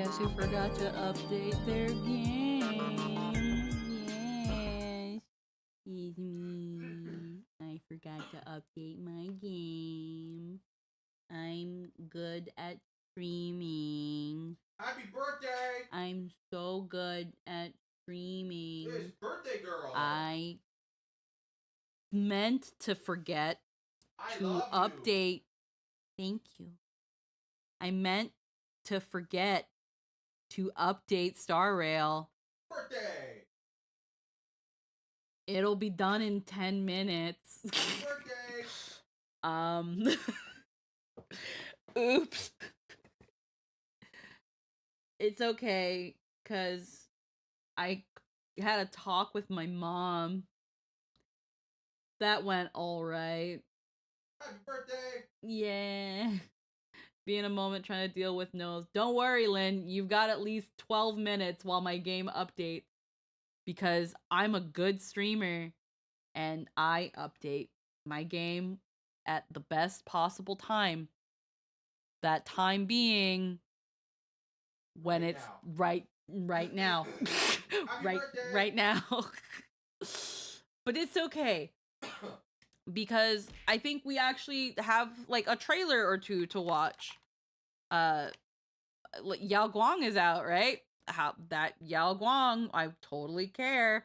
guess who forgot to update their game? Yes. It's me. I forgot to update my game. I'm good at streaming. Happy birthday! I'm so good at streaming. It's birthday girl! I meant to forget to update. Thank you. I meant to forget to update Star Rail. Birthday! It'll be done in 10 minutes. Birthday! Oops. It's okay, cause I had a talk with my mom. That went alright. Happy birthday! Yeah. Be in a moment trying to deal with no's. Don't worry, Lynn. You've got at least 12 minutes while my game updates. Because I'm a good streamer. And I update my game at the best possible time. That time being when it's right now. right now. But it's okay. Because I think we actually have like a trailer or two to watch. Yao Guang is out, right? How that Yao Guang, I totally care.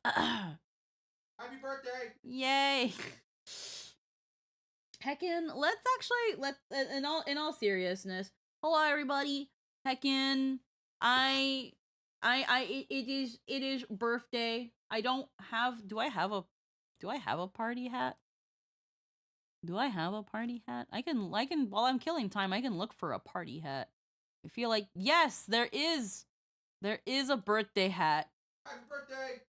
Happy birthday! Yay! Heckin', let's in all seriousness. Hello everybody. Heckin', it is birthday. I don't have do I have a party hat? Do I have a party hat? I can while I'm killing time, I can look for a party hat. I feel like yes, there is a birthday hat. Happy birthday!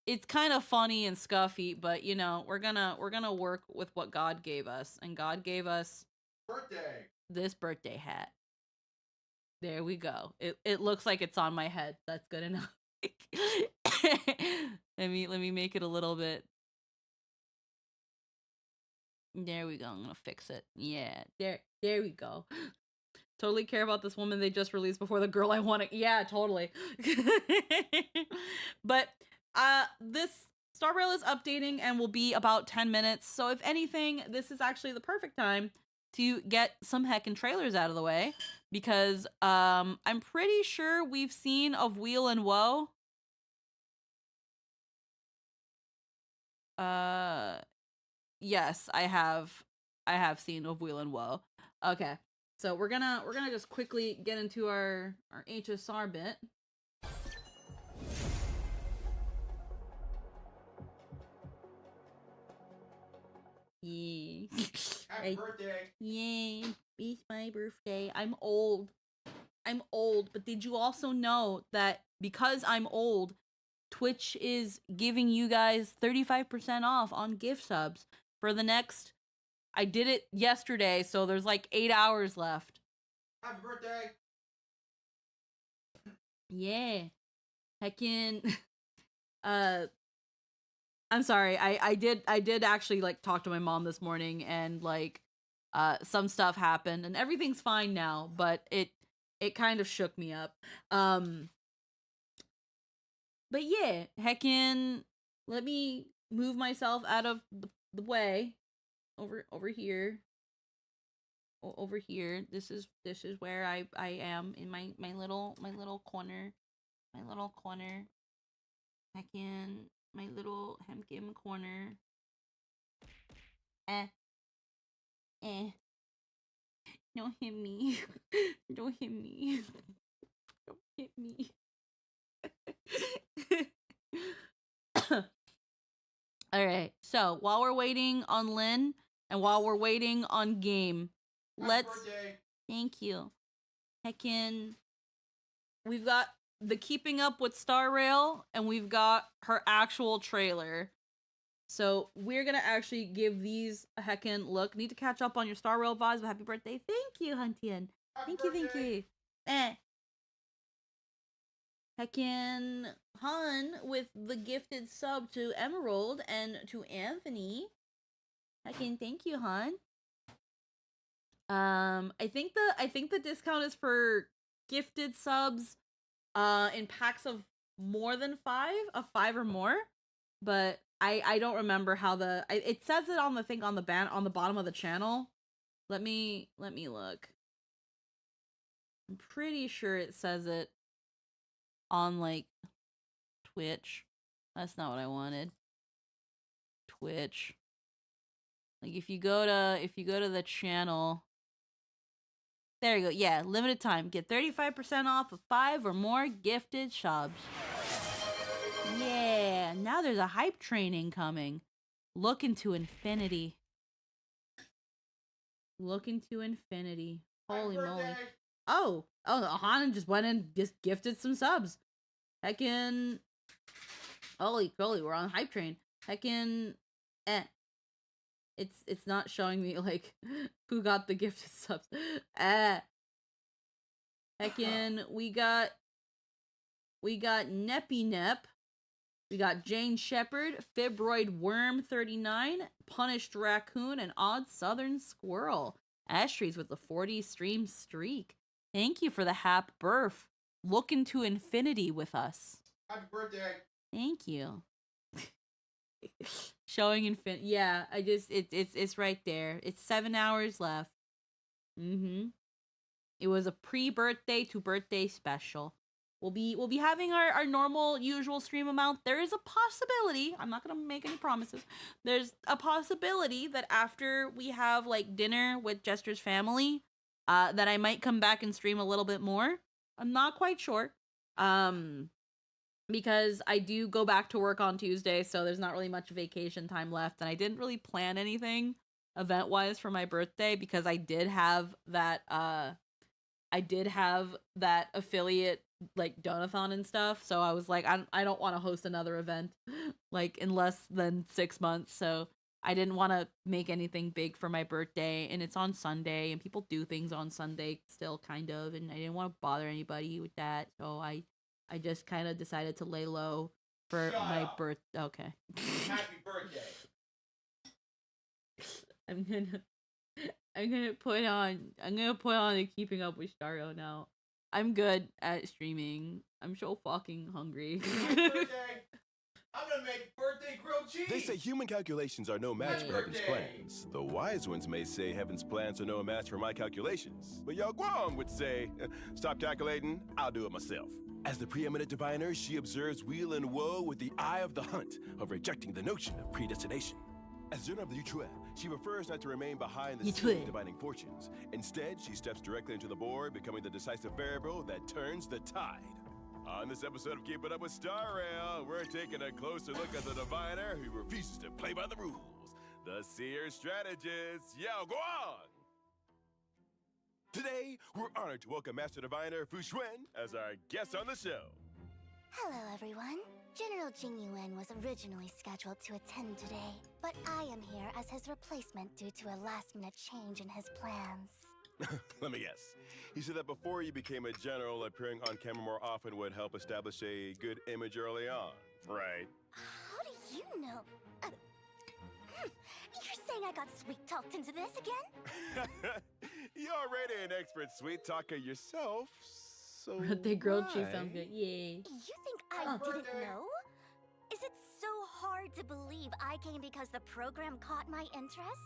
It's kind of funny and scuffy, but you know, we're gonna work with what God gave us, and God gave us this birthday hat. There we go. It looks like it's on my head. That's good enough. let me make it a little bit. There we go. I'm gonna fix it. Yeah, there we go. Totally care about this woman they just released before the girl I want to. Yeah, totally. But this Star Rail is updating and will be about 10 minutes. So if anything, this is actually the perfect time to get some heckin' trailers out of the way, because I'm pretty sure we've seen of Wheel and Woe. Yes, I have seen of Wheel and Woe. Okay. So we're gonna just quickly get into our HSR bit. Yeah. Happy birthday! Yay. It's my birthday. I'm old, but did you also know that because I'm old, Twitch is giving you guys 35% off on gift subs for the next... I did it yesterday, so there's like 8 hours left. Happy birthday! Yeah. Heckin'. I'm sorry. I did actually like talk to my mom this morning, and like some stuff happened and everything's fine now, but it kind of shook me up. But yeah, heckin', let me move myself out of the way. Over here. Over here. This is where I am in my little corner. My little corner. Heckin', my little hemkin corner. Don't hit me. Don't hit me. Don't hit me. Alright, so while we're waiting on Lynn and while we're waiting on Game, let's... Birthday. Thank you. Heckin', we've got the Keeping Up with Star Rail, and we've got her actual trailer. So we're gonna actually give these a heckin' look. Need to catch up on your Star Rail vibes, but happy birthday. Thank you, Huntian. Thank you. Heckin' Han with the gifted sub to Emerald and to Anthony. Heckin' thank you, Han. I think the discount is for gifted subs in packs of more than 5, of 5 or more. But I don't remember how it says it on the thing on the bottom of the channel. Let me look. I'm pretty sure it says it on like Twitch. That's not what I wanted. Twitch. Like if you go to the channel, there you go. Yeah, limited time. Get 35% off of 5 or more gifted subs. Yeah, now there's a hype train incoming. Look into infinity. Look into infinity. Holy moly. Oh, Hanan just went and just gifted some subs. Heckin'. Holy crowly, we're on hype train. Heckin'. It's not showing me like who got the gifted subs. Heckin', we got Neppy Nep. We got Jane Shepherd, Fibroid Worm 39, Punished Raccoon, and Odd Southern Squirrel. Ashtrees with the 40 stream streak. Thank you for the hap birth. Look into infinity with us. Happy birthday. Thank you. Showing infinity. Yeah, it's right there. It's 7 hours left. It was a pre-birthday to birthday special. We'll be having our normal usual stream amount. There is a possibility, I'm not gonna make any promises. There's a possibility that after we have like dinner with Jester's family, that I might come back and stream a little bit more. I'm not quite sure. Because I do go back to work on Tuesday, so there's not really much vacation time left, and I didn't really plan anything event-wise for my birthday because I did have that affiliate like donathon and stuff, so I was like, I don't want to host another event like in less than 6 months, so I didn't want to make anything big for my birthday, and it's on Sunday, and people do things on Sunday still kind of, and I didn't want to bother anybody with that, so I just kind of decided to lay low for my birthday. Okay. Happy birthday. I'm gonna put on a Keeping Up with Staro now. I'm good at streaming. I'm so fucking hungry. Happy birthday. I'm gonna make birthday grilled cheese. They say human calculations are no match Happy for heaven's birthday. plans. The wise ones may say heaven's plans are no match for my calculations. But Yao Guang would say, stop calculating, I'll do it myself. As the preeminent diviner, she observes weal and woe with the eye of the hunt, of rejecting the notion of predestination. As Zuna of the Yuchue, she prefers not to remain behind the scene of divining fortunes. Instead, she steps directly into the board, becoming the decisive variable that turns the tide. On this episode of Keep It Up with Star Rail, we're taking a closer look at the diviner who refuses to play by the rules. The seer strategist, Yao Guang! Today, we're honored to welcome Master Diviner Fu Xuan as our guest on the show. Hello, everyone. General Jing Yuan was originally scheduled to attend today, but I am here as his replacement due to a last-minute change in his plans. Let me guess. He said that before you became a general, appearing on camera more often would help establish a good image early on, right? How do you know? You're saying I got sweet-talked into this again? You're already an expert sweet talker yourself, so Birthday grilled cheese why? sounds good. Yay. You think I didn't know? Is it so hard to believe I came because the program caught my interest?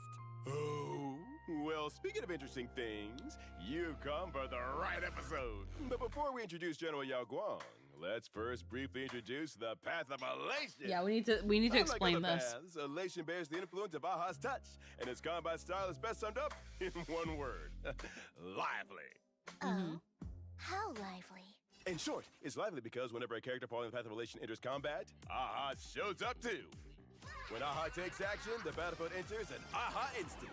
Oh, well, speaking of interesting things, you've come for the right episode. But before we introduce General Yao Guang, let's first briefly introduce the path of elation. Yeah, we need to Unlike explain other this. paths, elation bears the influence of Aha's touch, and its combat style is best summed up in one word: lively. Oh, how lively. In short, it's lively because whenever a character following the path of elation enters combat, Aha shows up too. When Aha takes action, the battlefield enters an Aha instant.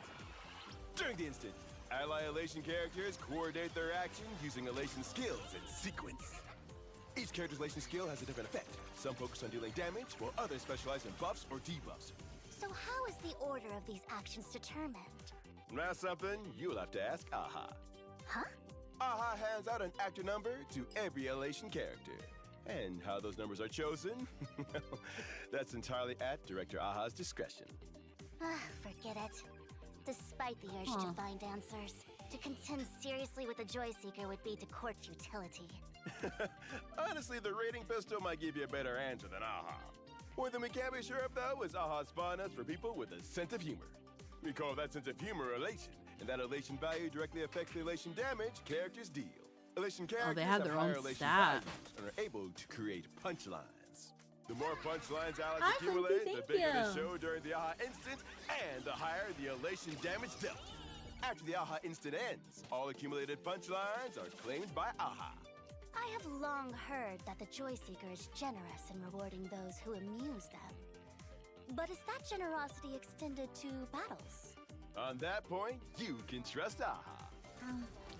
During the instant, ally elation characters coordinate their actions using elation skills in sequence. Each character's elation skill has a different effect. Some focus on dealing damage, while others specialize in buffs or debuffs. So how is the order of these actions determined? That's something you'll have to ask Aha. Huh? Aha hands out an actor number to every elation character. And how those numbers are chosen? That's entirely at Director Aha's discretion. Forget it. Despite the urge to find answers, To contend seriously with the Joy Seeker would be to court futility. Honestly, the rating pistol might give you a better answer than AHA. One thing we can be sure of, though, is AHA's fondness for people with a sense of humor. We call that sense of humor elation, and that elation value directly affects the elation damage characters deal. Elation characters they have their higher own elation stat. values and are able to create punchlines. The more punchlines allies Hi, accumulate, Quincy, the thank bigger the you. show during the AHA instant, and the higher the elation damage dealt. After the AHA instant ends, all accumulated punchlines are claimed by AHA. I have long heard that the Joy Seeker is generous in rewarding those who amuse them. But is that generosity extended to battles? On that point, you can trust AHA.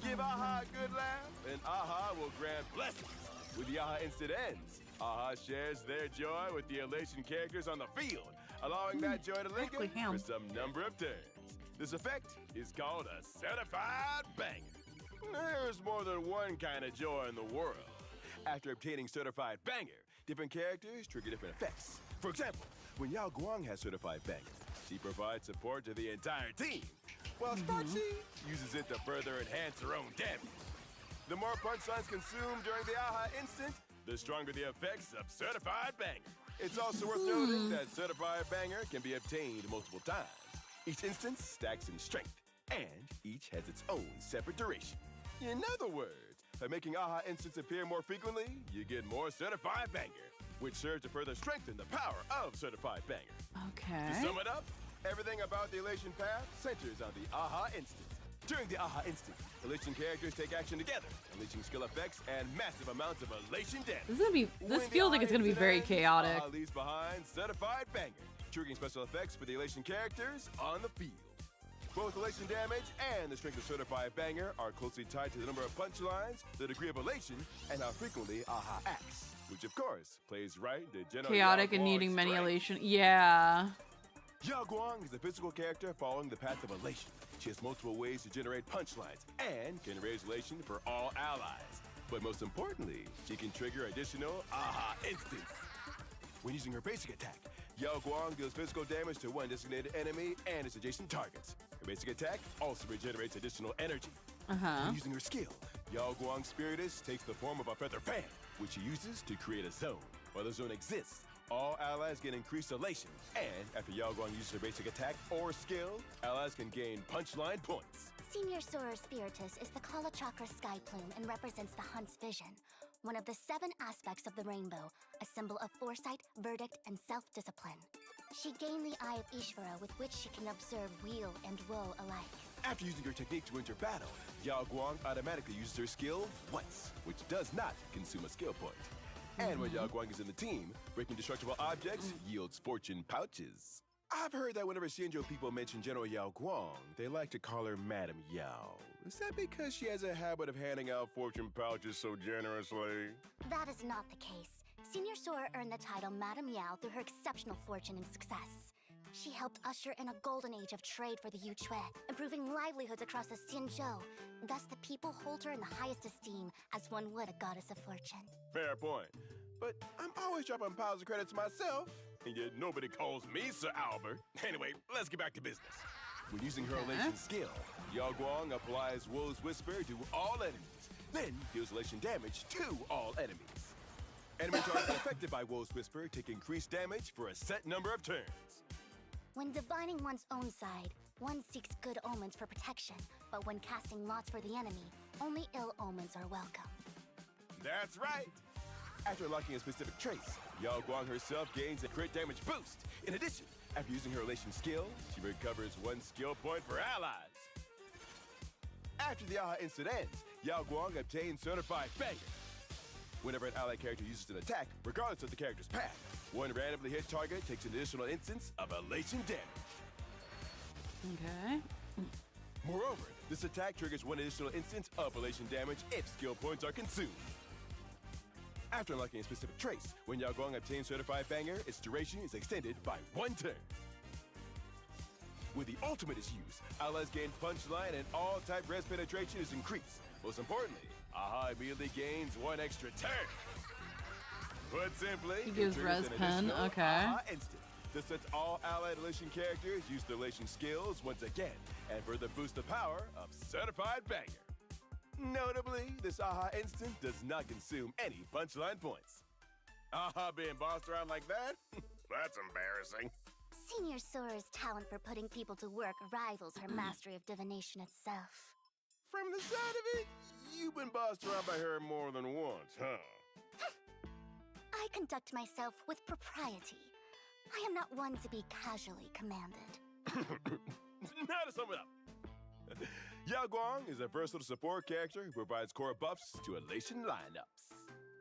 Give AHA a good laugh, and AHA will grant blessings. When the AHA instant ends, AHA shares their joy with the elation characters on the field, allowing that joy to linger Exactly him. for some number of turns. This effect is called a certified banger. There's more than one kind of joy in the world. After obtaining certified banger, different characters trigger different effects. For example, when Yao Guang has certified banger, she provides support to the entire team, while Sparksy uses it to further enhance her own damage. The more punchlines consumed during the AHA instant, the stronger the effects of certified banger. It's also worth noting that certified banger can be obtained multiple times. Each instance stacks in strength, and each has its own separate duration. In other words, by making AHA instants appear more frequently, you get more certified banger, which serves to further strengthen the power of certified banger. Okay. To sum it up, everything about the elation path centers on the AHA instant. During the AHA instant, elation characters take action together, unleashing skill effects and massive amounts of elation damage. This feels like it's gonna be very chaotic. AHA leaves behind certified banger, triggering special effects for the elation characters on the field. Both elation damage and the strength of certified banger are closely tied to the number of punchlines, the degree of elation, and how frequently AHA acts, which of course plays right to General Chaotic Yao and needing Guang's many strength. elation. Yeah. Yao Guang is a physical character following the path of elation. She has multiple ways to generate punchlines and can raise elation for all allies. But most importantly, she can trigger additional AHA instants. When using her basic attack, Yao Guang deals physical damage to one designated enemy and its adjacent targets. Her basic attack also regenerates additional energy. When using her skill, Yao Guang's Spiritus takes the form of a feather fan, which she uses to create a zone. While the zone exists, all allies get increased elation, and after Yao Guang uses her basic attack or skill, allies can gain punchline points. Senior Soarer Spiritus is the Kala Chakra sky plume and represents the Hunt's vision, one of the 7 aspects of the rainbow, a symbol of foresight, verdict, and self-discipline. She gained the Eye of Ishvara, with which she can observe weal and woe alike. After using her technique to enter battle, Yao Guang automatically uses her skill once, which does not consume a skill point. And when Yao Guang is in the team, breaking destructible objects yields fortune pouches. I've heard that whenever Xinzhou people mention General Yao Guang, they like to call her Madam Yao. Is that because she has a habit of handing out fortune pouches so generously? That is not the case. Senior Soarer earned the title Madam Yao through her exceptional fortune and success. She helped usher in a golden age of trade for the Yuchue, improving livelihoods across the Xinzhou. Thus, the people hold her in the highest esteem, as one would a goddess of fortune. Fair point. But I'm always dropping piles of credits myself, and yet nobody calls me Sir Albert. Anyway, let's get back to business. When using her elation skill, Yao Guang applies Woe's Whisper to all enemies, then deals elation damage to all enemies. Enemy targets affected by Woe's Whisper take increased damage for a set number of turns. When divining one's own side, one seeks good omens for protection, but when casting lots for the enemy, only ill omens are welcome. That's right! After unlocking a specific trace, Yao Guang herself gains a crit damage boost. In addition, after using her elation skill, she recovers 1 skill point for allies. After the AHA instant ends, Yao Guang obtains certified banger. Whenever an ally character uses an attack, regardless of the character's path, one randomly hit target takes an additional instance of elation damage. Okay. Moreover, this attack triggers 1 additional instance of elation damage if skill points are consumed. After unlocking a specific trace, when Yao Guang obtains certified banger, its duration is extended by 1 turn. When the ultimate is used, allies gain punchline and all type res penetration is increased. Most importantly, AHA immediately gains 1 extra turn. Put simply, He gives it triggers res an pen, additional okay. AHA instant. This lets all allied Elation characters use their Elation skills once again and further boost the power of Certified Banger. Notably, this AHA instance does not consume any punchline points. AHA being bossed around like that? That's embarrassing. Senior Sora's talent for putting people to work rivals her mastery of divination itself. From the side of it, you've been bossed around by her more than once, huh? I conduct myself with propriety. I am not one to be casually commanded. Now to sum it up. Yao Guang is a versatile support character who provides core buffs to Elation lineups.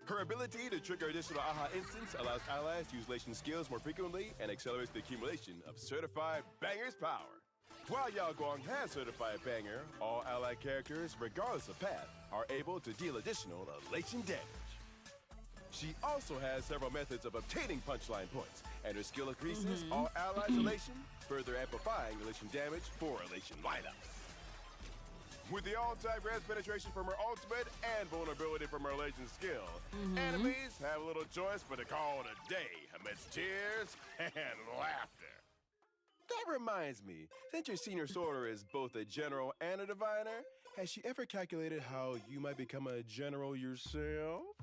Her ability to trigger additional AHA instance allows allies to use Elation skills more frequently and accelerates the accumulation of Certified Banger's power. While Yao Guang has Certified Banger, all allied characters, regardless of path, are able to deal additional Elation damage. She also has several methods of obtaining punchline points, and her skill increases all allies' Elation, further amplifying Elation damage for Elation lineups. With the all-time res penetration from her ultimate and vulnerability from her Elation skill, enemies have little choice but to call it a day amidst tears and laughter. That reminds me, since your senior sorter is both a general and a diviner, has she ever calculated how you might become a general yourself?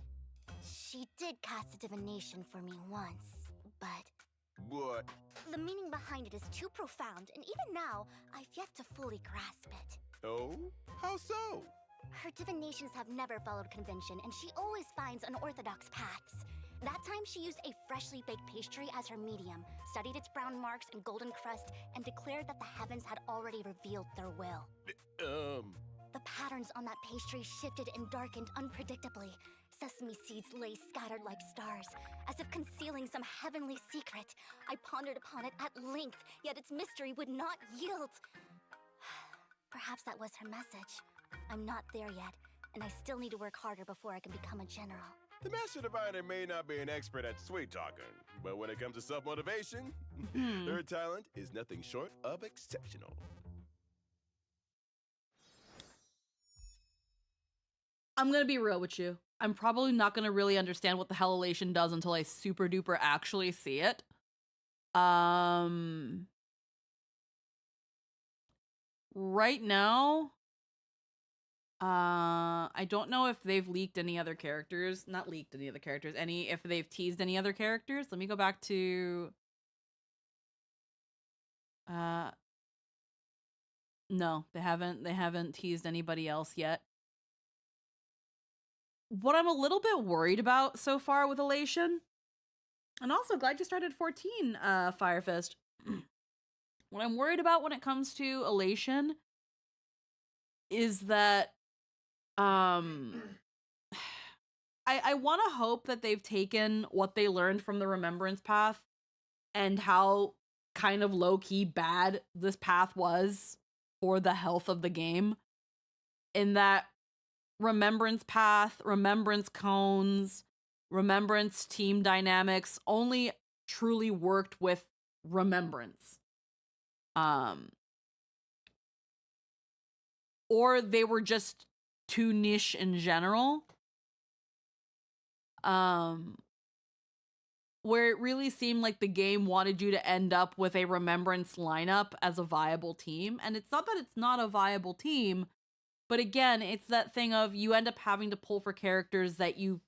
She did cast a divination for me once, but What? the meaning behind it is too profound, and even now, I've yet to fully grasp it. Oh? How so? Her divinations have never followed convention, and she always finds unorthodox paths. That time she used a freshly baked pastry as her medium, studied its brown marks and golden crust, and declared that the heavens had already revealed their will. The patterns on that pastry shifted and darkened unpredictably. Sesame seeds lay scattered like stars, as if concealing some heavenly secret. I pondered upon it at length, yet its mystery would not yield. Perhaps that was her message. I'm not there yet, and I still need to work harder before I can become a general. The Master Diviner may not be an expert at sweet talking, but when it comes to self-motivation, her talent is nothing short of exceptional. I'm gonna be real with you. I'm probably not gonna really understand what the hell Elation does until I super duper actually see it. Right now, I don't know if they've leaked any other characters. Not leaked any other characters. If they've teased any other characters. Let me go back to. No, they haven't. They haven't teased anybody else yet. What I'm a little bit worried about so far with Elation, and also glad you started 14, Firefist. What I'm worried about when it comes to Elation is that I want to hope that they've taken what they learned from the Remembrance path and how kind of low-key bad this path was for the health of the game, in that Remembrance path, Remembrance cones, Remembrance team dynamics only truly worked with Remembrance. Or they were just too niche in general. Where it really seemed like the game wanted you to end up with a Remembrance lineup as a viable team. And it's not that it's not a viable team, but again, it's that thing of you end up having to pull for characters that you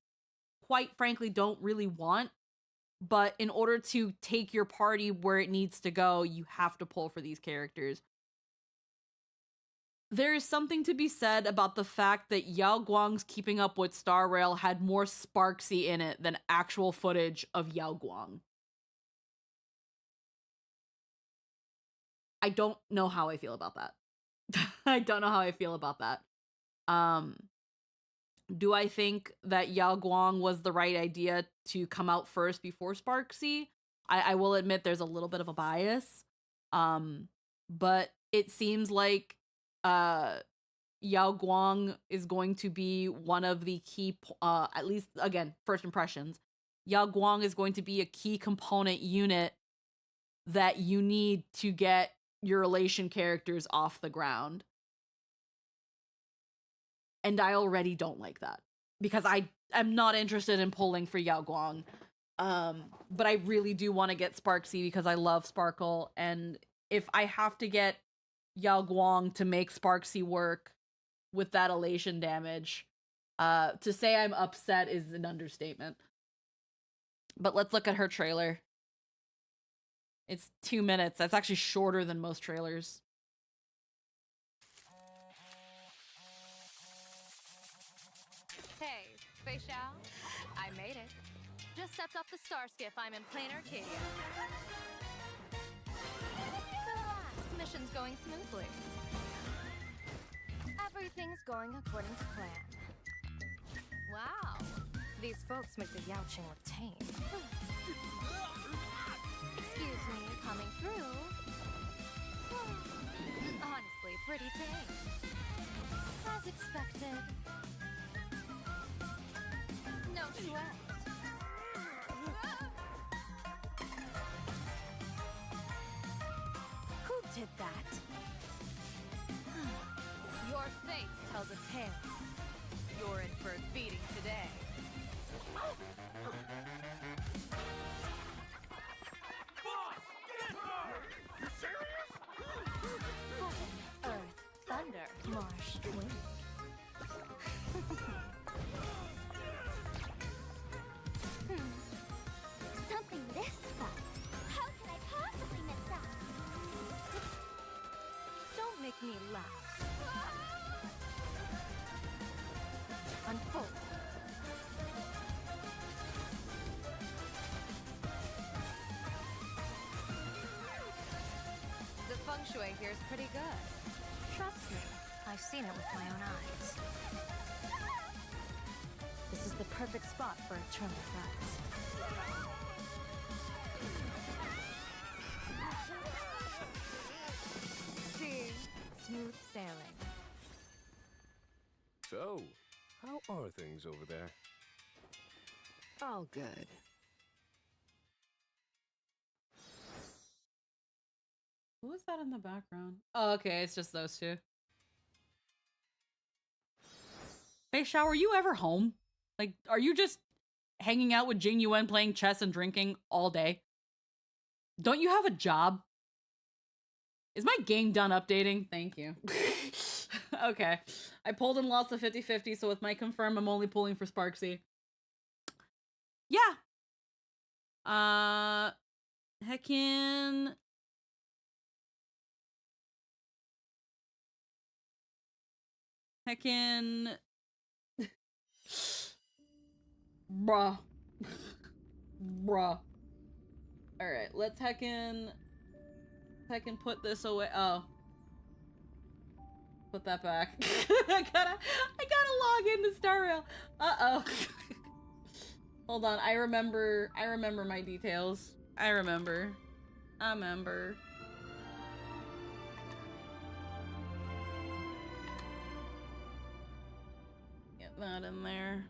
quite frankly don't really want. But in order to take your party where it needs to go, you have to pull for these characters. There is something to be said about the fact that Yao Guang's Keeping Up with Star Rail had more Sparksy in it than actual footage of Yao Guang. I don't know how I feel about that. I don't know how I feel about that. Do I think that Yao Guang was the right idea to come out first before Sparksy? I will admit there's a little bit of a bias. But it seems like Yao Guang is going to be one of the key, at least, again, first impressions. Yao Guang is going to be a key component unit that you need to get your Elation characters off the ground. And I already don't like that. Because I am not interested in pulling for Yao Guang. But I really do want to get Sparksy because I love Sparkle, and if I have to get Yao Guang to make Sparksy work with that elation damage, to say I'm upset is an understatement. But let's look at her trailer. It's 2 minutes. That's actually shorter than most trailers. Hey, Fei Xiao. I made it. Just stepped off the star skiff. I'm in plain Arcadia. Relax, mission's going smoothly. Everything's going according to plan. Wow, these folks make the Yao Qing look tame. Excuse me, coming through. Honestly, pretty tame. As expected. No sweat. Who did that? Your face tells a tale. You're in for a beating today. You serious? Heaven, earth, thunder, marsh, wind. Something this fun. How could I possibly miss out? Don't make me laugh. Unfold. The feng shui here is pretty good. Trust me, I've seen it with my own eyes. This is the perfect spot for eternal rest. See? Smooth sailing. So, how are things over there? All good. Who is that in the background? Oh, okay, it's just those two. Fei Xiao, are you ever home? Like, are you just hanging out with Jing Yuan playing chess and drinking all day? Don't you have a job? Is my game done updating? Thank you. Okay. I pulled and lost a 50-50, so with my confirm, I'm only pulling for Sparksy. Yeah. Heckin... Bruh. Bruh. Alright, let's heckin put this away. Oh. Put that back. I gotta log into Star Rail. Uh-oh. Hold on, I remember my details. I remember. Get that in there.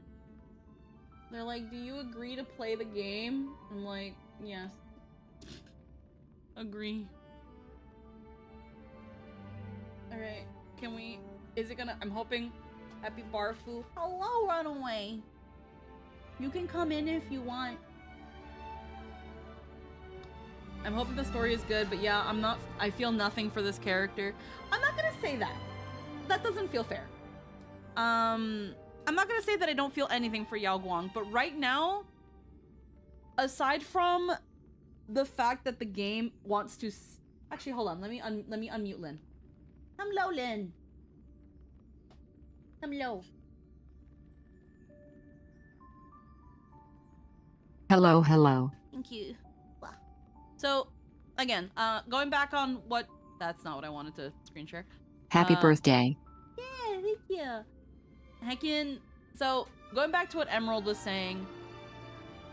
They're like, do you agree to play the game? I'm like, yes. Agree. Alright, can we... Is it gonna... I'm hoping... Happy Barfu. Hello, Runaway. You can come in if you want. I'm hoping the story is good, but yeah, I'm not... I feel nothing for this character. I'm not gonna say that. That doesn't feel fair. I'm not gonna say that I don't feel anything for Yao Guang, but right now, aside from the fact that the game wants to... Actually, hold on. Let me unmute Lynn. Hello, Lynn. Hello. Hello, hello. Thank you. So, again, going back on what... That's not what I wanted to screen share. Happy birthday. Yeah, thank you. Heckin... So, going back to what Emerald was saying,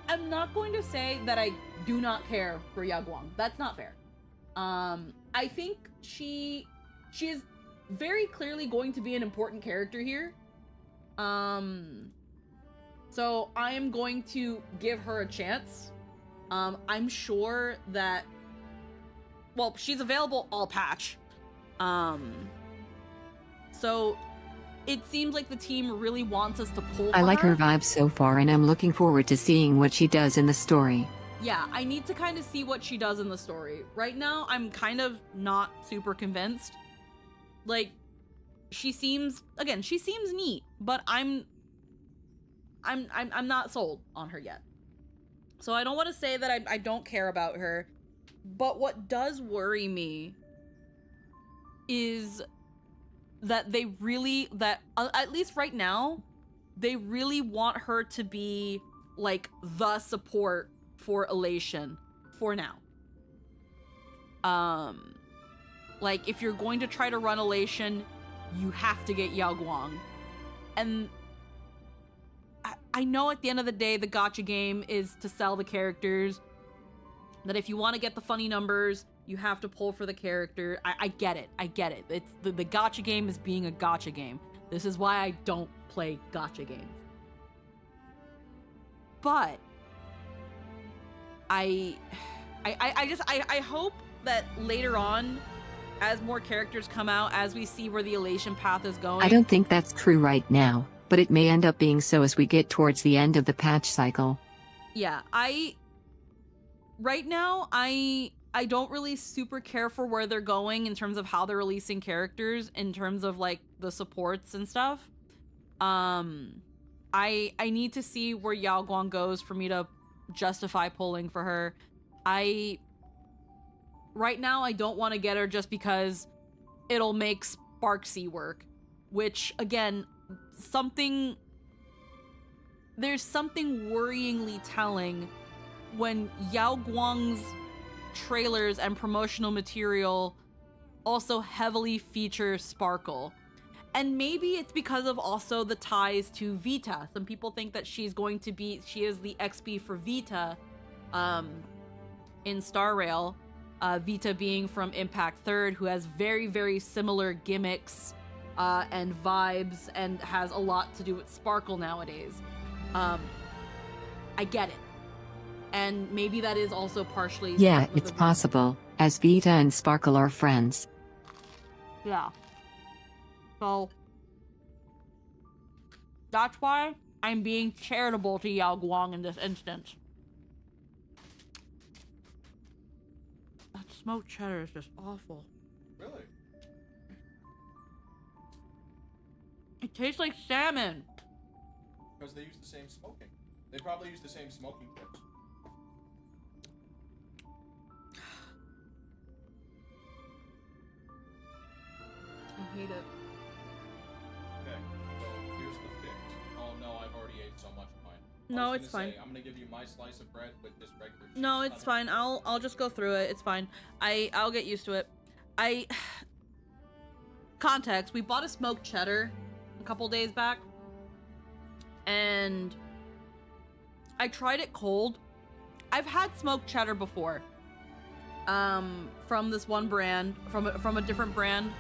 I'm not going to say that I do not care for Yao Guang. That's not fair. I think she is very clearly going to be an important character here. So I am going to give her a chance. I'm sure that, well, she's available all patch. So it seems like the team really wants us to pull I for like her vibe so far, and I'm looking forward to seeing what she does in the story. Yeah, I need to kind of see what she does in the story. Right now, I'm kind of not super convinced. Like, she seems neat, but I'm not sold on her yet. So I don't want to say that I don't care about her, but what does worry me is that at least right now, they really want her to be like the support for Elation for now. Like, if you're going to try to run Elation, you have to get Yao Guang. And I know at the end of the day, the gacha game is to sell the characters. That if you want to get the funny numbers, you have to pull for the character. I get it. It's the gacha game is being a gacha game. This is why I don't play gacha games. But I hope that later on, as more characters come out, as we see where the Elation path is going. I don't think that's true right now, but it may end up being so as we get towards the end of the patch cycle. Yeah, right now, I don't really super care for where they're going in terms of how they're releasing characters, in terms of like the supports and stuff. I need to see where Yao Guang goes for me to justify pulling for her. Right now, I don't want to get her just because it'll make Sparksy work, which again, there's something worryingly telling when Yao Guang's trailers and promotional material also heavily feature Sparkle. And maybe it's because of also the ties to Vita. Some people think that she is the XP for Vita in Star Rail. Vita being from Impact 3rd, who has very, very similar gimmicks and vibes and has a lot to do with Sparkle nowadays. I get it. And maybe that is also partially... Yeah, it's possible, as Vita and Sparkle are friends. Yeah. So, that's why I'm being charitable to Yao Guang in this instance. That smoked cheddar is just awful. Really? It tastes like salmon. Because they use the same smoking. They probably use the same smoking tips. I hate it. Okay, so here's the fix. Oh no, I've already ate so much of mine. No, it's fine. I'm gonna give you my slice of bread with this regular cheese. No, it's fine. I'll just go through it. It's fine. I'll get used to it. Context, we bought a smoked cheddar a couple days back. And I tried it cold. I've had smoked cheddar before. From this one brand, from a different brand.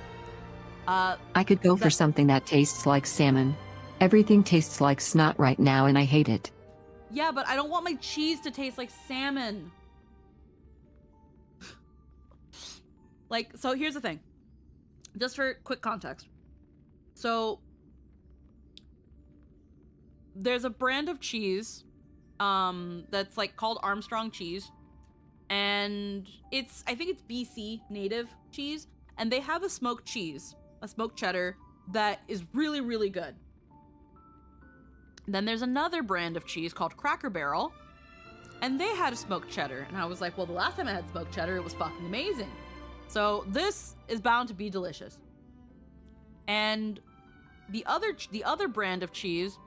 I could go for something that tastes like salmon. Everything tastes like snot right now and I hate it. Yeah, but I don't want my cheese to taste like salmon. Like, so here's the thing. Just for quick context. So, there's a brand of cheese that's like called Armstrong cheese. And I think it's BC native cheese. And they have a smoked cheese, a smoked cheddar, that is really, really good. Then there's another brand of cheese called Cracker Barrel, and they had a smoked cheddar. And I was like, well, the last time I had smoked cheddar, it was fucking amazing. So this is bound to be delicious. And the other brand of cheese,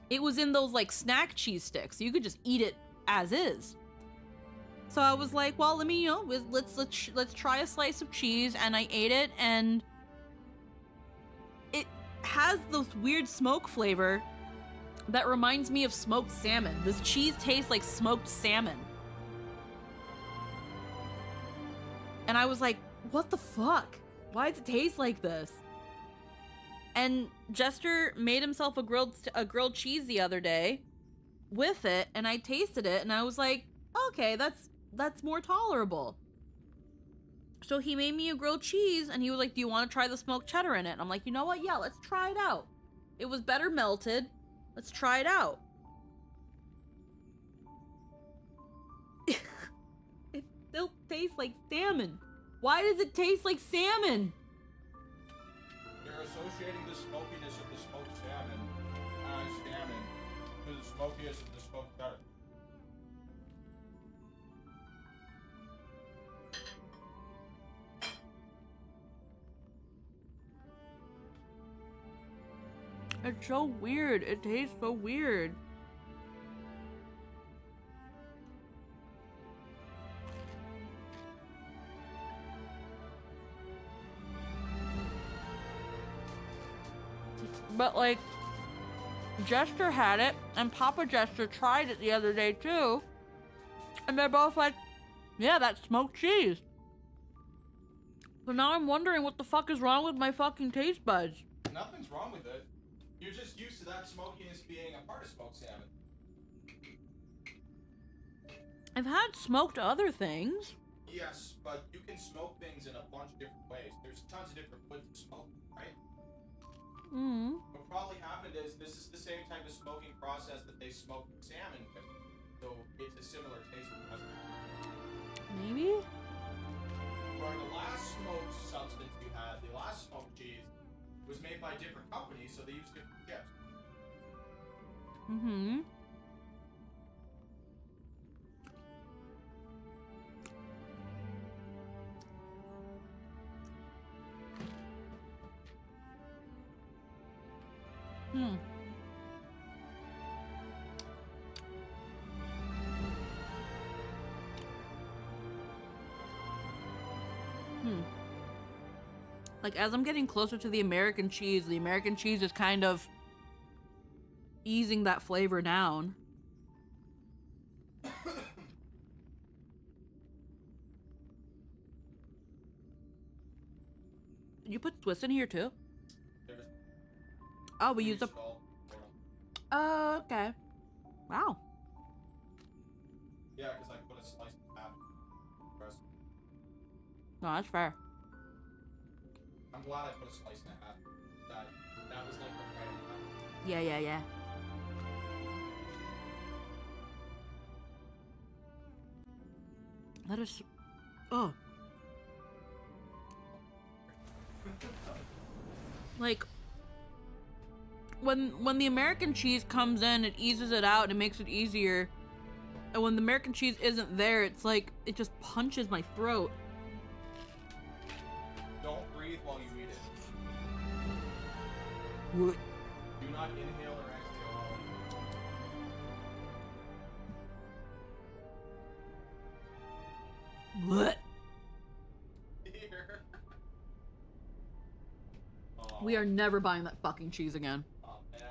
it was in those like snack cheese sticks. So you could just eat it as is. So I was like, well, let me, let's try a slice of cheese. And I ate it, and it has this weird smoke flavor that reminds me of smoked salmon. This cheese tastes like smoked salmon. And I was like, what the fuck? Why does it taste like this? And Jester made himself a grilled cheese the other day with it, and I tasted it, and I was like, okay, that's more tolerable. So he made me a grilled cheese, and he was like, do you want to try the smoked cheddar in it? And I'm like, you know what? Yeah, let's try it out. It was better melted. Let's try it out. It still tastes like salmon. Why does it taste like salmon? They're associating the smokiness of the smoked salmon as salmon to the smokiness of the smoked cheddar. It's so weird. It tastes so weird. But like, Jester had it, and Papa Jester tried it the other day too. And they're both like, yeah, that's smoked cheese. So now I'm wondering what the fuck is wrong with my fucking taste buds. Nothing's wrong with it. You're just used to that smokiness being a part of smoked salmon. I've had smoked other things. Yes, but you can smoke things in a bunch of different ways. There's tons of different ways to smoke, right? Mm. What probably happened is this is the same type of smoking process that they smoke salmon with. So it's a similar taste process. Maybe? For the last smoked substance you had, the last smoked cheese, was made by different companies, so they used different chips. Mm-hmm. Hmm. Like, as I'm getting closer to the American cheese is kind of easing that flavor down. Did you put Swiss in here too? There's Oh, we used a... salt, sort of. Oh, okay. Wow. Yeah, because I put a slice in half. Rest. No, that's fair. I'm glad I put a slice in half. That was like the right amount. Yeah, yeah, yeah. That is... Oh. Like, when the American cheese comes in, it eases it out and it makes it easier. And when the American cheese isn't there, it's like, it just punches my throat. Don't breathe while you eat it. What? Do not inhale or exhale. What? Here. We are never buying that fucking cheese again. Oh, man.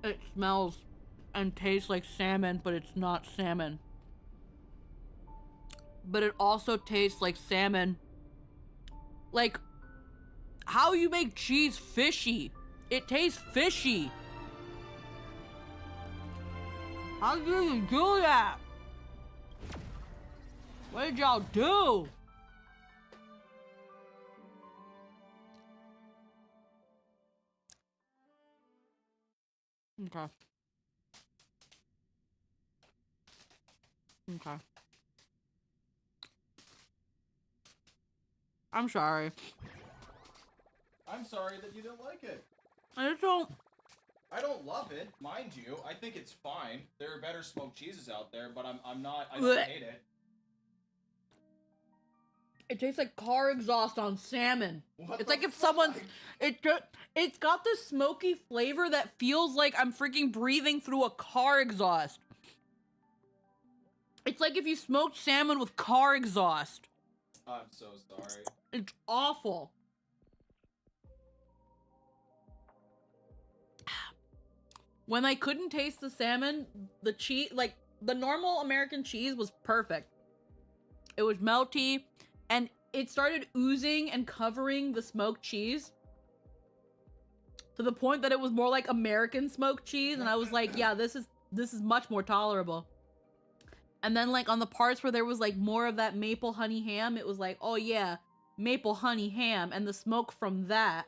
It smells and tastes like salmon, but it's not salmon. But it also tastes like salmon. Like, how you make cheese fishy? It tastes fishy. How did you do that? What did y'all do? Okay. Okay. I'm sorry. I'm sorry that you didn't like it. I just don't... I don't love it, mind you. I think it's fine. There are better smoked cheeses out there, but I don't hate it. It tastes like car exhaust on salmon. What It's the like if fuck? someone's... It's got this smoky flavor that feels like I'm freaking breathing through a car exhaust. It's like if you smoked salmon with car exhaust. I'm so sorry. It's awful. When I couldn't taste the salmon, the cheese, like the normal American cheese was perfect. It was melty and it started oozing and covering the smoked cheese. to the point that it was more like American smoked cheese, and I was like, yeah, this is much more tolerable. And then like on the parts where there was like more of that maple honey ham, it was like, oh yeah, maple honey ham and the smoke from that.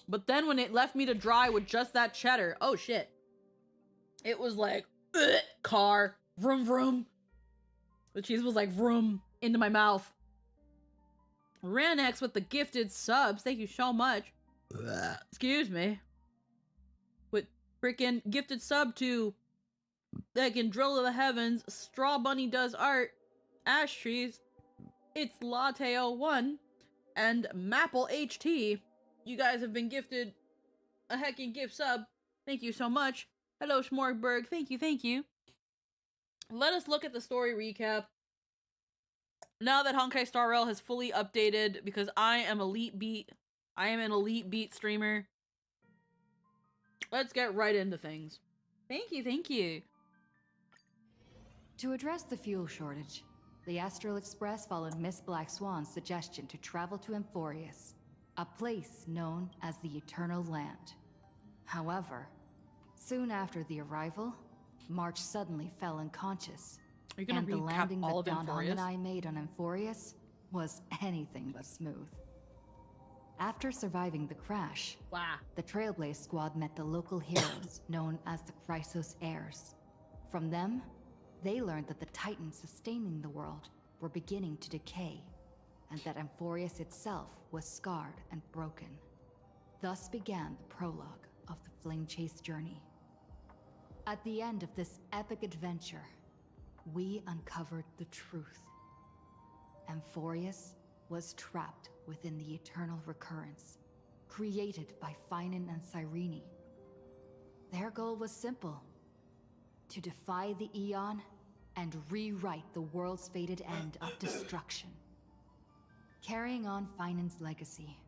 But then when it left me to dry with just that cheddar, oh shit. It was like, car, vroom vroom. The cheese was like vroom into my mouth. Ranex with the gifted subs. Thank you so much. Excuse me. With freaking gifted sub to that can drill to the heavens. Straw Bunny does art. Ash trees. It's Latte01 and Maple HT. You guys have been gifted a heckin' gift sub. Thank you so much. Hello, Schmorgberg. Thank you, thank you. Let us look at the story recap. Now that Honkai Star Rail has fully updated, because I am an elite beat streamer. Let's get right into things. Thank you, thank you. To address the fuel shortage, the Astral Express followed Miss Black Swan's suggestion to travel to Amphorius, a place known as the Eternal Land. However, soon after the arrival, March suddenly fell unconscious, Are you gonna and the recap landing all that of Don Hong Amphorius? and I made on Amphorius was anything but smooth. After surviving the crash, Wow. the Trailblaze Squad met the local heroes known as the Chrysos Heirs. From them, they learned that the titans sustaining the world were beginning to decay, and that Amphorius itself was scarred and broken. Thus began the prologue of the Flame Chase journey. At the end of this epic adventure, we uncovered the truth. Amphorius was trapped within the eternal recurrence, created by Finan and Cyrene. Their goal was simple: to defy the Aeon and rewrite the world's fated end of destruction. Carrying on Finan's legacy,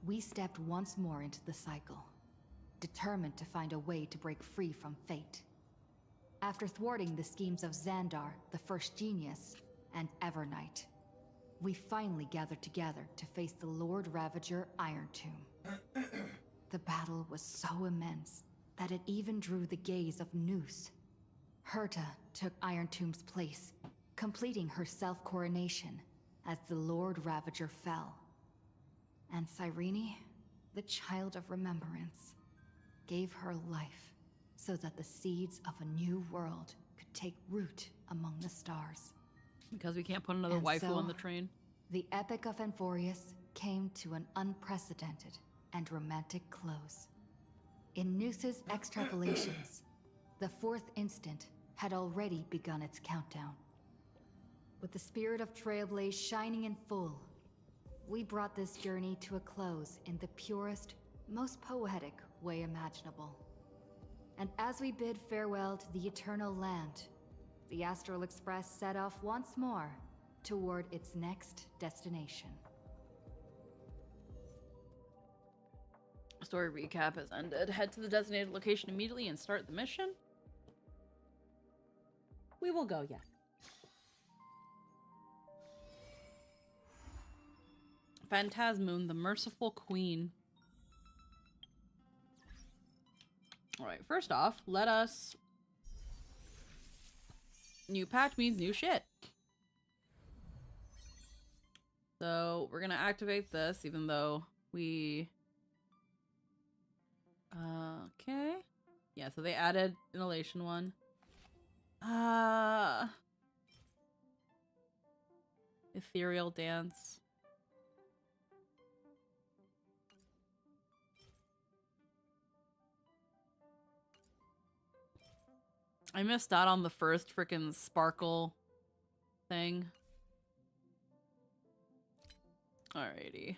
we stepped once more into the cycle, determined to find a way to break free from fate. After thwarting the schemes of Xandar, the First Genius, and Evernight, we finally gathered together to face the Lord Ravager Iron Tomb. The battle was so immense that it even drew the gaze of Noose. Herta took Iron Tomb's place, completing her self-coronation as the Lord Ravager fell. And Cyrene, the Child of Remembrance, gave her life so that the seeds of a new world could take root among the stars. Because we can't put another And waifu so, on the train. The Epic of Amphorius came to an unprecedented and romantic close. In Noose's extrapolations, the fourth instant had already begun its countdown. With the spirit of Trailblaze shining in full, we brought this journey to a close in the purest, most poetic way imaginable. And as we bid farewell to the Eternal Land, the Astral Express set off once more toward its next destination. Story recap has ended. Head to the designated location immediately and start the mission. We will go, yeah. Phantasmoon, the Merciful Queen. Alright, first off, let us... New patch means new shit. So, we're gonna activate this, even though we... okay. Yeah, so they added an elation one. Ethereal Dance. I missed out on the first freaking sparkle thing. Alrighty.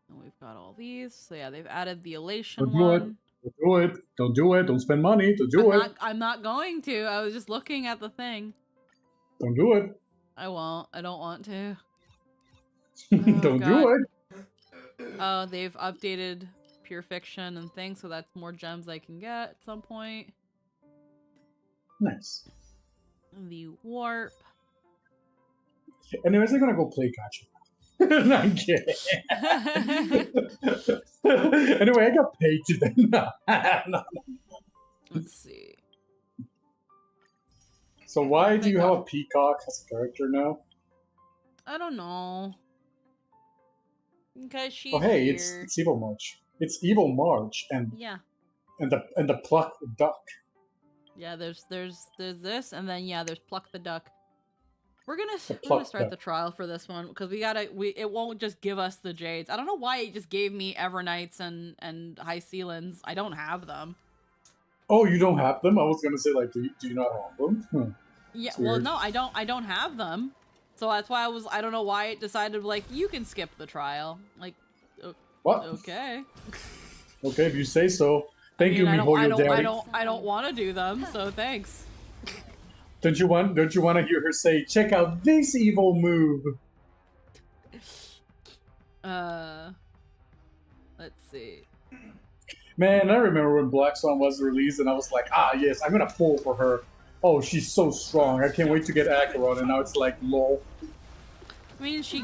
And we've got all these. So yeah, they've added the elation Don't do it. one. Don't do it. Don't do it. Don't spend money. Don't do it. I'm not going to. I was just looking at the thing. Don't do it. I won't. I don't want to. Don't do it. Oh, they've updated Pure Fiction and things, so that's more gems I can get at some point. Nice. The Warp. Anyways, I'm gonna go play Gacha. I'm kidding. Anyway, I got paid today. No. Let's see. So why do you have a peacock as a character now? I don't know. Because she's Oh hey, here. it's Evil March. It's Evil March and Yeah. and the pluck duck. Yeah, there's this, and then yeah, there's Pluck the Duck. We're gonna Pluck start Duck. the trial for this one because it won't just give us the jades. I don't know why it just gave me Evernights and High Sealans. I don't have them. Oh, you don't have them? I was gonna say like, do you not have them? Yeah, It's well, weird. no, I don't have them. So that's why I don't know why it decided like you can skip the trial. Like, What? okay. Okay, if you say so. Thank you, I Mihoyo Daddy. don't want to do them. So thanks. Don't you want to hear her say, "Check out this evil move"? Let's see. Man, I remember when Black Swan was released, and I was like, ah, yes, I'm gonna pull for her. Oh, she's so strong. I can't wait to get Acheron, and now it's like, lol. I mean, she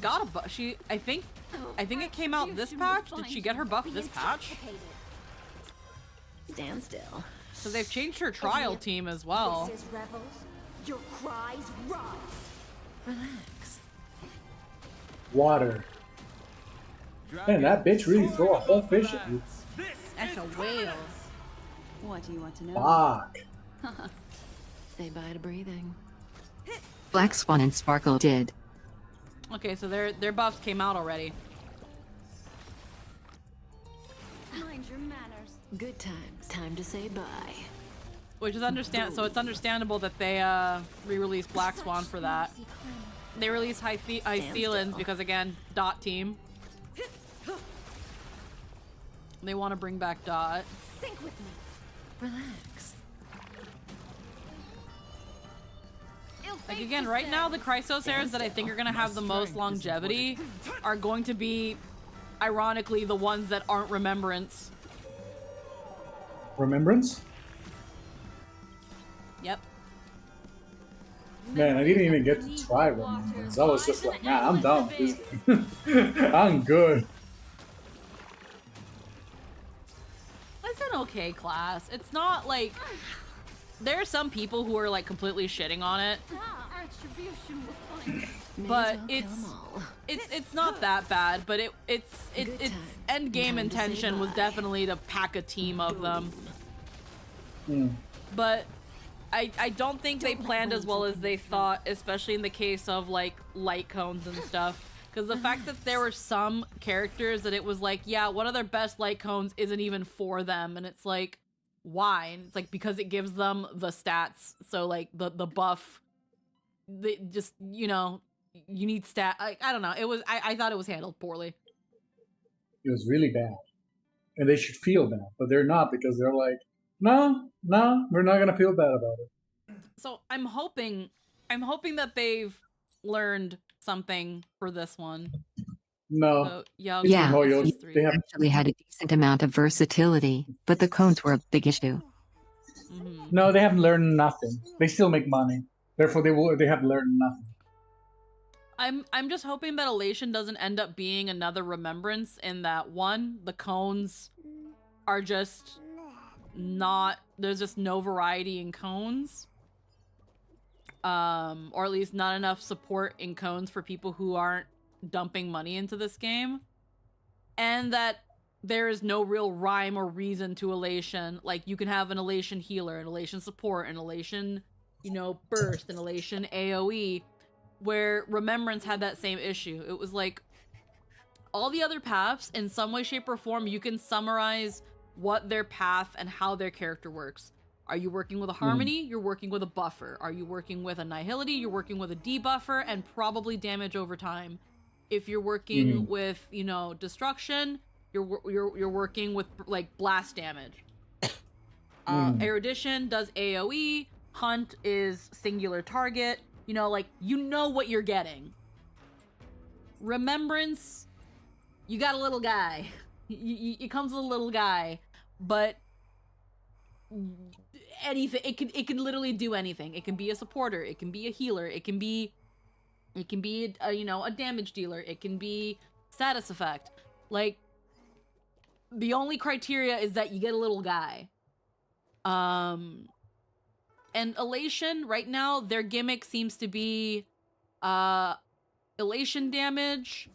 got a buff. I think it came out this patch. Did she get her buff this patch? Stand still. Because they've changed her trial team as well. Rebels. Your cries rise. Relax. Water. Man, that bitch really throw a whole fish at you. That's a whale. What do you want to know? Fuck. Say bye to breathing. Black Swan and Sparkle did. Okay, so their buffs came out already. Mind your manners. Good times. Time to say bye. Which is so it's understandable that they re-released Black Swan for that. They released High Sealans because again, Dot team. They want to bring back Dot. Think with me. Relax. Like again, right now the Chrysos heirs that I think are gonna have the most longevity are going to be, ironically, the ones that aren't Remembrance. Remembrance? Yep. Man, I didn't even get to try Remembrance. I was just like, nah, I'm done with this. I'm good. It's an okay class. It's not like there are some people who are like completely shitting on it, but it's not that bad. But its end game intention was definitely to pack a team of them. But I don't think they planned as well as they thought, especially in the case of like light cones and stuff. Because the fact that there were some characters that it was like, yeah, one of their best light cones isn't even for them, and it's like, why? And it's like because it gives them the stats. So like the buff, just you need stat. I don't know. It was I thought it was handled poorly. It was really bad, and they should feel bad, but they're not because they're like, no, we're not gonna feel bad about it. So I'm hoping that they've learned something for this one. No. So, yeah, they actually had a decent amount of versatility, but the cones were a big issue. No, they haven't learned nothing. They still make money. Therefore, they have learned nothing. I'm just hoping that Elation doesn't end up being another Remembrance in that one, the cones are just not, there's just no variety in cones. Or at least not enough support in cones for people who aren't dumping money into this game. And that there is no real rhyme or reason to Elation. Like, you can have an Elation healer, an Elation support, an Elation, burst, an Elation AoE, where Remembrance had that same issue. It was like, all the other paths, in some way, shape, or form, you can summarize what their path and how their character works. Are you working with a Harmony? You're working with a buffer. Are you working with a Nihility? You're working with a debuffer and probably damage over time. If you're working with, Destruction, you're working with like blast damage. Erudition does AoE. Hunt is singular target. You know what you're getting. Remembrance, you got a little guy. It comes with a little guy, but anything, it can literally do anything. It can be a supporter, it can be a healer, it can be It can be, a damage dealer. It can be status effect. Like, the only criteria is that you get a little guy. And Elation, right now, their gimmick seems to be Elation damage,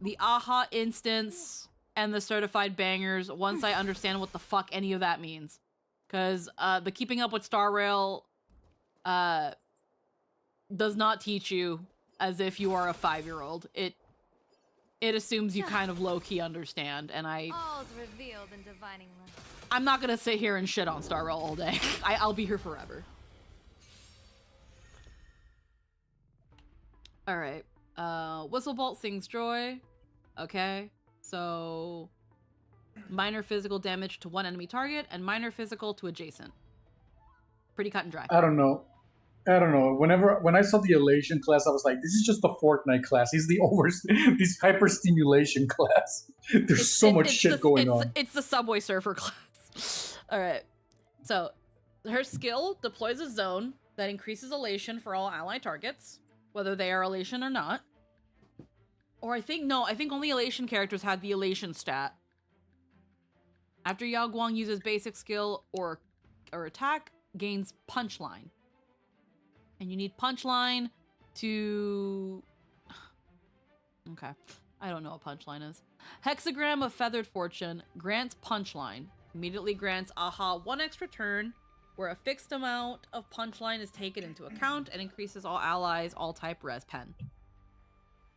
the AHA instance, and the certified bangers, once I understand what the fuck any of that means. Because the Keeping Up with Star Rail does not teach you as if you are a 5-year-old. It assumes you kind of low-key understand, and All's revealed in divining light. I'm not gonna sit here and shit on Star Rail all day. I'll be here forever. Alright. Whistlebolt sings joy. Okay. So minor physical damage to one enemy target and minor physical to adjacent. Pretty cut and dry. I don't know. When I saw the Elation class, I was like, this is just the Fortnite class. He's this hyper-stimulation class. There's so much shit going on. It's the Subway Surfer class. Alright. So, her skill deploys a zone that increases elation for all ally targets, whether they are elation or not. Or I think only elation characters had the elation stat. After Yao Guang uses basic skill or attack, gains punchline. And you need punchline to... Okay. I don't know what punchline is. Hexagram of Feathered Fortune grants punchline. Immediately grants AHA 1 extra turn, where a fixed amount of punchline is taken into account and increases all allies, all type res pen.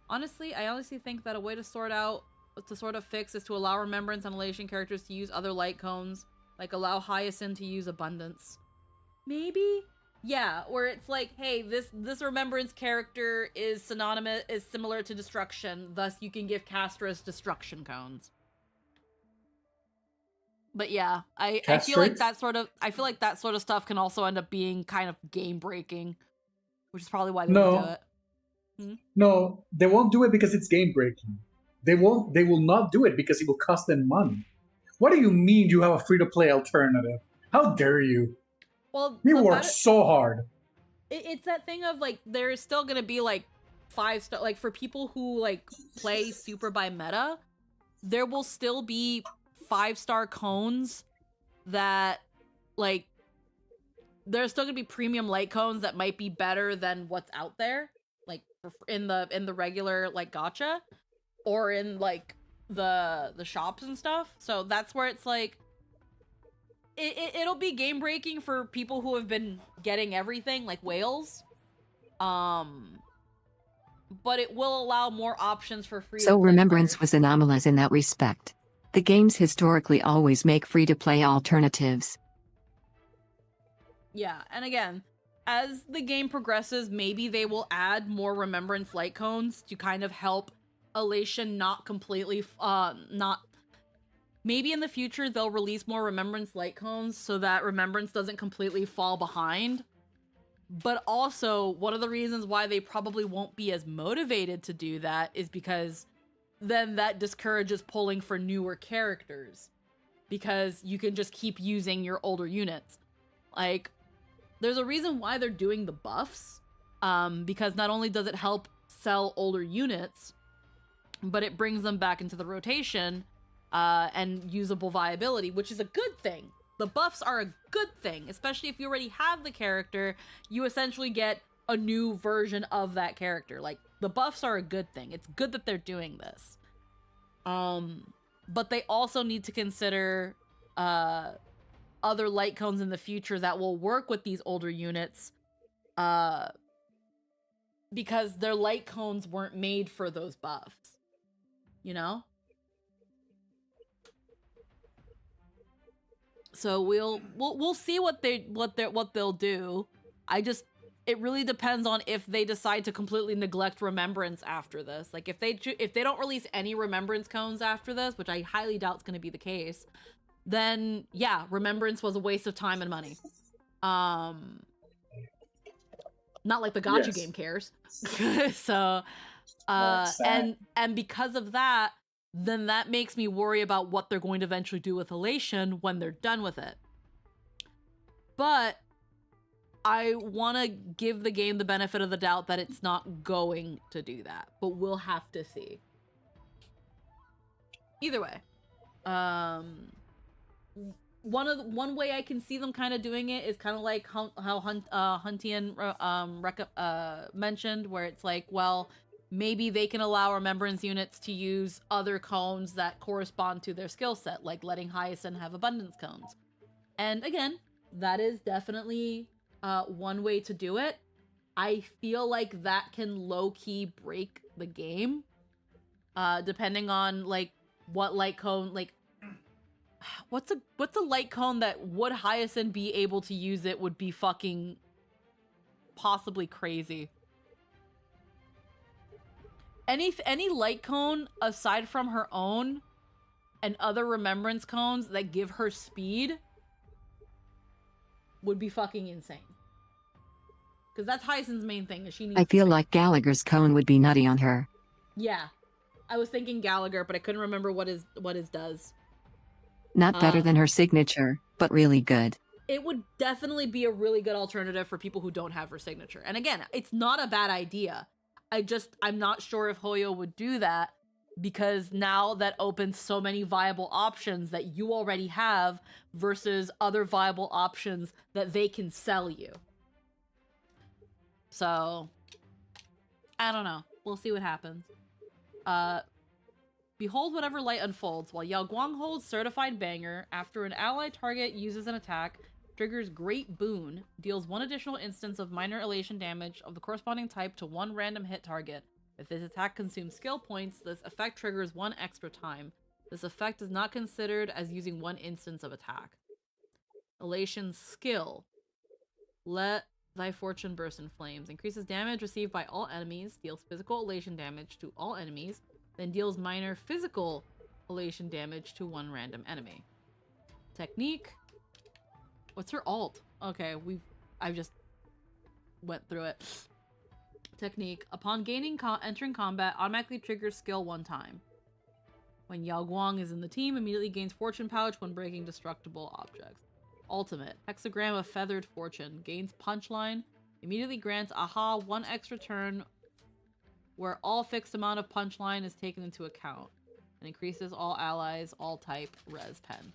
Honestly, I honestly think that a way to sort of fix is to allow Remembrance and Elation characters to use other light cones, like allow Hyacinth to use Abundance. Maybe? Yeah, where it's like, hey, this Remembrance character is similar to Destruction, thus you can give Castris Destruction cones. But yeah, I feel like that sort of stuff can also end up being kind of game breaking, which is probably why they won't do it. No, they won't do it because it's game breaking. They will not do it because it will cost them money. What do you mean you have a free-to-play alternative? How dare you? Well, you work so hard. It's that thing of like, there's still gonna be like 5-star, like for people who like play super by meta, there will still be 5-star cones that like, there's still gonna be premium light cones that might be better than what's out there, like in the regular like gacha, or in like the shops and stuff. So that's where it's like, it'll be game breaking for people who have been getting everything, like whales. But it will allow more options for free. So Remembrance was anomalous in that respect. The games historically always make free-to-play alternatives. Yeah, and again, as the game progresses, maybe they will add more Remembrance light cones to kind of help Elation not completely, maybe in the future they'll release more Remembrance light cones so that Remembrance doesn't completely fall behind. But also, one of the reasons why they probably won't be as motivated to do that is because then that discourages pulling for newer characters. Because you can just keep using your older units. Like, there's a reason why they're doing the buffs. Because not only does it help sell older units, but it brings them back into the rotation and usable viability, which is a good thing. The buffs are a good thing, especially if you already have the character. You essentially get a new version of that character. Like, the buffs are a good thing. It's good that they're doing this. But they also need to consider other light cones in the future that will work with these older units, because their light cones weren't made for those buffs. You know? So we'll see what they'll do. It really depends on if they decide to completely neglect Remembrance after this. Like, if they don't release any Remembrance cones after this, which I highly doubt is going to be the case, then yeah, Remembrance was a waste of time and money. Not like the gacha game cares. So and because of that, then that makes me worry about what they're going to eventually do with Elation when they're done with it. But I want to give the game the benefit of the doubt that it's not going to do that, but we'll have to see. Either way, one way I can see them kind of doing it is kind of like how Huntian mentioned, where it's like, well, maybe they can allow remembrance units to use other cones that correspond to their skill set, like letting Hyacinth have abundance cones. And again, that is definitely one way to do it. I feel like that can low-key break the game, depending on like what light cone, like what's a light cone that would Hyacinth be able to use it would be fucking possibly crazy. Any light cone aside from her own and other remembrance cones that give her speed would be fucking insane. Because that's Hyacinth's main thing, is she needs I feel speed. like Gallagher's cone would be nutty on her. Yeah. I was thinking Gallagher, but I couldn't remember what his does. Not better than her signature, but really good. It would definitely be a really good alternative for people who don't have her signature. And again, it's not a bad idea. I'm not sure if Hoyo would do that, because now that opens so many viable options that you already have versus other viable options that they can sell you. So, I don't know. We'll see what happens. Behold whatever light unfolds. While Yao Guang holds Certified Banger, after an ally target uses an attack, triggers Great Boon, deals 1 additional instance of minor elation damage of the corresponding type to 1 random hit target. If this attack consumes skill points, this effect triggers 1 extra time. This effect is not considered as using 1 instance of attack. Elation skill. Let thy fortune burst in flames. Increases damage received by all enemies, deals physical elation damage to all enemies, then deals minor physical elation damage to 1 random enemy. Technique. What's her alt? Okay, I just went through it. Technique. Upon entering combat, automatically triggers skill 1 time. When Yao Guang is in the team, immediately gains fortune pouch when breaking destructible objects. Ultimate. Hexagram of Feathered Fortune. Gains punchline. Immediately grants Aha 1 extra turn where all fixed amount of punchline is taken into account. And increases all allies, all type, res pen.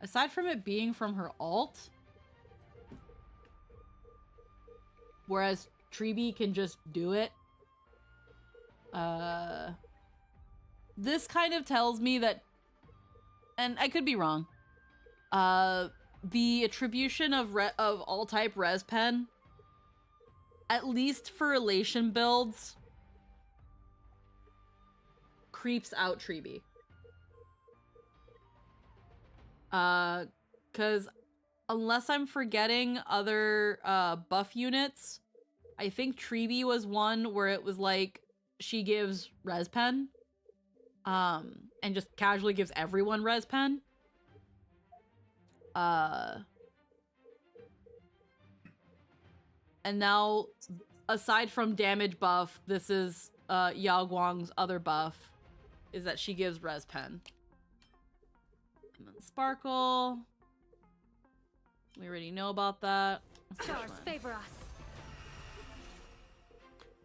Aside from it being from her alt, whereas Treeby can just do it, this kind of tells me that, and I could be wrong, the attribution of all type res pen, at least for elation builds, creeps out Treeby. Cause unless I'm forgetting other buff units, I think Treeby was one where it was like she gives res pen, and just casually gives everyone res pen. And now, aside from damage buff, this is Yao Guang's other buff, is that she gives res pen. And then Sparkle. We already know about that. Stars favor us.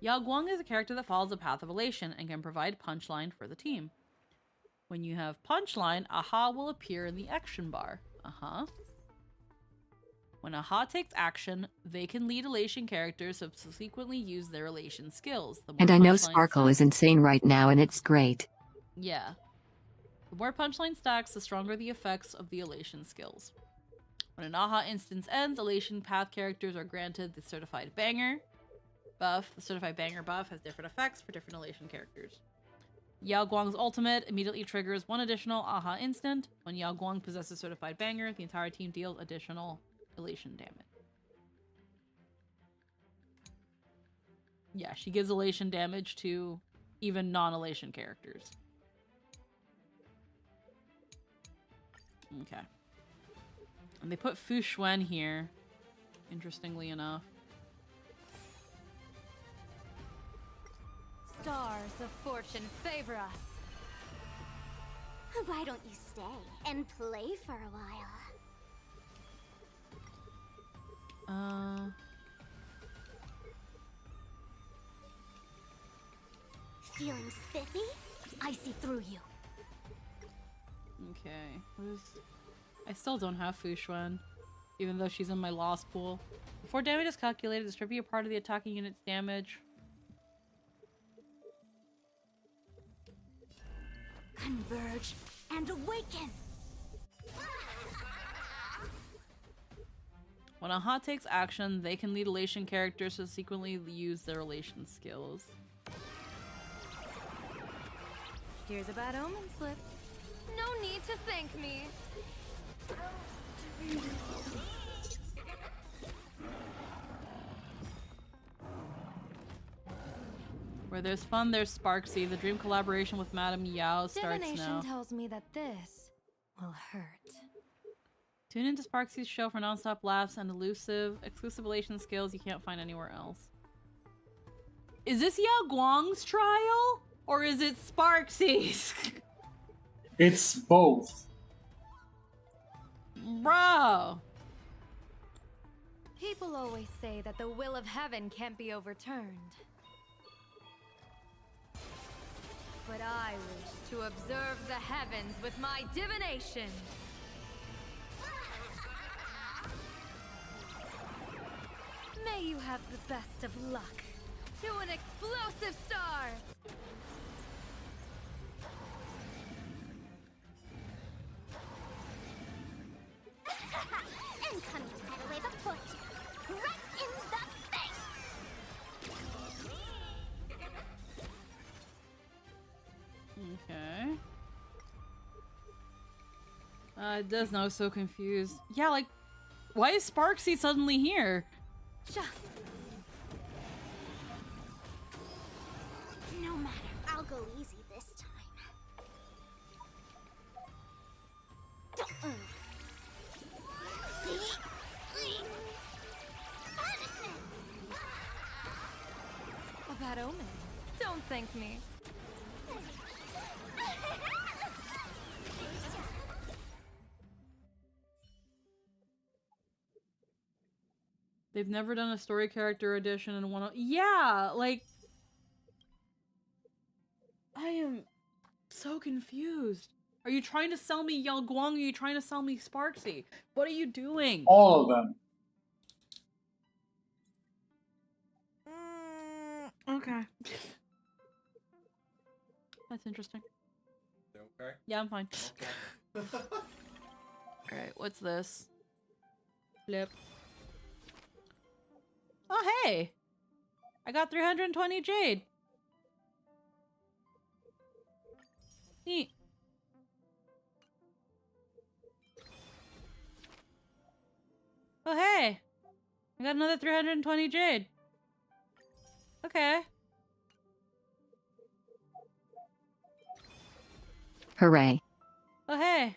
Yao Guang is a character that follows the path of elation and can provide punchline for the team. When you have punchline, Aha will appear in the action bar. When Aha takes action, they can lead elation characters to subsequently use their elation skills. And I know Sparkle is insane right now, and it's great. Yeah. The more punchline stacks, the stronger the effects of the elation skills. When an Aha instance ends, elation path characters are granted the Certified Banger buff. The Certified Banger buff has different effects for different elation characters. Yao Guang's ultimate immediately triggers 1 additional Aha instant. When Yao Guang possesses Certified Banger, the entire team deals additional elation damage. Yeah, she gives elation damage to even non-elation characters. Okay. And they put Fu Xuan here, interestingly enough. stars of fortune favor us. Why don't you stay and play for a while? Feeling spiffy? I see through you. Okay. I still don't have Fuxuan, even though she's in my loss pool. Before damage is calculated, distribute a part of the attacking unit's damage. Converge and awaken! When a hot takes action, they can lead elation characters to sequently use their elation skills. Here's a bad omen slip. No need to thank me. Where there's fun, there's Sparksy. The dream collaboration with Madame Yao starts Divination now. tells me that this will hurt. Tune into Sparksy's show for non-stop laughs and exclusive elation skills you can't find anywhere else. Is this Yao Guang's trial? Or is it Sparksy's? It's both. Bro! People always say that the will of heaven can't be overturned. But I wish to observe the heavens with my divination. May you have the best of luck. To an explosive star! Incoming tidal wave of fortune! Right in the face! Okay. Desno was so confused. Yeah, like, why is Sparksy suddenly here? No matter, I'll go easy this time. A bad omen. Don't thank me. They've never done a story character edition in one. Yeah, like I am so confused. Are you trying to sell me Yao Guang? Or are you trying to sell me Sparksy? What are you doing? All of them. Okay. That's interesting. Okay. Yeah, I'm fine. Okay. Alright, what's this? Flip. Oh, hey! I got 320 jade. Neat. Oh, hey! I got another 320 jade. Okay. Hooray. Oh, hey.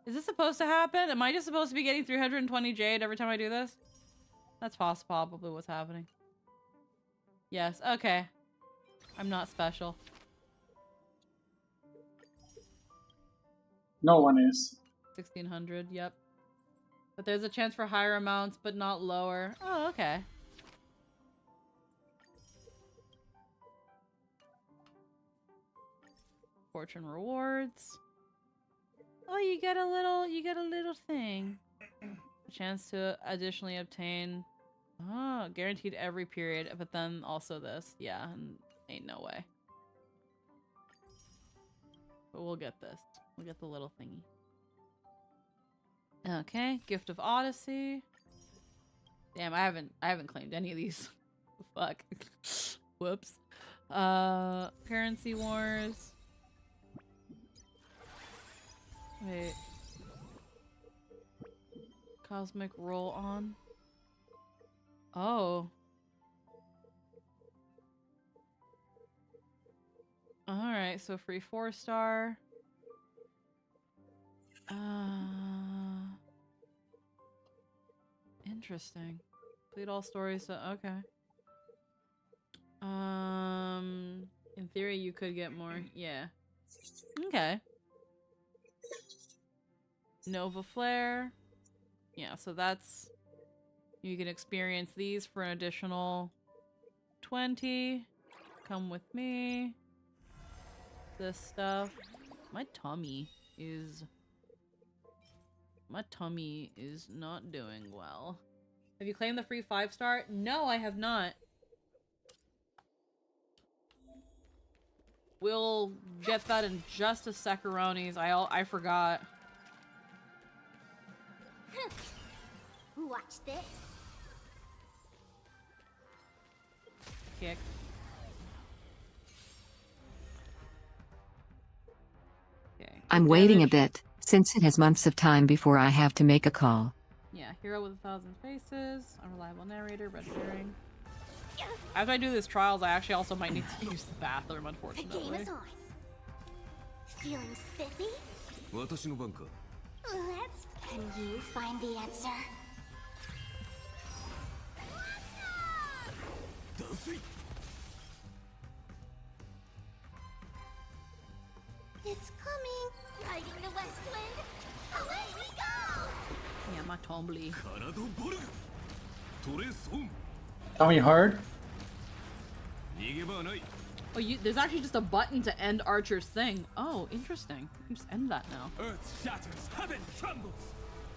Is this supposed to happen? Am I just supposed to be getting 320 jade every time I do this? That's probably what's happening. Yes, okay. I'm not special. No one is. 1600, yep. But there's a chance for higher amounts, but not lower. Oh, okay. Fortune rewards. Oh, you get a little thing. A chance to additionally obtain. Oh, guaranteed every period, but then also this. Yeah, ain't no way. But we'll get this. We'll get the little thingy. Okay, Gift of Odyssey. Damn, I haven't claimed any of these. Fuck. Whoops. Currency Wars. Wait. Cosmic Roll On. Oh. Alright, so free 4-star. Interesting. Complete all stories, so okay. In theory, you could get more. Yeah. Okay. Nova Flare. Yeah, so that's... You can experience these for an additional 20. Come with me. This stuff. My tummy is not doing well. Have you claimed the free 5-star? No, I have not. We'll get that in just a secaronis. I forgot. Watch this. Kick. Okay. I'm waiting a bit, since it has months of time before I have to make a call. Yeah, hero with 1,000 faces, unreliable narrator, red herring. As I do this trials, I actually also might need to use the bathroom, unfortunately. The game is on. Feeling spiffy? Let's... Can you find the answer? It's coming! Riding the west wind! Away we go! Yeah, my Tombly. Tommy hard? Oh, there's actually just a button to end Archer's thing. Oh, interesting. You can just end that now. Earth shatters, heaven trembles.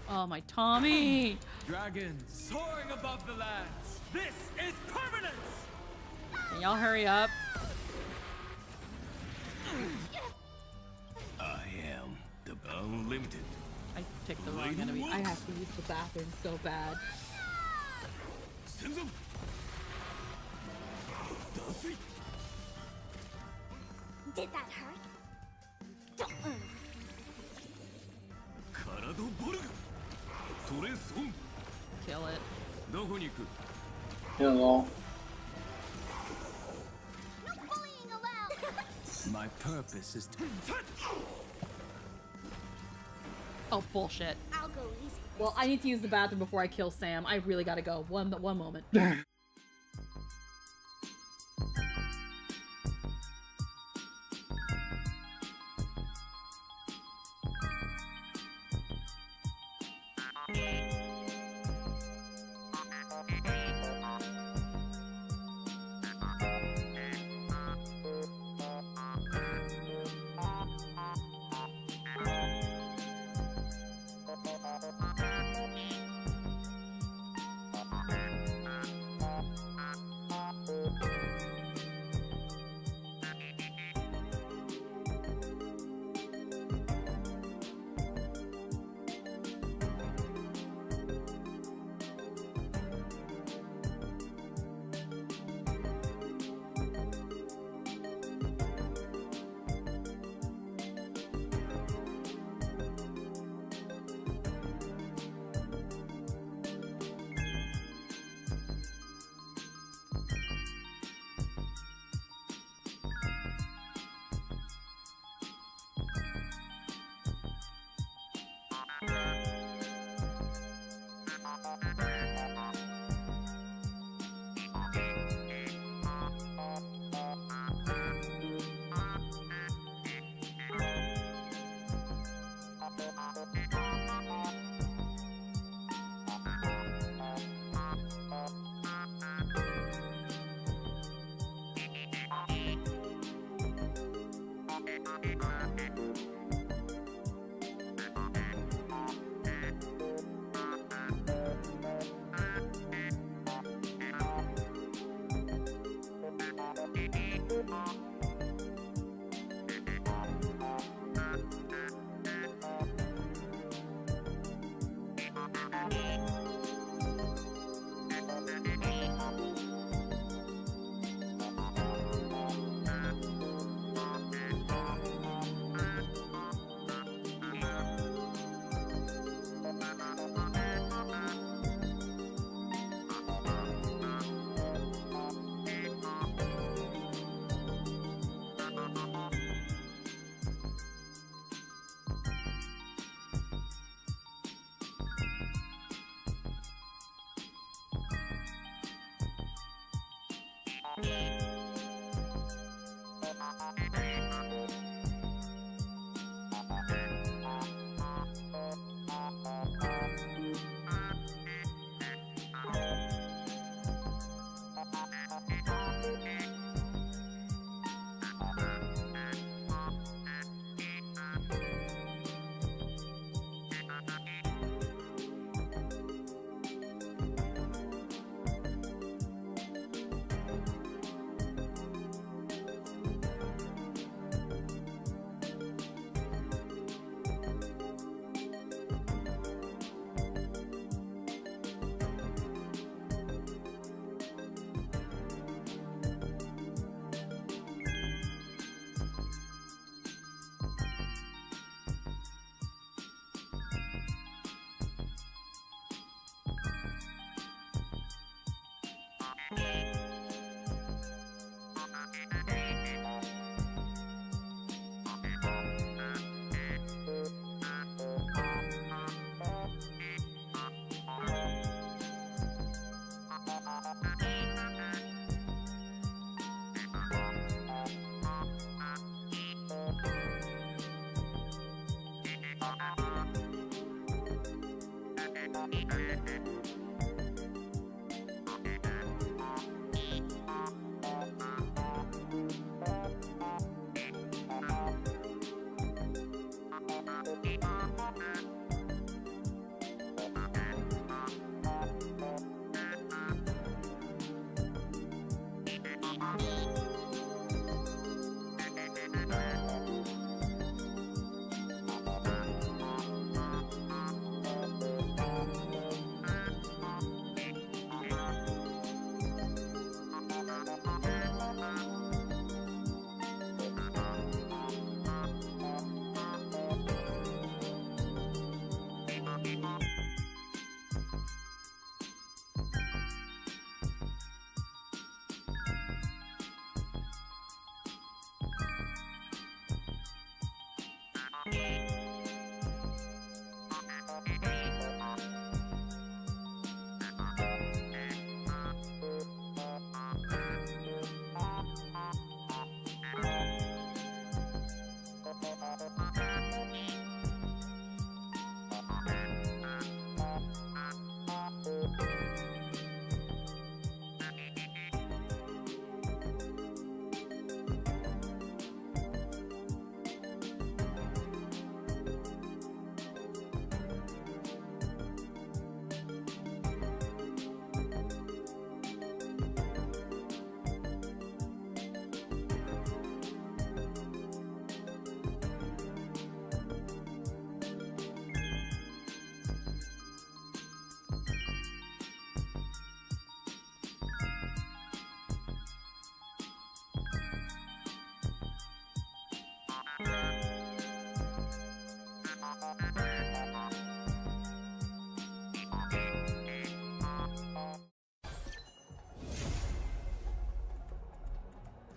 Oh, my Tommy! Dragons soaring above the lands. This is permanence! Can y'all hurry up? I am the unlimited. I picked the wrong enemy. I have to use the bathroom so bad. Did that hurt? Don't move. Kill it. Hello. No bullying allowed! My purpose is to... Oh, bullshit. I'll go easy. Well, I need to use the bathroom before I kill Sam. I really gotta go. One moment.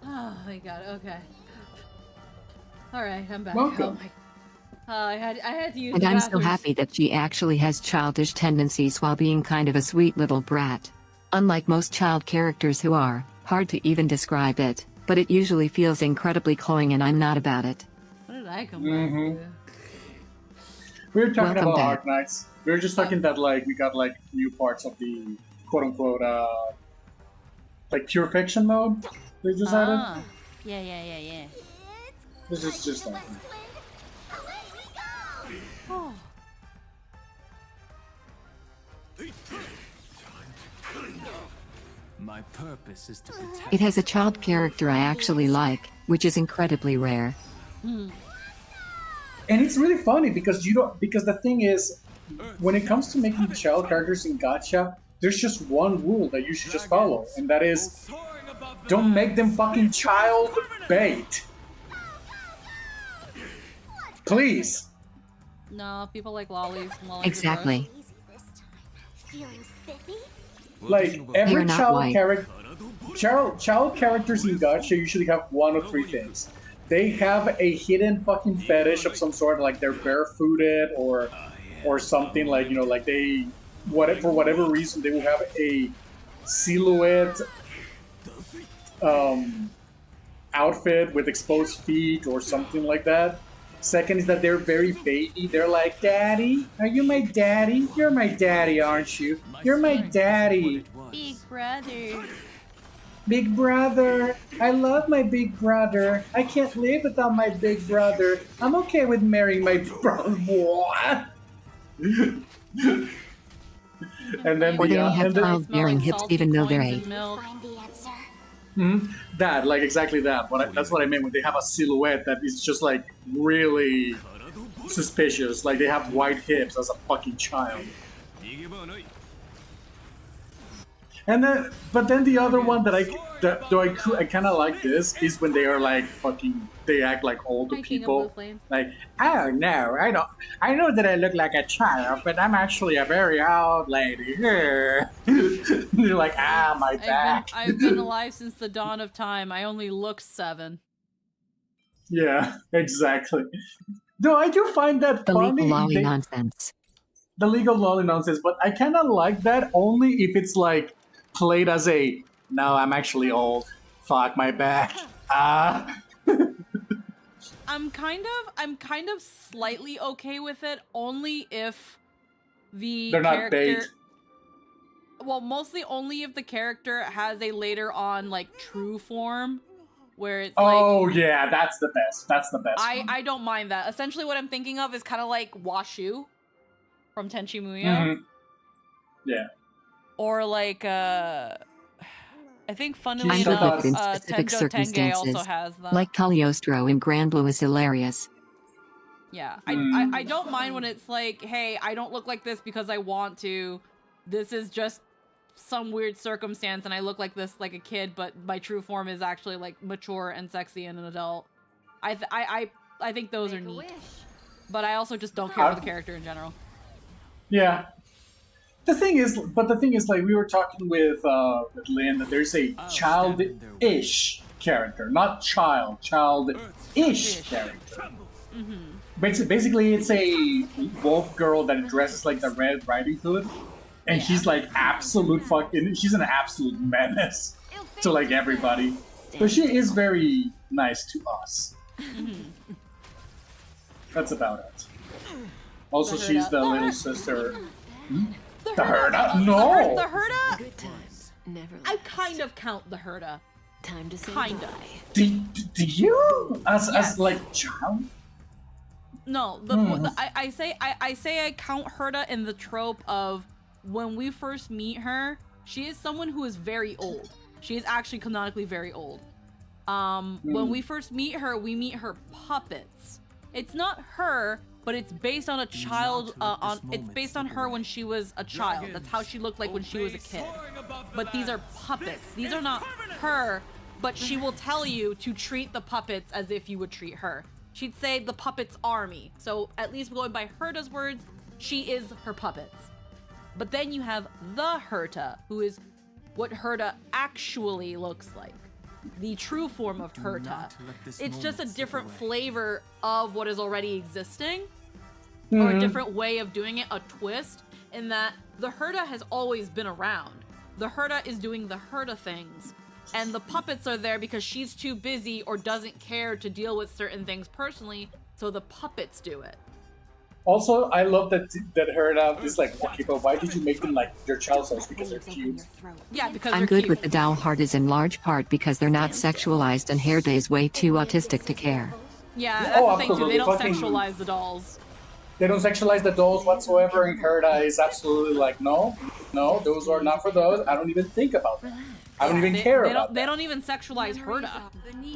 Oh my god, okay. Alright, I'm back. Welcome. Oh my. I had to use And the I'm so bathroom. happy that she actually has childish tendencies while being kind of a sweet little brat. Unlike most child characters who are hard to even describe it, but it usually feels incredibly cloying and I'm not about it. What did I come back to? We were talking Welcome about back. Arc Knights. We were just talking that like we got like new parts of the quote unquote like pure fiction mode they just added. Ah. Yeah. This is just like Oh. My purpose is to protect. It has a child character I actually like, which is incredibly rare. and it's really funny because the thing is when it comes to making child characters in gacha, there's just one rule that you should just follow, and that is don't make them fucking child bait. Please. No, people like lollies. And lollies are Exactly. Feeling spiffy? Like They every are not child white. character, child characters in gacha usually have one of three things. They have a hidden fucking fetish of some sort, like they're barefooted or something, like like they for whatever reason they will have a silhouette outfit with exposed feet or something like that. Second is that they're very baby. They're like, "Daddy, are you my daddy? You're my daddy, aren't you? You're my daddy." Big brother. Big brother, I love my big brother. I can't live without my big brother. I'm okay with marrying my brother. What? And then Or they all have and then- childbearing hips even though they're 8. Find the answer. that, like exactly that. That's what I meant when they have a silhouette that is just like really suspicious. Like they have white hips as a fucking child. And then, but then the other one that I kind of like this is when they are like fucking, they act like older Hi, King of people. Blue Flame. Like, oh no, I know that I look like a child, but I'm actually a very old lady. You're like, my back. I've been alive since the dawn of time. I only look 7. Yeah, exactly. No, I do find that The funny. legal lolly nonsense. The legal lolly nonsense, but I kind of like that only if it's like played as a, no, I'm actually old. Fuck my back. I'm kind of slightly okay with it only if the They're not character. bait. Well, mostly only if the character has a later on like true form, where it's Oh like. yeah, that's the best. That's the best. one. I don't mind that. Essentially, what I'm thinking of is kind of like Washu from Tenchi Muyo, Mhm. Yeah. or like I think funnily I'm enough, good in specific Tenjo Tenge also circumstances, has that. like Cagliostro in Grand Blue is hilarious. Yeah, Mm. I don't mind when it's like, hey, I don't look like this because I want to. This is just some weird circumstance, and I look like this like a kid, but my true form is actually like mature and sexy and an adult. I think those are neat, but I also just don't care for the character in general. Yeah. The thing is, like we were talking with Lynn, that there's a childish character, not childish character. Basically, it's a wolf girl that dresses like the Red Riding Hood, and she's like she's an absolute menace to like everybody. But she is very nice to us. That's about it. Also, she's the little sister. The Herda? No! The Herda? Good times. Never I kind of count the Herda. Time to say Kinda. bye. Do you? As Yes. like child? No, I say I count Herda in the trope of when we first meet her, she is someone who is very old. She is actually canonically very old. When we first meet her, we meet her puppets. It's not her, but it's based on a child. It's based on her when she was a child. That's how she looked like when she was a kid. But these are puppets. These are not her, but she will tell you to treat the puppets as if you would treat her. She'd say the puppets are me. So at least going by Herta's words, she is her puppets. But then you have the Herta, who is what Herta actually looks like. The true form of Herta. It's just a different flavor of what is already existing, or a different way of doing it, a twist, in that the Herta has always been around. The Herta is doing the Herta things, and the puppets are there because she's too busy or doesn't care to deal with certain things personally, so the puppets do it. Also, I love that Herda is like, okay, but why did you make them like your child size? Because they're cute. Yeah, because I'm they're good cute. with the Dow Heart is in large part because they're not sexualized and Herda is way too autistic to care. Yeah, that's the thing too. absolutely. They don't Fucking- sexualize the dolls. They don't sexualize the dolls whatsoever, and Herda is absolutely like, no, those are not for those. I don't even think about that. I don't even care about that. They don't even sexualize Herda,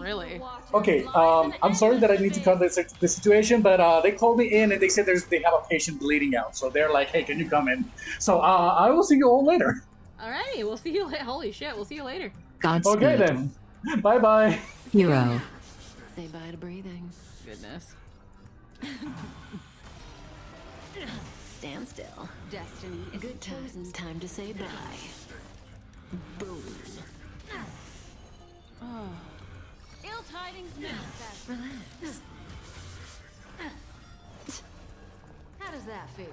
really. Okay, I'm sorry that I need to cut the situation, but they called me in and they said they have a patient bleeding out, so they're like, hey, can you come in? So I will see you all later. Alrighty, we'll see you later. Holy shit, we'll see you later. Godspeed. Okay then. Bye bye. Hero. Say bye to breathing. Goodness. Stand still. Destiny is good times. Time to say bye. Boom. Oh. Ill tidings manifest. Relax. How does that feel?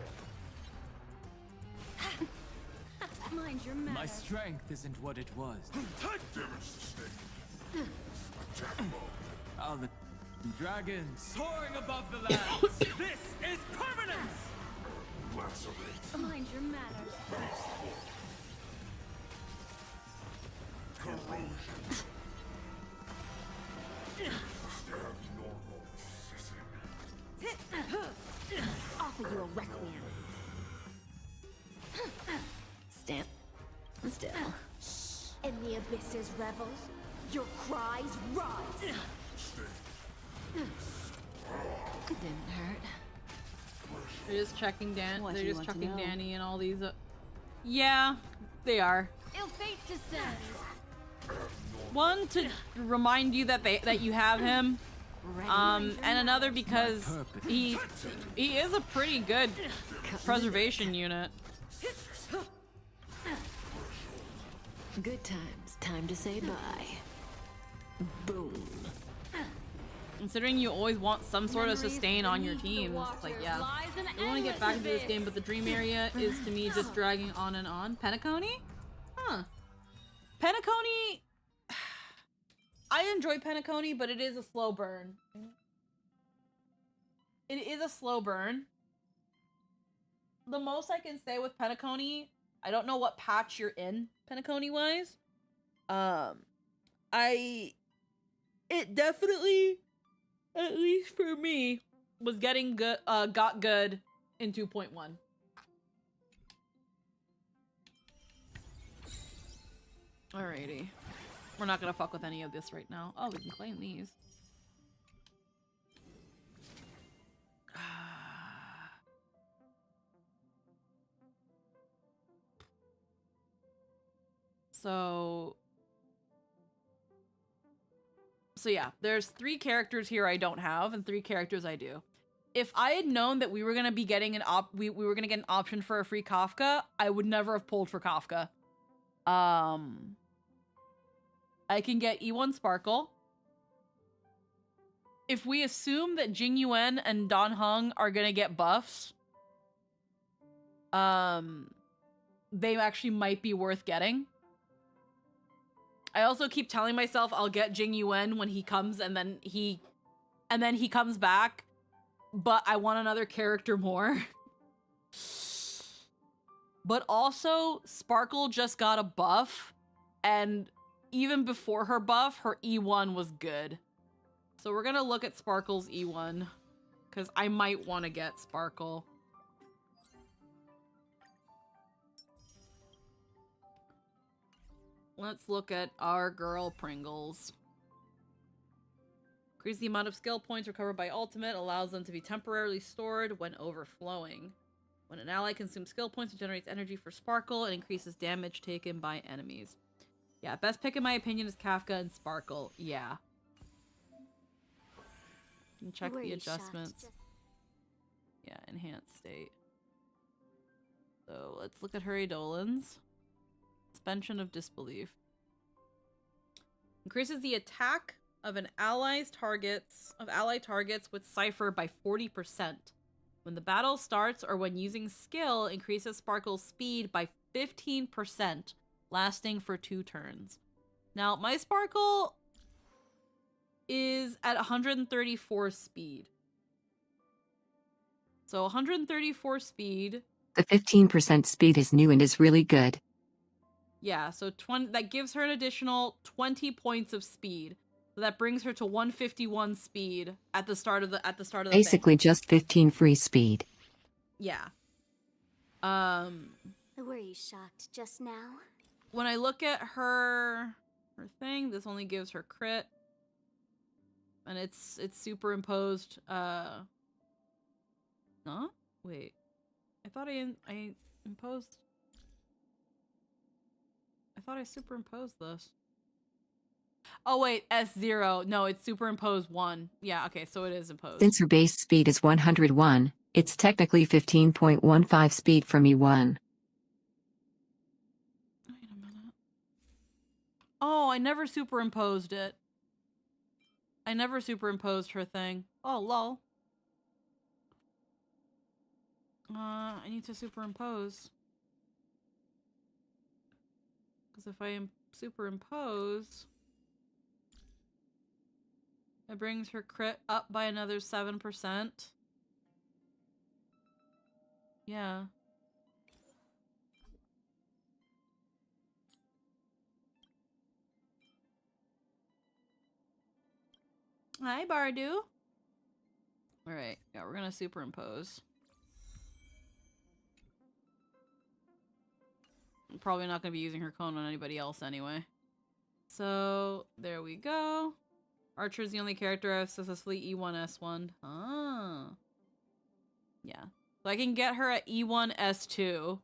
Mind your manners. My strength isn't what it was. Oh, the dragons soaring above the lands. This is permanence. Mind your manners. Offer you a requiem. Stand still. In the abyss's revels, your cries rise. Didn't hurt. They're just checking Dan. What They're you just want to checking know? Danny and all these. Yeah, they are. Ill fate descends. One to remind you that you have him, and another because he is a pretty good preservation unit. Good times. Time to say bye. Boom. Considering you always want some sort of sustain on your team, it's like, yeah. I want to get back into this game, but the dream area is to me just dragging on and on. Penacony? Huh. Penacony... I enjoy Penacony, but it is a slow burn. It is a slow burn. the most I can say with Penacony, I don't know what patch you're in Penacony wise. It definitely, at least for me, was getting good, got good in 2.1. Alrighty. We're not gonna fuck with any of this right now. Oh, we can claim these. So yeah, there's 3 characters here I don't have and 3 characters I do. If I had known that we were gonna be getting we were gonna get an option for a free Kafka, I would never have pulled for Kafka. I can get E1 Sparkle. If we assume that Jing Yuan and Dan Heng are gonna get buffs, they actually might be worth getting. I also keep telling myself I'll get Jing Yuan when he comes and then he comes back, but I want another character more. But also, Sparkle just got a buff, and even before her buff, her E1 was good. So we're gonna look at Sparkle's E1, because I might want to get Sparkle. Let's look at our girl Pringles. Increase the amount of skill points recovered by ultimate, allows them to be temporarily stored when overflowing. When an ally consumes skill points, it generates energy for Sparkle and increases damage taken by enemies. Yeah, best pick in my opinion is Kafka and Sparkle. Yeah. And check the adjustments. Yeah, enhanced state. So let's look at her Eidolons. Suspension of disbelief. Increases the attack of an allied targets with Cypher by 40%. When the battle starts or when using skill, increases Sparkle's speed by 15%, lasting for 2 turns. Now, my Sparkle is at 134 speed. So 134 speed. The 15% speed is new and is really good. Yeah, so that gives her an additional 20 points of speed. So that brings her to 151 speed at the start of the Basically thing. just 15 free speed. Yeah. Were you shocked just now? When I look at her thing, this only gives her crit. And it's superimposed no? Wait. I thought I imposed. I thought I superimposed this. Oh wait, S0. No, it's superimposed 1. Yeah, okay, so it is imposed. Since her base speed is 101, it's technically 15.15 speed from E1. Wait a minute. Oh, I never superimposed it. I never superimposed her thing. Oh, lol. I need to superimpose. Because if I superimpose, it brings her crit up by another 7%. Yeah. Hi, Bardu. Alright, yeah, we're gonna superimpose. I'm probably not gonna be using her cone on anybody else anyway. So, there we go. Archer's the only character I've successfully E1 S1. Ah. Yeah. So I can get her at E1 S2.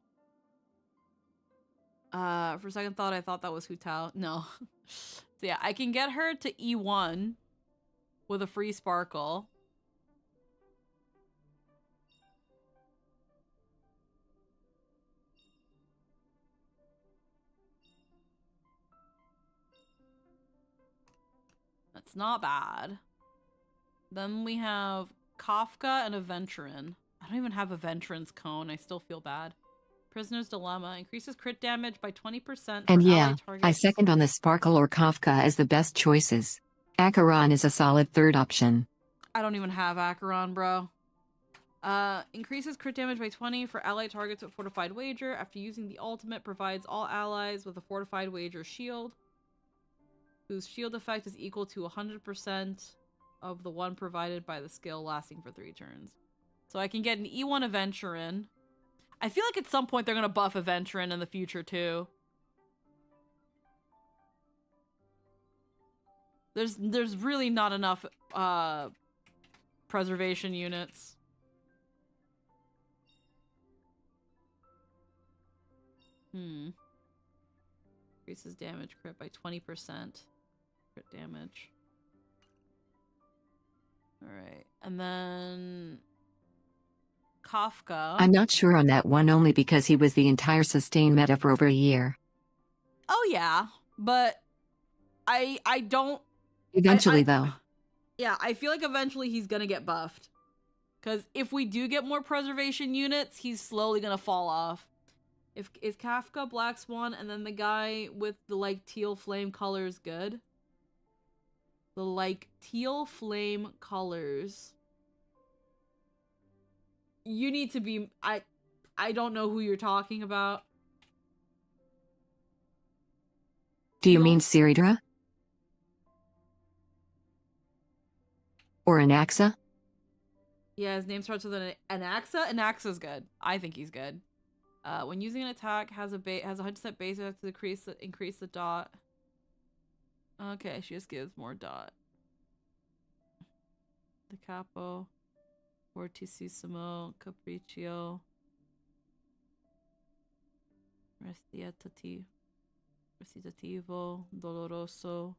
For second thought, I thought that was Hu Tao. No. So yeah, I can get her to E1 with a free Sparkle. That's not bad. Then we have Kafka and a Venturin. I don't even have a Venturin's cone. I still feel bad. Prisoner's Dilemma. Increases crit damage by 20%. And yeah, I second on the Sparkle or Kafka as the best choices. Acheron is a solid third option. I don't even have Acheron, bro. Increases crit damage by 20 for allied targets with fortified wager. After using the ultimate, provides all allies with a fortified wager shield, whose shield effect is equal to 100% of the one provided by the skill, lasting for 3 turns. So I can get an E1 Adventurin. I feel like at some point they're gonna buff Adventurin in the future too. There's really not enough preservation units. Increases damage crit by 20%. Crit damage. Alright. And then Kafka. I'm not sure on that one only because he was the entire sustain meta for over a year. Oh yeah, but I don't... Eventually though. Yeah, I feel like eventually he's gonna get buffed. Because if we do get more preservation units, he's slowly gonna fall off. Is Kafka, Black Swan, and then the guy with the, like, teal flame colors good? The, like, teal flame colors. You need to be... I don't know who you're talking about. Do you mean Siridra? Or Anaxa? Yeah, his name starts with an Anaxa. Anaxa's good. I think he's good. When using an attack, has a 100% base attack to increase the dot. Okay, she just gives more dot. The Capo, Fortissimo, Capriccio, Recitativo, Doloroso.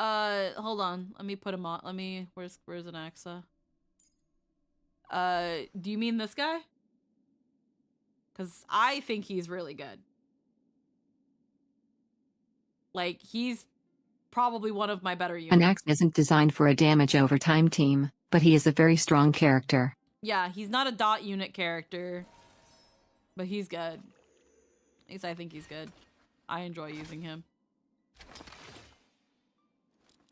Hold on. Let me put him on. Where's Anaxa? Do you mean this guy? Because I think he's really good. Like, he's probably one of my better units. Anaxa isn't designed for a damage over time team, but he is a very strong character. Yeah, he's not a dot unit character, but he's good. At least I think he's good. I enjoy using him.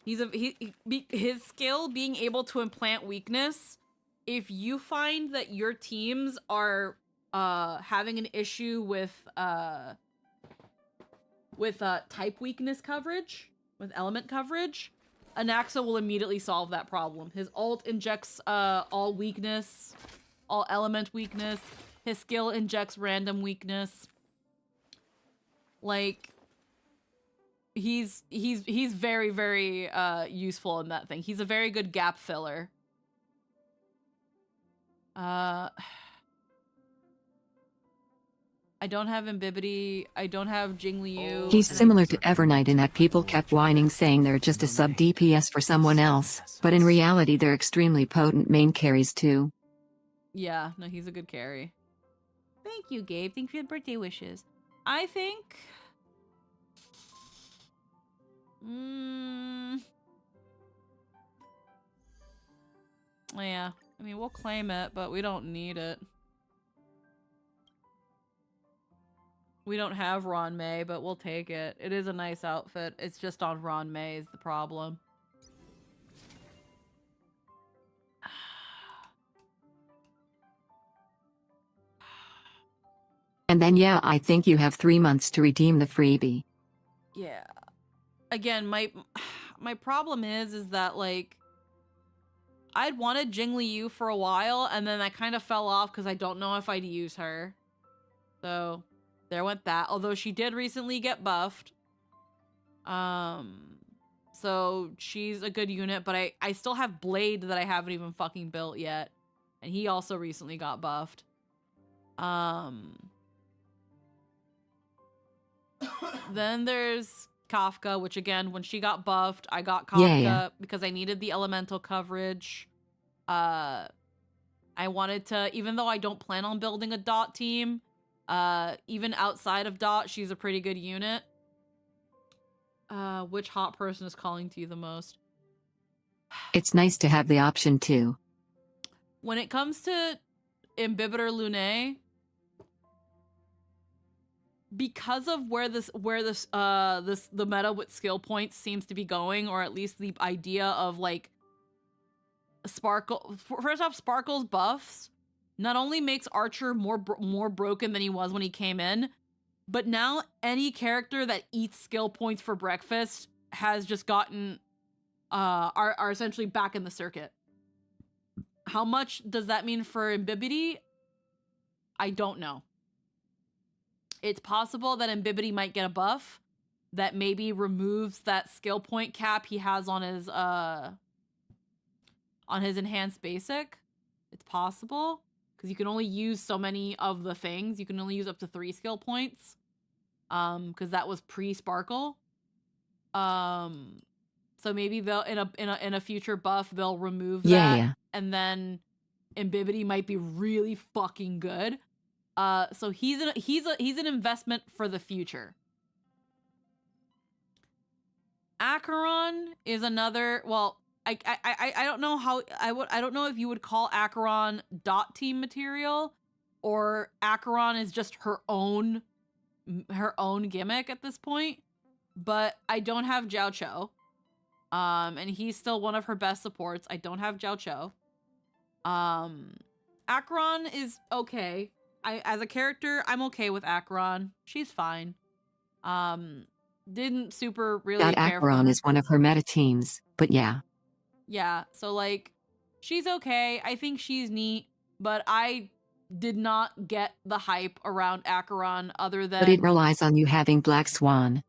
His skill being able to implant weakness. If you find that your teams are having an issue with type weakness coverage, with element coverage, Anaxa will immediately solve that problem. His ult injects all weakness, all element weakness. His skill injects random weakness. Like, he's very, very useful in that thing. He's a very good gap filler. I don't have Imbibity. I don't have Jingliu. He's similar to Evernight in that people kept whining saying they're just a sub DPS for someone else, but in reality they're extremely potent main carries too. Yeah, no, he's a good carry. Thank you, Gabe. Thank you for the birthday wishes. I think... yeah, I mean, we'll claim it, but we don't need it. We don't have Ron May, but we'll take it. It is a nice outfit. It's just on Ron May is the problem. And then yeah, I think you have 3 months to redeem the freebie. Yeah. Again, my problem is that, like, I'd wanted Jingliu for a while, and then I kind of fell off because I don't know if I'd use her. So, there went that. Although she did recently get buffed. So she's a good unit, but I still have Blade that I haven't even fucking built yet. And he also recently got buffed. Then there's Kafka, which again, when she got buffed, I got Kafka because I needed the elemental coverage. I wanted to, even though I don't plan on building a dot team, even outside of dot, she's a pretty good unit. Which hot person is calling to you the most? It's nice to have the option too. When it comes to Imbibitor Lune, because of where the meta with skill points seems to be going, or at least the idea of like Sparkle. First off, Sparkle's buffs not only makes Archer more broken than he was when he came in, but now any character that eats skill points for breakfast has just gotten are essentially back in the circuit. How much does that mean for Imbibity? I don't know. It's possible that Imbibity might get a buff that maybe removes that skill point cap he has on his enhanced basic. It's possible because you can only use so many of the things. You can only use up to 3 skill points. Because that was pre-Sparkle. So maybe they'll in a future buff they'll remove that, Yeah. and then Imbibity might be really fucking good. So he's an investment for the future. Acheron is another. Well, I don't know how I don't know if you would call Acheron dot team material, or Acheron is just her own gimmick at this point. But I don't have Jiao Cho. And he's still one of her best supports. I don't have Jiao Cho. Acheron is okay. As a character, I'm okay with Acheron. She's fine. Didn't super really That care for Acheron her. is one of her meta teams, but yeah. Yeah, so like, she's okay. I think she's neat, but I did not get the hype around Acheron other than... But it relies on you having Black Swan.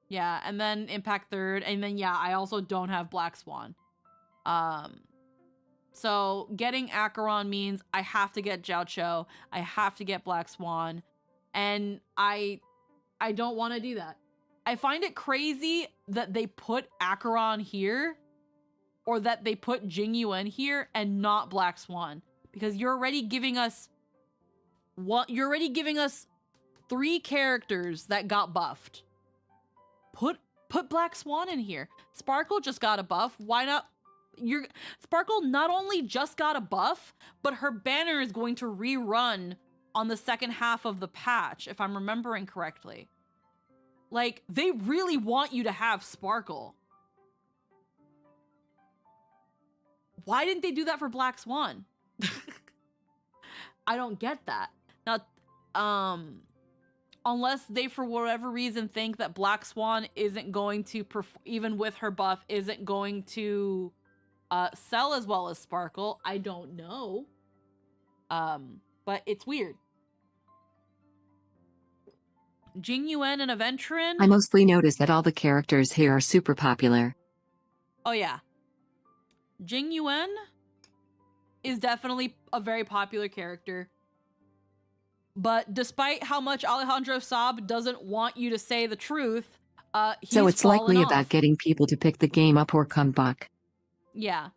Yeah, and then Impact Third, and then yeah, I also don't have Black Swan. So getting Acheron means I have to get Jiao Cho, I have to get Black Swan, and I don't want to do that. I find it crazy that they put Acheron here, or that they put Jing Yuan here and not Black Swan, because you're already giving us 3 characters that got buffed. Put Black Swan in here. Sparkle just got a buff. Why not? Sparkle not only just got a buff, but her banner is going to rerun on the second half of the patch, if I'm remembering correctly. Like, they really want you to have Sparkle. Why didn't they do that for Black Swan? I don't get that. Now, unless they, for whatever reason, think that Black Swan isn't going to, even with her buff, isn't going to sell as well as Sparkle. I don't know. But it's weird. Jing Yuan and Aventurin. I mostly noticed that all the characters here are super popular. Oh, yeah. Jing Yuan is definitely a very popular character. But despite how much Alejandro Saab doesn't want you to say the truth, so it's likely off. about getting people to pick the game up or come back. Yeah.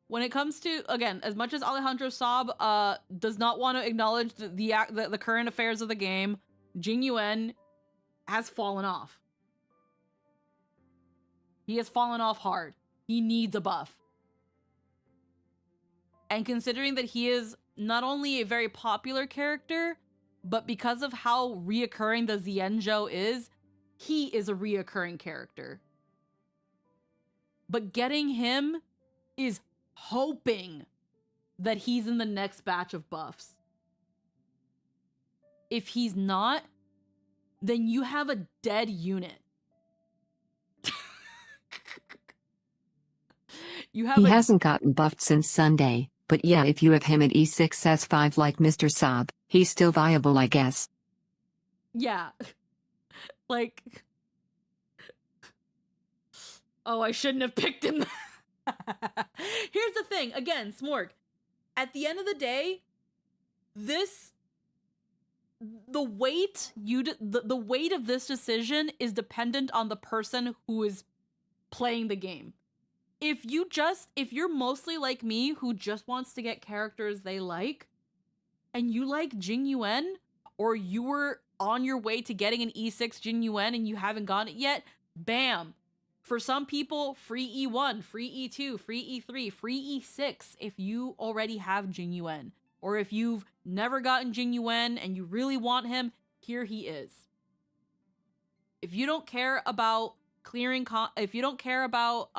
When it comes to, again, as much as Alejandro Saab does not want to acknowledge the current affairs of the game, Jing Yuan has fallen off. He has fallen off hard. He needs a buff. And considering that he is not only a very popular character, but because of how reoccurring the Xianzhou is, he is a reoccurring character. But getting him is hoping that he's in the next batch of buffs. If he's not, then you have a dead unit. He hasn't gotten buffed since Sunday, but yeah, if you have him at E6 S5 like Mr. Saab, he's still viable, I guess. Yeah. Like... Oh, I shouldn't have picked him. Here's the thing. Again, Smorg. At the end of the day, the weight of this decision is dependent on the person who is playing the game. If you're mostly like me, who just wants to get characters they like, and you like Jing Yuan, or you were on your way to getting an E6 Jing Yuan and you haven't gotten it yet, bam. For some people, free E1, free E2, free E3, free E6 if you already have Jing Yuan. Or if you've never gotten Jing Yuan and you really want him, here he is. If you don't care about clearing if you don't care about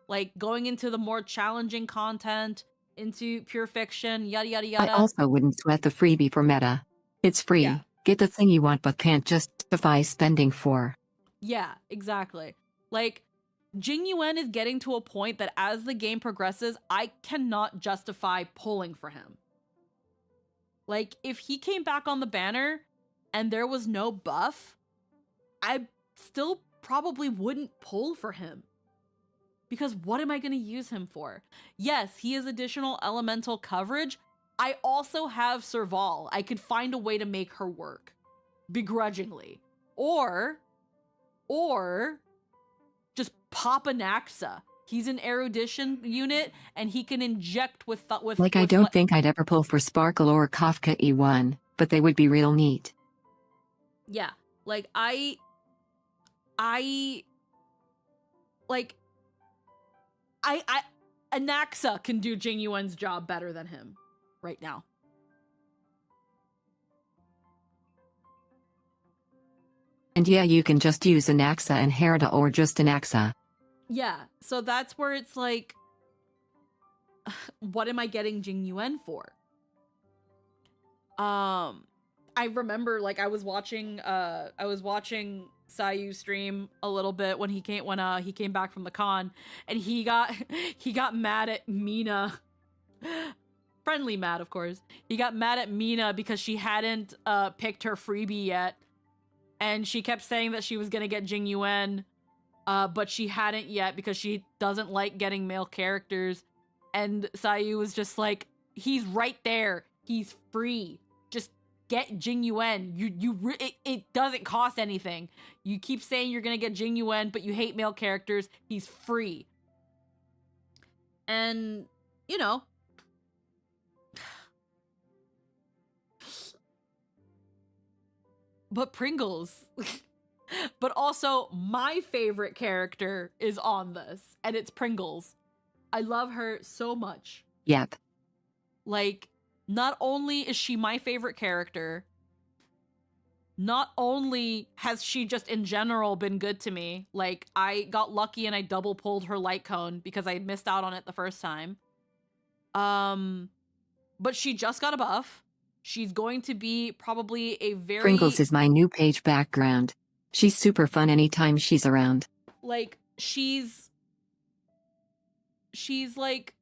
like going into the more challenging content, into pure fiction, yada yada I yada. also wouldn't sweat the freebie for meta. It's free. Yeah. Get the thing you want but can't justify spending for. Yeah, exactly. Like, Jing Yuan is getting to a point that as the game progresses, I cannot justify pulling for him. Like, if he came back on the banner and there was no buff, I still probably wouldn't pull for him. Because what am I going to use him for? Yes, he is additional elemental coverage. I also have Serval. I could find a way to make her work. Begrudgingly. Or just pop a Naxa. He's an erudition unit, and he can inject with Like, I don't think I'd ever pull for Sparkle or Kafka E1, but they would be real neat. Yeah, like I Anaxa can do Jing Yuan's job better than him right now. And yeah, you can just use Anaxa and Herida or just Anaxa. Yeah, so that's where it's like, what am I getting Jing Yuan for? I remember, like, I was watching Sayu stream a little bit when he came back from the con, and he got mad at Mina. Friendly mad, of course. He got mad at Mina because she hadn't picked her freebie yet, and she kept saying that she was gonna get Jing Yuan, but she hadn't yet because she doesn't like getting male characters. And Sayu was just like, he's right there. He's free. Just get Jing Yuan. It doesn't cost anything. You keep saying you're gonna get Jing Yuan, but you hate male characters. He's free. And, you know, but Pringles. But also, my favorite character is on this, and it's Pringles. I love her so much. Yep. Like, not only is she my favorite character, not only has she just in general been good to me, like, I got lucky and I double pulled her light cone because I missed out on it the first time. But she just got a buff. She's going to be probably a very... Pringles is my new page background. She's super fun anytime she's around. Like, she's like...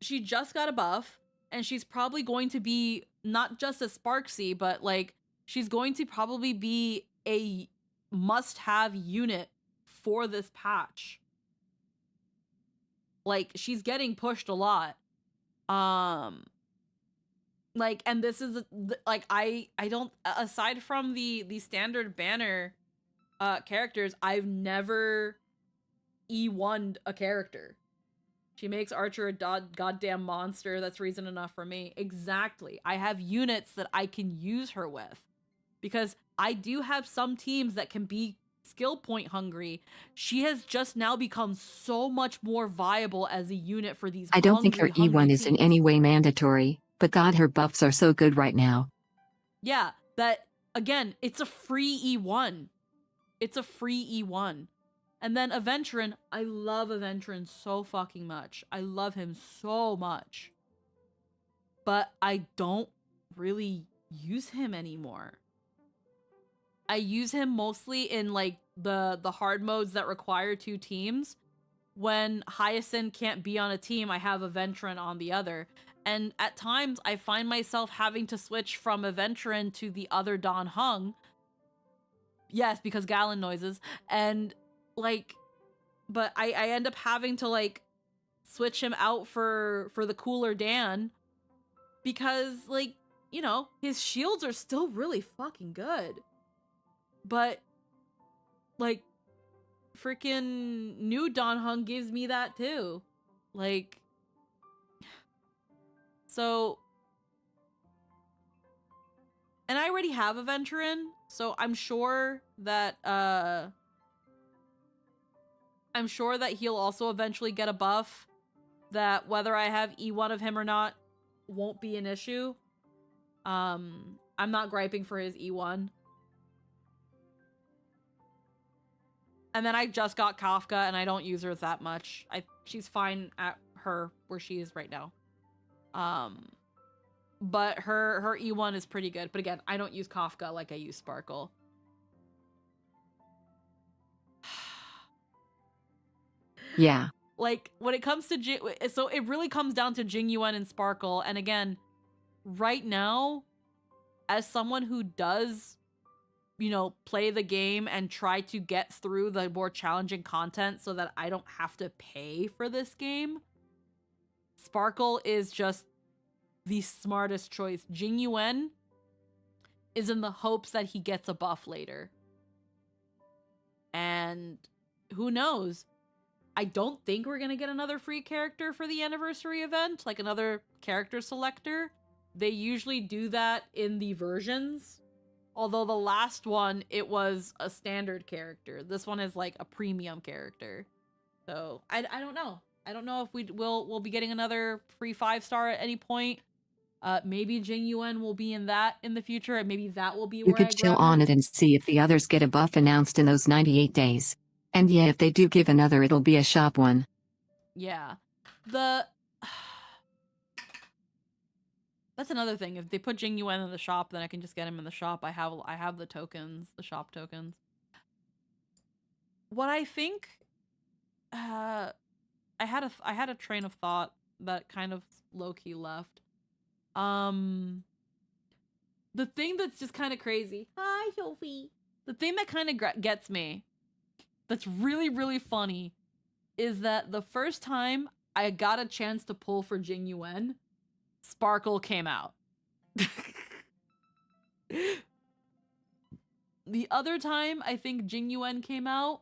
She just got a buff, and she's probably going to be not just a Sparksy, but, like, she's going to probably be a must-have unit for this patch. Like, she's getting pushed a lot. Like, and this is, like, I don't, aside from the standard banner characters, I've never E1'd a character. She makes Archer a goddamn monster. That's reason enough for me. Exactly. I have units that I can use her with. Because I do have some teams that can be skill point hungry. She has just now become so much more viable as a unit for these I don't think her E1 is in any way mandatory, but God, her buffs are so good right now. Yeah, that, again, it's a free E1. It's a free E1. And then Aventrin, I love Aventrin so fucking much. I love him so much. But I don't really use him anymore. I use him mostly in, like, the hard modes that require 2 teams. When Hyacinth can't be on a team, I have Aventrin on the other. And at times, I find myself having to switch from Aventrin to the other Dan Heng. Yes, because Gallon noises. And, like, but I end up having to, like, switch him out for the cooler Dan. Because, like, you know, his shields are still really fucking good. But, like, freaking new Dan Heng gives me that too. Like, so, and I already have Aventrin, so I'm sure that he'll also eventually get a buff that whether I have E1 of him or not won't be an issue. I'm not griping for his E1. And then I just got Kafka, and I don't use her that much. She's fine at her where she is right now. But her E1 is pretty good. But again, I don't use Kafka like I use Sparkle. Yeah. Like, when it comes to so it really comes down to Jing Yuan and Sparkle. And again, right now, as someone who does, you know, play the game and try to get through the more challenging content so that I don't have to pay for this game, Sparkle is just the smartest choice. Jing Yuan is in the hopes that he gets a buff later. And who knows? I don't think we're going to get another free character for the anniversary event, like another character selector. They usually do that in the versions. Although the last one, it was a standard character. This one is like a premium character. So I don't know. I don't know if we'll be getting another free 5-star at any point. Maybe Jing Yuan will be in that in the future, and maybe that will be You where could I chill grab on him. it and see if the others get a buff announced in those 98 days. And yeah, if they do give another, it'll be a shop one. Yeah. That's another thing. If they put Jing Yuan in the shop, then I can just get him in the shop. I have the tokens, the shop tokens. What I think, I had a train of thought that kind of low-key left. The thing that's just kind of crazy. Hi, Sophie. The thing that kind of gets me, that's really, really funny, is that the first time I got a chance to pull for Jing Yuan, Sparkle came out. The other time I think Jing Yuan came out,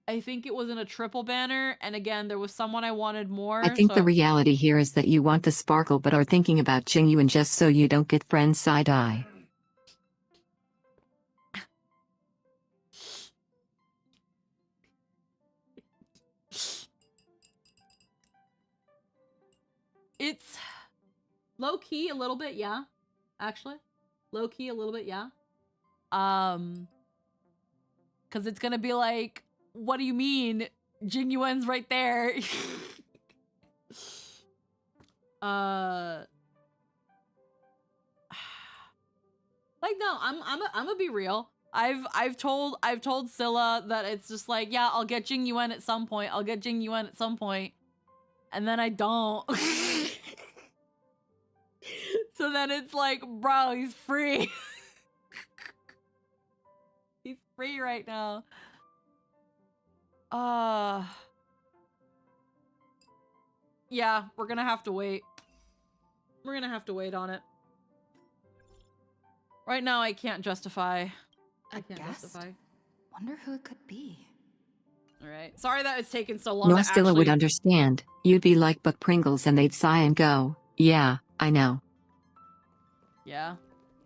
I think it was in a triple banner, and again, there was someone I wanted more. I think the reality here is that you want the Sparkle but are thinking about Jing Yuan just so you don't get friends side-eye. It's low-key a little bit, yeah. Actually. Low-key a little bit, yeah. Because it's gonna be like, what do you mean? Jing Yuan's right there. Like, no, I'm gonna be real. I've told Scylla that it's just like, yeah, I'll get Jing Yuan at some point. I'll get Jing Yuan at some point. And then I don't. So then it's like, bro, he's free. He's free right now. Yeah, we're gonna have to wait. We're gonna have to wait on it. Right now, I can't justify. I can't justify. Wonder who it could be. All right. Sorry that it's taken so long. Nostilla would understand. You'd be like Buck Pringles and they'd sigh and go, yeah, I know. Yeah.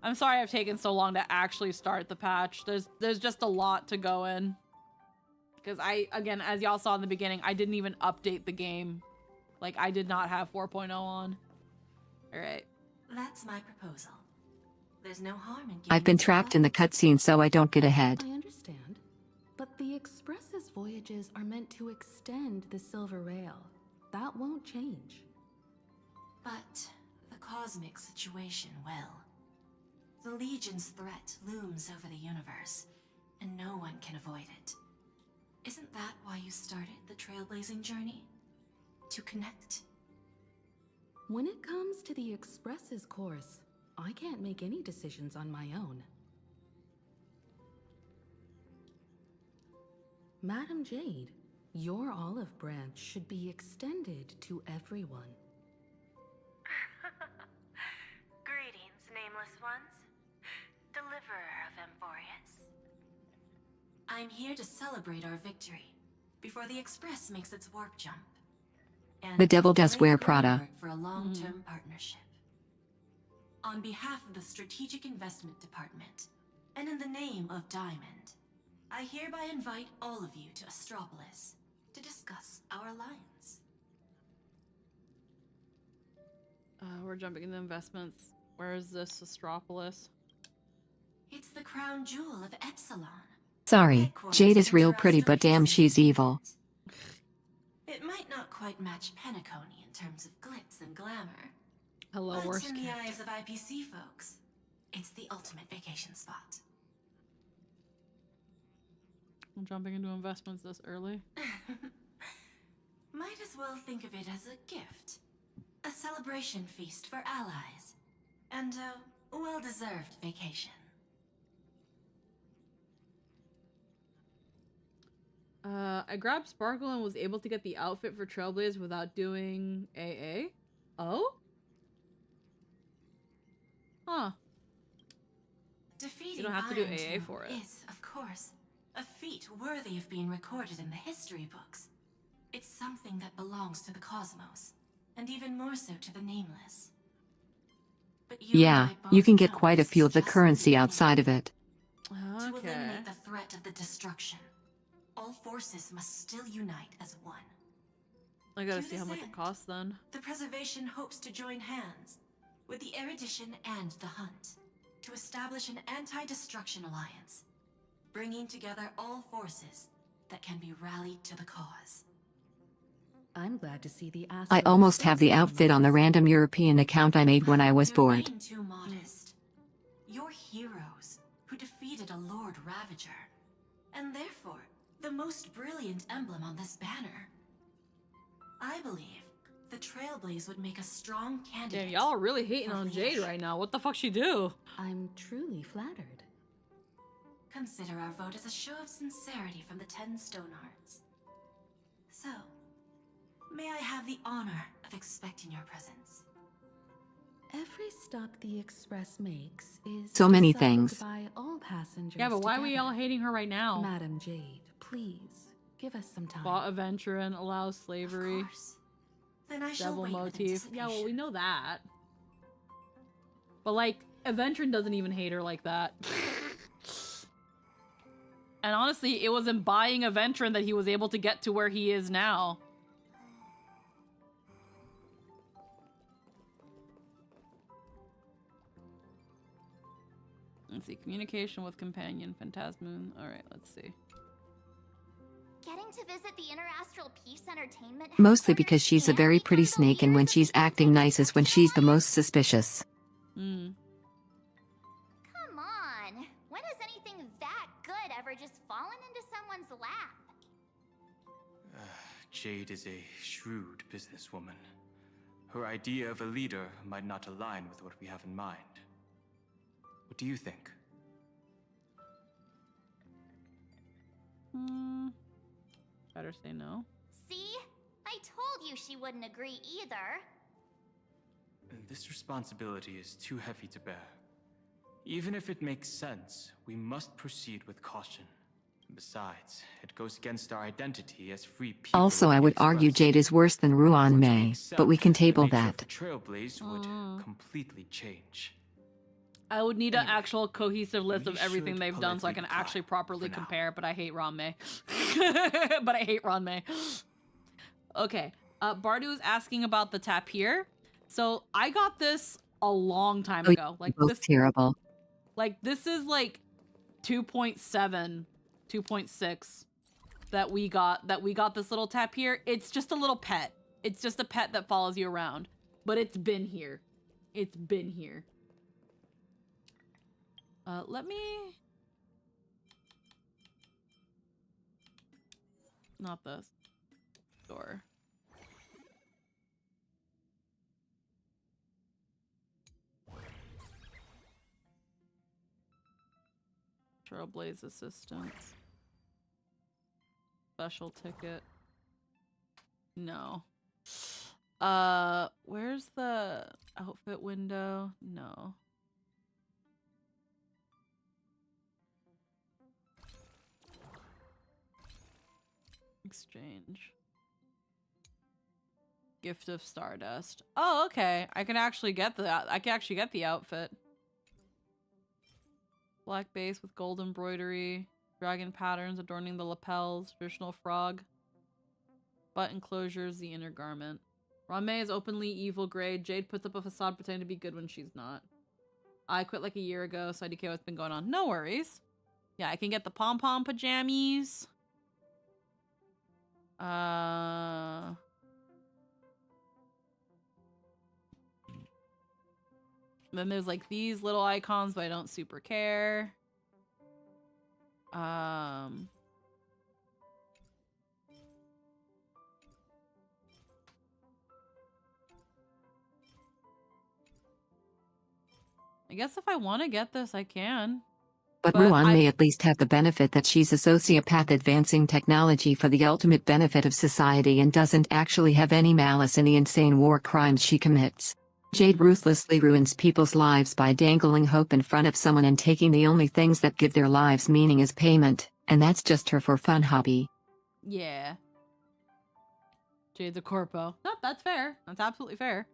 I'm sorry I've taken so long to actually start the patch. There's just a lot to go in. Because again, as y'all saw in the beginning, I didn't even update the game. Like, I did not have 4.0 on. All right. That's my proposal. There's no harm in I've been trapped in the cutscene so I don't get ahead. I understand. But the Express's voyages are meant to extend the Silver Rail. That won't change. But the cosmic situation will. The Legion's threat looms over the universe, and no one can avoid it. Isn't that why you started the trailblazing journey? To connect? When it comes to the Express's course, I can't make any decisions on my own. Madam Jade, your olive branch should be extended to everyone. Greetings, nameless ones. Deliverer of Emphorius. I'm here to celebrate our victory before the Express makes its warp jump. And The devil does lay wear the Prada. groundwork for a long-term partnership. On behalf of the Strategic Investment Department, and in the name of Diamond, I hereby invite all of you to Astropolis to discuss our alliance. We're jumping into investments. Where is this Astropolis? It's the crown jewel of Epsilon. Sorry, Headquarters Jade is of real pretty, but damn, Interastropeace she's evil. It might not quite match Penacony in terms of glitz and glamour. Hello, But worst in the character. eyes of IPC folks, it's the ultimate vacation spot. I'm jumping into investments this early. Might as well think of it as a gift. A celebration feast for allies. And a well-deserved vacation. I grabbed Sparkle and was able to get the outfit for Trailblaze without doing AA. Oh? Huh. Defeating You don't have to do Iron AA Tomb for it. is, of course, a feat worthy of being recorded in the history books. It's something that belongs to the cosmos, and even more so to the Nameless. But you Yeah, and I you both can get know quite a this few is of the just the currency beginning. outside of it. To Okay. eliminate the threat of the destruction, all forces must still unite as one. I gotta To see how this much it end, costs then. The Preservation hopes to join hands with the Erudition and the Hunt to establish an anti-destruction alliance, bringing together all forces that can be rallied to the cause. I'm glad to see the I Astral almost have the Express outfit on the random European account I made when I was You're bored. being too modest. You're heroes who defeated a Lord Ravager, and therefore the most brilliant emblem on this banner. I believe the Trailblaze would make a strong candidate. Damn, y'all are really hating for on Jade leadership. right now. What the fuck she do? I'm truly flattered. Consider our vote as a show of sincerity from the 10 Stonehearts. So, may I have the honor of expecting your presence? Every stop the Express makes is So many decided things. by all passengers. Yeah, but why are we all together. hating her right now? Madam Jade, please give us some time. Bought Aventurin, allows slavery, Of course. Then I shall devil wait with motif. Yeah, well, we anticipation. know that. But like, Aventurin doesn't even hate her like that. And honestly, it was in buying Aventurin that he was able to get to where he is now. Let's see, communication with companion, Phantasmoon. Alright, let's see. Getting to visit the Interastral Peace Entertainment Mostly headquarters because she's a and very pretty become the snake, and when leaders of she's the acting nice is when she's the most suspicious. Hmm. Come on. When has anything that good ever just fallen into someone's lap? Jade is a shrewd businesswoman. Her idea of a leader might not align with what we have in mind. What do you think? Better say no. See? I told you she wouldn't agree either. This responsibility is too heavy to bear. Even if it makes sense, we must proceed with caution. Besides, it goes against our identity as free people. Also, of I the would argue Express. Jade is worse than Ruan Were to May, but we accept, can the table nature of that. the Trailblaze would completely change. I would need an actual cohesive list of we everything should they've done so I can politely actually decline properly for now. compare, but I hate Ranmei. But I hate Ranmei. Okay, Bardu is asking about the tapir. So I got this a long time Oh, ago. Like both this, terrible. like this is like 2.7, 2.6 that we got this little tapir. It's just a little pet. It's just a pet that follows you around. But it's been here. It's been here. Let me... Not this. Door. Trailblaze assistance. Special ticket. No. Where's the outfit window? No. Exchange. Gift of Stardust. Oh, okay. I can actually get the outfit. Black base with gold embroidery, dragon patterns adorning the lapels, traditional frog. Butt enclosures, the inner garment. Ranmei is openly evil grade. Jade puts up a facade pretending to be good when she's not. I quit like a year ago, so IDK what's been going on. No worries. Yeah, I can get the pom-pom pajamas. Then there's like these little icons, but I don't super care. I guess if I want to get this, I can. But Ruan may at least have the benefit that she's a sociopath advancing technology for the ultimate benefit of society and doesn't actually have any malice in the insane war crimes she commits. Jade ruthlessly ruins people's lives by dangling hope in front of someone and taking the only things that give their lives meaning as payment, and that's just her for fun hobby. Yeah. Jade's a corpo. No, that's fair. That's absolutely fair.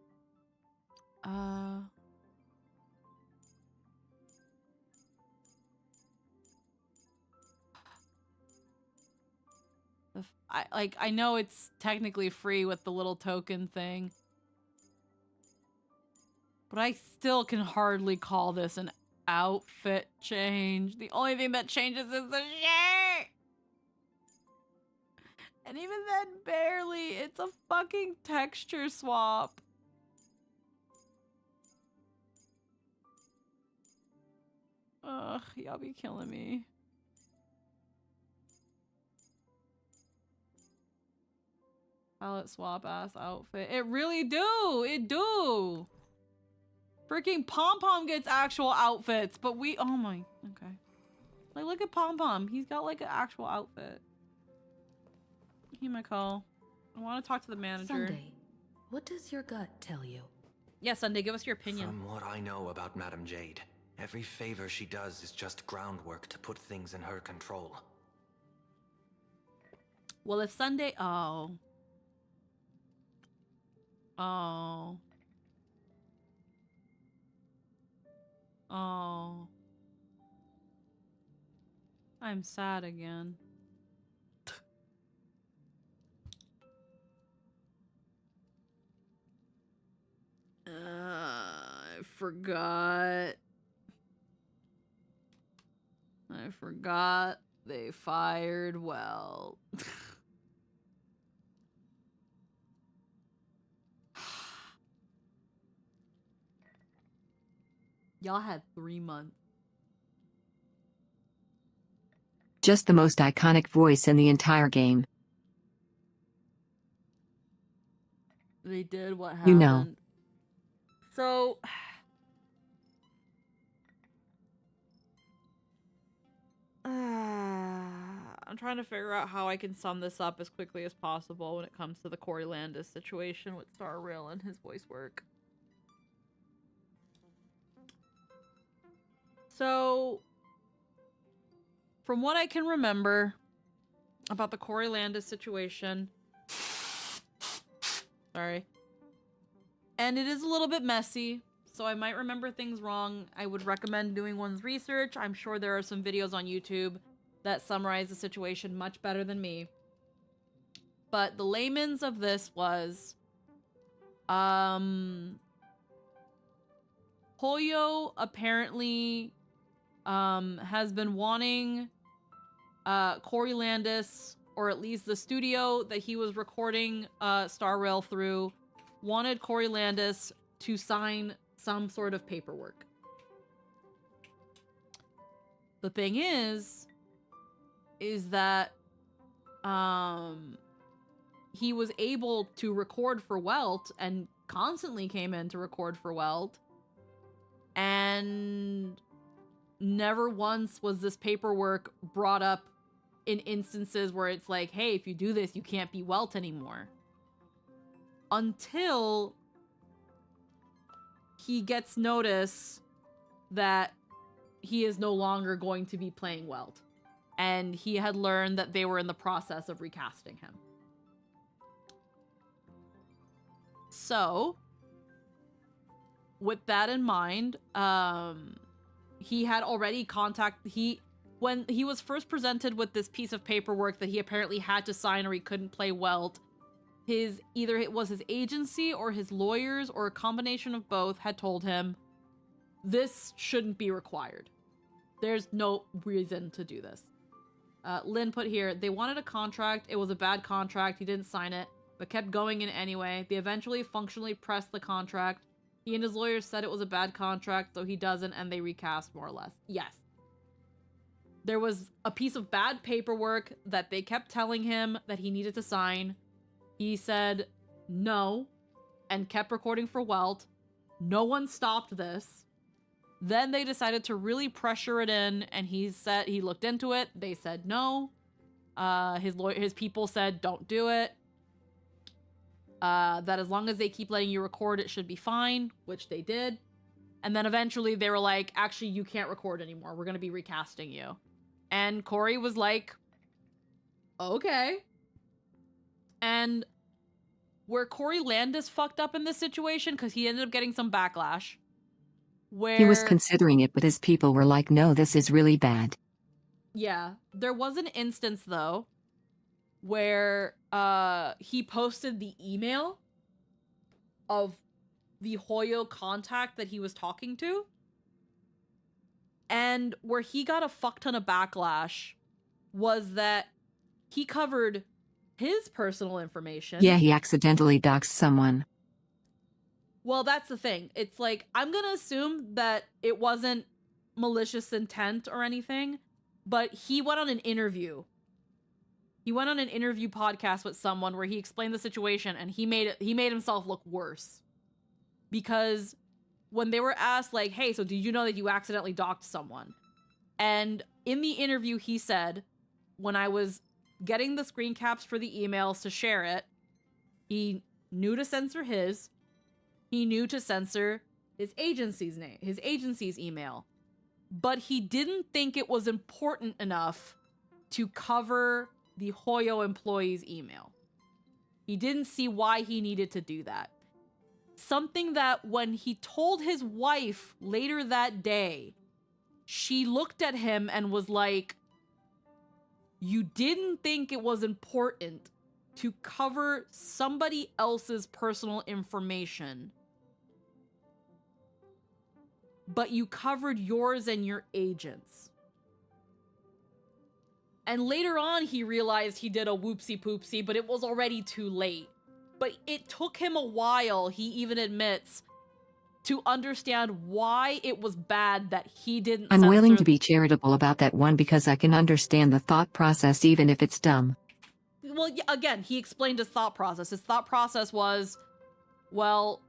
I know it's technically free with the little token thing, but I still can hardly call this an outfit change. The only thing that changes is the shirt! And even then, barely. It's a fucking texture swap. Ugh, y'all be killing me. Palette swap ass outfit. It really do. It do. Freaking Pom Pom gets actual outfits, but we. Oh my. Okay. Like, look at Pom Pom. He's got like an actual outfit. He might call. I want to talk to the manager. Sunday, what does your gut tell you? Yeah, Sunday, give us your opinion. From what I know about Madame Jade, every favor she does is just groundwork to put things in her control. Well, if Sunday. Oh. Oh. Oh. I'm sad again. I forgot. I forgot they fired well. Y'all had 3 months. Just the most iconic voice in the entire game. They did what happened. You know. So I'm trying to figure out how I can sum this up as quickly as possible when it comes to the Corey Landis situation with Star Rail and his voice work. So, from what I can remember about the Corey Landis situation, sorry, and it is a little bit messy, so I might remember things wrong. I would recommend doing one's research. I'm sure there are some videos on YouTube that summarize the situation much better than me. But the layman's of this was, Hoyo apparently has been wanting Corey Landis, or at least the studio that he was recording Star Rail through, wanted Corey Landis to sign some sort of paperwork. The thing is that he was able to record for Welt and constantly came in to record for Welt, and never once was this paperwork brought up in instances where it's like, hey, if you do this, you can't be Welt anymore. Until he gets notice that he is no longer going to be playing Welt. And he had learned that they were in the process of recasting him. So, with that in mind, he had already when he was first presented with this piece of paperwork that he apparently had to sign or he couldn't play Welt, either it was his agency or his lawyers or a combination of both had told him this shouldn't be required. There's no reason to do this. Lynn put here, they wanted a contract. It was a bad contract. He didn't sign it, but kept going in anyway. They eventually functionally pressed the contract. He and his lawyers said it was a bad contract, so he doesn't, and they recast more or less. Yes. There was a piece of bad paperwork that they kept telling him that he needed to sign. He said no, and kept recording for Welt. No one stopped this. Then they decided to really pressure it in, and he said he looked into it. They said no. His people said don't do it. That as long as they keep letting you record, it should be fine, which they did. And then eventually they were like, actually, you can't record anymore. We're gonna be recasting you. And Corey was like, okay. And where Corey Landis fucked up in this situation, because he ended up getting some backlash. Where He was considering it, but his people were like, no, this is really bad. Yeah. There was an instance, though, where he posted the email of the Hoyo contact that he was talking to. And where he got a fuck ton of backlash was that he covered his personal information. Yeah, he accidentally doxed someone. Well, that's the thing. It's like, I'm gonna assume that it wasn't malicious intent or anything, but he went on an interview. He went on an interview podcast with someone where he explained the situation, and he made himself look worse. Because when they were asked, like, hey, so did you know that you accidentally doxed someone? And in the interview, he said, when I was getting the screen caps for the emails to share it, he knew to censor his. He knew to censor his agency's name, his agency's email. But he didn't think it was important enough to cover the Hoyo employee's email. He didn't see why he needed to do that. Something that when he told his wife later that day, she looked at him and was like, you didn't think it was important to cover somebody else's personal information, but you covered yours and your agents. And later on, he realized he did a whoopsie poopsie, but it was already too late. But it took him a while, he even admits, to understand why it was bad that he didn't I'm willing censor to be charitable about that one because I can understand the thought process even if it's dumb. Well, again, he explained his thought process. His thought process was, well,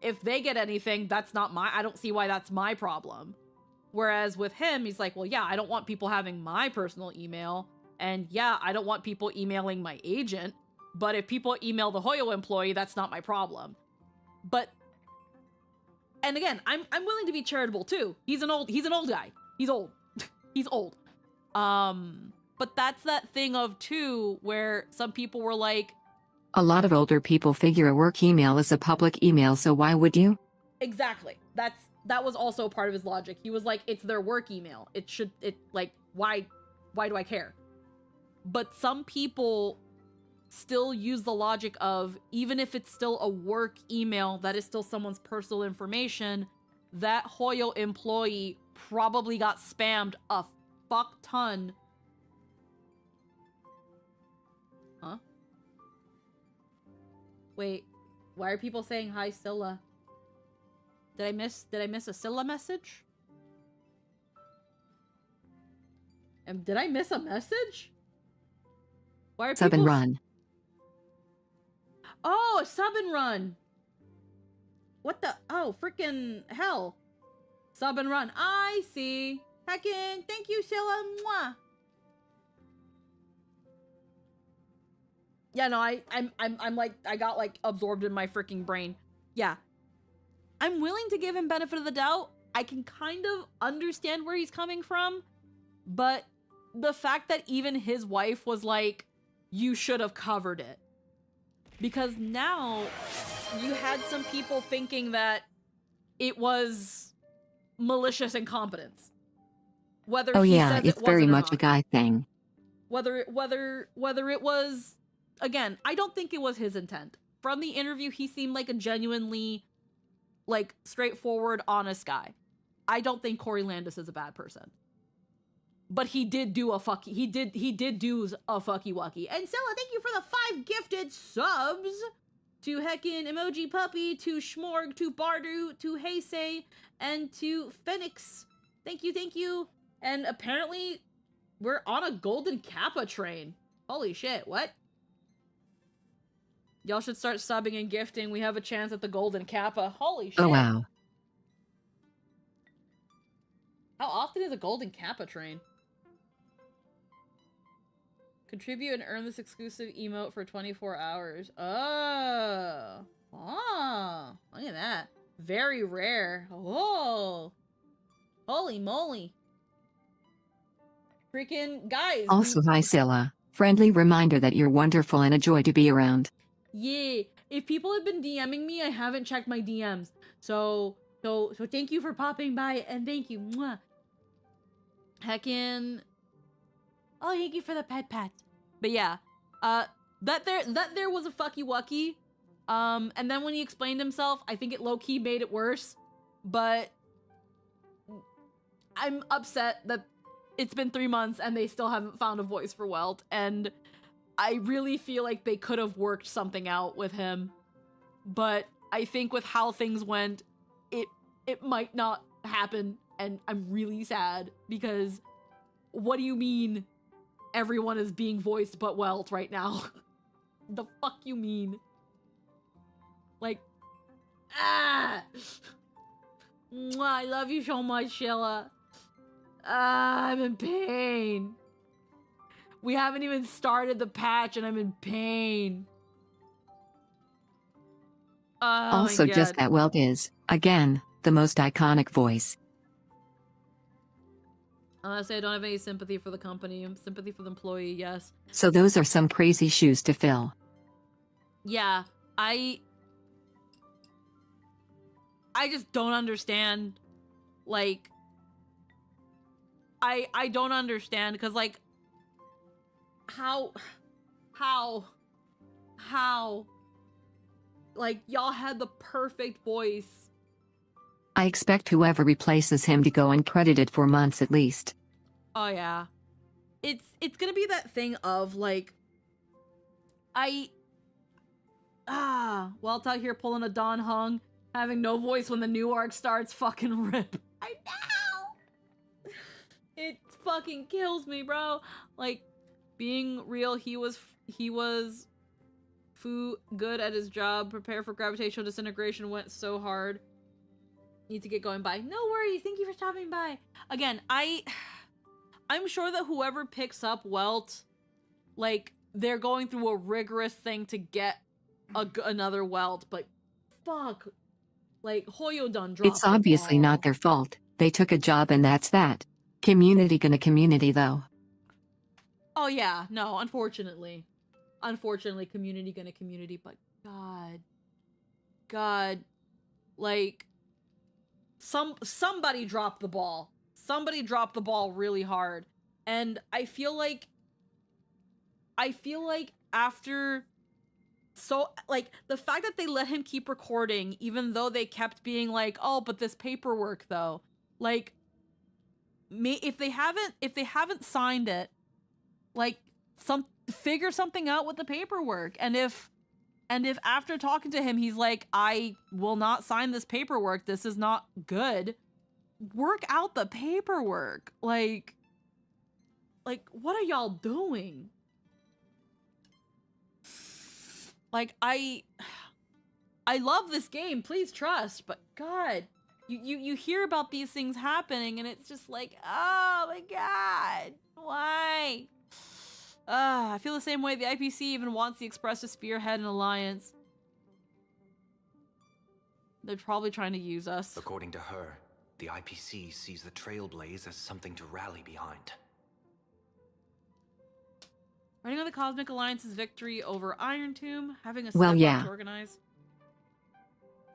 if they get anything, that's not I don't see why that's my problem. Whereas with him, he's like, well, yeah, I don't want people having my personal email. And yeah, I don't want people emailing my agent. But if people email the Hoyo employee, that's not my problem. But, and again, I'm willing to be charitable too. He's an old guy. He's old. He's old. But that's that thing of too, where some people were like, a lot of older people figure a work email is a public email, so why would you? Exactly. That was also part of his logic. He was like, it's their work email. Why do I care? But some people still use the logic of, even if it's still a work email, that is still someone's personal information. That Hoyo employee probably got spammed a fuck ton. Huh? Wait, why are people saying hi, Scylla? Did I miss a Scylla message? Did I miss a message? Why are Sub people... and run. Oh, a sub and run. What the... Oh, freaking hell. Sub and run. I see. Heckin'. Thank you, Scylla. Mwah. Yeah, no, I'm like, I got like absorbed in my freaking brain. Yeah. I'm willing to give him benefit of the doubt. I can kind of understand where he's coming from, but the fact that even his wife was like, you should have covered it. Because now you had some people thinking that it was malicious incompetence. Whether he says it's it very wasn't or much a not. guy thing. Whether it was, again, I don't think it was his intent. From the interview, he seemed like a genuinely, like, straightforward, honest guy. I don't think Corey Landis is a bad person. But he did do a fucky, he did do a fucky wucky. And Scylla, thank you for the 5 gifted subs to Heckin, Emoji Puppy, to Schmorg, to Bardu, to Heisei, and to Phoenix. Thank you, thank you. And apparently, we're on a Golden Kappa train. Holy shit, what? Y'all should start subbing and gifting. We have a chance at the Golden Kappa. Holy shit. Oh wow. How often is a Golden Kappa train? Contribute and earn this exclusive emote for 24 hours. Oh. Oh. Look at that. Very rare. Oh. Holy moly. Freaking guys. Also, hi Scylla. Friendly reminder that you're wonderful and a joy to be around. Yeah. If people have been DMing me, I haven't checked my DMs. So thank you for popping by and thank you. Mwah. Heckin. Oh, thank you for the pet pat. But yeah, that there was a fucky wucky. And then when he explained himself, I think it low-key made it worse. But I'm upset that it's been 3 months and they still haven't found a voice for Welt. And I really feel like they could have worked something out with him. But I think with how things went, it might not happen. And I'm really sad because what do you mean everyone is being voiced but Welt right now? The fuck you mean? Like, Mwah, I love you so much, Sheila. I'm in pain. We haven't even started the patch and I'm in pain. Oh Also, just that Welt is, again, the most iconic voice. Honestly, I don't have any sympathy for the company. Sympathy for the employee, yes. So those are some crazy shoes to fill. Yeah, I just don't understand, like, I don't understand, because, like, how, like, y'all had the perfect voice. I expect whoever replaces him to go uncredited for months at least. Oh yeah. It's gonna be that thing of, like, Welt out here pulling a Don Hung, having no voice when the new arc starts, fucking rip. I know! It fucking kills me, bro. Like, being real, he was good at his job. Prepare for gravitational disintegration went so hard. Need to get going by. No worries, thank you for stopping by. Again, I'm sure that whoever picks up Welt, like, they're going through a rigorous thing to get another Welt, but fuck. Like, Hoyo done dropped It's obviously not their fault. They took a job and that's that. Community gonna community though. Oh yeah, no, unfortunately. Unfortunately, community gonna community, but God, like, somebody dropped the ball. Somebody dropped the ball really hard. And I feel like after, so, like, the fact that they let him keep recording, even though they kept being like, oh, but this paperwork though, like, if they haven't signed it, like, figure something out with the paperwork. And if after talking to him, he's like, I will not sign this paperwork, this is not good, work out the paperwork. Like, what are y'all doing? Like, I love this game, please trust, but God, you hear about these things happening and it's just like, oh my God, why? I feel the same way. The IPC even wants the Express to spearhead an alliance. They're probably trying to use us. According to her, the IPC sees the Trailblaze as something to rally behind. Writing on the Cosmic Alliance's victory over Iron Tomb, having a Well, step yeah. up to organize.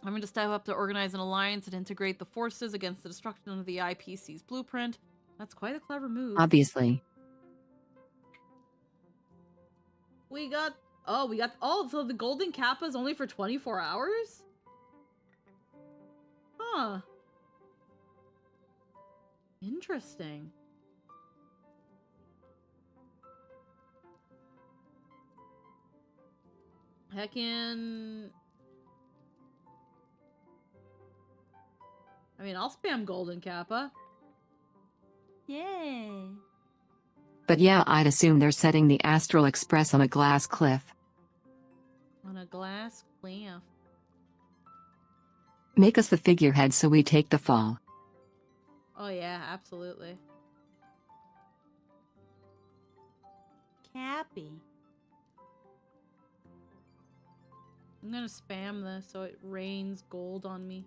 I'm going to step up to organize an alliance and integrate the forces against the destruction of the IPC's blueprint. That's quite a clever move. Obviously. So the Golden Kappa is only for 24 hours? Huh. Interesting. Heckin'... I mean, I'll spam Golden Kappa. Yay. But yeah, I'd assume they're setting the Astral Express on a glass cliff. On a glass cliff. Make us the figurehead so we take the fall. Oh yeah, absolutely. Cappy. I'm gonna spam this so it rains gold on me.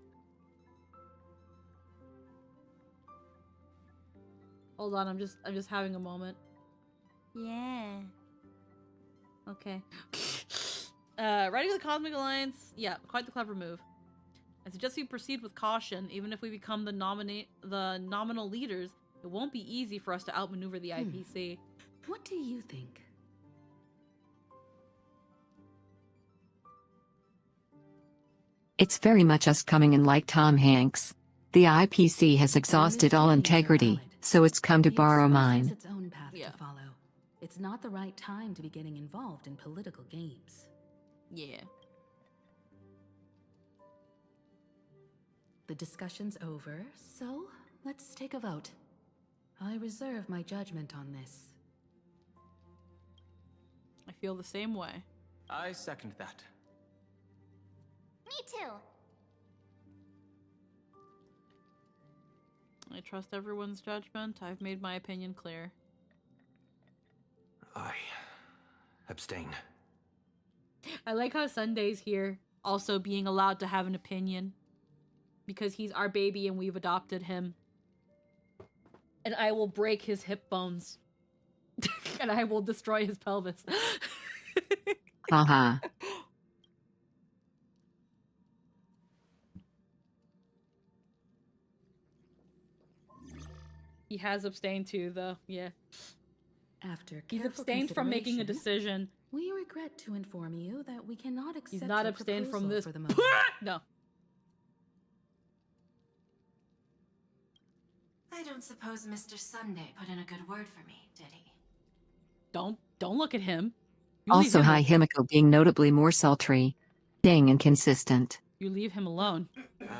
Hold on, I'm just having a moment. Yeah. Okay. Writing for the Cosmic Alliance. Yeah, quite the clever move. I suggest we proceed with caution. Even if we become the nominal leaders, it won't be easy for us to outmaneuver the IPC. What do you think? It's very much us coming in like Tom Hanks. The IPC has exhausted all integrity, so it's come to borrow mine. Its own path to follow. It's not the right time to be getting involved in political games. Yeah. The discussion's over, so let's take a vote. I reserve my judgment on this. I feel the same way. I second that. Me too. I trust everyone's judgment. I've made my opinion clear. I abstain. I like how Sunday's here, also being allowed to have an opinion. Because he's our baby and we've adopted him. And I will break his hip bones. And I will destroy his pelvis. Haha. He has abstained too, though. Yeah. After He's abstained from making a decision. We regret to inform you that we cannot accept He's not your abstained from proposal this. for the moment. No. I don't suppose Mr. Sunday put in a good word for me, did he? Don't look at him. You leave Also, him hi Himiko being notably more sultry. Dang inconsistent. You leave him alone.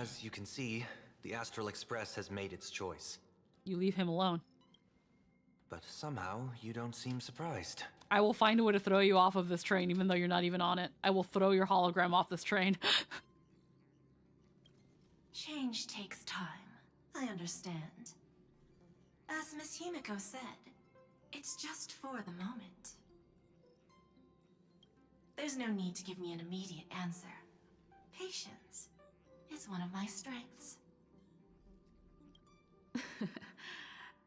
As you can see, the Astral Express has made its choice. You leave him alone. But somehow, you don't seem surprised. I will find a way to throw you off of this train even though you're not even on it. I will throw your hologram off this train. Change takes time. I understand. As Miss Himiko said, it's just for the moment. There's no need to give me an immediate answer. Patience is one of my strengths.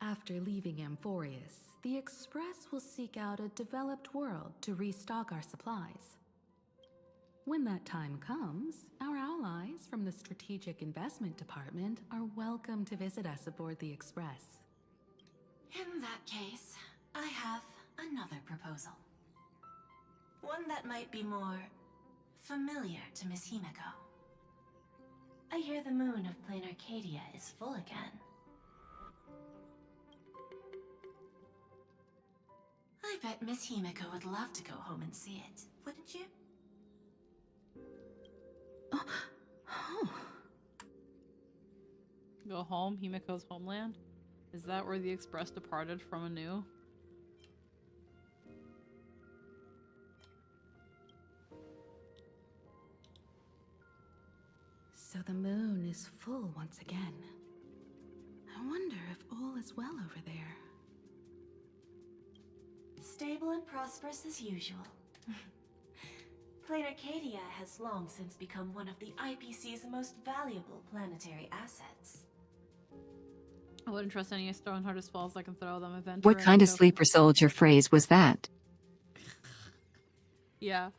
After leaving Amphorius, the Express will seek out a developed world to restock our supplies. When that time comes, our allies from the Strategic Investment Department are welcome to visit us aboard the Express. In that case, I have another proposal. One that might be more familiar to Miss Himiko. I hear the moon of Plain Arcadia is full again. I bet Miss Himiko would love to go home and see it, wouldn't you? Go home, Himiko's homeland? Is that where the Express departed from anew? So the moon is full once again. I wonder if all is well over there. Stable and prosperous as usual. Plain Arcadia has long since become one of the IPC's most valuable planetary assets. I wouldn't trust any throwing hard as falls I can throw them eventually. What kind of sleeper soldier phrase was that? Yeah.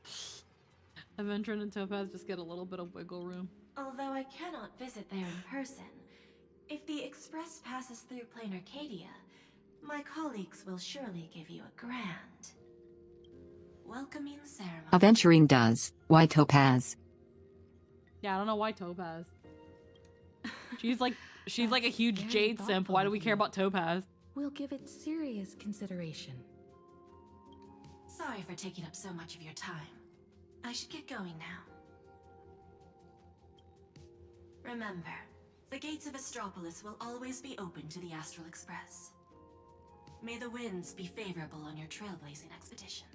Aventurin and Topaz just get a little bit of wiggle room. Although I cannot visit there in person, if the Express passes through Plain Arcadia, my colleagues will surely give you a grand welcoming ceremony. Aventuring does. Why Topaz? Yeah, I don't know why Topaz. She's like a huge very Jade simp. thoughtful Why do of we care you. about Topaz? We'll give it serious consideration. Sorry for taking up so much of your time. I should get going now. Remember, the gates of Astropolis will always be open to the Astral Express. May the winds be favorable on your trailblazing expedition.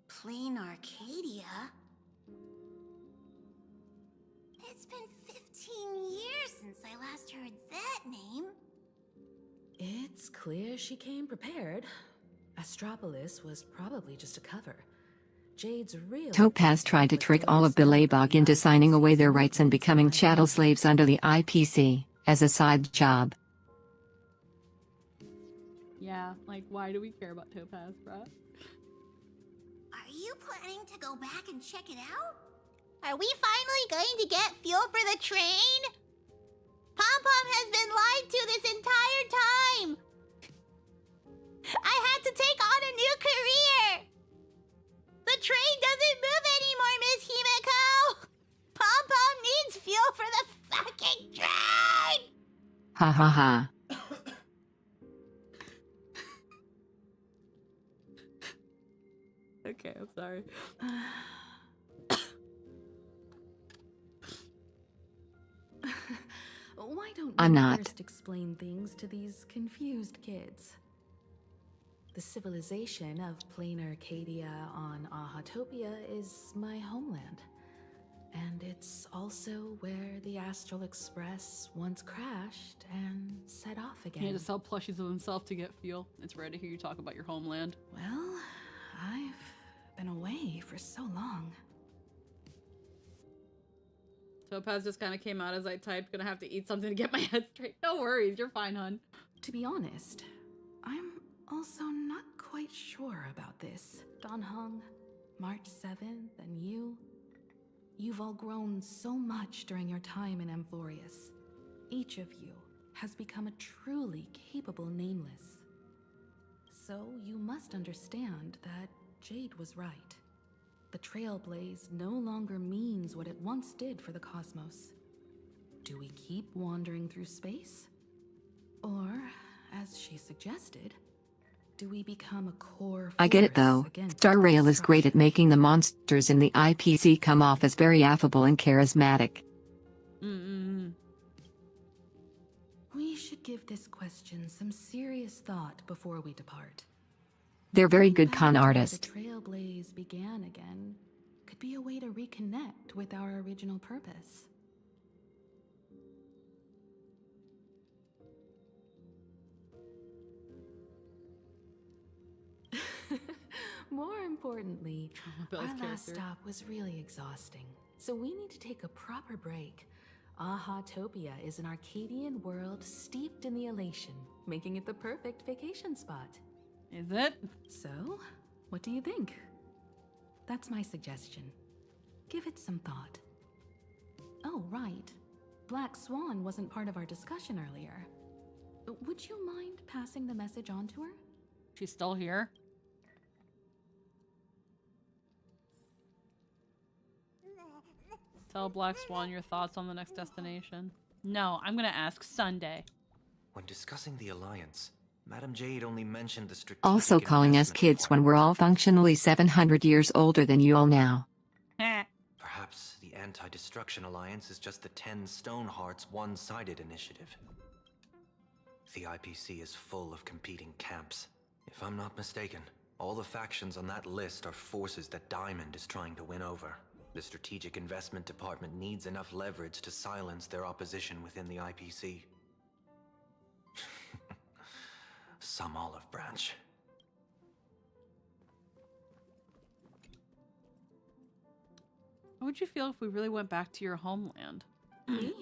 Plain Arcadia? It's been 15 years since I last heard that name. It's clear she came prepared. Astropolis was probably just a cover. Jade's real... Topaz tried to trick all of Bilebog into signing away their rights and becoming chattel slaves under the IPC, as a side job. Yeah, like, why do we care about Topaz, bruh? Are you planning to go back and check it out? Are we finally going to get fuel for the train? Pom-Pom has been lied to this entire time! I had to take on a new career! The train doesn't move anymore, Miss Himeko! Pom-Pom needs fuel for the fucking train! Ha ha ha. Okay, I'm sorry. Why don't I'm we not. first explain things to these confused kids? The civilization of plain Arcadia on Ahatopia is my homeland. And it's also where the Astral Express once crashed and set off again. He had to sell plushies of himself to get fuel. It's rare to hear you talk about your homeland. Well, I've been away for so long. Topaz just kind of came out as I typed. Gonna have to eat something to get my head straight. No worries, you're fine, hun. To be honest, I'm also not quite sure about this. Don Hung, March 7th, and you. You've all grown so much during your time in Amphorius. Each of you has become a truly capable Nameless. So you must understand that Jade was right. The Trailblaze no longer means what it once did for the cosmos. Do we keep wandering through space? Or, as she suggested, do we become a core I get it force though. against Star Rail is great at destruction? making the monsters in the IPC come off as very affable and charismatic. We should give this question some serious thought before we depart. They're very good Back con to where artists. The Trailblaze began again could be a way to reconnect with our original purpose. More importantly, Belle's our last character. stop was really exhausting, so we need to take a proper break. Ahatopia is an Arcadian world steeped in the elation, making it the perfect vacation spot. Is it? So, what do you think? That's my suggestion. Give it some thought. Oh, right. Black Swan wasn't part of our discussion earlier. Would you mind passing the message on to her? She's still here. Tell Black Swan your thoughts on the next destination. No, I'm gonna ask Sunday. When discussing the Alliance, Madame Jade only mentioned the strategic Also calling us investment kids when we're all functionally 700 years older than you all now. Perhaps the Anti-Destruction Alliance is just the 10 Stonehearts one-sided initiative. The IPC is full of competing camps. If I'm not mistaken, all the factions on that list are forces that Diamond is trying to win over. The Strategic Investment Department needs enough leverage to silence their opposition within the IPC. Some olive branch. How would you feel if we really went back to your homeland? Me?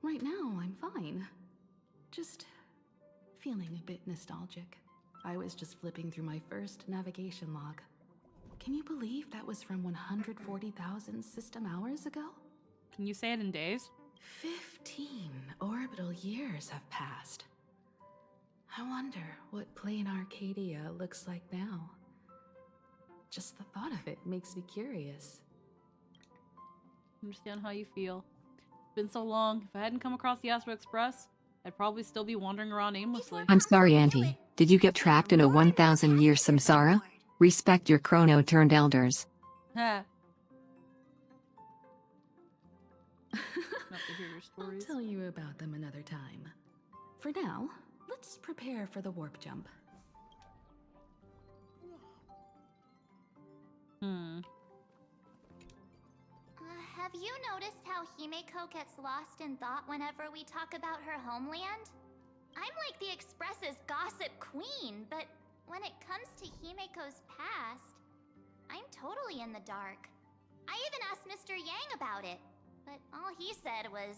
Right now, I'm fine. Just feeling a bit nostalgic. I was just flipping through my first navigation log. Can you believe that was from 140,000 system hours ago? Can you say it in days? 15 orbital years have passed. I wonder what plain Arcadia looks like now. Just the thought of it makes me curious. Understand how you feel. It's been so long. If I hadn't come across the Astro Express, I'd probably still be wandering around aimlessly. I'm sorry, Auntie. Did you get trapped in a 1,000-year samsara? Respect your chrono-turned elders. Ha. Not to hear your stories. I'll tell you about them another time. For now, let's prepare for the warp jump. Have you noticed how Himeko gets lost in thought whenever we talk about her homeland? I'm like the Express's gossip queen, but when it comes to Himeko's past, I'm totally in the dark. I even asked Mr. Yang about it, but all he said was,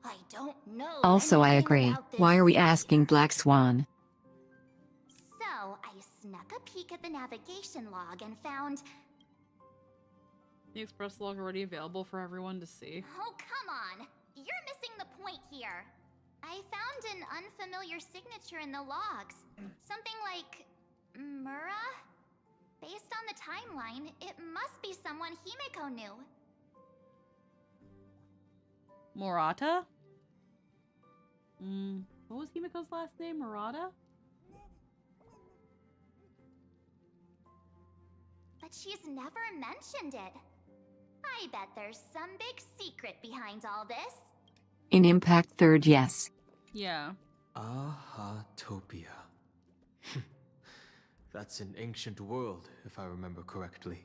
I don't know. Also, I anything agree. about this Why are we here." asking Black Swan? So, I snuck a peek at the navigation log and found... The Express log already available for everyone to see. Oh, come on! You're missing the point here. I found an unfamiliar signature in the logs. Something like... Mura? Based on the timeline, it must be someone Himeko knew. Morata? What was Himeko's last name? Murata? But she's never mentioned it. I bet there's some big secret behind all this. In Impact 3rd, yes. Yeah. Aha-topia. That's an ancient world, if I remember correctly.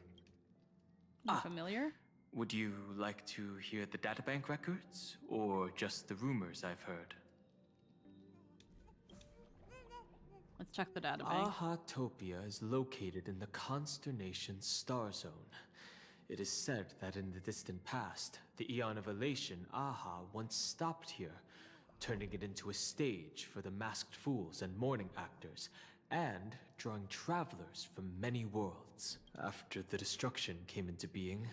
Familiar? Would you like to hear the databank records, or just the rumors I've heard? Let's check the databank. Aha-topia is located in the Consternation Star Zone. It is said that in the distant past, the Eon of Elation, Aha, once stopped here, turning it into a stage for the masked fools and mourning actors, and drawing travelers from many worlds. After the destruction came into being,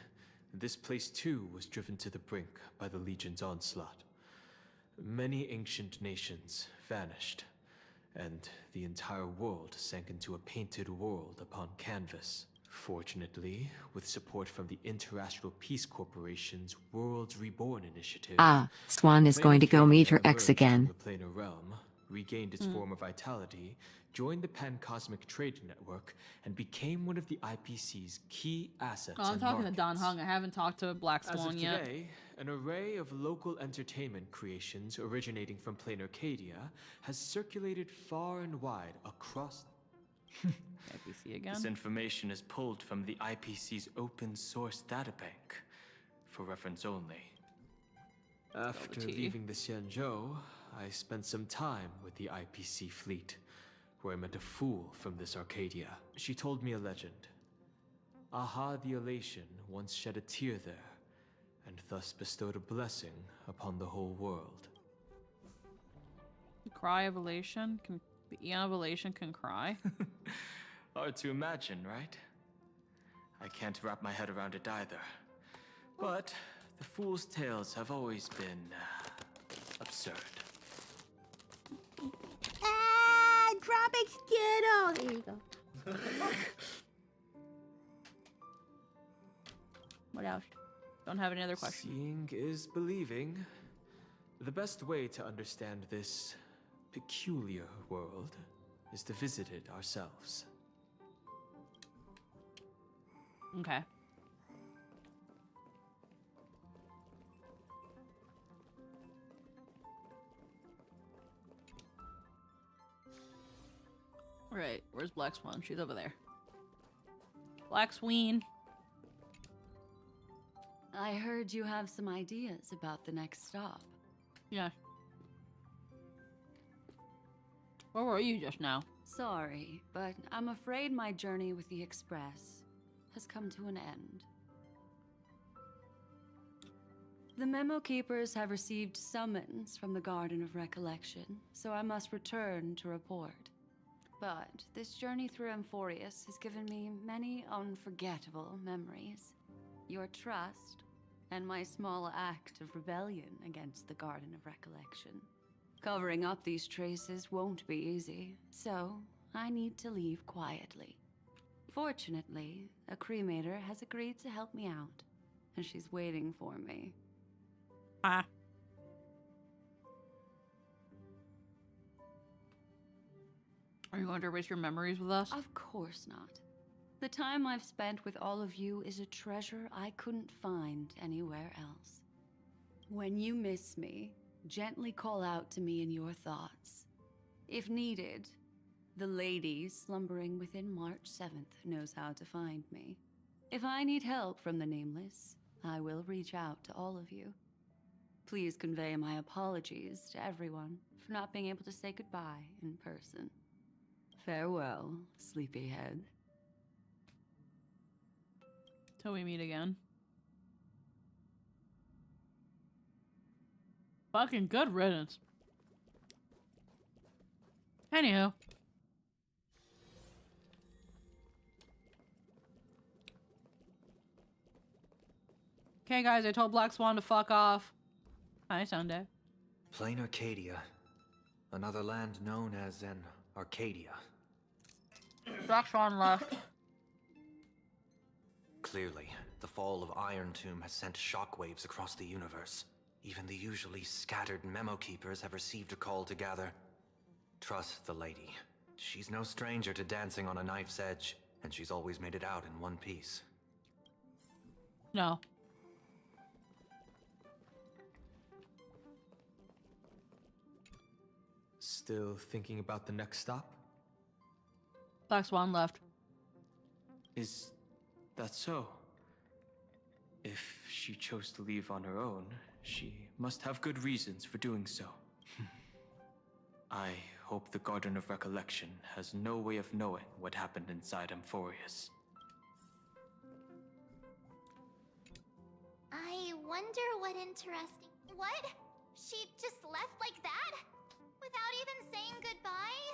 this place too was driven to the brink by the Legion's onslaught. Many ancient nations vanished, and the entire world sank into a painted world upon canvas. Fortunately, with support from the Interastral Peace Corporation's Worlds Reborn initiative, Swan is going to go meet her ex emerged again. from the planar realm, regained its form of vitality, joined the Pan-Cosmic Trade Network, and became one of the IPC's key assets. Oh, I'm and talking to Don markets. Hung. I haven't talked to Black As Swan of yet. today, an array of local entertainment creations originating from planar Arcadia has circulated far and wide across... IPC again? This information is pulled from the IPC's open source databank, for reference only. After leaving the Xianzhou, I spent some time with the IPC fleet, where I met a fool from this Arcadia. She told me a legend. Aha the Elation once shed a tear there, and thus bestowed a blessing upon the whole world. The cry of elation? The Eon of Elation can cry? Hard to imagine, right? I can't wrap my head around it either. But the fool's tales have always been absurd. Ah, dropping Skittle! There you go. What else? Don't have any other questions. Seeing is believing. The best way to understand this peculiar world is to visit it ourselves. Okay. Right, where's Black Swan? She's over there. Black Sween. I heard you have some ideas about the next stop. Yeah. Where were you just now? Sorry, but I'm afraid my journey with the Express has come to an end. The Memo Keepers have received summons from the Garden of Recollection, so I must return to report. But this journey through Amphorius has given me many unforgettable memories. Your trust, and my small act of rebellion against the Garden of Recollection. Covering up these traces won't be easy, so I need to leave quietly. Fortunately, a cremator has agreed to help me out, and she's waiting for me. Ah. Are you going to erase your memories with us? Of course not. The time I've spent with all of you is a treasure I couldn't find anywhere else. When you miss me, gently call out to me in your thoughts. If needed, the lady slumbering within March 7th knows how to find me. If I need help from the Nameless, I will reach out to all of you. Please convey my apologies to everyone for not being able to say goodbye in person. Farewell, sleepyhead. Till we meet again. Fucking good riddance. Anywho. Okay, guys, I told Black Swan to fuck off. Hi, Sunday. Plain Arcadia. Another land known as an Arcadia. Black Swan left. Clearly, the fall of Iron Tomb has sent shockwaves across the universe. Even the usually scattered memo keepers have received a call to gather. Trust the lady. She's no stranger to dancing on a knife's edge, and she's always made it out in one piece. No. Still thinking about the next stop? Black Swan left. Is that so? If she chose to leave on her own, she must have good reasons for doing so. I hope the Garden of Recollection has no way of knowing what happened inside Amphorius. I wonder what interesting... What? She just left like that? Without even saying goodbye?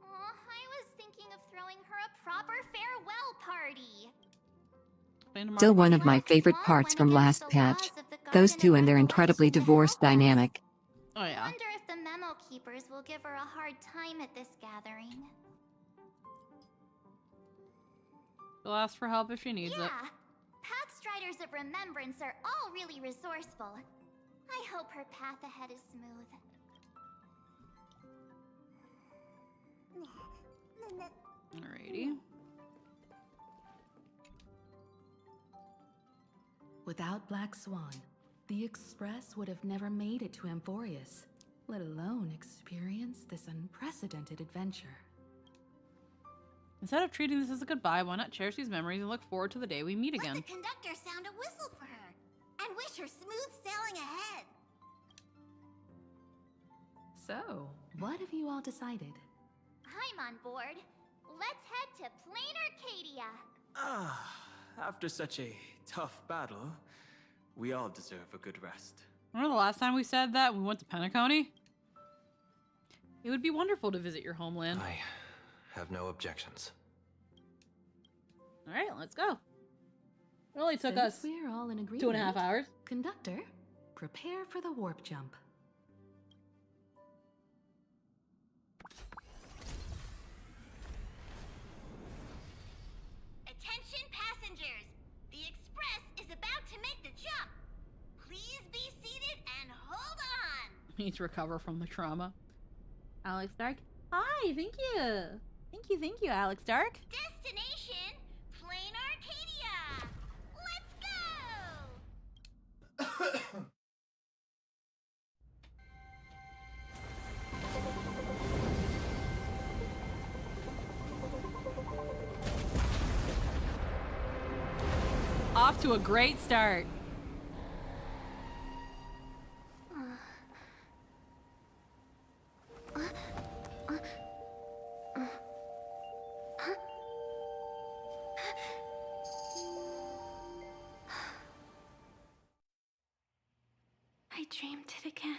Aw, I was thinking of throwing her a proper farewell party. Still one of my favorite parts from last patch. Those two and their incredibly divorced dynamic. Oh yeah. I wonder if the memo keepers will give her a hard time at this gathering. She'll ask for help if she needs it. Yeah. Pathstriders of Remembrance are all really resourceful. I hope her path ahead is smooth. Alrighty. Without Black Swan, the Express would have never made it to Amphorius, let alone experience this unprecedented adventure. Instead of treating this as a goodbye, why not cherish these memories and look forward to the day we meet again? Let the conductor sound a whistle for her, and wish her smooth sailing ahead. So, what have you all decided? I'm on board. Let's head to Plain Arcadia. After such a tough battle, we all deserve a good rest. Remember the last time we said that we went to Penacony? It would be wonderful to visit your homeland. I have no objections. Alright, let's go. It only took Since us we're all in agreement, 2.5 hours. Conductor, prepare for the warp jump. Attention passengers! The Express is about to make the jump. Please be seated and hold on. Need to recover from the trauma. Alex Dark. Hi, thank you. Thank you, Alex Dark. Destination, Plain Arcadia. Let's go! Off to a great start. I dreamed it again.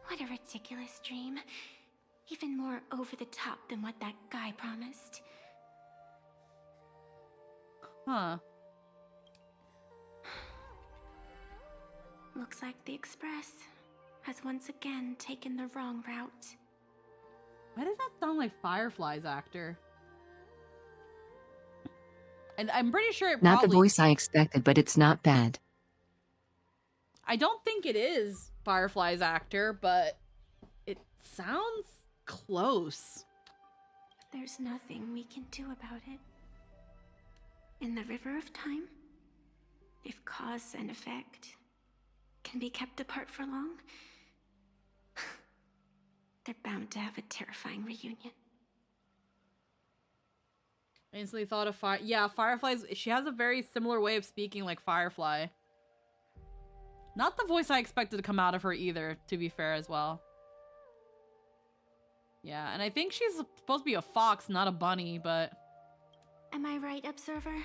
What a ridiculous dream. Even more over the top than what that guy promised. Huh. Looks like the Express has once again taken the wrong route. Why does that sound like Firefly's actor? And I'm pretty sure it Not the probably... voice I expected, but it's not bad. I don't think it is Firefly's actor, but it sounds close. There's nothing we can do about it. In the river of time, if cause and effect can be kept apart for long, they're bound to have a terrifying reunion. I instantly thought of yeah, Firefly's... She has a very similar way of speaking like Firefly. Not the voice I expected to come out of her either, to be fair as well. Yeah, and I think she's supposed to be a fox, not a bunny, but... Am I right, Observer?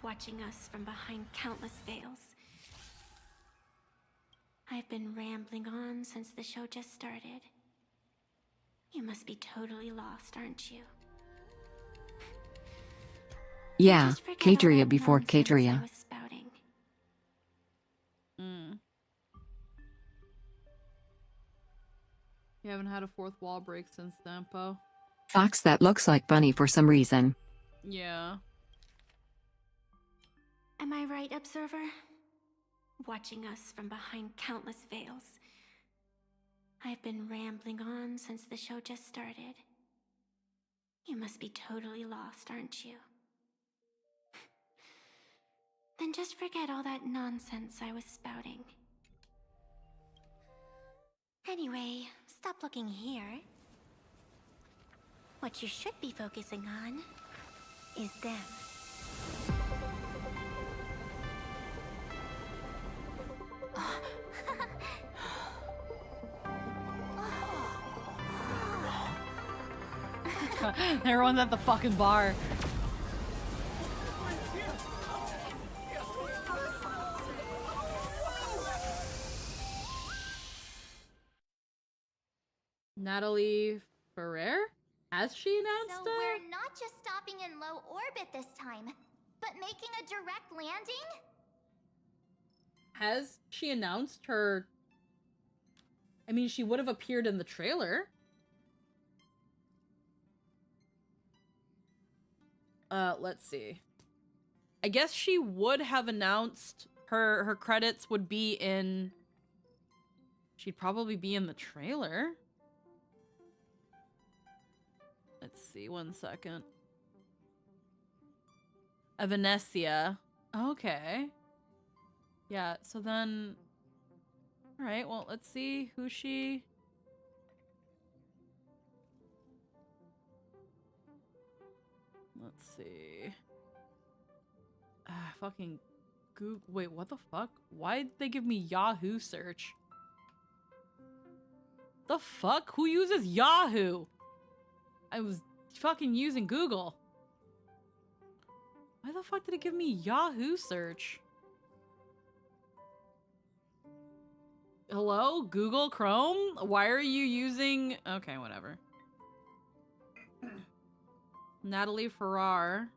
Watching us from behind countless veils. I've been rambling on since the show just started. You must be totally lost, aren't you? Yeah, Katria before Katria. You haven't had a fourth wall break since Tempo. Fox that looks like bunny for some reason. Yeah. Am I right, Observer? Watching us from behind countless veils. I've been rambling on since the show just started. You must be totally lost, aren't you? Then just forget all that nonsense I was spouting. Anyway, stop looking here. What you should be focusing on is them. Everyone's at the fucking bar. Natalie Ferrer? Has she announced So we're not just stopping in low orbit this time, but making a direct landing? Has she announced her... I mean, she would have appeared in the trailer. Let's see. I guess she would have announced her credits would be in... She'd probably be in the trailer. Let's see, 1 second. Venetia. Okay. Yeah, so then... Alright, well, let's see who she... Let's see. Fucking Google. Wait, what the fuck? Why'd they give me Yahoo search? The fuck? Who uses Yahoo? I was fucking using Google. Why the fuck did it give me Yahoo search? Hello? Google Chrome? Why are you using... Okay, whatever. Natalie Ferrar.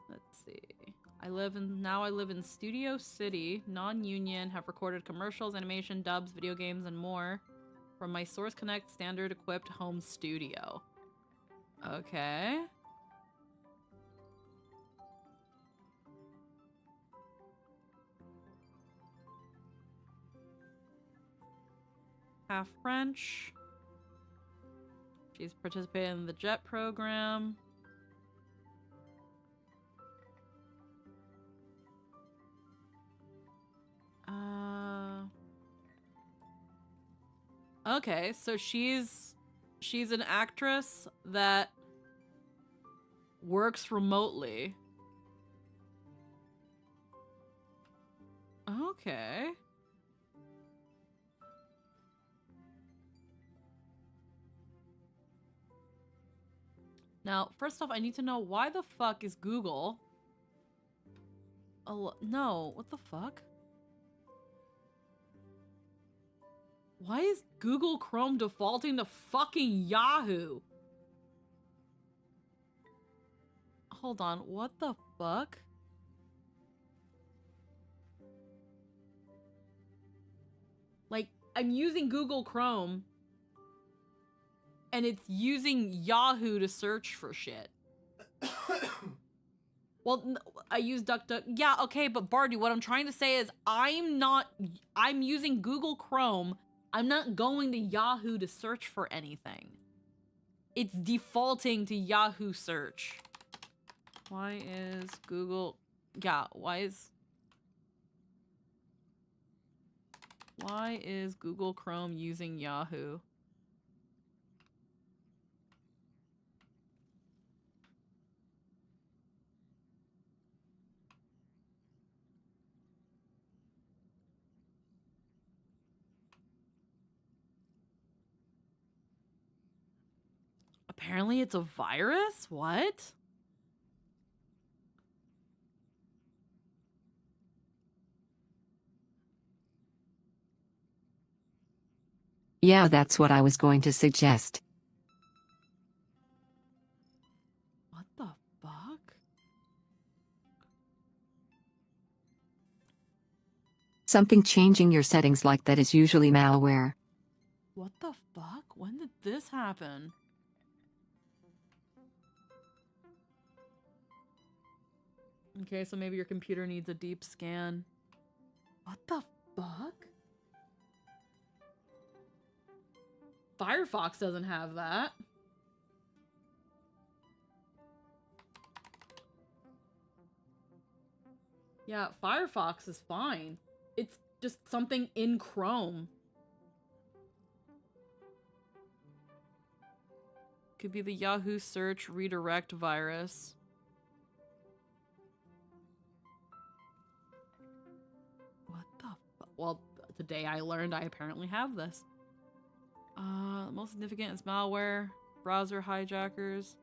Let's see. I live in Studio City, non-union, have recorded commercials, animation, dubs, video games, and more from my Source Connect standard equipped home studio. Okay. Half French. She's participated in the JET program. Okay, so she's an actress that works remotely. Okay. Now, first off, I need to know why the fuck is Google... No, what the fuck? Why is Google Chrome defaulting to fucking Yahoo? Hold on, what the fuck? Like, I'm using Google Chrome, and it's using Yahoo to search for shit. Well, I use DuckDuck. Yeah, okay, but Barty, what I'm trying to say is I'm using Google Chrome. I'm not going to Yahoo to search for anything. It's defaulting to Yahoo search. Why is Google... Yeah, why is Google Chrome using Yahoo? Apparently it's a virus? What? Yeah, that's what I was going to suggest. What the fuck? Something changing your settings like that is usually malware. What the fuck? When did this happen? Okay, so maybe your computer needs a deep scan. What the fuck? Firefox doesn't have that. Yeah, Firefox is fine. It's just something in Chrome. Could be the Yahoo search redirect virus. What the fuck? Well, today I learned I apparently have this. The most significant is malware, browser hijackers.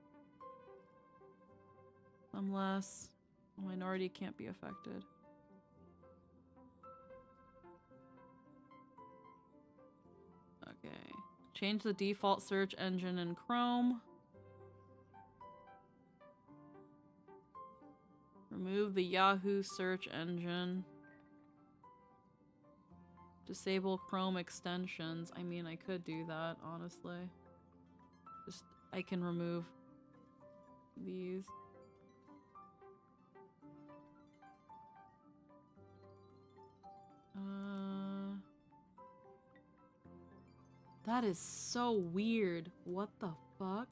Some less. A minority can't be affected. Okay. Change the default search engine in Chrome. Remove the Yahoo search engine. Disable Chrome extensions. I mean, I could do that, honestly. I can remove these. That is so weird. What the fuck?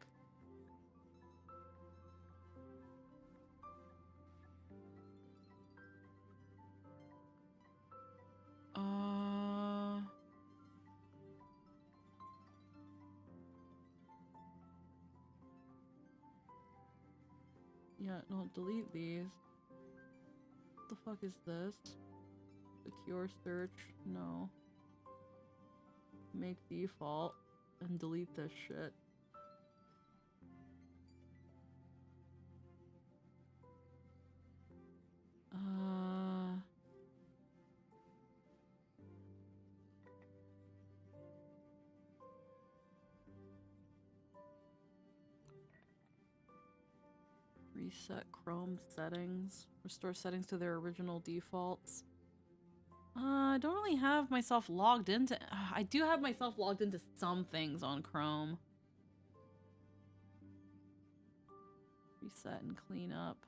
Yeah, no, delete these. What the fuck is this? Secure search? No. Make default and delete this shit. Reset Chrome settings. Restore settings to their original defaults. I don't really have myself logged into... I do have myself logged into some things on Chrome. Reset and clean up.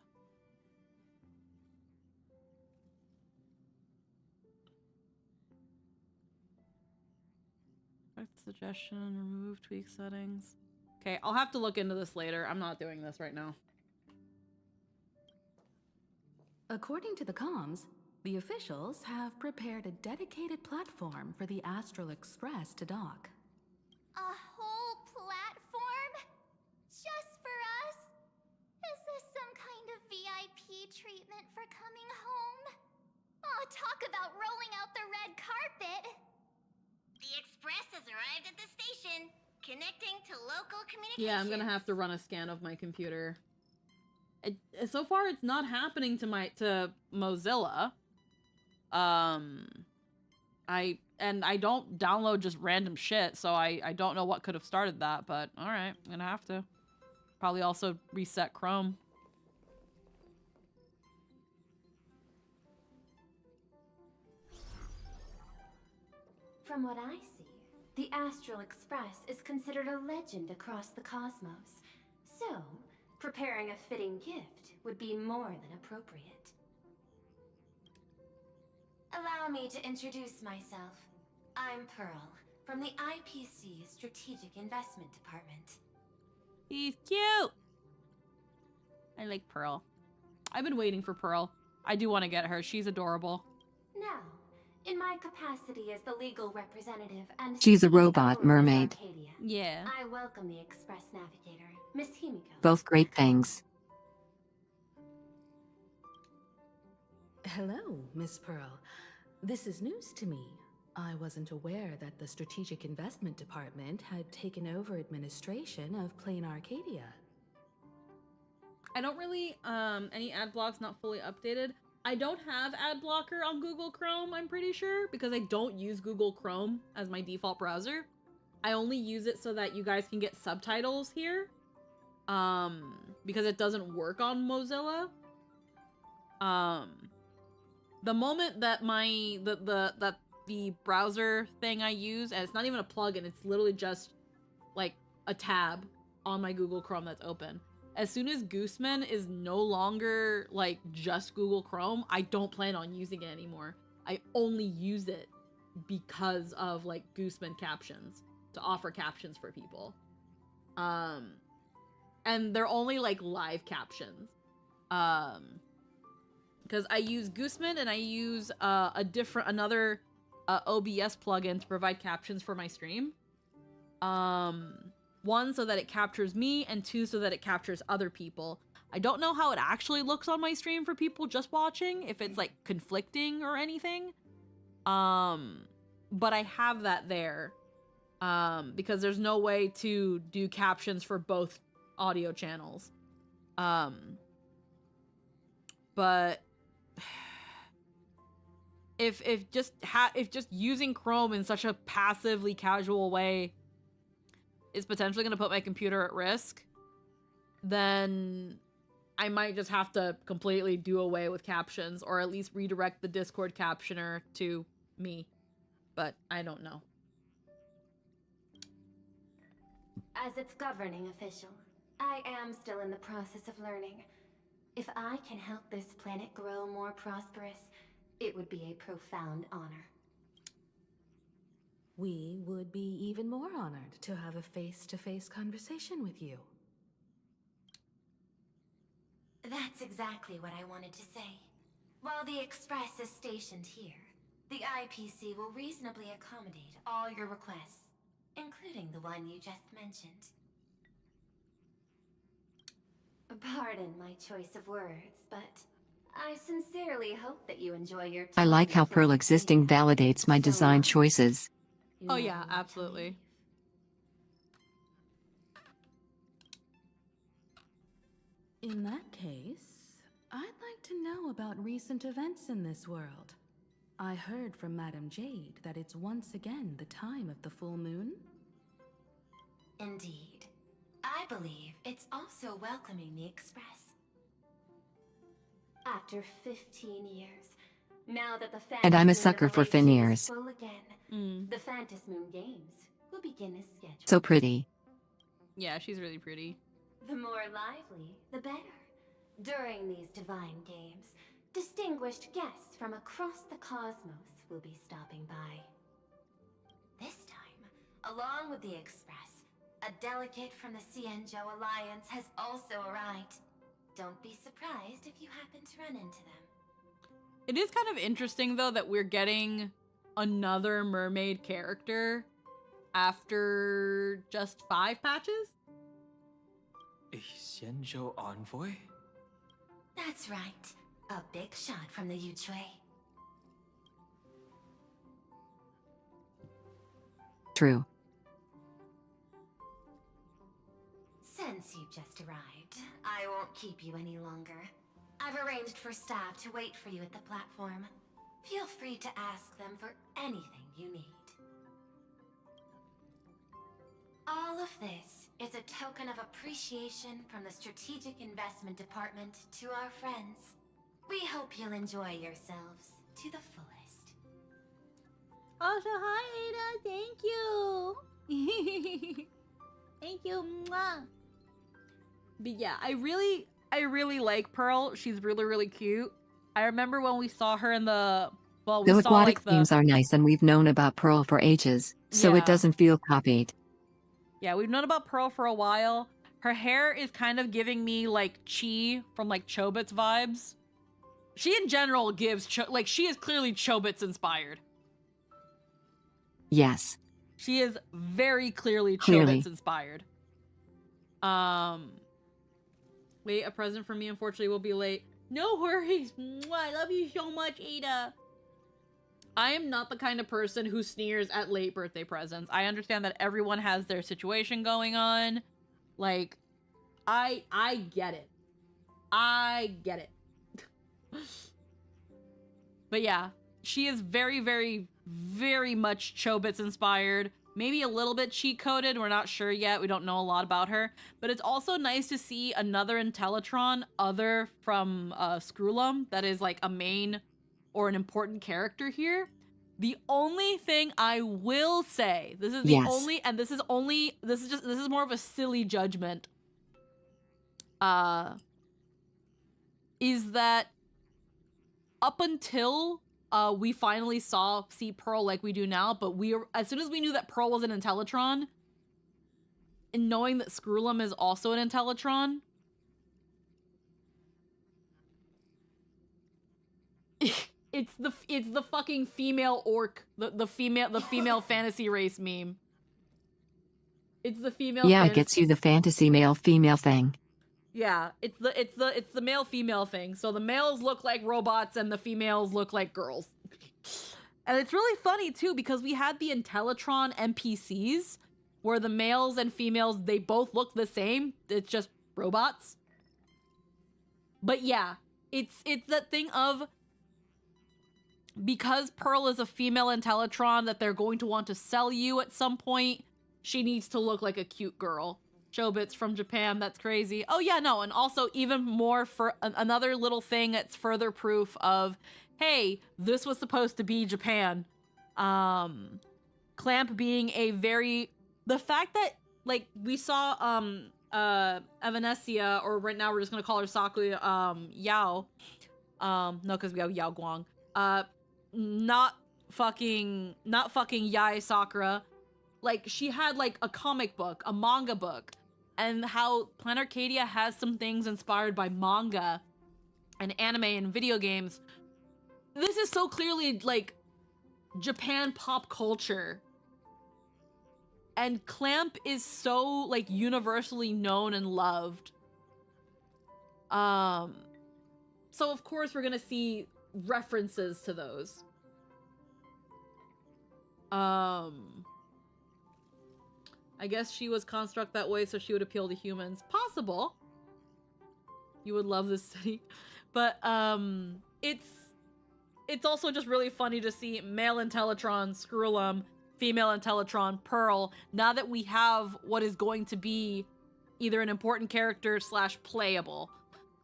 Effect suggestion, remove tweak settings. Okay, I'll have to look into this later. I'm not doing this right now. According to the comms, the officials have prepared a dedicated platform for the Astral Express to dock. A whole platform? Just for us? Is this some kind of VIP treatment for coming home? Oh, talk about rolling out the red carpet! The express has arrived at the station, connecting to local communications. Yeah, I'm gonna have to run a scan of my computer. So far, it's not happening to Mozilla. I don't download just random shit, so I don't know what could have started that, but alright, I'm gonna have to. Probably also reset Chrome. From what I see, the Astral Express is considered a legend across the cosmos. So, preparing a fitting gift would be more than appropriate. Allow me to introduce myself. I'm Pearl, from the IPC Strategic Investment Department. He's cute. I like Pearl. I've been waiting for Pearl. I do want to get her. She's adorable. Now, in my capacity as the legal representative and She's a CEO robot of mermaid. Arcadia, Yeah. I welcome the Express Navigator, Miss Himiko. Both great things. Hello, Miss Pearl. This is news to me. I wasn't aware that the Strategic Investment Department had taken over administration of Plain Arcadia. I don't really, any ad blocks not fully updated. I don't have ad blocker on Google Chrome, I'm pretty sure, because I don't use Google Chrome as my default browser. I only use it so that you guys can get subtitles here, because it doesn't work on Mozilla. The moment that the browser thing I use, and it's not even a plugin, it's literally just like a tab on my Google Chrome that's open. As soon as Gooseman is no longer like just Google Chrome, I don't plan on using it anymore. I only use it because of like Gooseman captions, to offer captions for people. And they're only like live captions. Because I use Gooseman and I use another OBS plugin to provide captions for my stream. One, so that it captures me, and two, so that it captures other people. I don't know how it actually looks on my stream for people just watching, if it's like conflicting or anything. But I have that there. Because there's no way to do captions for both audio channels. But if just using Chrome in such a passively casual way is potentially going to put my computer at risk, then I might just have to completely do away with captions, or at least redirect the Discord captioner to me. But I don't know. As its governing official, I am still in the process of learning. If I can help this planet grow more prosperous, it would be a profound honor. We would be even more honored to have a face-to-face conversation with you. That's exactly what I wanted to say. While the Express is stationed here, the IPC will reasonably accommodate all your requests, including the one you just mentioned. Pardon my choice of words, but I sincerely hope that you enjoy your time. I like how Pearl existing validates my design choices. Oh yeah, absolutely. In that case, I'd like to know about recent events in this world. I heard from Madame Jade that it's once again the time of the full moon. Indeed. I believe it's also welcoming the Express. After 15 years, now that the And I'm a Phantasmoon sucker for Revelation is Finnears. full again, the Phantasmoon Games will begin as scheduled. So pretty. Yeah, she's really pretty. The more lively, the better. During these divine games, distinguished guests from across the cosmos will be stopping by. This time, along with the Express, a delegate from the Cienjo Alliance has also arrived. Don't be surprised if you happen to run into them. It is kind of interesting, though, that we're getting another mermaid character after just 5 patches? A Xianzhou envoy? That's right. A big shot from the Yuchue. True. Since you just arrived, I won't keep you any longer. I've arranged for staff to wait for you at the platform. Feel free to ask them for anything you need. All of this is a token of appreciation from the Strategic Investment Department to our friends. We hope you'll enjoy yourselves to the fullest. Also, hi Ada, thank you. Thank you. Mwah. But yeah, I really like Pearl. She's really cute. I remember when we saw her in the we The saw aquatic like the themes are nice and we've known about Pearl for ages, so it yeah. doesn't feel copied. Yeah, we've known about Pearl for a while. Her hair is kind of giving me like Chi from like Chobits vibes. She in general gives like she is clearly Chobits inspired. Yes. She is very clearly Clearly. Chobits inspired. Wait, a present for me unfortunately will be late. No worries. Mwah, I love you so much, Ada. I am not the kind of person who sneers at late birthday presents. I understand that everyone has their situation going on. Like, I get it. I get it. But yeah, she is very much Chobits inspired. Maybe a little bit cheat coded. We're not sure yet. We don't know a lot about her. But it's also nice to see another Intellitron other from Screwlum that is like a main or an important character here. The only thing I will say, this is the only, and this is more of a silly judgment, is that up until we finally see Pearl like we do now, but as soon as we knew that Pearl was an Intellitron, and knowing that Screwlum is also an Intellitron, it's the fucking female orc, the female fantasy race meme. It's the female. Yeah, it gets you the fantasy male female thing. Yeah, it's the male female thing. So the males look like robots and the females look like girls. And it's really funny too because we had the Intellitron NPCs where the males and females, they both look the same. It's just robots. But yeah, it's that thing of, because Pearl is a female Intellitron that they're going to want to sell you at some point, she needs to look like a cute girl. Chobits from Japan, that's crazy. Oh yeah, no, and also even more for another little thing that's further proof of, hey, this was supposed to be Japan. Clamp being the fact that, like, we saw, Evanescia, or right now we're just gonna call her Saku, Yao. No, because we have Yao Guang. Not fucking Yae Sakura. Like, she had, like, a comic book, a manga book, and how Planet Arcadia has some things inspired by manga and anime and video games. This is so clearly, like, Japan pop culture. And Clamp is so, like, universally known and loved. So, of course, we're gonna see references to those. I guess she was construct that way so she would appeal to humans. Possible. You would love this city. But, it's also just really funny to see male Intellitron, Screwlum, female Intellitron, Pearl, now that we have what is going to be either an important character / playable.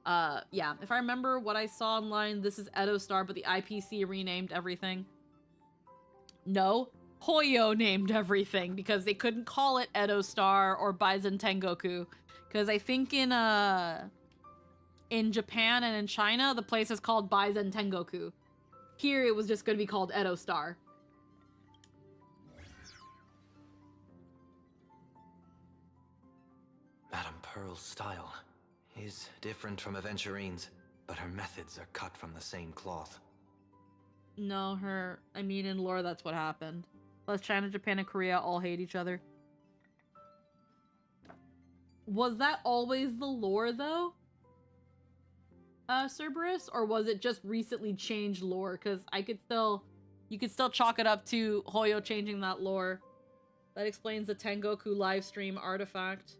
Yeah, if I remember what I saw online, this is Edo Star, but the IPC renamed everything. No. Hoyo named everything because they couldn't call it Edo Star or Baizen Tengoku. Because I think in Japan and in China, the place is called Baizen Tengoku. Here, it was just going to be called Edo Star. Madame Pearl's style is different from Aventurine's, but her methods are cut from the same cloth. No, in lore, that's what happened. Plus, China, Japan, and Korea all hate each other. Was that always the lore, though? Cerberus? Or was it just recently changed lore? Because you could still chalk it up to Hoyo changing that lore. That explains the Tengoku livestream artifact.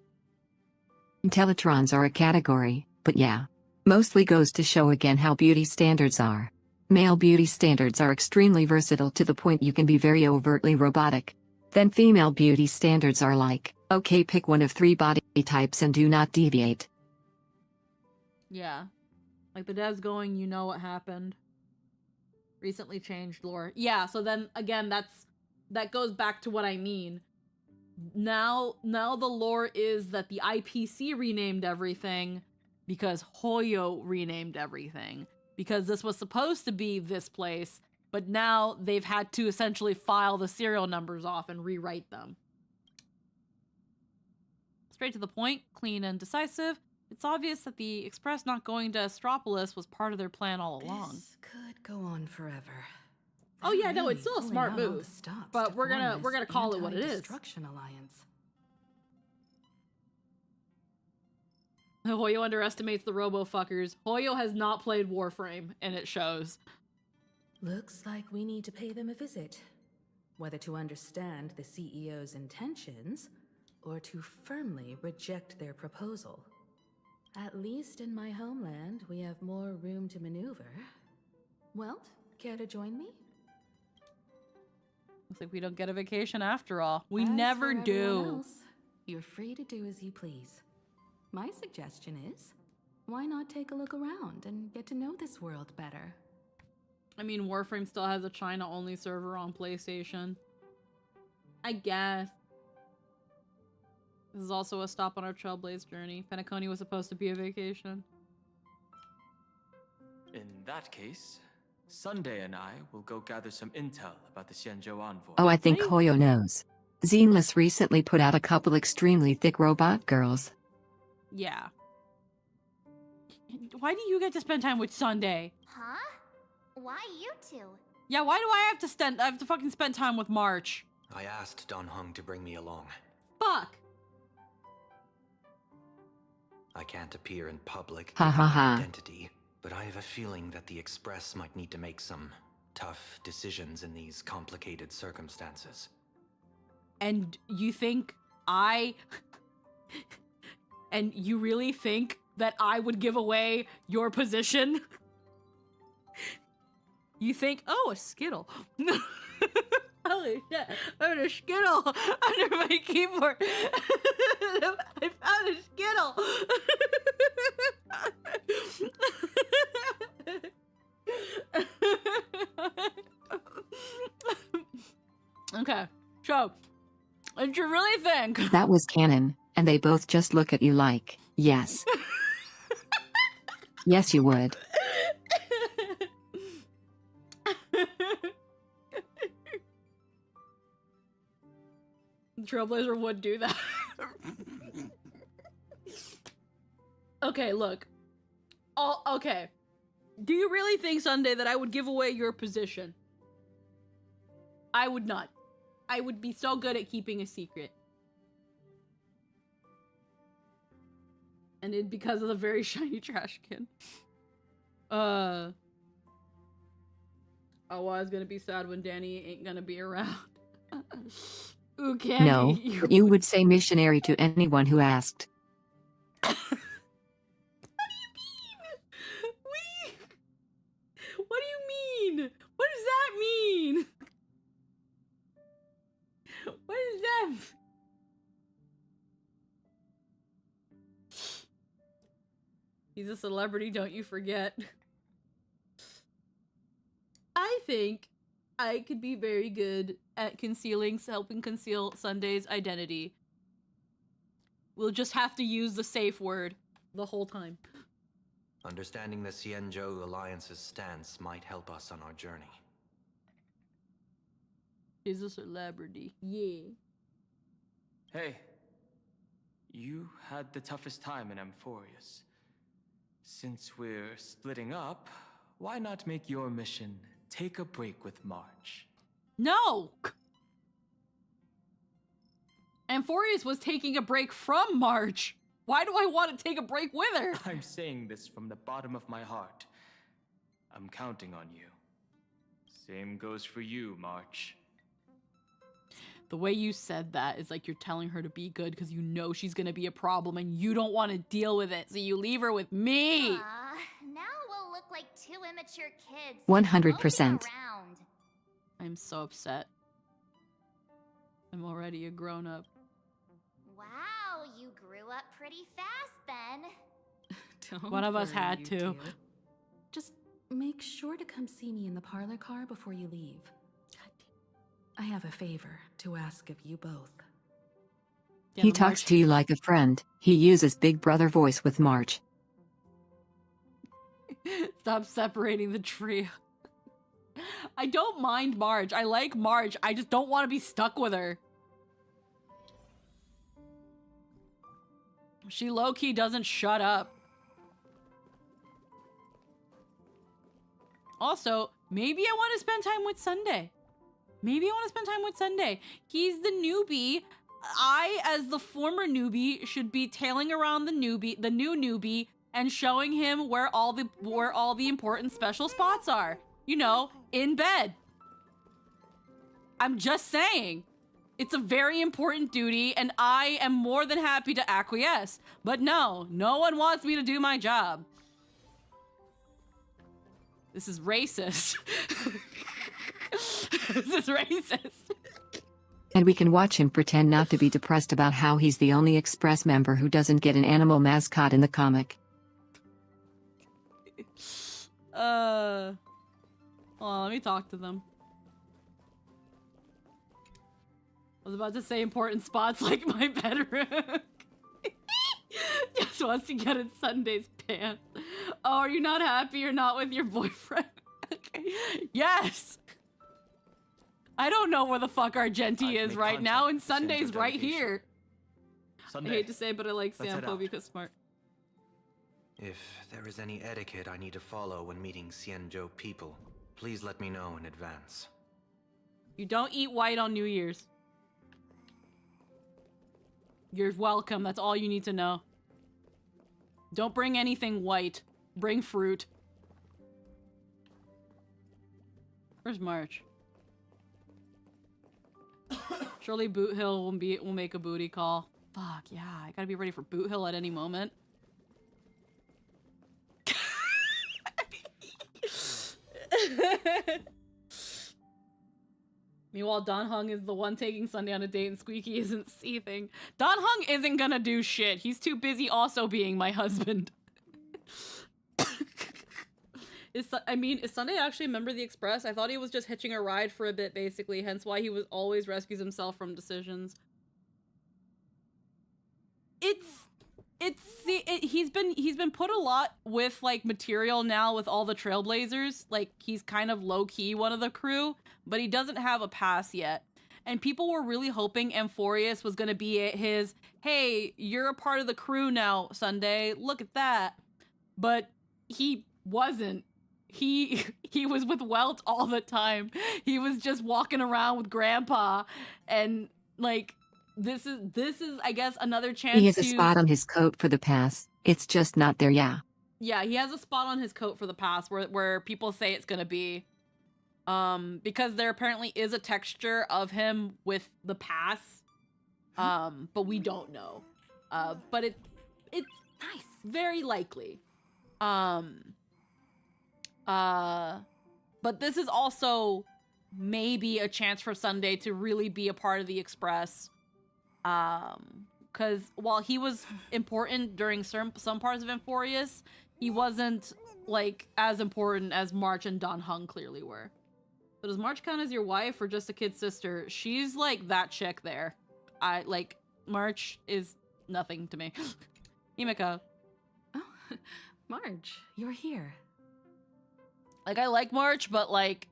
Intellitrons are a category, but yeah. Mostly goes to show again how beauty standards are. Male beauty standards are extremely versatile to the point you can be very overtly robotic. Then female beauty standards are like, okay, pick one of 3 body types and do not deviate. Yeah. Like the dev's going, you know what happened. Recently changed lore. Yeah, so then again, that goes back to what I mean. Now the lore is that the IPC renamed everything because Hoyo renamed everything. Because this was supposed to be this place, but now they've had to essentially file the serial numbers off and rewrite them. Straight to the point, clean and decisive. It's obvious that the Express not going to Astropolis was part of their plan all along. This could go on forever. Oh yeah, no, it's still a smart move. But we're gonna call it what it is. Anti-destruction alliance. Hoyo underestimates the robo-fuckers. Hoyo has not played Warframe, and it shows. Looks like we need to pay them a visit. Whether to understand the CEO's intentions, or to firmly reject their proposal. At least in my homeland, we have more room to maneuver. Well, care to join me? Looks like we don't get a vacation after all. We As never for everyone do. else, you're free to do as you please. My suggestion is, why not take a look around and get to know this world better? I mean, Warframe still has a China-only server on PlayStation. I guess. This is also a stop on our Trailblaze journey. Penacony was supposed to be a vacation. In that case, Sunday and I will go gather some intel about the Xianzhou envoy. Oh, I think Hoyo knows. Zenless recently put out a couple extremely thick robot girls. Yeah. Why do you get to spend time with Sunday? Huh? Why you two? Yeah, why do I have to fucking spend time with March? I asked Don Hung to bring me along. Fuck. I can't appear in public Ha ha ha. identity, but I have a feeling that the Express might need to make some tough decisions in these complicated circumstances. And you think and you really think that I would give away your position? You think, oh, a Skittle. Holy shit, I found a Skittle under my keyboard. I found a Skittle. Okay, so, and you really think That was canon, and they both just look at you like, yes. Yes, you would. Trailblazer would do that. Okay, look. Okay. Do you really think, Sunday, that I would give away your position? I would not. I would be so good at keeping a secret. And it because of the very shiny trash can. Oh, well, I was gonna be sad when Danny ain't gonna be around. Ooh, Candy. No, but you would say missionary to anyone who asked. What do you mean? What does that mean? What is that? He's a celebrity, don't you forget. I think I could be very good at helping conceal Sunday's identity. We'll just have to use the safe word the whole time. Understanding the Xianzhou Alliance's stance might help us on our journey. He's a celebrity. Yeah. Hey, you had the toughest time in Amphorius. Since we're splitting up, why not make your mission take a break with March? No! Amphorius was taking a break from March. Why do I want to take a break with her? I'm saying this from the bottom of my heart. I'm counting on you. Same goes for you, March. The way you said that is like you're telling her to be good because you know she's gonna be a problem and you don't want to deal with it, so you leave her with me. Now we'll look like two immature kids. 100%. I'm so upset. I'm already a grown-up. Wow, you grew up pretty fast then. Don't One of us worry, had you to. two. Just make sure to come see me in the parlor car before you leave. I have a favor to ask of you both. He talks to you like a friend. He uses big brother voice with March. Stop separating the trio. I don't mind Marge. I like Marge. I just don't want to be stuck with her. She low-key doesn't shut up. Also, maybe I want to spend time with Sunday. Maybe I want to spend time with Sunday. He's the newbie. I, as the former newbie, should be tailing around the new newbie, and showing him where all the important special spots are. You know, in bed. I'm just saying. It's a very important duty, and I am more than happy to acquiesce. But no one wants me to do my job. This is racist. This is racist. And we can watch him pretend not to be depressed about how he's the only Express member who doesn't get an animal mascot in the comic. Hold on, let me talk to them. I was about to say important spots like my bedroom. Just wants to get in Sunday's pants. Oh, are you not happy you're not with your boyfriend? Okay. Yes! I don't know where the fuck Argenti is right now, and Sunday's right here. Sunday. I hate to say, but I like Let's head Sampo out. because smart. If there is any etiquette I need to follow when meeting Xianzhou people, please let me know in advance. You don't eat white on New Year's. You're welcome. That's all you need to know. Don't bring anything white. Bring fruit. Where's March? Surely Boot Hill will make a booty call. Fuck yeah, I gotta be ready for Boot Hill at any moment. Meanwhile, Don Hung is the one taking Sunday on a date and Squeaky isn't seething. Don Hung isn't gonna do shit. He's too busy also being my husband. Is Sunday actually a member of the Express? I thought he was just hitching a ride for a bit, basically, hence why he was always rescues himself from decisions. He's been put a lot with like material now with all the Trailblazers. Like he's kind of low key one of the crew, but he doesn't have a pass yet. And people were really hoping Amphorius was gonna be his, hey, you're a part of the crew now, Sunday. Look at that. But he wasn't. He was with Welt all the time. He was just walking around with Grandpa, and like. This is I guess another chance He has a spot on his coat for the pass. It's just not there, yeah. Yeah, he has a spot on his coat for the pass where people say it's gonna be. Because there apparently is a texture of him with the pass. But we don't know. But it's nice. Very likely. But this is also maybe a chance for Sunday to really be a part of the Express. Because while he was important during some parts of Amphorius, he wasn't, like, as important as March and Don Hung clearly were. So does March count as your wife or just a kid sister? She's, like, that chick there. March is nothing to me. Himiko. Oh, March, you're here. Like, I like March, but, like,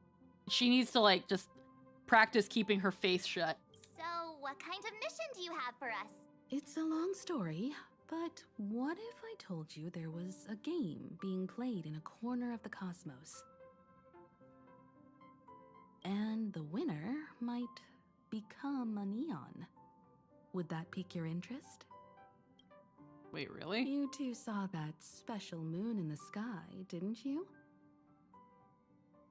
she needs to, like, just practice keeping her face shut. So, what kind of mission do you have for us? It's a long story, but what if I told you there was a game being played in a corner of the cosmos? And the winner might become a neon. Would that pique your interest? Wait, really? You two saw that special moon in the sky, didn't you?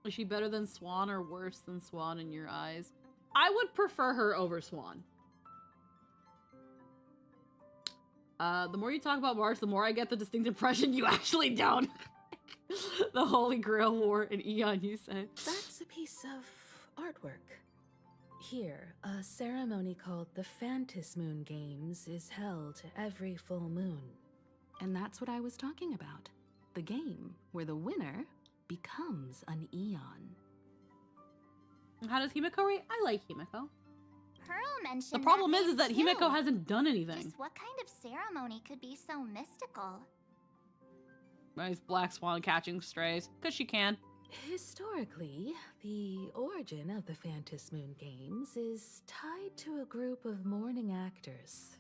Is she better than Swan or worse than Swan in your eyes? I would prefer her over Swan. The more you talk about March, the more I get the distinct impression you actually don't. The Holy Grail War in Eon, you said. That's a piece of artwork. Here, a ceremony called the Phantus Moon Games is held every full moon. And that's what I was talking about. The game where the winner becomes an Eon. How does Himiko rate? I like Himiko. Pearl mentioned The problem that is that name, Himiko too. hasn't done anything. Just what kind of ceremony could be so mystical? Nice black swan catching strays. Because she can. Historically, the origin of the Phantom Moon Games is tied to a group of mourning actors.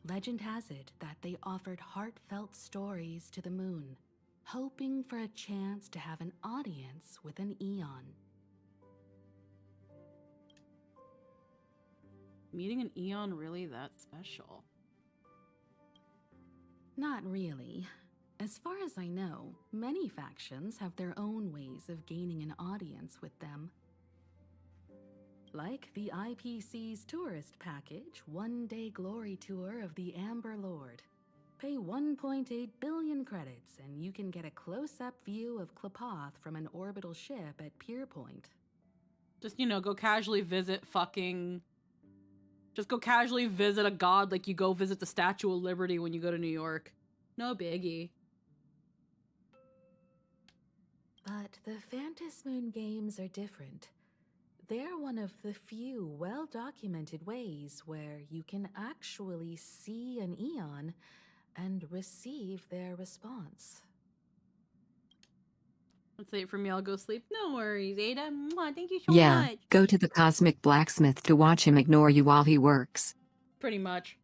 Legend has it that they offered heartfelt stories to the moon, hoping for a chance to have an audience with an Eon. Meeting an Eon really that special? Not really. As far as I know, many factions have their own ways of gaining an audience with them. Like the IPC's tourist package, one-day glory tour of the Amber Lord. Pay 1.8 billion credits and you can get a close-up view of Klapoth from an orbital ship at Pier Point. Just, you know, go casually visit fucking... Just go casually visit a god like you go visit the Statue of Liberty when you go to New York. No biggie. But the Phantom Moon Games are different. They're one of the few well-documented ways where you can actually see an Eon and receive their response. That's it for me. I'll go sleep. No worries, Ada. Mwah, thank you so Yeah, much. go to the cosmic blacksmith to watch him ignore you while he works. Pretty much.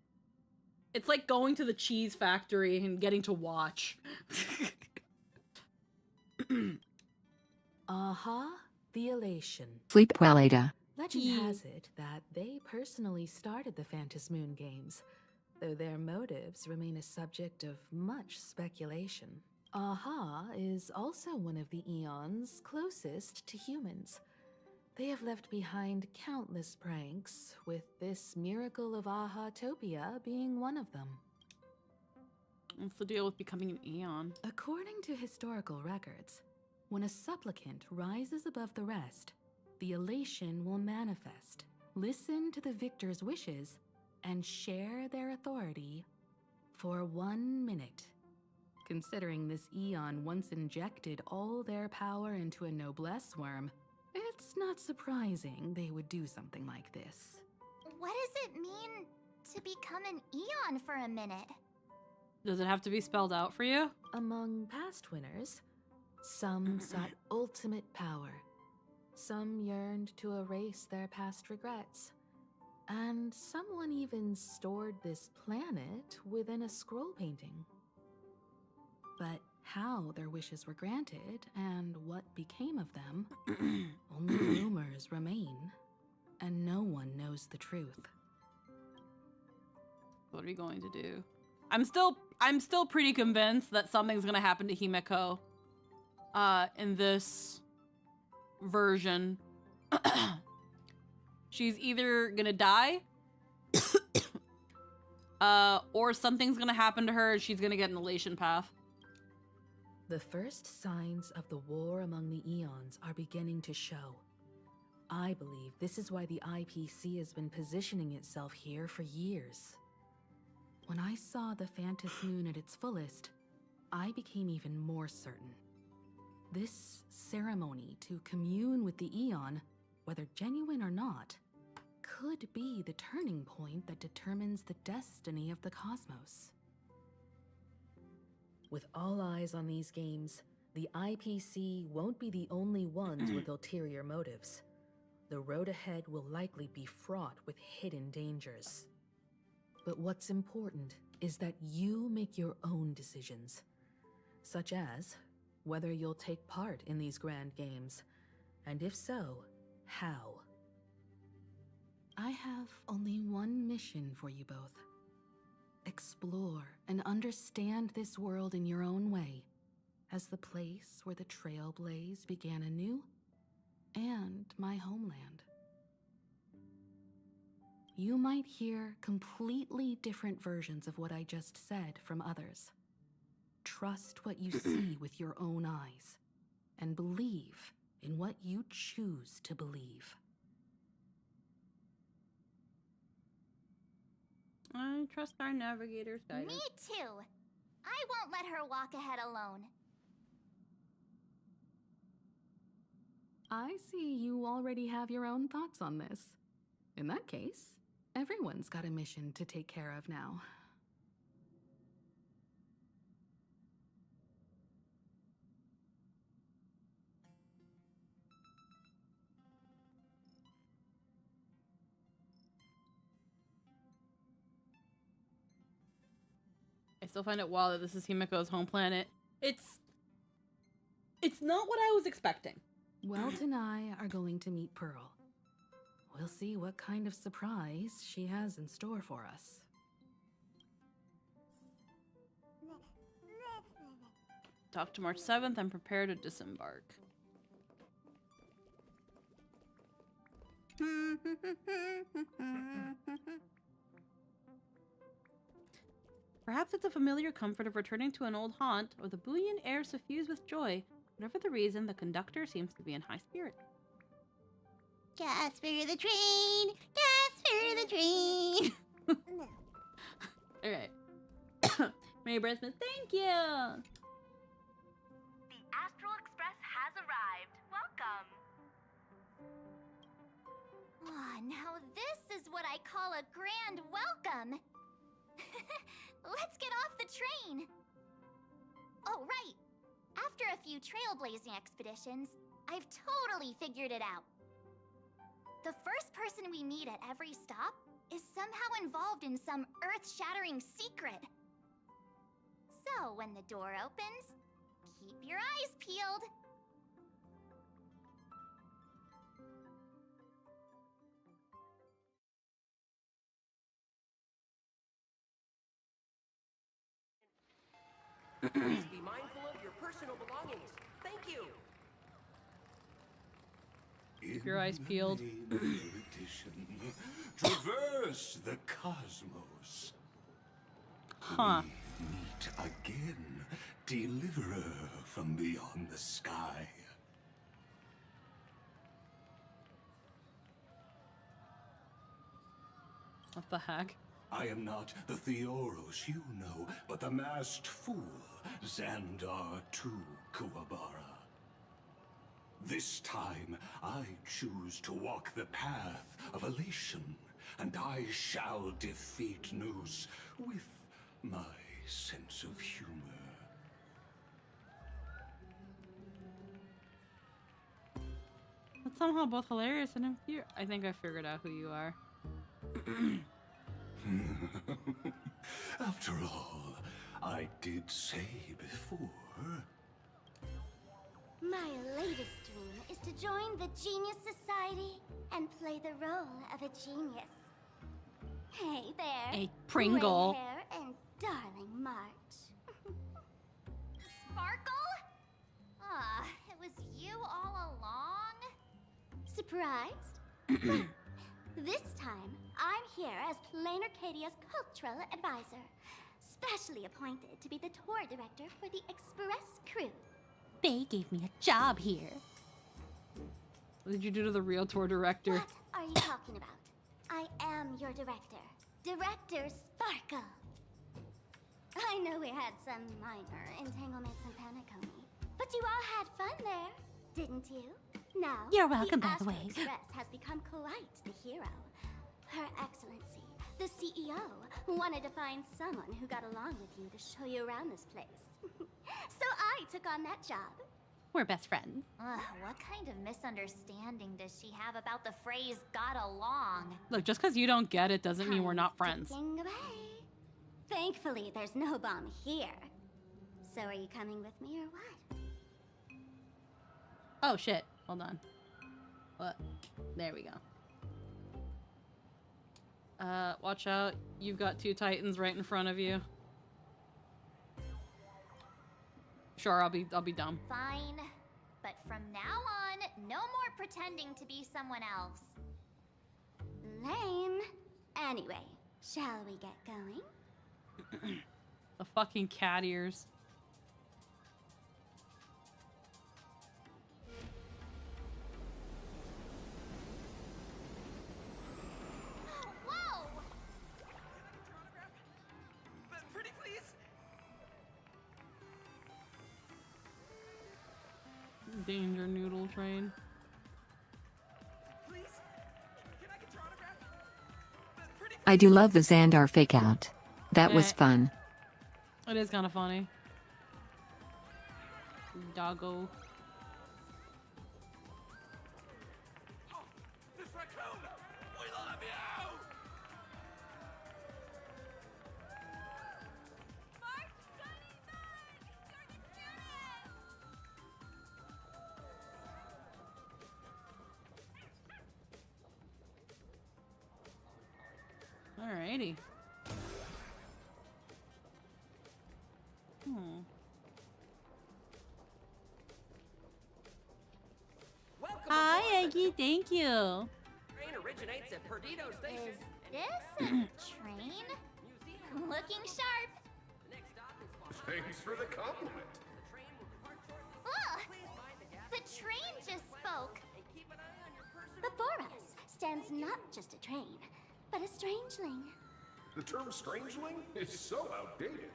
It's like going to the cheese factory and getting to watch. The Elation. Sleep well, Ada. Legend has it that they personally started the Phantom Moon Games, though their motives remain a subject of much speculation. Aha is also one of the Eons closest to humans. They have left behind countless pranks, with this miracle of Aha-topia being one of them. What's the deal with becoming an Eon? According to historical records, when a supplicant rises above the rest, the elation will manifest, listen to the victor's wishes, and share their authority for 1 minute. Considering this Eon once injected all their power into a noblesse worm, it's not surprising they would do something like this. What does it mean to become an Eon for a minute? Does it have to be spelled out for you? Among past winners, some sought ultimate power. Some yearned to erase their past regrets. And someone even stored this planet within a scroll painting. But how their wishes were granted and what became of them, only rumors remain, and no one knows the truth. What are we going to do? I'm still pretty convinced that something's gonna happen to Himiko. In this version. She's either gonna die, or something's gonna happen to her and she's gonna get an elation path. The first signs of the war among the Eons are beginning to show. I believe this is why the IPC has been positioning itself here for years. When I saw the Phantom Moon at its fullest, I became even more certain. This ceremony to commune with the Eon, whether genuine or not, could be the turning point that determines the destiny of the cosmos. With all eyes on these games, the IPC won't be the only ones with ulterior motives. The road ahead will likely be fraught with hidden dangers. But what's important is that you make your own decisions, such as whether you'll take part in these grand games, and if so, how. I have only one mission for you both. Explore and understand this world in your own way, as the place where the Trailblaze began anew, and my homeland. You might hear completely different versions of what I just said from others. Trust what you see with your own eyes, and believe in what you choose to believe. I trust our navigator's guidance. Me too. I won't let her walk ahead alone. I see you already have your own thoughts on this. In that case, everyone's got a mission to take care of now. I still find it wild that this is Himiko's home planet. It's not what I was expecting. Welt and I are going to meet Pearl. We'll see what kind of surprise she has in store for us. Talk to March 7th and prepare to disembark. Perhaps it's a familiar comfort of returning to an old haunt, or the buoyant air suffused with joy. Whatever the reason, the conductor seems to be in high spirits. Gas for the train! Gas for the train! Alright. Merry Christmas, thank you! The Astral Express has arrived. Welcome! Ah, now this is what I call a grand welcome! Let's get off the train! Oh, right! After a few trailblazing expeditions, I've totally figured it out. The first person we meet at every stop is somehow involved in some earth-shattering secret. So when the door opens, keep your eyes peeled. Please be mindful of your personal belongings. Thank you. Keep your eyes peeled. Traverse the cosmos. Huh. We meet again, deliverer from beyond the sky. What the heck? I am not the Theoros you know, but the masked fool, Xandar II Kuwabara. This time, I choose to walk the path of elation, and I shall defeat Noose with my sense of humor. That's somehow both hilarious and infuriating. I think I figured out who you are. After all, I did say before. My latest dream is to join the Genius Society and play the role of a genius. Hey there. A Pringle. Gray hair and darling March. Sparkle? Ah, it was you all along? Surprised? Well, this time, I'm here as Plain Arcadia's cultural advisor, specially appointed to be the tour director for the Express crew. They gave me a job here. What did you do to the real tour director? What are you talking about? I am your director, Director Sparkle. I know we had some minor entanglements and paniconi, but you all had fun there, didn't you? Now, You're welcome, by the Astral way. Express has become quite the hero. Her Excellency, the CEO, wanted to find someone who got along with you to show you around this place. So I took on that job. We're best friends. What kind of misunderstanding does she have about the phrase got along? Look, just because you don't get it doesn't mean we're not friends. Ticking away. Thankfully, there's no bomb here. So are you coming with me or what? Oh shit. Hold on. What? There we go. Watch out. You've got two titans right in front of you. Sure, I'll be dumb. Fine. But from now on, no more pretending to be someone else. Lame. Anyway, shall we get going? The fucking cat ears. Whoa! Pretty please. Danger noodle train. I do love the Xandar fake out. That was Eh. fun. It is kind of funny. Doggo. Alrighty. Hi, Eggy. Thank you. Train originates at Perdido Station. Is this a train? Looking sharp. Thanks for the compliment. Ugh! The train just spoke. Before us stands not just a train, but a strangeling. The term strangeling is so outdated.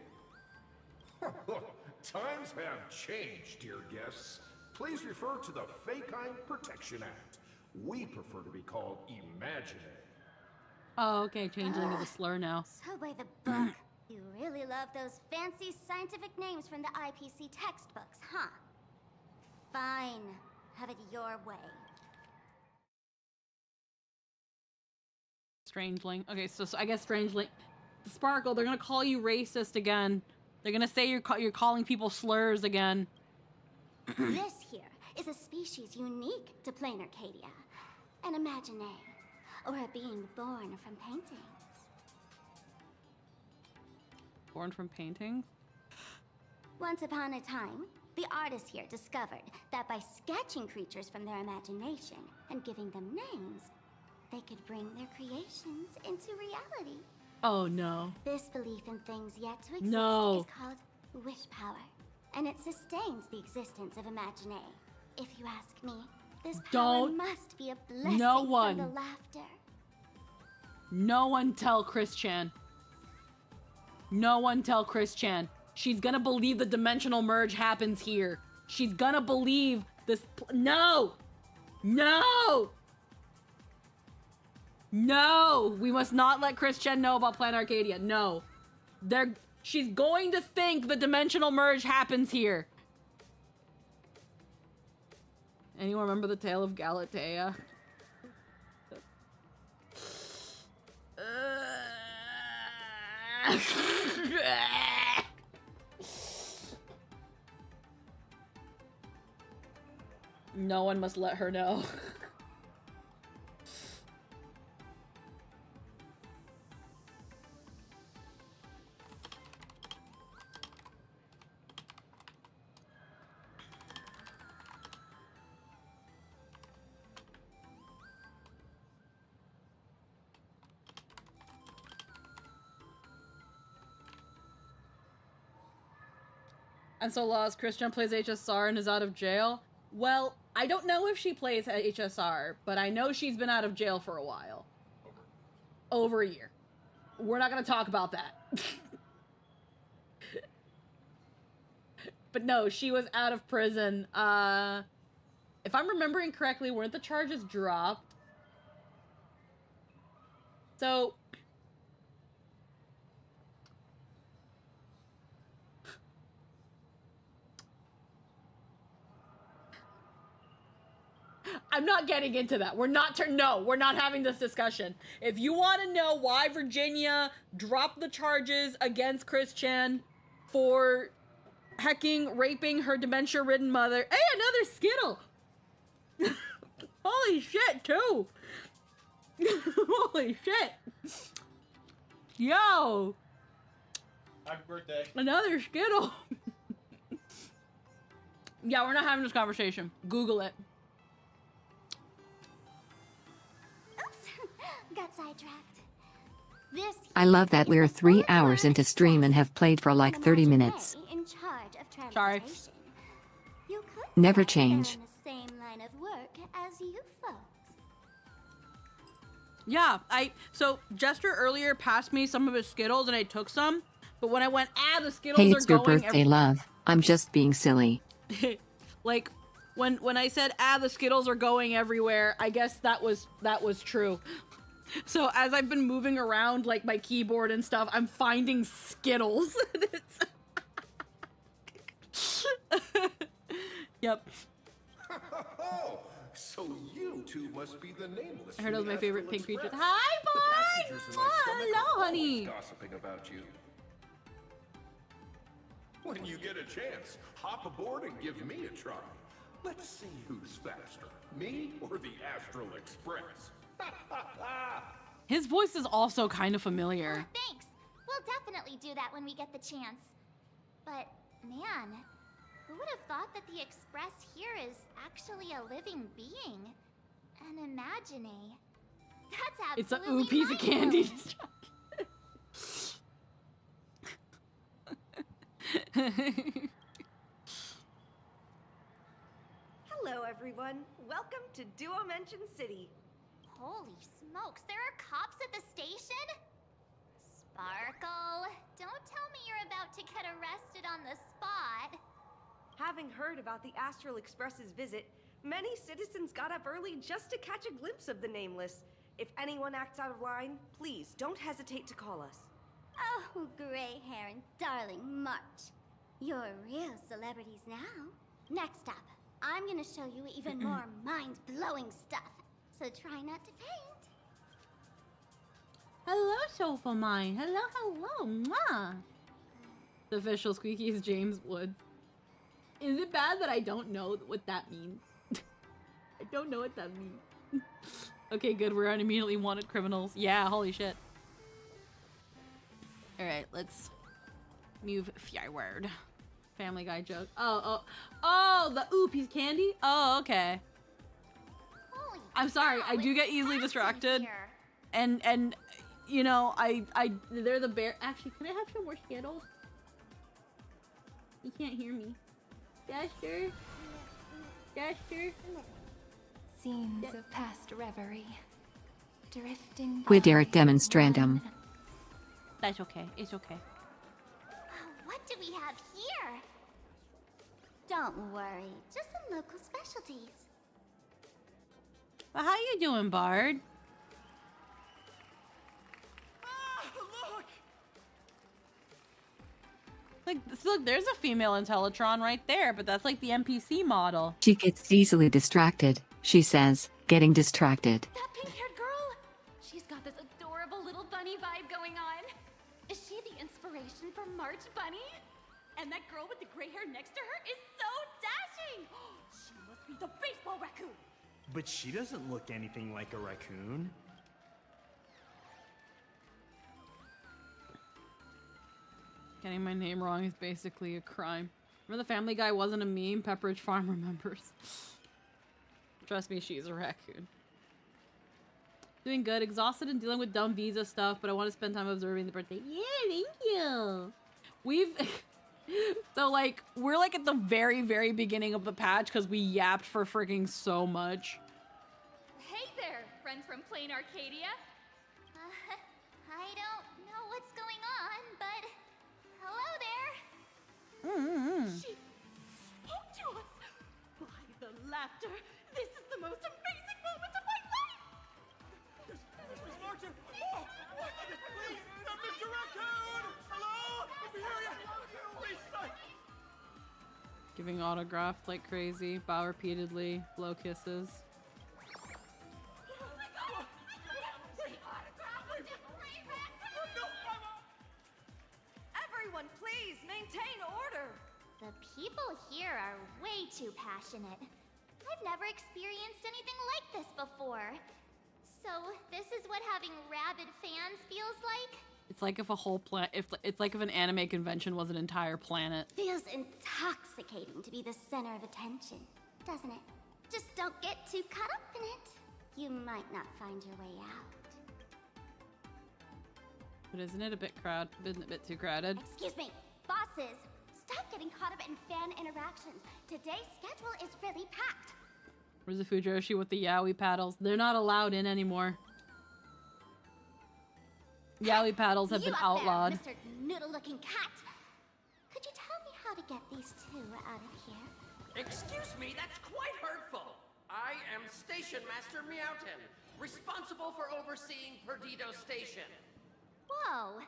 Times have changed, dear guests. Please refer to the Fake-Eye Protection Act. We prefer to be called imaginary. Oh, okay. Changeling is a slur now. So by the book, you really love those fancy scientific names from the IPC textbooks, huh? Fine. Have it your way. Strangeling. Okay, so I guess Strangeling. Sparkle, they're gonna call you racist again. They're gonna say you're calling people slurs again. This here is a species unique to plain Arcadia. An imaginary, or a being born from paintings. Born from paintings? Once upon a time, the artists here discovered that by sketching creatures from their imagination and giving them names, they could bring their creations into reality. Oh no. This belief in things yet to exist No. is called wish power, and it sustains the existence of Imaginary. If you ask me, this power must be a blessing No from one. the laughter. No one tell Chris Chan. No one tell Chris Chan. She's gonna believe the dimensional merge happens here. She's gonna believe this. No! No! No! We must not let Chris Chen know about Planet Arcadia. No. She's going to think the dimensional merge happens here. Anyone remember the tale of Galatea? No one must let her know. And so Lost Christian plays HSR and is out of jail. Well, I don't know if she plays HSR, but I know she's been out of jail for a while. Over a year. We're not going to talk about that. But no, she was out of prison. If I'm remembering correctly, weren't the charges dropped? So... I'm not getting into that. We're not having this discussion. If you want to know why Virginia dropped the charges against Chris Chan for hecking, raping her dementia-ridden mother. Hey, another Skittle! Holy shit, too! Holy shit! Yo! Happy birthday. Another Skittle! Yeah, we're not having this conversation. Google it. Got sidetracked. This I love that we're 3 hours into stream and have played for like 30 minutes. in charge of Sorry. You could Never say change. they're in the same line of work as you folks. Yeah, so Jester earlier passed me some of his Skittles and I took some, but when I went, the Skittles Hey, are it's your going birthday, love. I'm just being silly. like, when I said, the Skittles are going everywhere, I guess that was true. So as I've been moving around like my keyboard and stuff, I'm finding Skittles. Yep. So you two must be the nameless. I heard it was my favorite pink creature. Express. Hi, The boy! passengers in my stomach Hello, are always honey. gossiping about you. When you get a chance, hop aboard and give me a try. Let's see who's faster, me or the Astral Express. His voice is also kind of familiar. Thanks. We'll definitely do that when we get the chance. But, man, who would have thought that the Express here is actually a living being? An imagine. That's It's a absolutely piece of candy. Hello, everyone. Welcome to Duomension City. Holy smokes, there are cops at the station? Sparkle, don't tell me you're about to get arrested on the spot. Having heard about the Astral Express's visit, many citizens got up early just to catch a glimpse of the Nameless. If anyone acts out of line, please don't hesitate to call us. Oh, gray hair and darling March. You're real celebrities now. Next up, I'm gonna show you even more mind-blowing stuff. So try not to faint. Hello, Sofa Mine. Hello, hello. Mwah. The official squeaky is James Woods. Is it bad that I don't know what that means? I don't know what that means. Okay, good. We're on immediately wanted criminals. Yeah, holy shit. Alright, let's move forward. Family Guy joke. Oh, the piece of candy? Oh, okay. I'm sorry, I do get easily distracted. And you know, they're the bear. Actually, can I have some more Skittles? You can't hear me. Duster? Duster? Scenes of past reverie. Drifting Quid by erit demonstrandum. That's okay. It's okay. What do we have here? Don't worry, just some local specialties. Well, how you doing, Bard? Look, there's a female Intellitron right there, but that's like the NPC model. She gets easily distracted, she says, getting distracted. That pink-haired girl! She's got this adorable little bunny vibe going on. Is she the inspiration for March Bunny? And that girl with the gray hair next to her is so dashing! She must be the baseball raccoon! But she doesn't look anything like a raccoon. Getting my name wrong is basically a crime. Remember the Family Guy wasn't a meme? Pepperidge Farm remembers. Trust me, she's a raccoon. Doing good. Exhausted and dealing with dumb visa stuff, but I want to spend time observing the birthday. Yeah, thank you. We've... So, like, we're, like, at the very, very beginning of the patch because we yapped for freaking so much. Hey there, friends from Plain Arcadia. I don't know what's going on, but hello there. She spoke to us. By the laughter, this is the most amazing moment of my life. Miss Martin! Oh, please! Mr. Raccoon! Hello? Over here! Please, stop! Giving autographs like crazy. Bow repeatedly. Blow kisses. Everyone, please maintain order. The people here are way too passionate. I've never experienced anything like this before. So this is what having rabid fans feels like? It's like if a whole planet, it's like if an anime convention was an entire planet. Feels intoxicating to be the center of attention, doesn't it? Just don't get too caught up in it. You might not find your way out. But isn't it a bit too crowded? Excuse me, bosses. Stop getting caught up in fan interactions. Today's schedule is really packed. Where's the Fujoshi with the yaoi paddles? They're not allowed in anymore. Yaoi paddles have You been up outlawed. there, Mr. Noodle-looking cat. Could you tell me how to get these two out of here? Excuse me, that's quite hurtful. I am Station Master Meowton. responsible for overseeing Perdido Station. Whoa!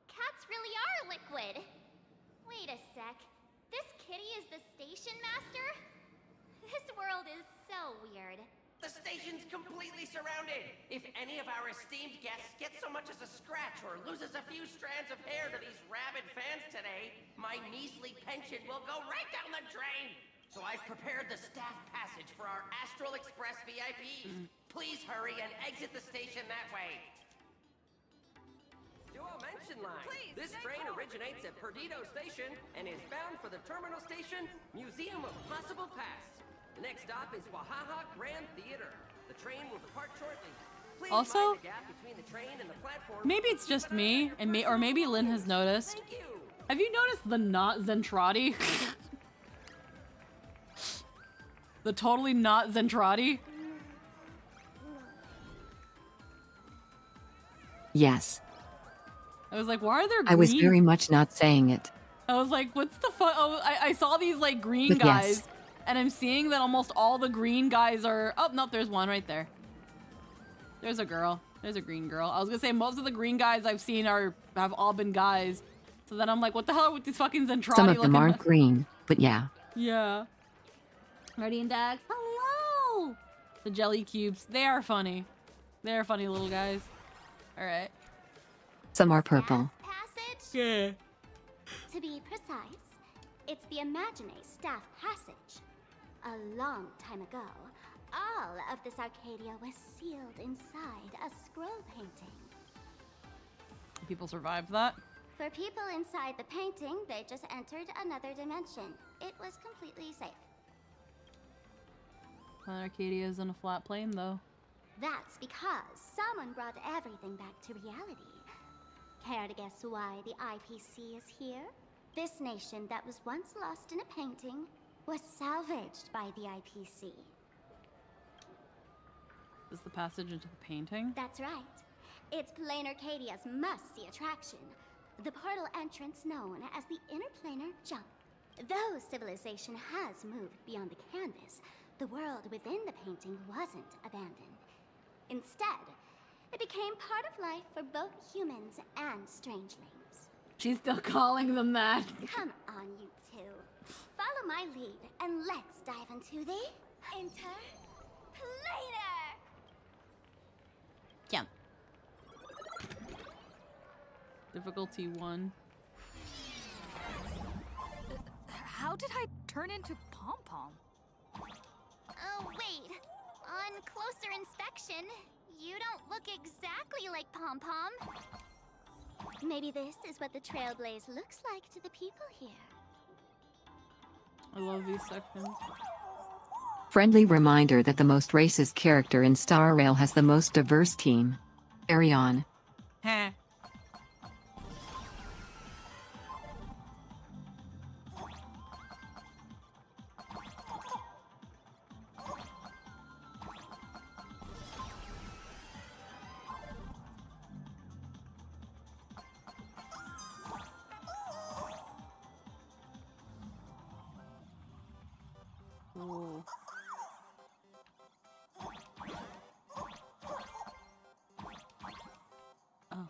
Cats really are liquid! Wait a sec. This kitty is the station master? This world is so weird. The station's completely surrounded. If any of our esteemed guests get so much as a scratch or loses a few strands of hair to these rabid fans today, my measly pension will go right down the drain. So I've prepared the staff passage for our Astral Express VIPs. Please hurry and exit the station that way. Dual mention line. Please, This train originates at Perdido Station and is bound for the terminal station, Museum of Possible Past. The next stop is Wahaha Grand Theater. The train will depart shortly. Please Also, mind the gap between the train and the platform. maybe it's just me, and or maybe Lynn has noticed. Have you noticed the not Zentradi? The totally not Zentradi? Yes. I was like, why are there green? I was very much not saying it. I was like, what's the fuck? Oh, I saw these like green But guys, yes. and I'm seeing that almost all the green guys are. Oh no, there's one right there. There's a girl. There's a green girl. I was gonna say most of the green guys I've seen have all been guys. So then I'm like, what the hell with these fucking Zentradi? Some of them aren't green, but yeah. Yeah. Ready and Dax, hello. The jelly cubes, they are funny. They are funny little guys. All right. Some are purple. Passage? Yeah. To be precise, it's the Imagine Staff Passage. A long time ago, all of this Arcadia was sealed inside a scroll painting. People survived that. For people inside the painting, they just entered another dimension. It was completely safe. Arcadia is in a flat plane, though. That's because someone brought everything back to reality. Care to guess why the IPC is here? This nation that was once lost in a painting was salvaged by the IPC. Is the passage into the painting? That's right. It's Plain Arcadia's must-see attraction. The portal entrance known as the Interplanar Jump. Though civilization has moved beyond the canvas, the world within the painting wasn't abandoned. Instead, it became part of life for both humans and strangelings. She's still calling them that. Come on, you two. Follow my lead, and let's dive into the Interplanar. Yeah. Difficulty 1. How did I turn into Pom Pom? Oh, wait. On closer inspection, you don't look exactly like Pom Pom. Maybe this is what the Trailblaze looks like to the people here. I love these sections. Friendly reminder that the most racist character in Star Rail has the most diverse team. Carry on. Heh. Ooh. Oh.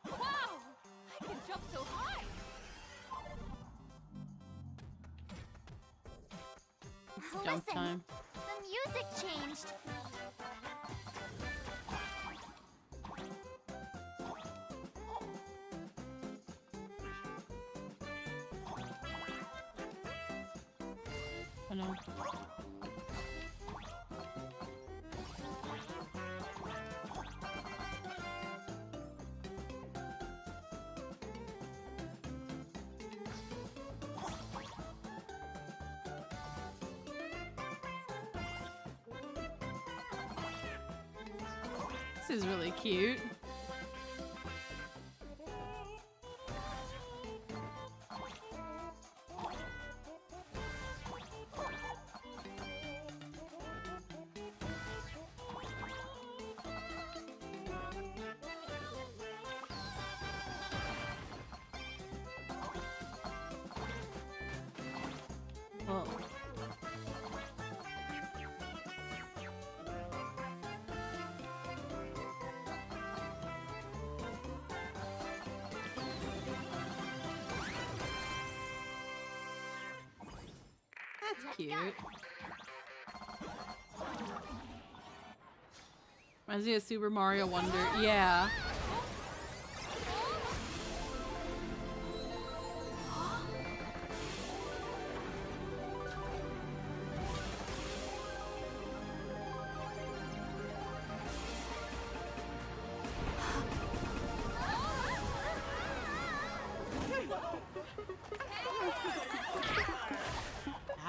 Wow! I can jump so high! It's jump time. The music changed. I know. This is really cute. Oh. That's cute. Reminds me of Super Mario Wonder. Yeah.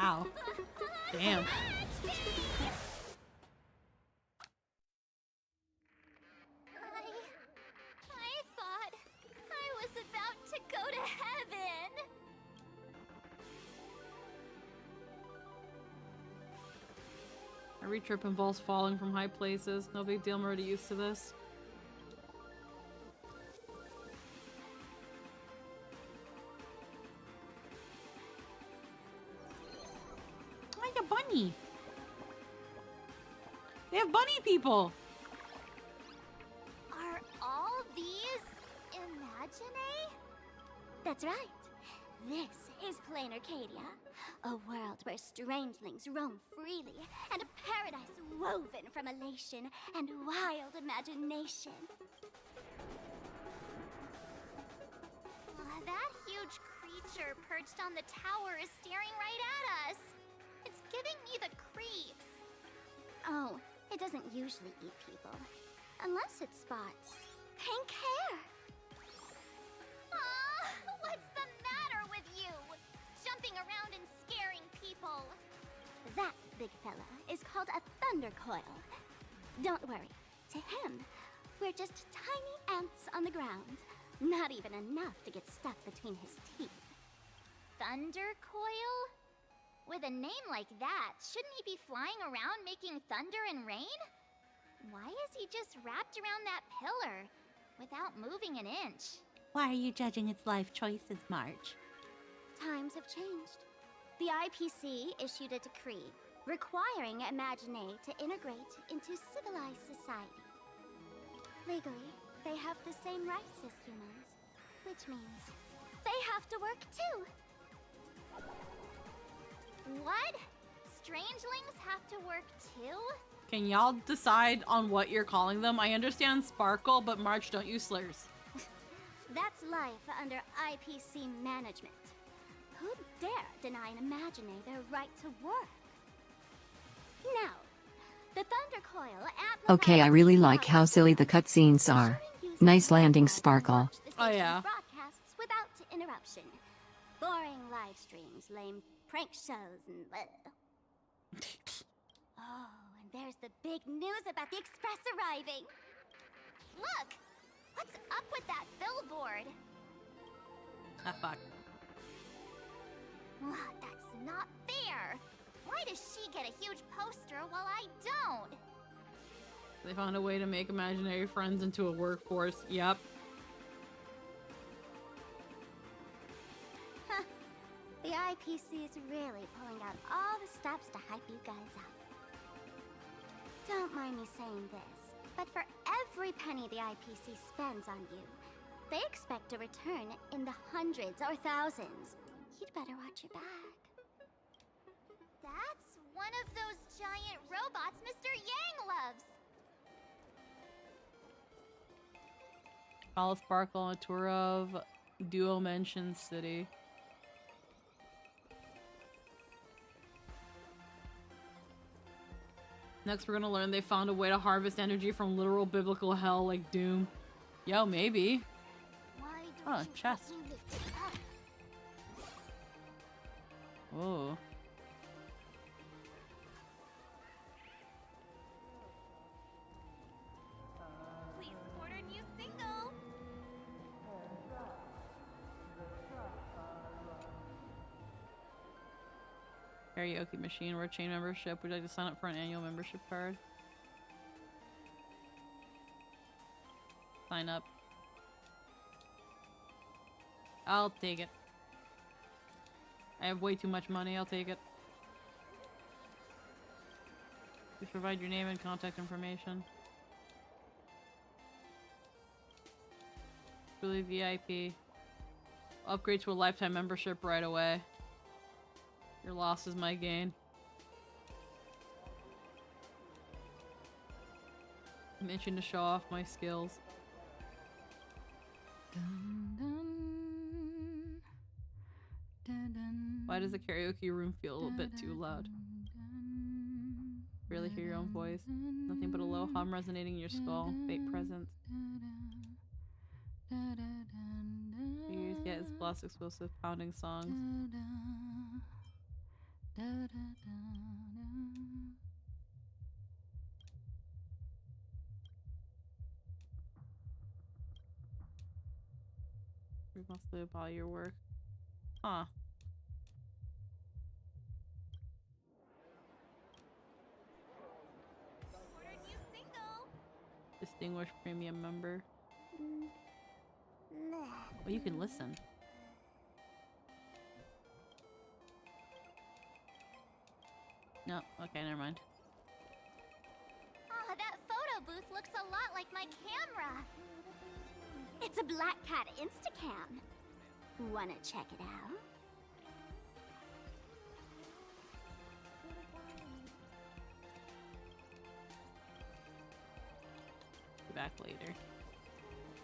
Ow. Damn. I thought I was about to go to heaven. Every trip involves falling from high places. No big deal, I'm already used to this. Like a bunny. They have bunny people. Are all these Imagine? That's right. This is Plain Arcadia, a world where strangelings roam freely, and a paradise woven from elation and wild imagination. That huge creature perched on the tower is staring right at us. It's giving me the creeps. Oh, it doesn't usually eat people. Unless it spots pink hair. What's the matter with you? Jumping around and scaring people. That big fella is called a thunder coil. Don't worry. To him, we're just tiny ants on the ground. Not even enough to get stuck between his teeth. Thunder coil? With a name like that, shouldn't he be flying around making thunder and rain? Why is he just wrapped around that pillar without moving an inch? Why are you judging its life choices, March? Times have changed. The IPC issued a decree requiring Imagine to integrate into civilized society. Legally, they have the same rights as humans, which means they have to work too. What? Strangelings have to work too? Can y'all decide on what you're calling them? I understand Sparkle, but March, don't use slurs. That's life under IPC management. Who'd dare deny an Imagine their right to work? Now, the Thunder Coil Okay, I really like how silly the cutscenes are. Nice landing, Sparkle. Oh yeah. Broadcasts without interruption. Boring live streams, lame prank shows, and oh, and there's the big news about the Express arriving. Look! What's up with that billboard? Ah, fuck. That's not fair. Why does she get a huge poster while I don't? They found a way to make imaginary friends into a workforce. Yep. Huh. The IPC is really pulling out all the stops to hype you guys up. Don't mind me saying this, but for every penny the IPC spends on you, they expect a return in the hundreds or thousands. You'd better watch your back. That's one of those giant robots Mr. Yang loves. Follow Sparkle on a tour of Duo Mention City. Next, we're gonna learn they found a way to harvest energy from literal biblical hell like Doom. Yo, maybe. Oh, chest. Oh. Please support our new single. Karaoke machine or a chain membership. Would you like to sign up for an annual membership card? Sign up. I'll take it. I have way too much money. I'll take it. Please provide your name and contact information. Truly VIP. Upgrade to a lifetime membership right away. Your loss is my gain. I'm itching to show off my skills. Why does the karaoke room feel a bit too loud? Barely hear your own voice. Nothing but a low hum resonating in your skull. Fate presence. Your ears get its blast explosive pounding songs. We must live by your work. Huh. Distinguished premium member. Oh, you can listen. No, okay, never mind. Oh, that photo booth looks a lot like my camera. It's a Black Cat Instacam. Wanna check it out? Be back later.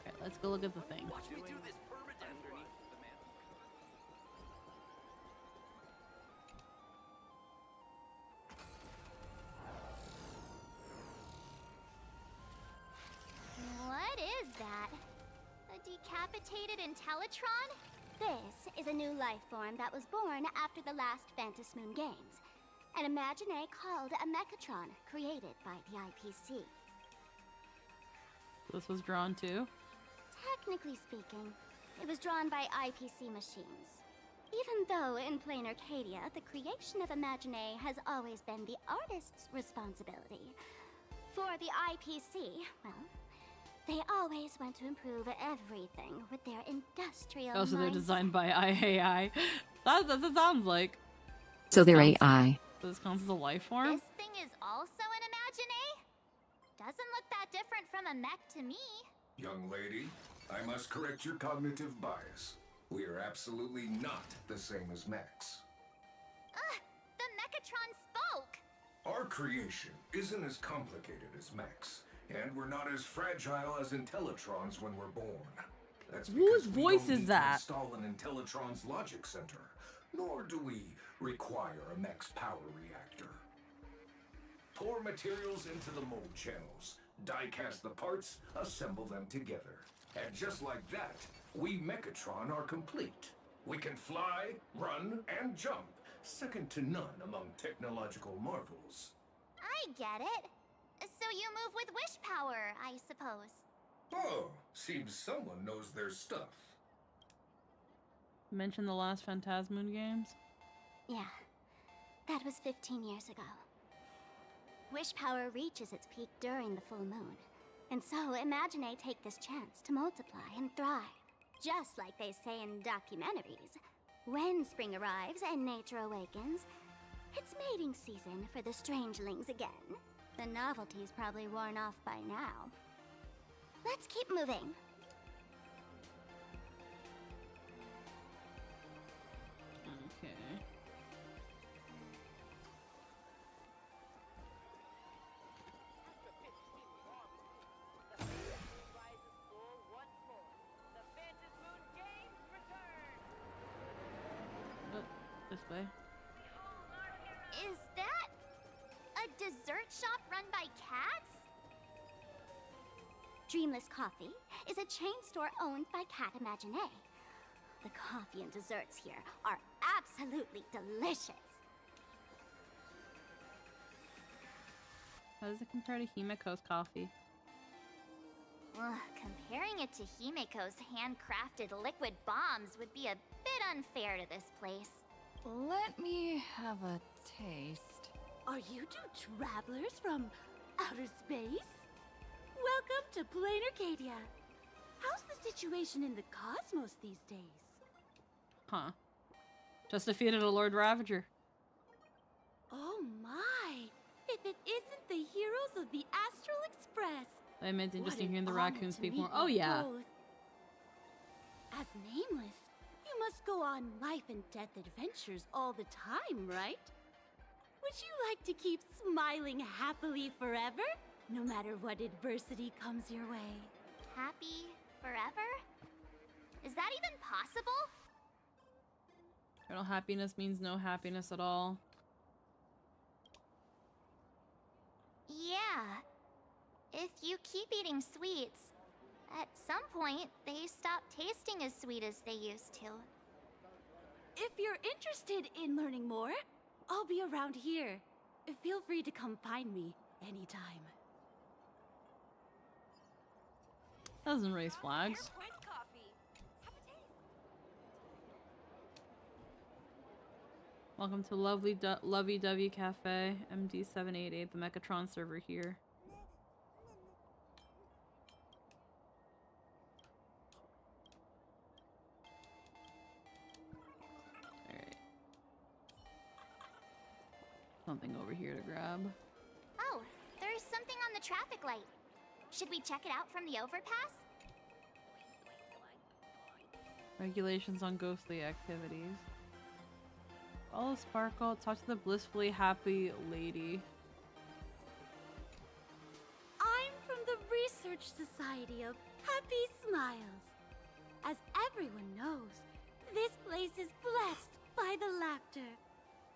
Alright, let's go look at the thing. Watch me do this underneath the mantle. What is that? A decapitated Intellitron? This is a new life form that was born after the last Phantom Moon Games. An Imaginé called a Mechatron, created by the IPC. This was drawn too? Technically speaking, it was drawn by IPC machines. Even though in plain Arcadia, the creation of Imaginé has always been the artist's responsibility. For the IPC, well, they always want to improve everything with their industrial Oh, so they're mindset. designed by AI. That's what it sounds like. So they're AI. So this counts as a life form? This thing is also an Imaginé? Doesn't look that different from a mech to me. Young lady, I must correct your cognitive bias. We are absolutely not the same as mechs. The Mechatron spoke! Our creation isn't as complicated as mechs, and we're not as fragile as Intellitrons when we're born. That's Whose because we voice don't is need to that? install an Intellitron's logic center, nor do we require a mech's power reactor. Pour materials into the mold channels, die-cast the parts, assemble them together. And just like that, we Mechatron are complete. We can fly, run, and jump, second to none among technological marvels. I get it. So you move with wish power, I suppose. Oh, seems someone knows their stuff. Mention the last Phantasmoon games? Yeah, that was 15 years ago. Wish power reaches its peak during the full moon. And so Imaginé take this chance to multiply and thrive. Just like they say in documentaries. When spring arrives and nature awakens, it's mating season for the strangelings again. The novelty's probably worn off by now. Let's keep moving. Okay. Oh, this way. Is that a dessert shop run by cats? Dreamless Coffee is a chain store owned by Cat Imaginé. The coffee and desserts here are absolutely delicious. How does it compare to Himiko's coffee? Comparing it to Himiko's handcrafted liquid bombs would be a bit unfair to this place. Let me have a taste. Are you two travelers from outer space? Welcome to Plain Arcadia. How's the situation in the cosmos these days? Huh. Just defeated a Lord Ravager. Oh my! If it isn't the heroes of the Astral Express! I meant What interesting an hearing the honor raccoons to speak meet more. you Oh yeah. both. As nameless, you must go on life and death adventures all the time, right? Would you like to keep smiling happily forever? No matter what adversity comes your way. Happy forever? Is that even possible? Eternal happiness means no happiness at all. Yeah. If you keep eating sweets, at some point they stop tasting as sweet as they used to. If you're interested in learning more, I'll be around here. Feel free to come find me anytime. Doesn't raise flags. Welcome to Lovey W Cafe, MD788, the Mechatron server here. Alright. Something over here to grab. Oh, there's something on the traffic light. Should we check it out from the overpass? Regulations on ghostly activities. Follow Sparkle, talk to the blissfully happy lady. I'm from the Research Society of Happy Smiles. As everyone knows, this place is blessed by the laughter,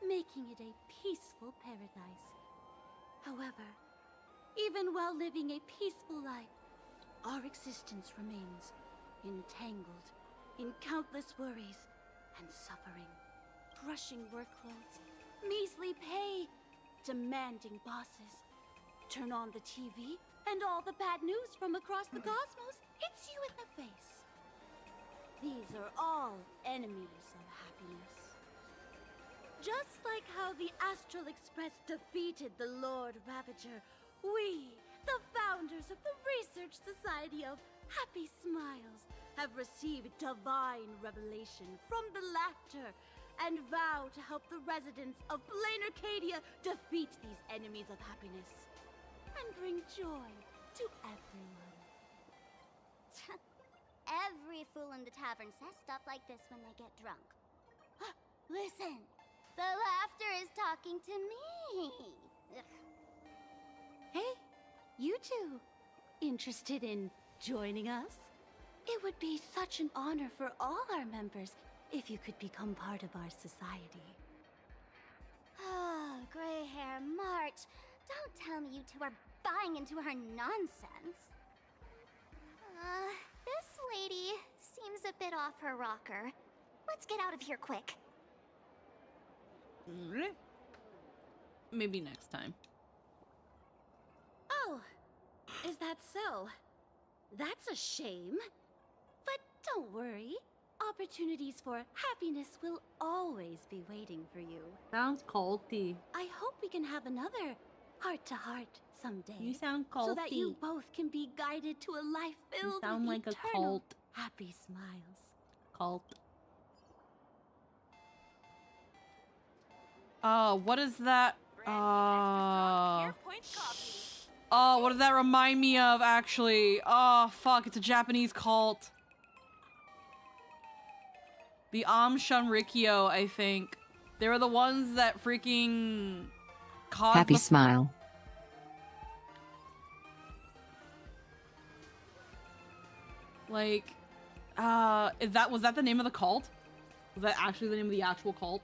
making it a peaceful paradise. However, even while living a peaceful life, our existence remains entangled in countless worries and suffering. Crushing workloads, measly pay, demanding bosses. Turn on the TV, and all the bad news from across the cosmos hits you in the face. These are all enemies of happiness. Just like how the Astral Express defeated the Lord Ravager, we, the founders of the Research Society of Happy Smiles, have received divine revelation from the laughter and vow to help the residents of Plain Arcadia defeat these enemies of happiness and bring joy to everyone. Every fool in the tavern says stuff like this when they get drunk. Listen, the laughter is talking to me. Hey, you two, interested in joining us? It would be such an honor for all our members if you could become part of our society. Oh, gray hair March. Don't tell me you two are buying into her nonsense. This lady seems a bit off her rocker. Let's get out of here quick. Maybe next time. Oh, is that so? That's a shame. But don't worry. Opportunities for happiness will always be waiting for you. Sounds culty. I hope we can have another heart-to-heart someday. You sound culty. So that you both can be guided to a life filled with sound like a eternal cult. Happy smiles. Cult. What is that? Oh, what does that remind me of, actually? Oh, fuck, it's a Japanese cult. The Shanrikyo, I think. They were the ones that freaking caused Happy Smile. Like, was that the name of the cult? Was that actually the name of the actual cult?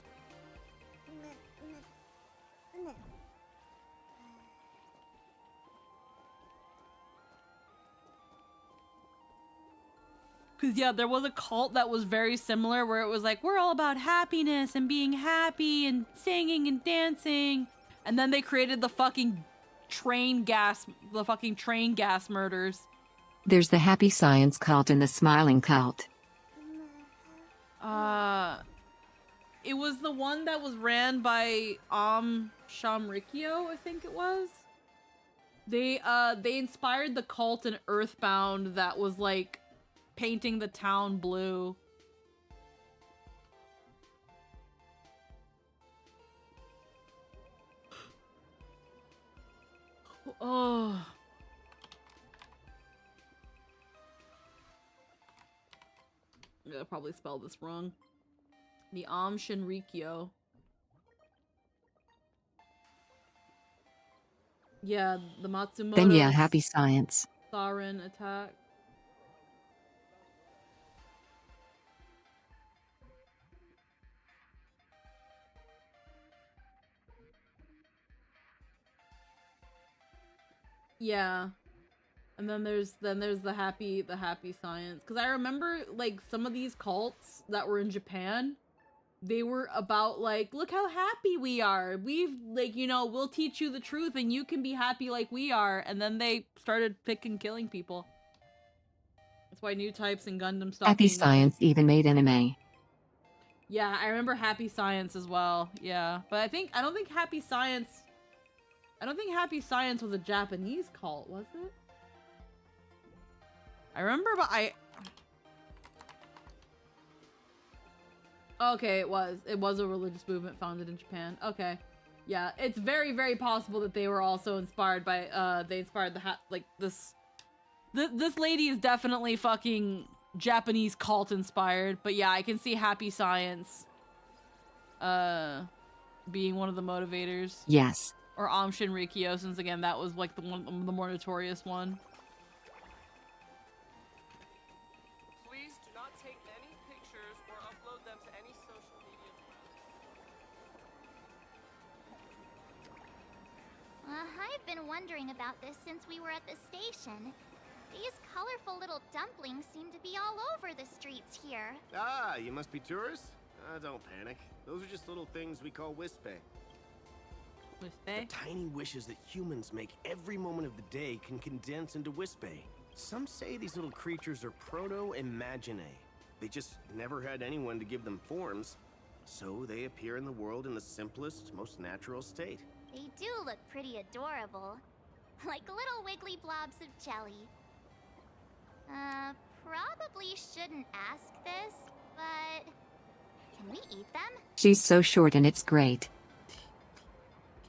Because, yeah, there was a cult that was very similar where it was like, we're all about happiness and being happy and singing and dancing. And then they created the fucking train gas murders. There's the Happy Science cult and the Smiling cult. It was the one that was ran by Shamrikyo, I think it was. They inspired the cult in Earthbound that was like painting the town blue. Oh. I'm gonna probably spell this wrong. The Shinrikyo. Yeah, the Matsumoto. Then yeah, happy science. Sarin attack. Yeah. And then there's the happy science. Cause I remember like some of these cults that were in Japan, they were about like, look how happy we are. We've like, you know, we'll teach you the truth and you can be happy like we are. And then they started picking killing people. That's why new types and Gundam stopped Happy being science even made anime. Yeah, I remember Happy Science as well. Yeah. But I don't think Happy Science was a Japanese cult, was it? I remember, but okay, it was a religious movement founded in Japan. Okay. Yeah, it's very, very possible that they were also inspired by, they inspired this lady is definitely fucking Japanese cult inspired, but yeah, I can see Happy Science, being one of the motivators. Yes. Or Shinrikyo, since again, that was like the more notorious one. Please do not take any pictures or upload them to any social media platform. I've been wondering about this since we were at the station. These colorful little dumplings seem to be all over the streets here. Ah, you must be tourists? Don't panic. Those are just little things we call wispe. Wispe? The tiny wishes that humans make every moment of the day can condense into wispe. Some say these little creatures are proto-imaginae. They just never had anyone to give them forms, so they appear in the world in the simplest, most natural state. They do look pretty adorable. Like little wiggly blobs of jelly. Probably shouldn't ask this, but can we eat them? She's so short and it's great.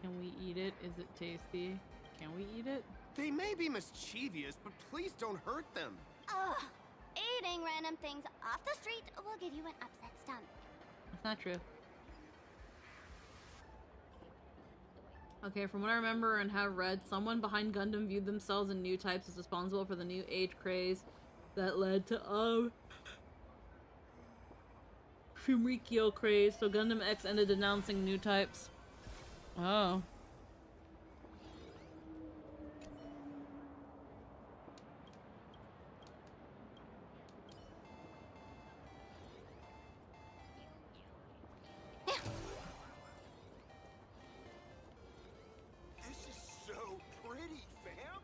Can we eat it? Is it tasty? Can we eat it? They may be mischievous, but please don't hurt them. Ugh. Eating random things off the street will give you an upset stomach. That's not true. Okay, from what I remember and have read, someone behind Gundam viewed themselves and new types as responsible for the new age craze that led to Shinrikyo craze, so Gundam X ended announcing new types. Oh. This is so pretty, fam.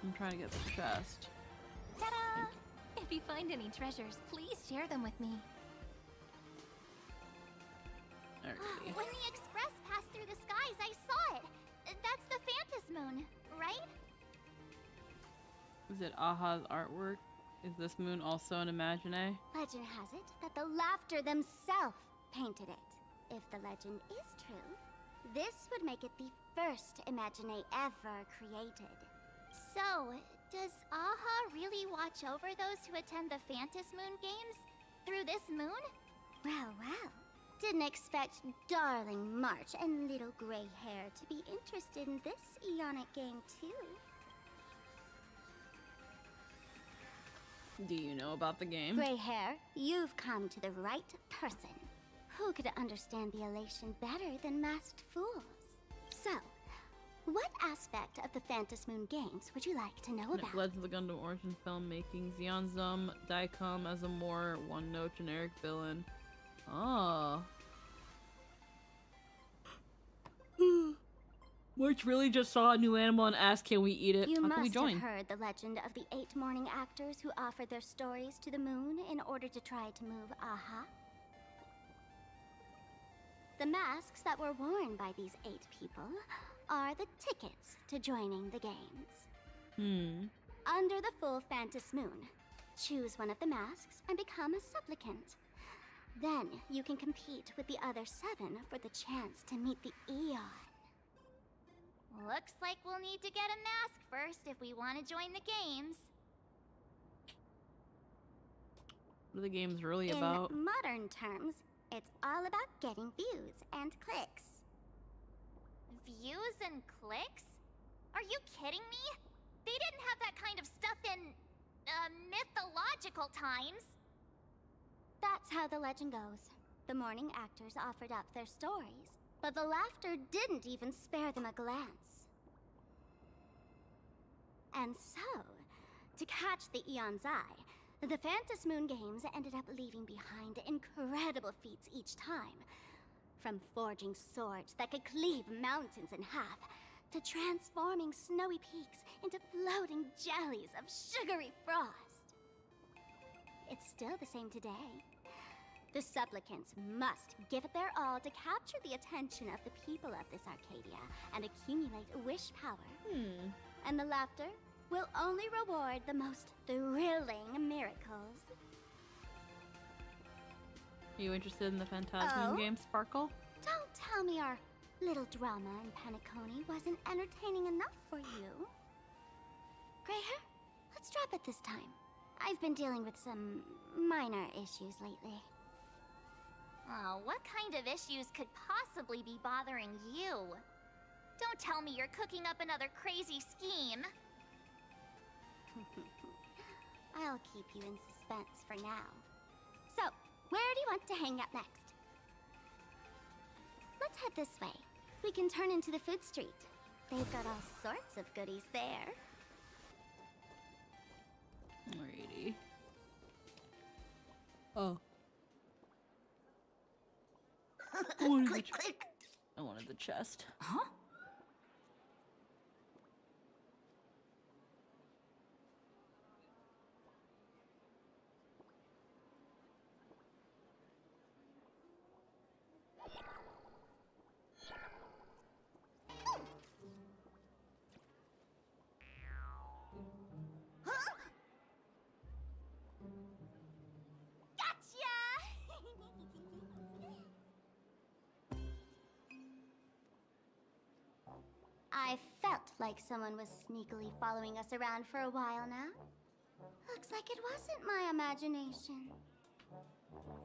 I'm trying to get the chest. Ta-da! If you find any treasures, please share them with me. Alrighty. When the express passed through the skies, I saw it. That's the Phantas Moon, right? Is it Aha's artwork? Is this moon also an Imagine? Legend has it that the Laughter themselves painted it. If the legend is true, this would make it the first Imagine ever created. So, does Aha really watch over those who attend the Phantas Moon Games through this moon? Well, well. Didn't expect darling March and little gray hair to be interested in this Ionic game too. Do you know about the game? Gray hair, you've come to the right person. Who could understand the elation better than masked fools? So, what aspect of the Phantas Moon Games would you like to know It about? led to the Gundam origin film making Zeonzum Daicom as a more one-note generic villain. Oh. March really just saw a new animal and asked, can we eat it? You How can we must join? have heard the legend of the 8 morning actors who offered their stories to the moon in order to try to move Aha. The masks that were worn by these 8 people are the tickets to joining the games. Under the full Phantas Moon, choose one of the masks and become a supplicant. Then you can compete with the other 7 for the chance to meet the Eon. Looks like we'll need to get a mask first if we want to join the games. What are the games really about? In modern terms, it's all about getting views and clicks. Views and clicks? Are you kidding me? They didn't have that kind of stuff in, mythological times. That's how the legend goes. The morning actors offered up their stories, but the laughter didn't even spare them a glance. And so, to catch the Eon's eye, the Phantas Moon Games ended up leaving behind incredible feats each time. From forging swords that could cleave mountains in half, to transforming snowy peaks into floating jellies of sugary frost. It's still the same today. The supplicants must give it their all to capture the attention of the people of this Arcadia and accumulate wish power. And the laughter will only reward the most thrilling miracles. Are you interested in the Phantasmian game, Sparkle? Don't tell me our little drama in Penacony wasn't entertaining enough for you. Gray hair, let's drop it this time. I've been dealing with some minor issues lately. Oh, what kind of issues could possibly be bothering you? Don't tell me you're cooking up another crazy scheme. I'll keep you in suspense for now. So, where do you want to hang out next? Let's head this way. We can turn into the food street. They've got all sorts of goodies there. Alrighty. Oh. I wanted the chest. Huh? I felt like someone was sneakily following us around for a while now. Looks like it wasn't my imagination.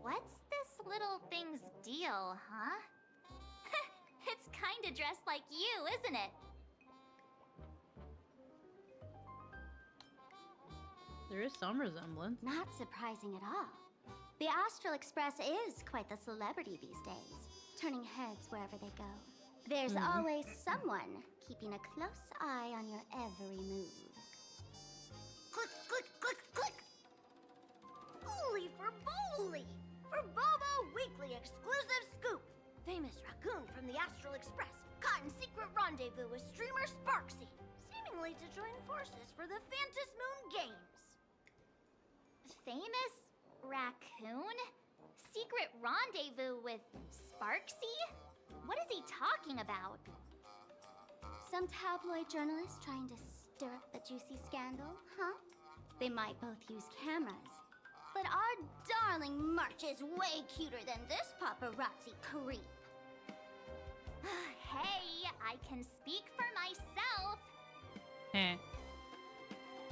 What's this little thing's deal, huh? It's kinda dressed like you, isn't it? There is some resemblance. Not surprising at all. The Astral Express is quite the celebrity these days, turning heads wherever they go. There's always someone keeping a close eye on your every move. Click, click, click, click! Holy for Bowley! For Bobo Weekly Exclusive Scoop! Famous raccoon from the Astral Express caught in secret rendezvous with streamer Sparksy, seemingly to join forces for the Phantas Moon Games. Famous raccoon? Secret rendezvous with Sparksy? What is he talking about? Some tabloid journalist trying to stir up a juicy scandal, huh? They might both use cameras. But our darling March is way cuter than this paparazzi creep. Hey, I can speak for myself.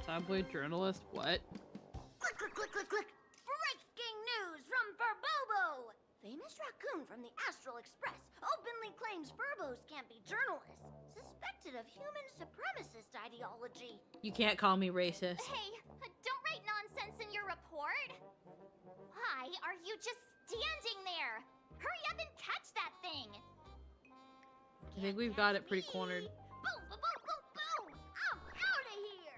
Tabloid journalist, what? Click, click, click, click, click! Breaking news from Furbobo! Famous raccoon from the Astral Express openly claims Furbos can't be journalists, suspected of human supremacist ideology. You can't call me racist. Hey, don't write nonsense in your report. Why are you just standing there? Hurry up and catch that thing. I think we've got it pretty cornered. Boom, boom, boom, boom, boom! I'm out of here.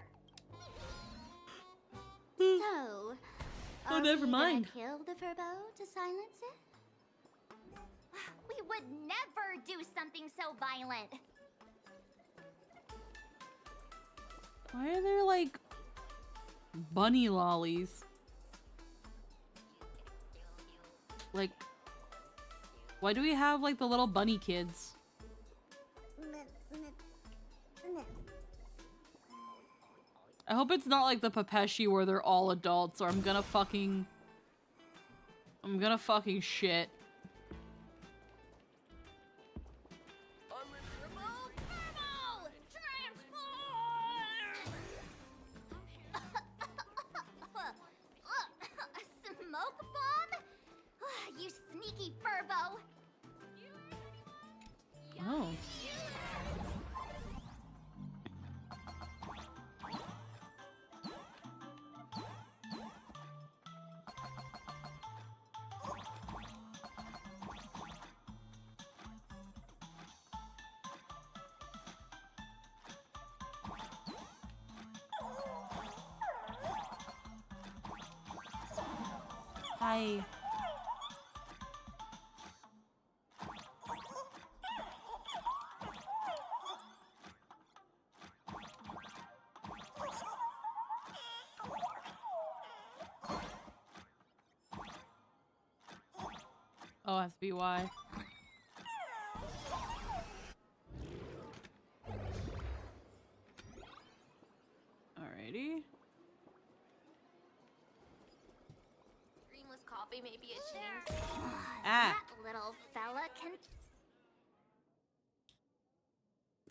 So, Oh, never mind. Are we gonna kill the Furbo to silence it? We would never do something so violent. Why are there like bunny lollies? Like, why do we have like the little bunny kids? I hope it's not like the Papeshi where they're all adults, or I'm gonna fucking shit. Furbo! Oh. Hi. Oh, has to be why. Alrighty. Dreamless coffee may be ashamed. Ah. That little fella can...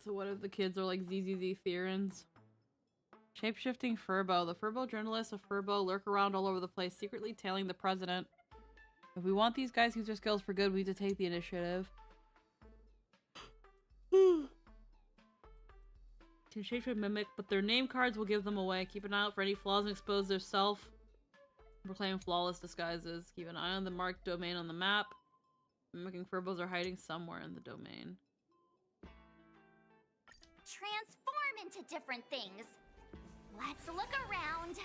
So what if the kids are like ZZZ Theorins? Shapeshifting Furbo. The Furbo journalists of Furbo lurk around all over the place, secretly tailing the president. If we want these guys to use their skills for good, we need to take the initiative. Can shapeshift mimic, but their name cards will give them away. Keep an eye out for any flaws and expose their self-proclaimed flawless disguises. Keep an eye on the marked domain on the map. Mimicking Furbos are hiding somewhere in the domain. transform into different things. Let's look around.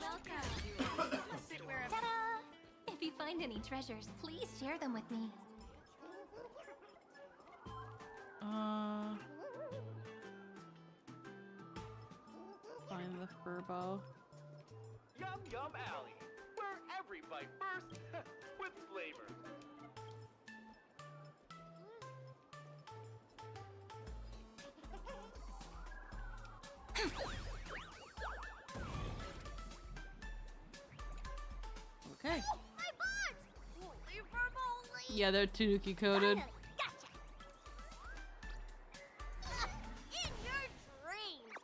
Welcome. Sit wherever. Ta-da! If you find any treasures, please share them with me. Find the Furbo. Yum Yum Alley, where every bite bursts with flavor. Okay. My butt! Only Furbo, Yeah, they're Tanuki coded. Gotcha. In your dreams.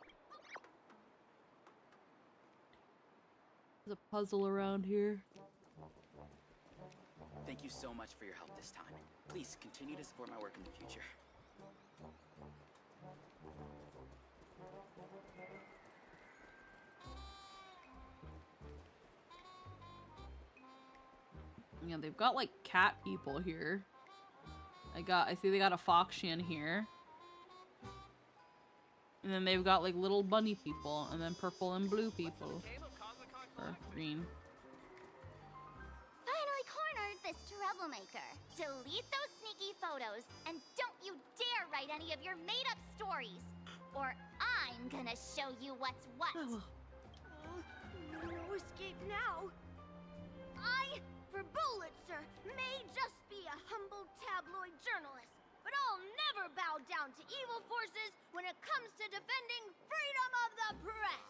There's a puzzle around here. Thank you so much for your help this time. Please continue to support my work in the future. Yeah, they've got like cat people here. I see they got a Foxian here. And then they've got like little bunny people, and then purple and blue people. Or green. Finally cornered this troublemaker. Delete those sneaky photos, and don't you dare write any of your made-up stories, or I'm gonna show you what's what. No escape now. I, for Bullitzer, may just be a humble tabloid journalist, but I'll never bow down to evil forces when it comes to defending freedom of the press.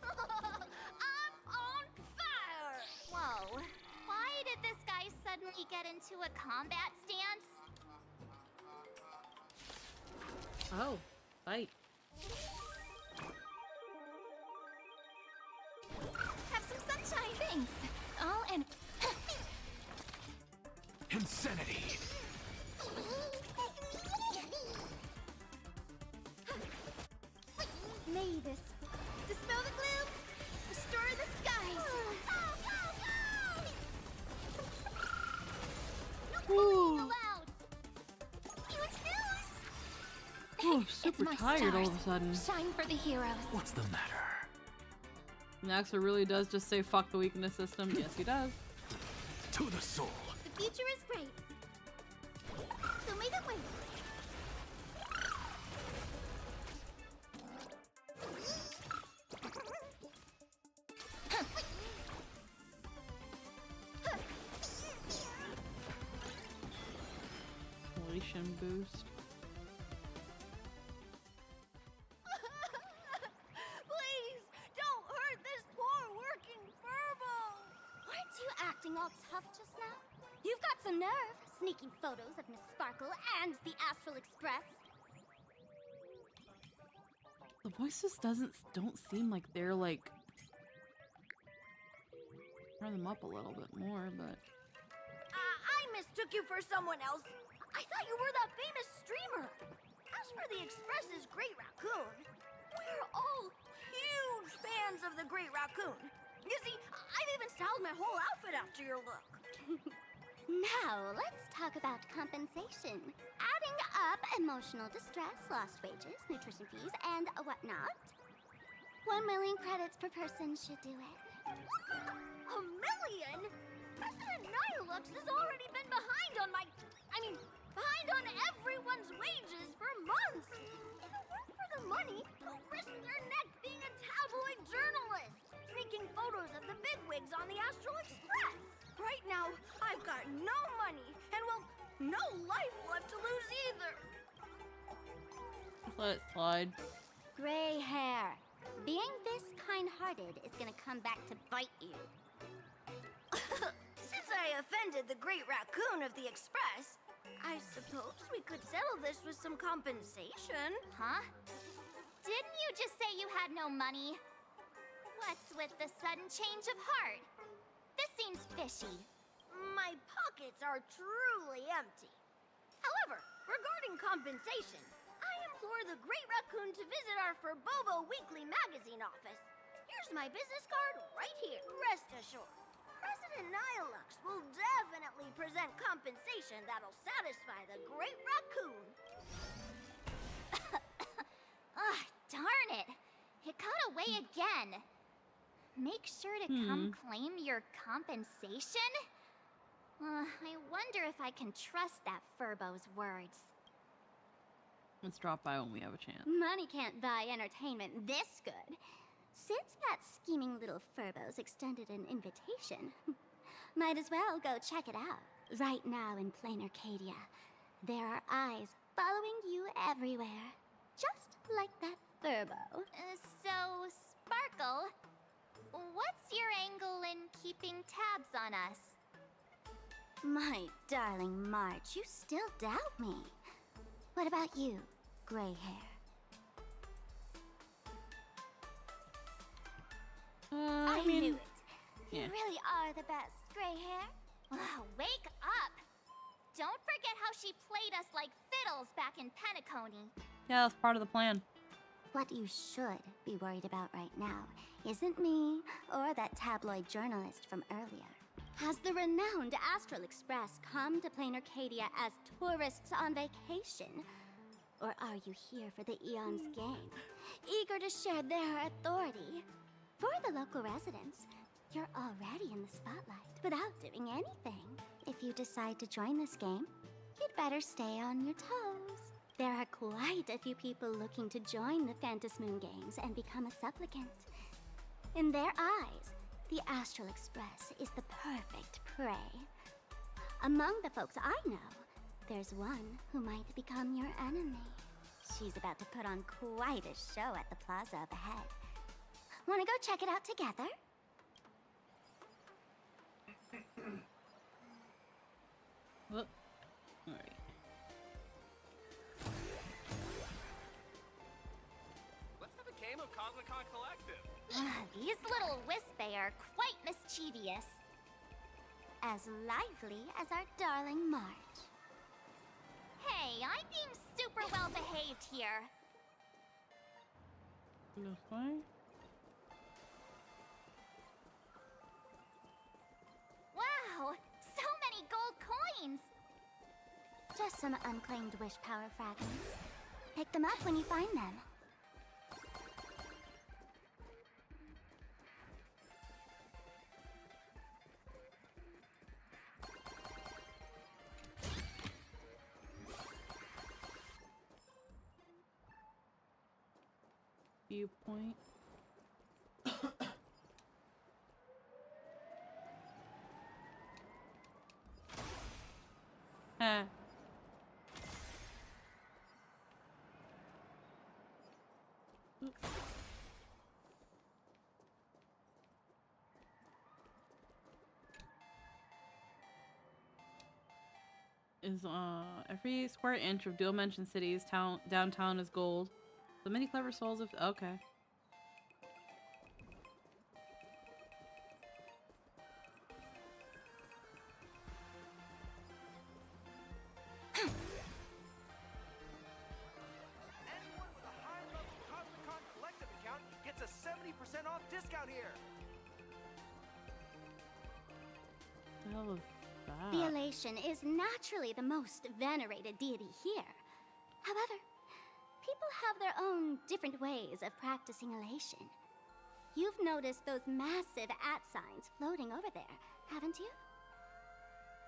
I'm on fire! Whoa. Why did this guy suddenly get into a combat stance? Oh, fight. Have some sunshine. Thanks. Oh, and Insanity. May this dispel the gloom, restore the skies. Ooh. Allowed. Oh, super tired all of a sudden. shine for the heroes. What's the matter? Naxa really does just say fuck the weakness system. Yes, he does. To the soul. The future is great. So may that win. Relation boost. Please, don't hurt this poor working Furbo. Aren't you acting all tough just now? You've got some nerve, sneaking photos of Miss Sparkle and the Astral Express. The voices don't seem like they're like Turn them up a little bit more, but I mistook you for someone else. I thought you were that famous streamer. As for the Express's Great Raccoon, we're all huge fans of the Great Raccoon. You see, I've even styled my whole outfit after your look. Now, let's talk about compensation. Adding up emotional distress, lost wages, nutrition fees, and whatnot. 1 million credits per person should do it. 1 million? President Nihilux has already been behind on behind on everyone's wages for months. If it weren't for the money, who'd risk their neck being a tabloid journalist, sneaking photos of the bigwigs on the Astral Express? Right now, I've got no money, and well, no life left to lose either. just let it slide. Gray hair. Being this kind-hearted is gonna come back to bite you. Since I offended the Great Raccoon of the Express, I suppose we could settle this with some compensation. Huh? Didn't you just say you had no money? What's with the sudden change of heart? This seems fishy. My pockets are truly empty. However, regarding compensation, I implore the Great Raccoon to visit our Furbobo Weekly magazine office. Here's my business card right here. Rest assured, President Nihilux will definitely present compensation that'll satisfy the Great Raccoon. Ugh, darn it. It got away again. Make sure to come claim your compensation? I wonder if I can trust that Furbo's words. Let's drop by when we have a chance. Money can't buy entertainment this good. Since that scheming little Furbo's extended an invitation, might as well go check it out. Right now in plain Arcadia, there are eyes following you everywhere. Just like that Furbo. So, Sparkle, what's your angle in keeping tabs on us? My darling March, you still doubt me. What about you, gray hair? I knew it. You really are the best, gray hair. Wake up! Don't forget how she played us like fiddles back in Penacony. Yeah, that's part of the plan. What you should be worried about right now isn't me or that tabloid journalist from earlier. Has the renowned Astral Express come to Plain Arcadia as tourists on vacation? Or are you here for the Eon's game, eager to share their authority? For the local residents, you're already in the spotlight without doing anything. If you decide to join this game, you'd better stay on your toes. There are quite a few people looking to join the Phantasmoon Games and become a supplicant. In their eyes, the Astral Express is the perfect prey. Among the folks I know, there's one who might become your enemy. She's about to put on quite a show at the plaza up ahead. Wanna go check it out together? Whoop. All right. Let's have a game of Cosmicon Collective. These little Wispy are quite mischievous. As lively as our darling March. Hey, I'm being super well behaved here. This way? Wow, so many gold coins. Just some unclaimed wish power fragments. Pick them up when you find them. Viewpoint. Is every square inch of Dual Dimension City's downtown is gold. So many clever souls of okay. hell is The that? elation is naturally the most venerated deity here. However, people have their own different ways of practicing elation. You've noticed those massive @ signs floating over there, haven't you?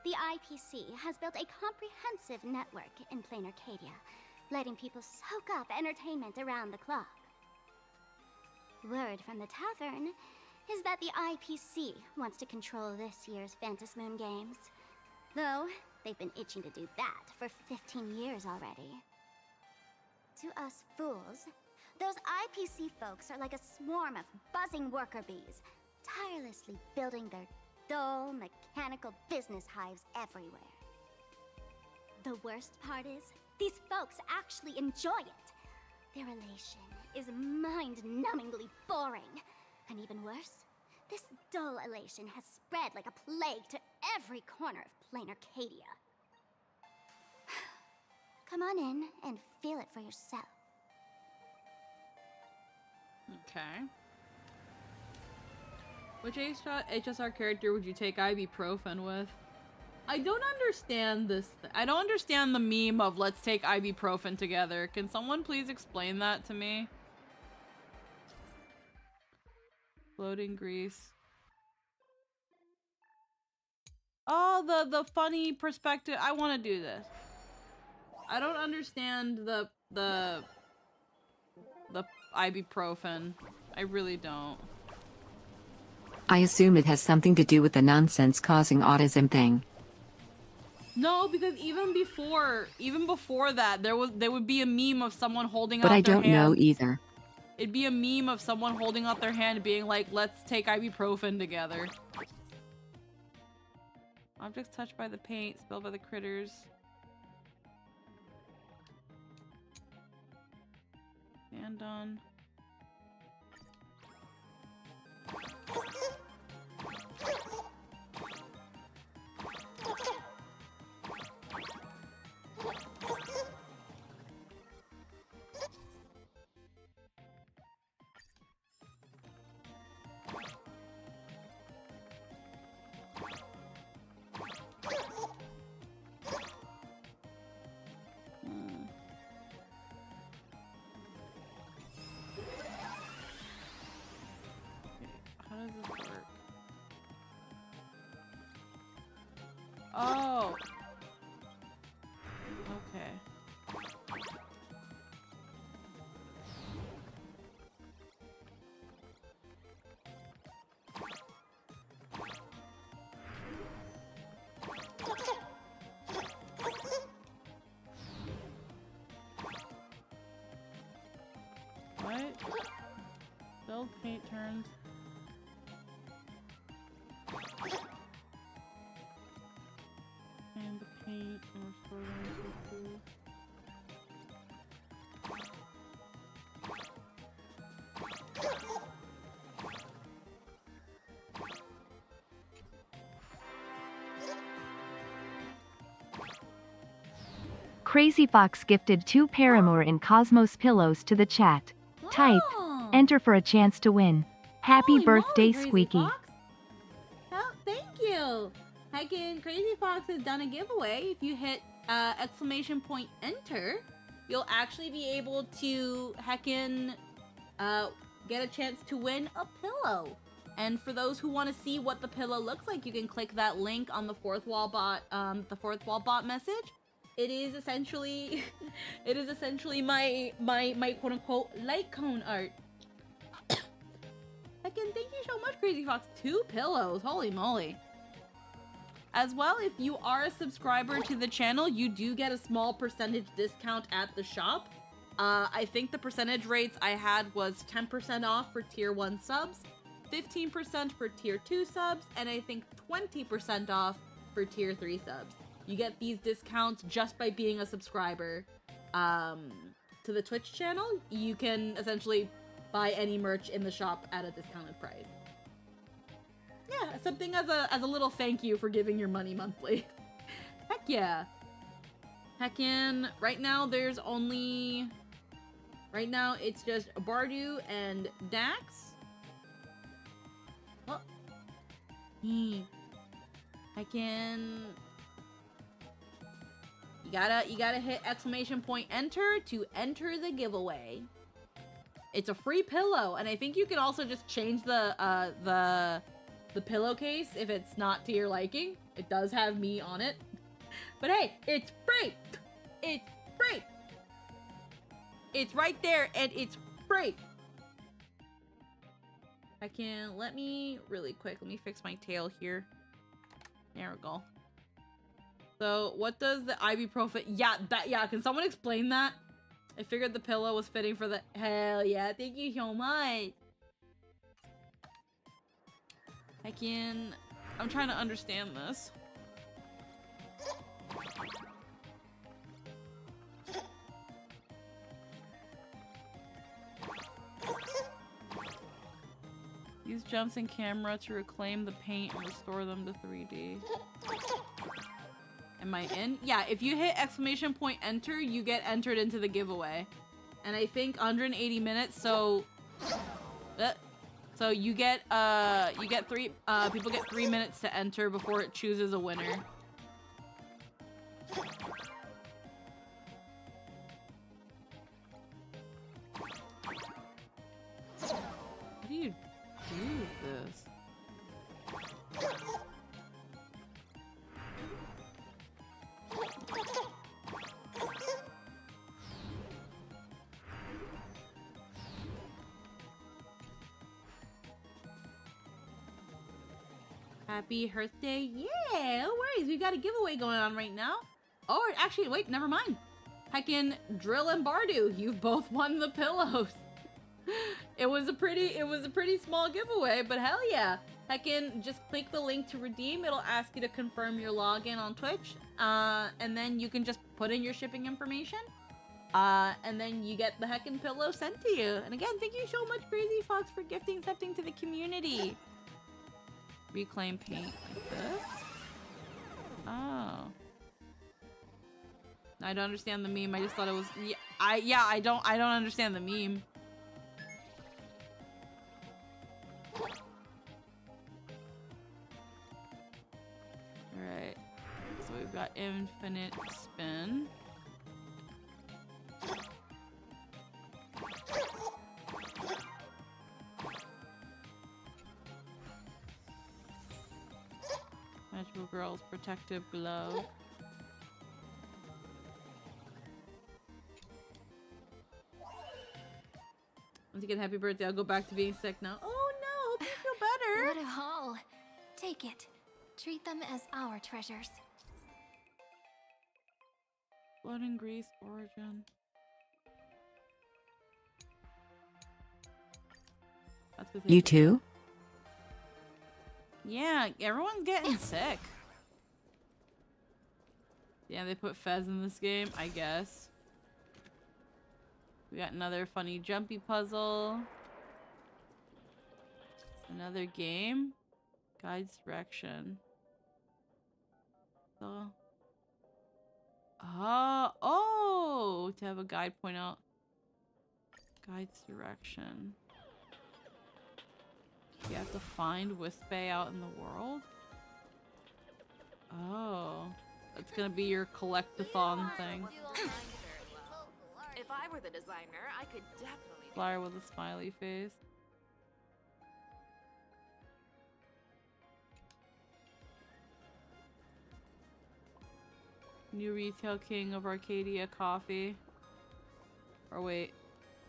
The IPC has built a comprehensive network in plain Arcadia, letting people soak up entertainment around the clock. Word from the tavern is that the IPC wants to control this year's Phantasmoon Games. Though, they've been itching to do that for 15 years already. To us fools, those IPC folks are like a swarm of buzzing worker bees, tirelessly building their dull, mechanical business hives everywhere. The worst part is, these folks actually enjoy it. Their elation is mind-numbingly boring. And even worse, this dull elation has spread like a plague to every corner of plain Arcadia. Come on in and feel it for yourself. Okay. Which HSR character would you take ibuprofen with? I don't understand this. I don't understand the meme of let's take ibuprofen together. Can someone please explain that to me? Floating grease. Oh, the funny perspective. I want to do this. I don't understand the ibuprofen. I really don't. I assume it has something to do with the nonsense causing autism thing. No, because even before that, there would be a meme of someone holding But out I their don't hand. know either. It'd be a meme of someone holding out their hand being like, let's take ibuprofen together. Objects touched by the paint, spilled by the critters. And done. How does this work? Oh! Okay. What? Build paint turns. And the paint and restore the food. Crazy Fox gifted 2 Paramore in Cosmos pillows to the chat. Type, enter for a chance to win. Happy Holy birthday, moly, Crazy Squeaky. Fox. Oh, thank you. Heckin' Crazy Fox has done a giveaway. If you hit ! enter, you'll actually be able to heckin' get a chance to win a pillow. And for those who want to see what the pillow looks like, you can click that link on the fourth wall bot message. It is essentially my quote unquote light cone art. Again, thank you so much, Crazy Fox. 2 pillows, holy moly. As well, if you are a subscriber to the channel, you do get a small percentage discount at the shop. I think the percentage rates I had was 10% off for tier 1 subs, 15% for tier 2 subs, and I think 20% off for tier 3 subs. You get these discounts just by being a subscriber to the Twitch channel. You can essentially buy any merch in the shop at a discounted price. Yeah, something as a little thank you for giving your money monthly. Heck yeah. Heckin', right now it's just Bardu and Dax. Oh. I can... You gotta hit exclamation point enter to enter the giveaway. It's a free pillow, and I think you can also just change the pillowcase if it's not to your liking. It does have me on it. But hey, it's free! It's free! It's right there, and it's free! I can... Let me... Really quick, let me fix my tail here. There we go. So, what does the ibuprofen... Yeah, can someone explain that? I figured the pillow was fitting for the... Hell yeah, thank you so much! I can... I'm trying to understand this. Use jumps in camera to reclaim the paint and restore them to 3D. Am I in? Yeah, if you hit exclamation point enter, you get entered into the giveaway. And I think 180 minutes, so... So you get 3, people get 3 minutes to enter before it chooses a winner. How do you do this? Happy birthday. Yeah, no worries. We've got a giveaway going on right now. Oh, actually, wait, never mind. Heckin' Drill and Bardu, you've both won the pillows. It was a pretty small giveaway, but hell yeah. Heckin', just click the link to redeem. It'll ask you to confirm your login on Twitch. And then you can just put in your shipping information. And then you get the heckin' pillow sent to you. And again, thank you so much, Crazy Fox, for gifting something to the community. Reclaim paint like this. Oh. I don't understand the meme. I just thought it was... I don't understand the meme. Alright. So we've got infinite spin. Magical Girl's protective glow. Once again, happy birthday. I'll go back to being sick now. Oh no, hope you feel better. What a haul. Take it. Treat them as our treasures. Blood and grease origin. That's what You too? Yeah, everyone's getting sick. Yeah, they put Fez in this game, I guess. We got another funny jumpy puzzle. Another game. Guide's direction. So... Oh, to have a guide point out. Guide's direction. You have to find Wispay out in the world? Oh. That's gonna be your collect-a-thon thing. If I were the designer, I could definitely... Flyer with a smiley face. New retail king of Arcadia Coffee. Or wait.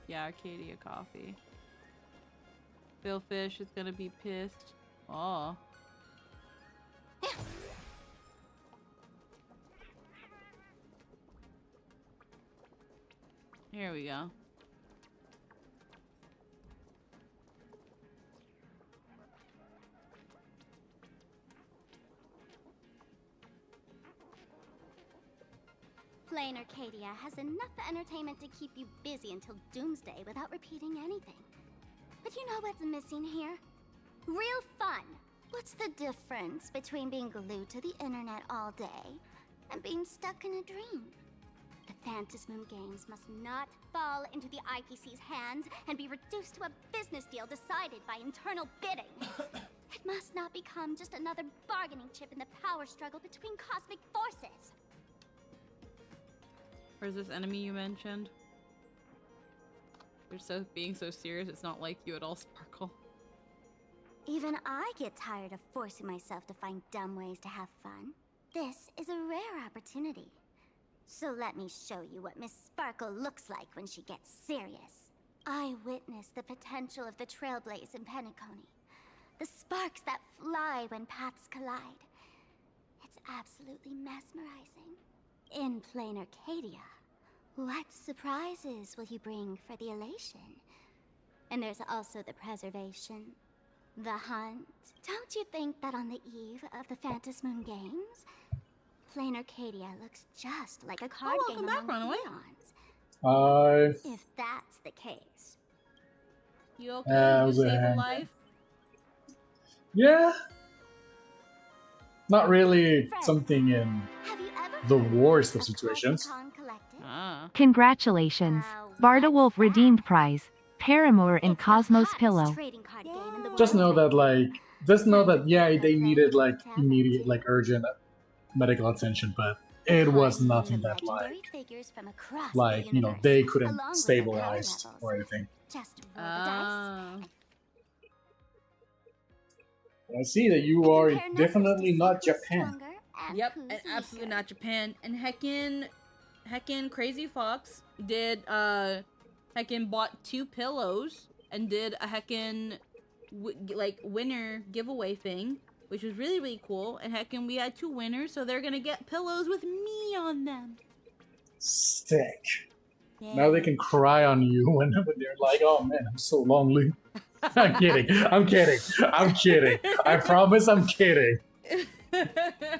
Yeah, Arcadia Coffee. Phil Fish is gonna be pissed. Oh. Here we go. Plain Arcadia has enough entertainment to keep you busy until doomsday without repeating anything. But you know what's missing here? Real fun. What's the difference between being glued to the internet all day and being stuck in a dream? The Phantasmoon games must not fall into the IPC's hands and be reduced to a business deal decided by internal bidding. It must not become just another bargaining chip in the power struggle between cosmic forces. Where's this enemy you mentioned? You're being so serious, it's not like you at all, Sparkle. Even I get tired of forcing myself to find dumb ways to have fun. This is a rare opportunity. So let me show you what Miss Sparkle looks like when she gets serious. I witnessed the potential of the Trailblaze in Penacony. The sparks that fly when paths collide. It's absolutely mesmerizing. In plain Arcadia, what surprises will you bring for the elation? And there's also the preservation, the hunt. Don't you think that on the eve of the Phantom Moon Games, plain Arcadia looks just like a card game among eons? If that's the case. You okay? You safe alive? Yeah. Not really something in the worst of situations. Congratulations. Barda Wolf redeemed prize. Paramour in Cosmos Pillow. Just know that yeah, they needed like immediate, like urgent medical attention, but it was nothing that like you know, they couldn't stabilize or anything. I see that you are definitely not Japan. Yep, and absolutely not Japan. And heckin' Crazy Fox did heckin' bought 2 pillows and did a heckin' like winner giveaway thing, which was really, really cool. And heckin' we had 2 winners, so they're gonna get pillows with me on them. Sick. Yeah. Now they can cry on you when they're like, oh man, I'm so lonely. I'm kidding. I'm kidding. I'm kidding. I promise I'm kidding.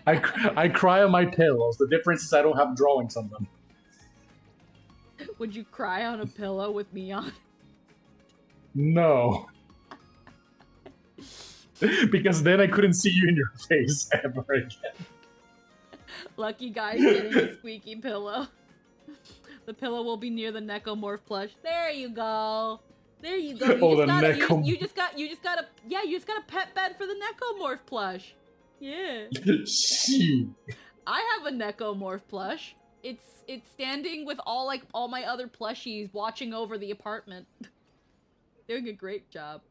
I cry on my pillows. The difference is I don't have drawings on them. Would you cry on a pillow with me on? No. Because then I couldn't see you in your face ever again. Lucky guy getting a squeaky pillow. The pillow will be near the Necomorph plush. There you go. There you go. You just got a pet bed for the Necomorph plush. Yeah. I have a Necomorph plush. It's standing with all my other plushies watching over the apartment. Doing a great job.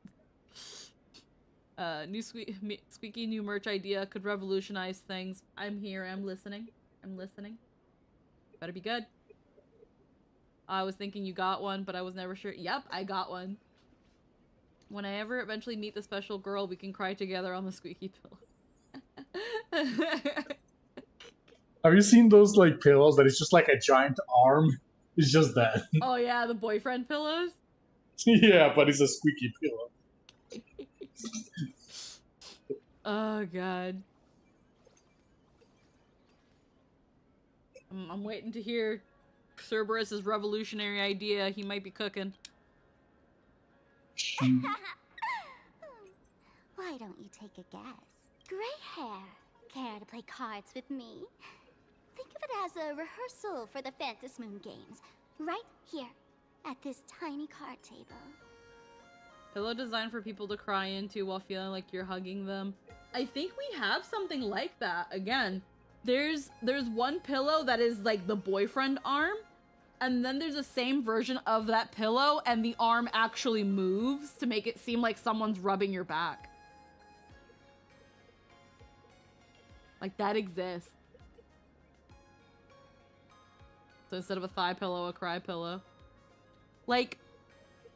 New squeaky new merch idea could revolutionize things. I'm here. I'm listening. Better be good. I was thinking you got one, but I was never sure. Yep, I got one. When I ever eventually meet the special girl, we can cry together on the squeaky pillow. Have you seen those like pillows that it's just like a giant arm? It's just that. Oh yeah, the boyfriend pillows? Yeah, but it's a squeaky pillow. Oh god. I'm waiting to hear Cerberus's revolutionary idea. He might be cooking. Why don't you take a guess? Gray hair. Care to play cards with me? Think of it as a rehearsal for the Phantom Moon Games. Right here, at this tiny card table. Pillow designed for people to cry into while feeling like you're hugging them. I think we have something like that. Again, there's one pillow that is like the boyfriend arm, and then there's the same version of that pillow and the arm actually moves to make it seem like someone's rubbing your back. Like that exists. So instead of a thigh pillow, a cry pillow. Like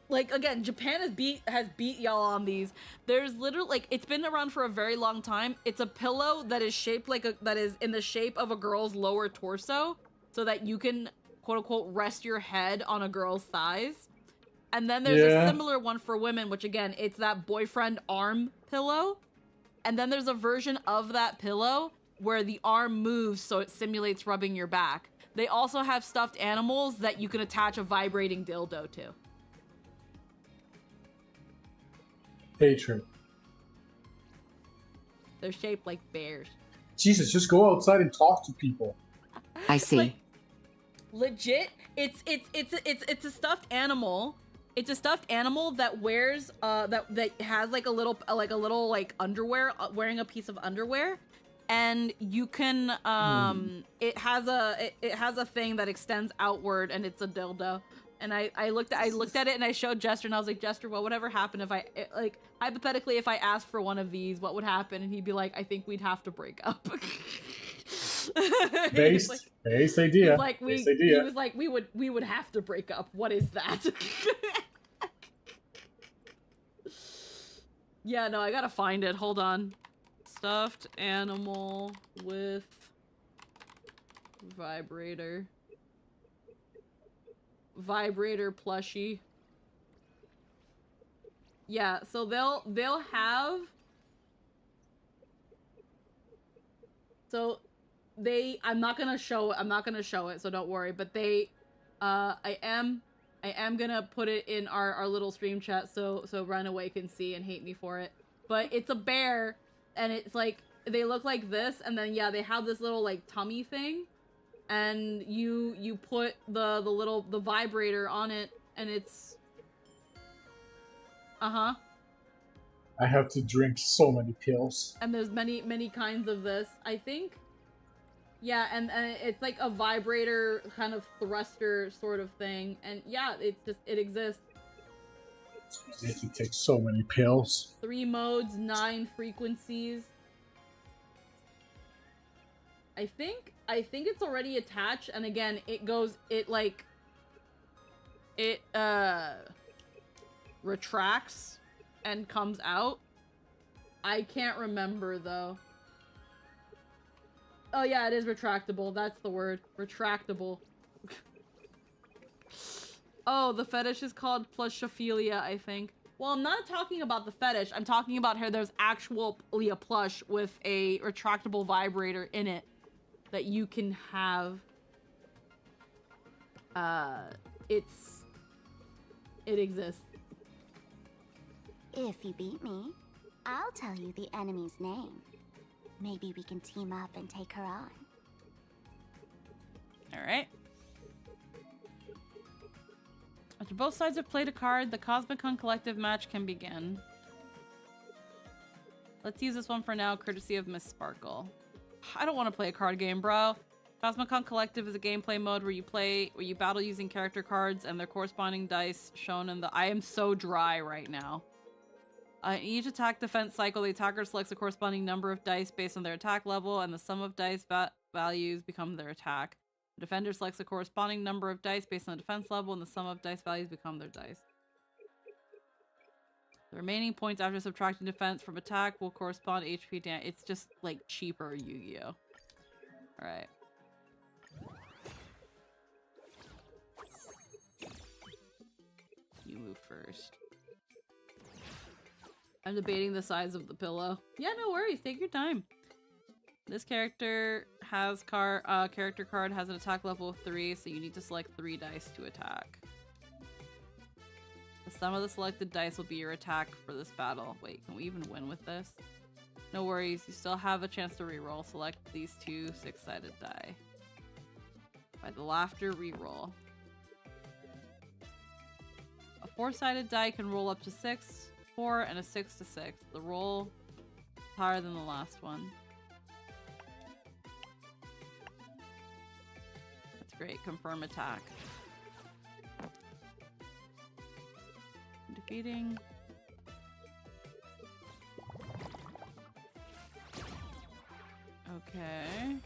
again, Japan has beat y'all on these. There's literally like it's been around for a very long time. It's a pillow that is shaped that is in the shape of a girl's lower torso, so that you can quote unquote rest your head on a girl's thighs. And then there's a similar one for women, which again, it's that boyfriend arm pillow. And then there's a version of that pillow where the arm moves so it simulates rubbing your back. They also have stuffed animals that you can attach a vibrating dildo to. Hatred. They're shaped like bears. Jesus, just go outside and talk to people. I see. Like, legit, it's a stuffed animal It's a stuffed animal that wears that has like a little underwear, wearing a piece of underwear, and you can it has a thing that extends outward, and it's a dildo. And I looked at it and I showed Jester, and I was like, Jester, what would ever happen if hypothetically if I asked for one of these, what would happen? And he'd be like, I think we'd have to break up. Based idea. He was like, we would have to break up. What is that? Yeah, no, I gotta find it. Hold on. Stuffed animal with vibrator. Vibrator plushie. Yeah, so they'll have. So I'm not gonna show it, so don't worry. But I am gonna put it in our little stream chat so Runaway can see and hate me for it. But it's a bear, and it's like they look like this, and then yeah, they have this little like tummy thing, and you put the vibrator on it, and it's I have to drink so many pills. And there's many kinds of this, I think. Yeah, and it's like a vibrator kind of thruster sort of thing, and yeah, it exists. If you take so many pills. 3 modes, 9 frequencies. I think it's already attached, and again, it retracts and comes out. I can't remember though. Oh yeah, it is retractable. That's the word. Retractable. Oh, the fetish is called plushophilia, I think. Well, I'm not talking about the fetish. I'm talking about how there's actually a plush with a retractable vibrator in it that you can have. It exists. If you beat me, I'll tell you the enemy's name. Maybe we can team up and take her on. Alright. After both sides have played a card, the Cosmicon Collective match can begin. Let's use this one for now, courtesy of Miss Sparkle. I don't want to play a card game, bro. Cosmicon Collective is a gameplay mode where you battle using character cards and their corresponding dice shown in the... I am so dry right now. In each attack defense cycle, the attacker selects a corresponding number of dice based on their attack level, and the sum of dice values become their attack. The defender selects a corresponding number of dice based on the defense level, and the sum of dice values become their dice. The remaining points after subtracting defense from attack will correspond to HP damage. It's just like cheaper Yu-Gi-Oh! Alright. You move first. I'm debating the size of the pillow. Yeah, no worries. Take your time. This character has character card has an attack level of 3, so you need to select 3 dice to attack. The sum of the selected dice will be your attack for this battle. Wait, can we even win with this? No worries. You still have a chance to reroll. Select these 2 6-sided die. By the laughter, reroll. A 4-sided die can roll up to 6. 4 and a 6 to 6. The roll is higher than the last one. That's great. Confirm attack. Defeating. Okay.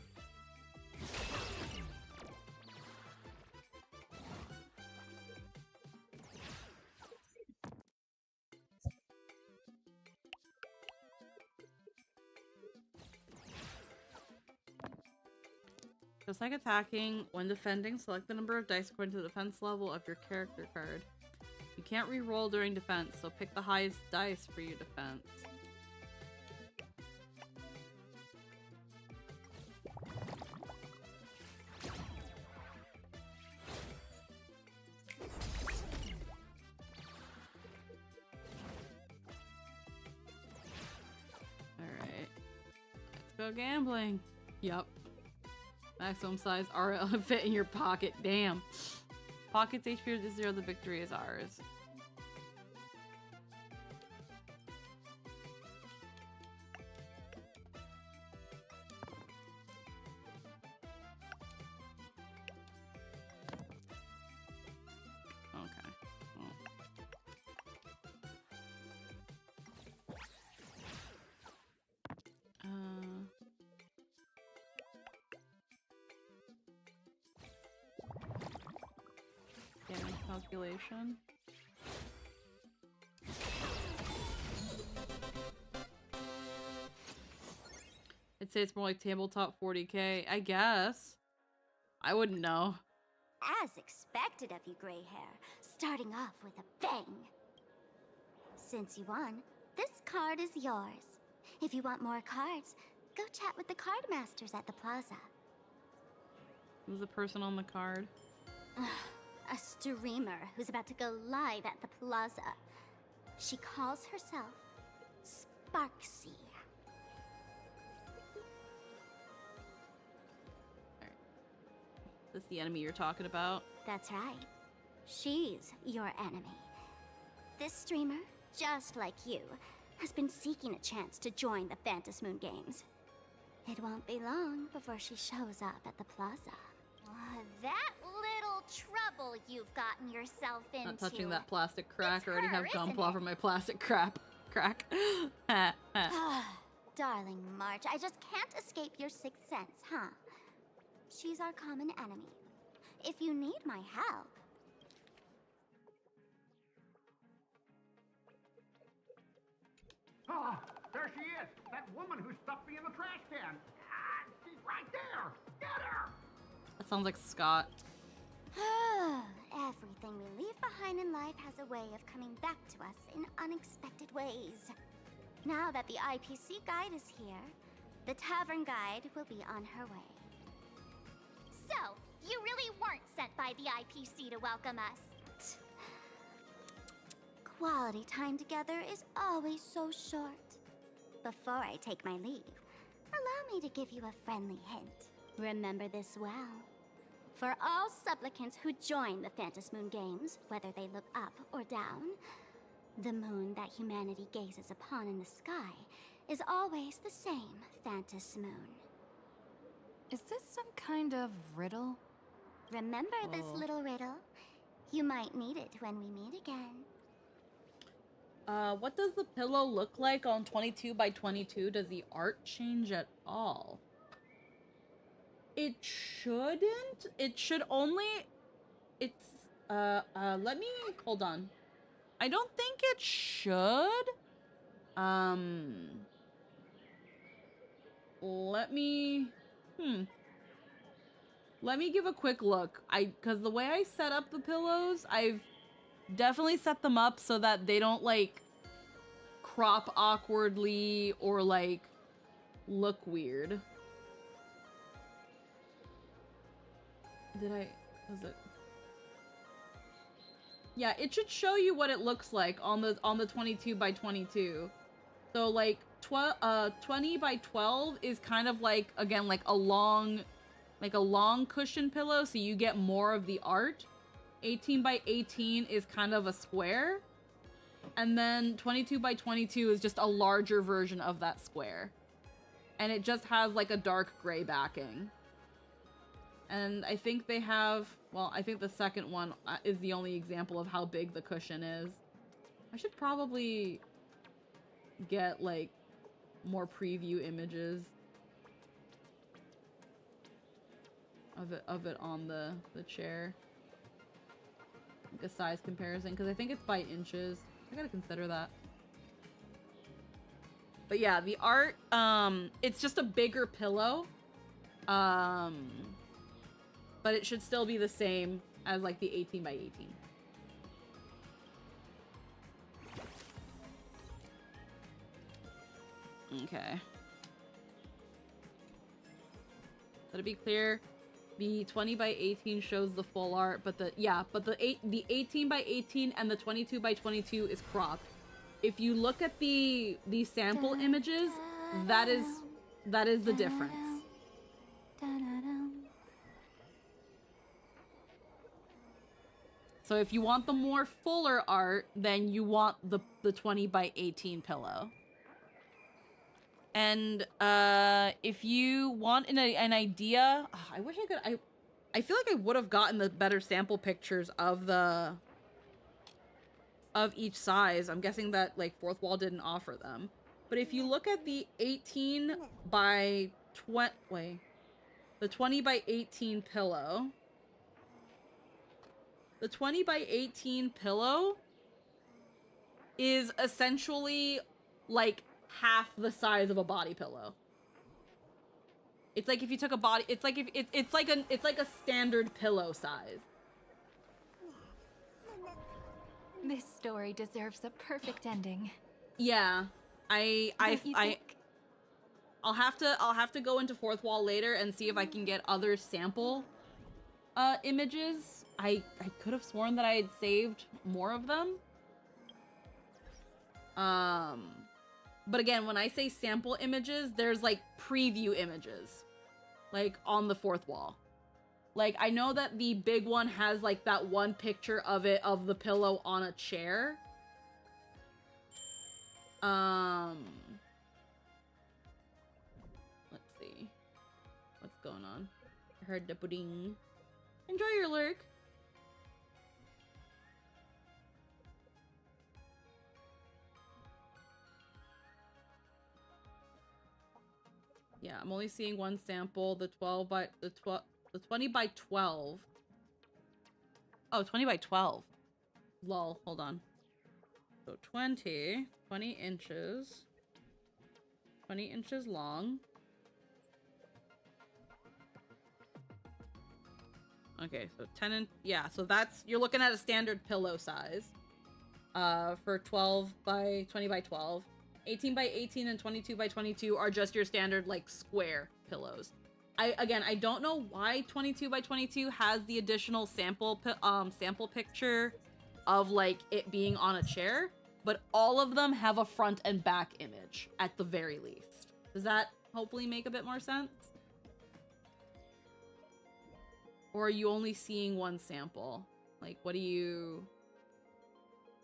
Just like attacking, when defending, select the number of dice according to the defense level of your character card. You can't re-roll during defense, so pick the highest dice for your defense. Alright. Let's go gambling. Yup. Maximum size RL fit in your pocket. Damn. Pockets HP is 0, the victory is ours. calculation. I'd say it's more like tabletop 40K. I guess. I wouldn't know. As expected of you, gray hair, starting off with a bang. Since you won, this card is yours. If you want more cards, go chat with the card masters at the plaza. Who's the person on the card? A streamer who's about to go live at the plaza. She calls herself Sparksy. That's the enemy you're talking about? That's right. She's your enemy. This streamer, just like you, has been seeking a chance to join the Phantom Moon Games. It won't be long before she shows up at the plaza. That little trouble you've gotten yourself into. Not touching that plastic crack. It's I already have her, gum isn't paw it? from my plastic crack. Darling March, I just can't escape your sixth sense, huh? She's our common enemy. If you need my help... Oh, there she is! That woman who stuffed me in the trash can! Ah, she's right there! Get her! That sounds like Scott. Everything we leave behind in life has a way of coming back to us in unexpected ways. Now that the IPC guide is here, the tavern guide will be on her way. So, you really weren't sent by the IPC to welcome us. Quality time together is always so short. Before I take my leave, allow me to give you a friendly hint. Remember this well. For all supplicants who join the Phantom Moon Games, whether they look up or down, the moon that humanity gazes upon in the sky is always the same Phantom Moon. Is this some kind of riddle? Remember this little riddle? You might need it when we meet again. What does the pillow look like on 22 by 22? Does the art change at all? It shouldn't. It should only... It's, let me... Hold on. I don't think it should. Let me... Let me give a quick look. Because the way I set up the pillows, I've definitely set them up so that they don't, like, crop awkwardly or, like, look weird. Was it? Yeah, it should show you what it looks like on the 22 by 22. So, like, 20 by 12 is kind of like, again, like a long cushion pillow, so you get more of the art. 18 by 18 is kind of a square. And then 22 by 22 is just a larger version of that square. And it just has like a dark gray backing. And I think they have, well, I think the second one is the only example of how big the cushion is. I should probably get like more preview images of it on the chair. Like a size comparison, because I think it's by inches. I gotta consider that. But yeah, the art, it's just a bigger pillow. But it should still be the same as like the 18 by 18. Okay. So to be clear, the 20 by 18 shows the full art, but the 18 by 18 and the 22 by 22 is cropped. If you look at the sample images, that is the difference. So if you want the more fuller art, then you want the 20 by 18 pillow. And if you want an idea, I wish I could. I feel like I would have gotten the better sample pictures of each size. I'm guessing that like Fourth Wall didn't offer them. But if you look at the 18 by 20, the 20 by 18 pillow. The 20 by 18 pillow is essentially like half the size of a body pillow. It's like if you took a body, it's like if it's like a standard pillow size. This story deserves a perfect ending. Yeah. I'll have to go into fourth wall later and see if I can get other sample images. I could have sworn that I had saved more of them. But again, when I say sample images, there's like preview images, like on the fourth wall. Like I know that the big one has like that one picture of it, of the pillow on a chair. Let's see. What's going on? I heard the pudding. Enjoy your lurk. Yeah, I'm only seeing one sample, the 20 by 12. Oh, 20 by 12. Lol, hold on. So 20 inches. 20 inches long. Okay, so 10 and yeah, so that's, you're looking at a standard pillow size. For 12 by 20 by 12. 18 by 18 and 22 by 22 are just your standard like square pillows. I don't know why 22 by 22 has the additional sample picture of like it being on a chair, but all of them have a front and back image at the very least. Does that hopefully make a bit more sense? Or are you only seeing one sample? Like, what do you...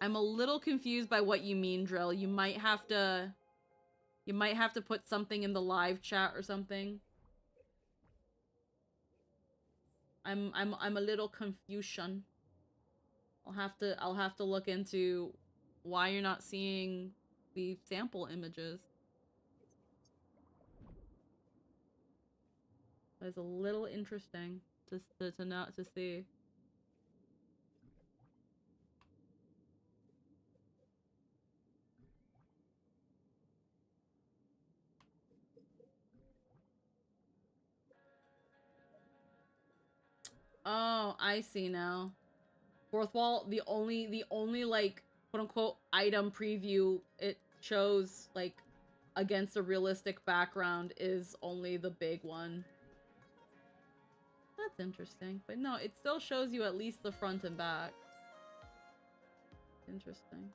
I'm a little confused by what you mean, Drill. You might have to put something in the live chat or something. I'm a little confusion. I'll have to look into why you're not seeing the sample images. That's a little interesting to see. Oh, I see now. Fourth wall, the only like quote unquote item preview it shows like against a realistic background is only the big one. That's interesting. But no, it still shows you at least the front and back. Interesting.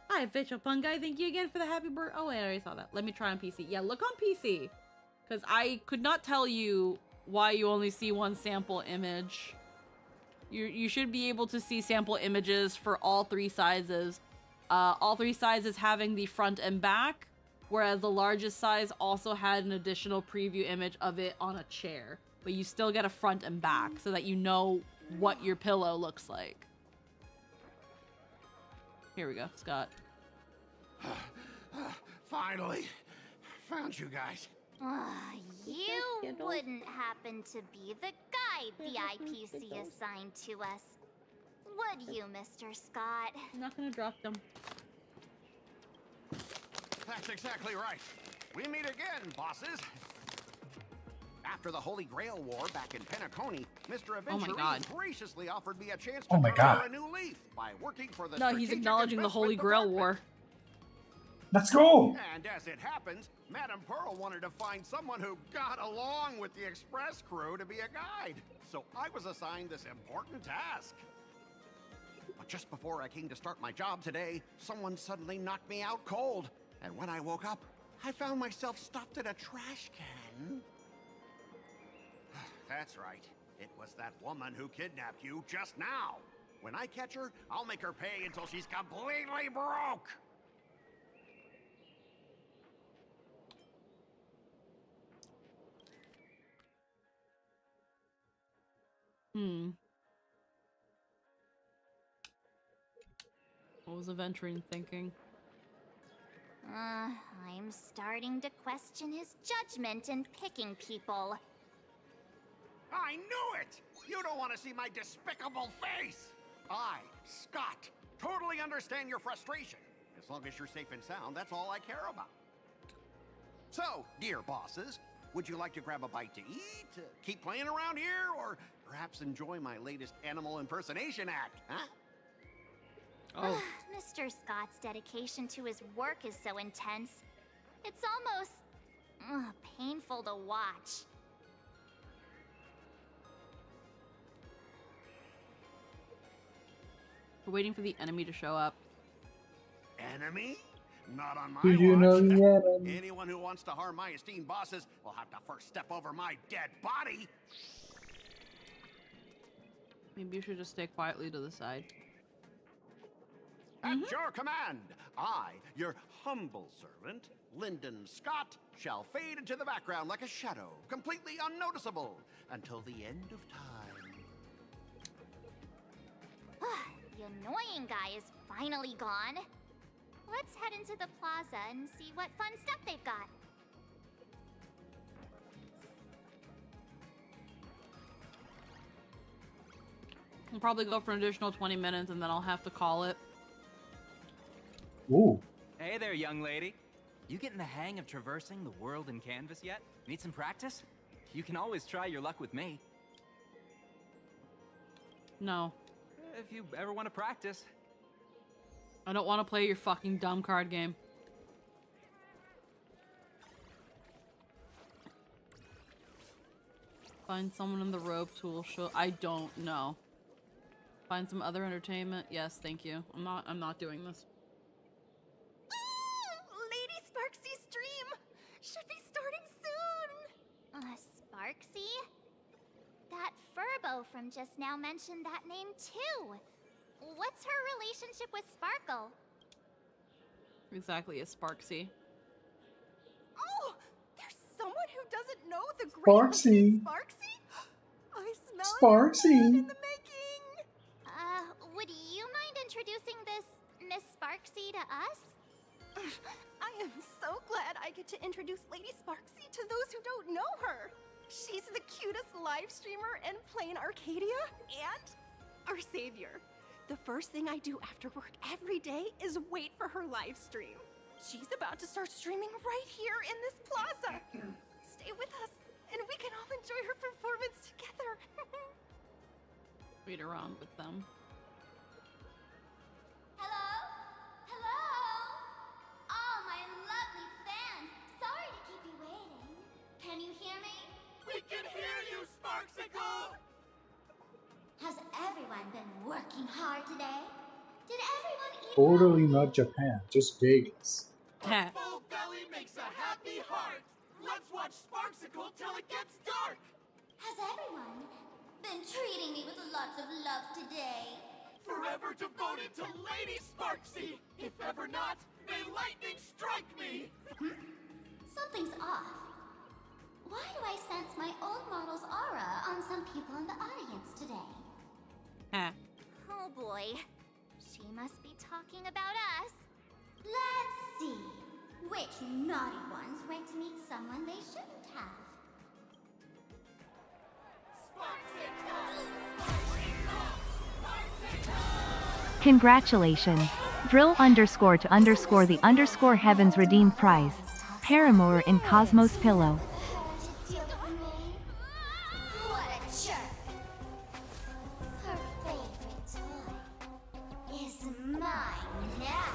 Hi, Official Pun Guy. Thank you again for the happy birthday. Oh, wait, I already saw that. Let me try on PC. Yeah, look on PC. Because I could not tell you why you only see one sample image. You should be able to see sample images for all three sizes. All three sizes having the front and back, whereas the largest size also had an additional preview image of it on a chair. But you still get a front and back so that you know what your pillow looks like. Here we go, Scott. Finally, found you guys. You wouldn't happen to be the guide the IPC assigned to us, would you, Mr. Scott? I'm not gonna drop them. That's exactly right. We meet again, bosses. After the Holy Grail War back in Penacony, Mr. Aventurier graciously offered me a chance to turn a new leaf by working for the No, he's acknowledging the Holy Grail War. Let's go! And as it happens, Madame Pearl wanted to find someone who got along with the express crew to be a guide. So I was assigned this important task. But just before I came to start my job today, someone suddenly knocked me out cold. And when I woke up, I found myself stuffed in a trash can. That's right. It was that woman who kidnapped you just now. When I catch her, I'll make her pay until she's completely broke. What was Aventurine thinking? I'm starting to question his judgment in picking people. I knew it! You don't want to see my despicable face! I, Scott, totally understand your frustration. As long as you're safe and sound, that's all I care about. So, dear bosses, would you like to grab a bite to eat, keep playing around here, or perhaps enjoy my latest animal impersonation act, huh? Oh. Mr. Scott's dedication to his work is so intense. It's almost painful to watch. We're waiting for the enemy to show up. Enemy? Not on my Do you watch. know the enemy? Anyone who wants to harm my esteemed bosses will have to first step over my dead body. Maybe you should just stay quietly to the side. At your command, I, your humble servant, Lyndon Scott, shall fade into the background like a shadow, completely unnoticeable, until the end of time. The annoying guy is finally gone. Let's head into the plaza and see what fun stuff they've got. I'll probably go for an additional 20 minutes and then I'll have to call it. Ooh. Hey there, young lady. You getting the hang of traversing the world in canvas yet? Need some practice? You can always try your luck with me. No. If you ever want to practice. I don't want to play your fucking dumb card game. Find someone in the rope tool show. I don't know. Find some other entertainment. Yes, thank you. I'm not doing this. Lady Sparksy's stream should be starting soon. Sparksy? That Furbo from just now mentioned that name too. What's her relationship with Sparkle? Exactly, a Sparksy. Oh, there's someone who doesn't know the great Sparksy. Sparksy? I smell Sparksy. it in the making. Would you mind introducing this Miss Sparksy to us? I am so glad I get to introduce Lady Sparksy to those who don't know her. She's the cutest live streamer in Plain Arcadia and our savior. The first thing I do after work every day is wait for her live stream. She's about to start streaming right here in this plaza. Stay with us, and we can all enjoy her performance together. Wait around with them. Hello? Hello? Oh, my lovely fans. Sorry to keep you waiting. Can you hear me? We can hear you, Sparksicle! Has everyone been working hard today? Did everyone eat Totally not Japan, just Vegas. A full belly makes a happy heart. Let's watch Sparksicle till it gets dark. Has everyone been treating me with lots of love today? Forever devoted to Lady Sparksy. If ever not, may lightning strike me. Something's off. Why do I sense my old model's aura on some people in the audience today? Oh boy. She must be talking about us. Let's see. Which naughty ones went to meet someone they shouldn't have? Congratulations. Drill _to _ the _heavens redeemed prize. Paramore in Cosmos Pillow. What a jerk! Her favorite toy is mine now.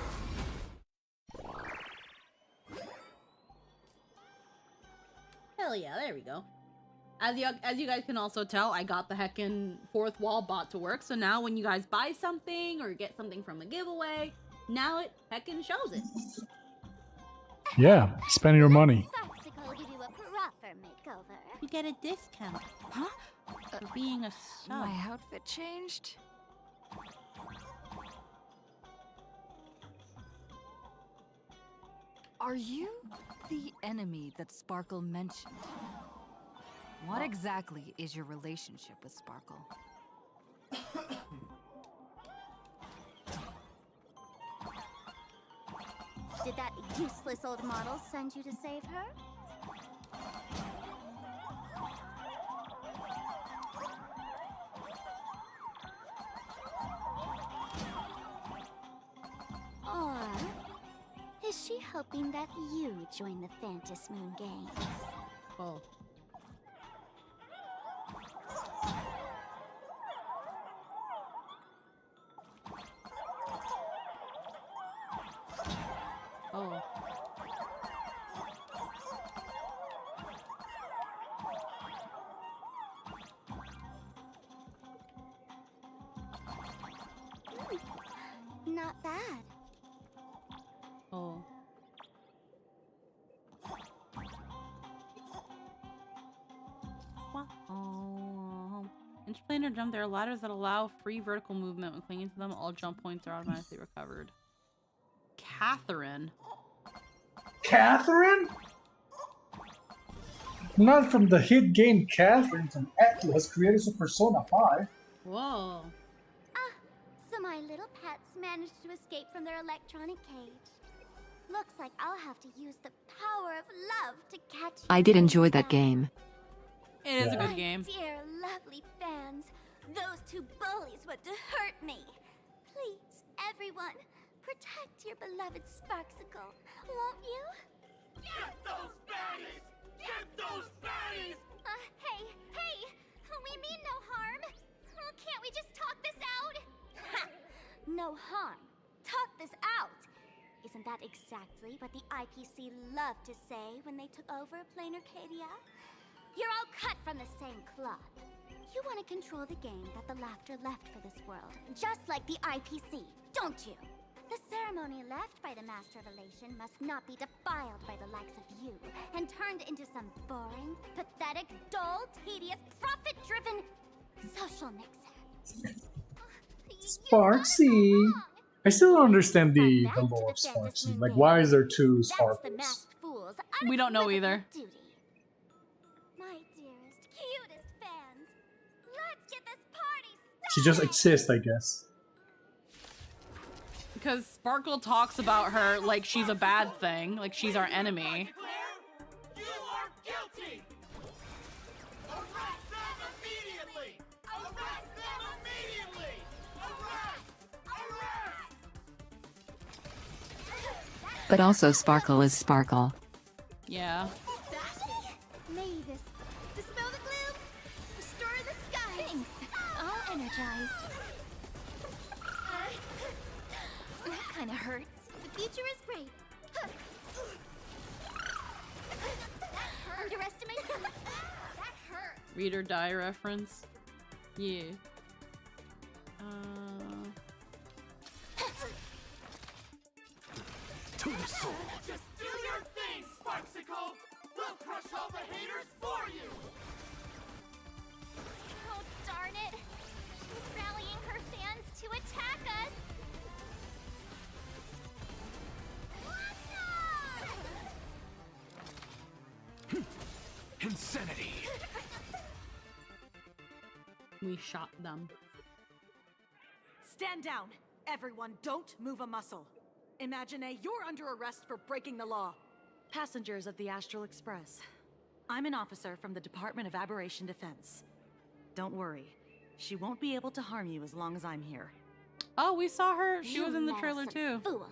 Hell yeah, there we go. As you guys can also tell, I got the heckin' fourth wall bot to work, so now when you guys buy something or get something from a giveaway, now it heckin' shows it. Yeah, spend your money. Sparksicle will give you a proper makeover. You get a discount. Huh? For being a sub. My outfit changed? Are you the enemy that Sparkle mentioned? What exactly is your relationship with Sparkle? Did that useless old model send you to save her? she hoping that you join the Fantasy Moon Games? Oh. Oh. Not bad. Oh. Wow. Interplane or jump, there are ladders that allow free vertical movement. When clinging to them, all jump points are automatically recovered. Catherine? Catherine? Not from the hit game Catherine from Atlas, creators of Persona 5. Whoa. So my little pets managed to escape from their electronic cage. Looks like I'll have to use the power of love to catch you. I did enjoy that game. It is a good game. Dear lovely fans, those two bullies want to hurt me. Please, everyone, protect your beloved Sparksicle, won't you? Get those baddies! Get those baddies! Hey, we mean no harm. Can't we just talk this out? Ha! No harm. Talk this out. Isn't that exactly what the IPC loved to say when they took over Plain Arcadia? You're all cut from the same cloth. You want to control the game that the laughter left for this world, just like the IPC, don't you? The ceremony left by the Master of Elation must not be defiled by the likes of you and turned into some boring, pathetic, dull, tedious, profit-driven social mixer. Sparksy. I still don't understand the lore of Sparksy. Like, why is there two Sparkles? We don't know either. My dearest, cutest fans, let's get this party started. She just exists, I guess. Because Sparkle talks about her like she's a bad thing, like she's our enemy. You are guilty! Arrest them immediately! Arrest them immediately! Arrest! But also Sparkle is Sparkle. Yeah. May this dispel the gloom, restore the skies. Thanks. All energized. That kind of hurts. The future is great. Underestimate. That hurt. Read or die reference. Yeah. To the soul. Just do your thing, Sparksicle! We'll crush all the haters for you! Oh, darn it. She's rallying her fans to attack us. Insanity! We shot them. Stand down! Everyone, don't move a muscle. Imagine you're under arrest for breaking the law. Passengers of the Astral Express. I'm an officer from the Department of Aberration Defense. Don't worry. She won't be able to harm you as long as I'm here. Oh, we saw her. She You was in the trailer meddlesome too. Fool.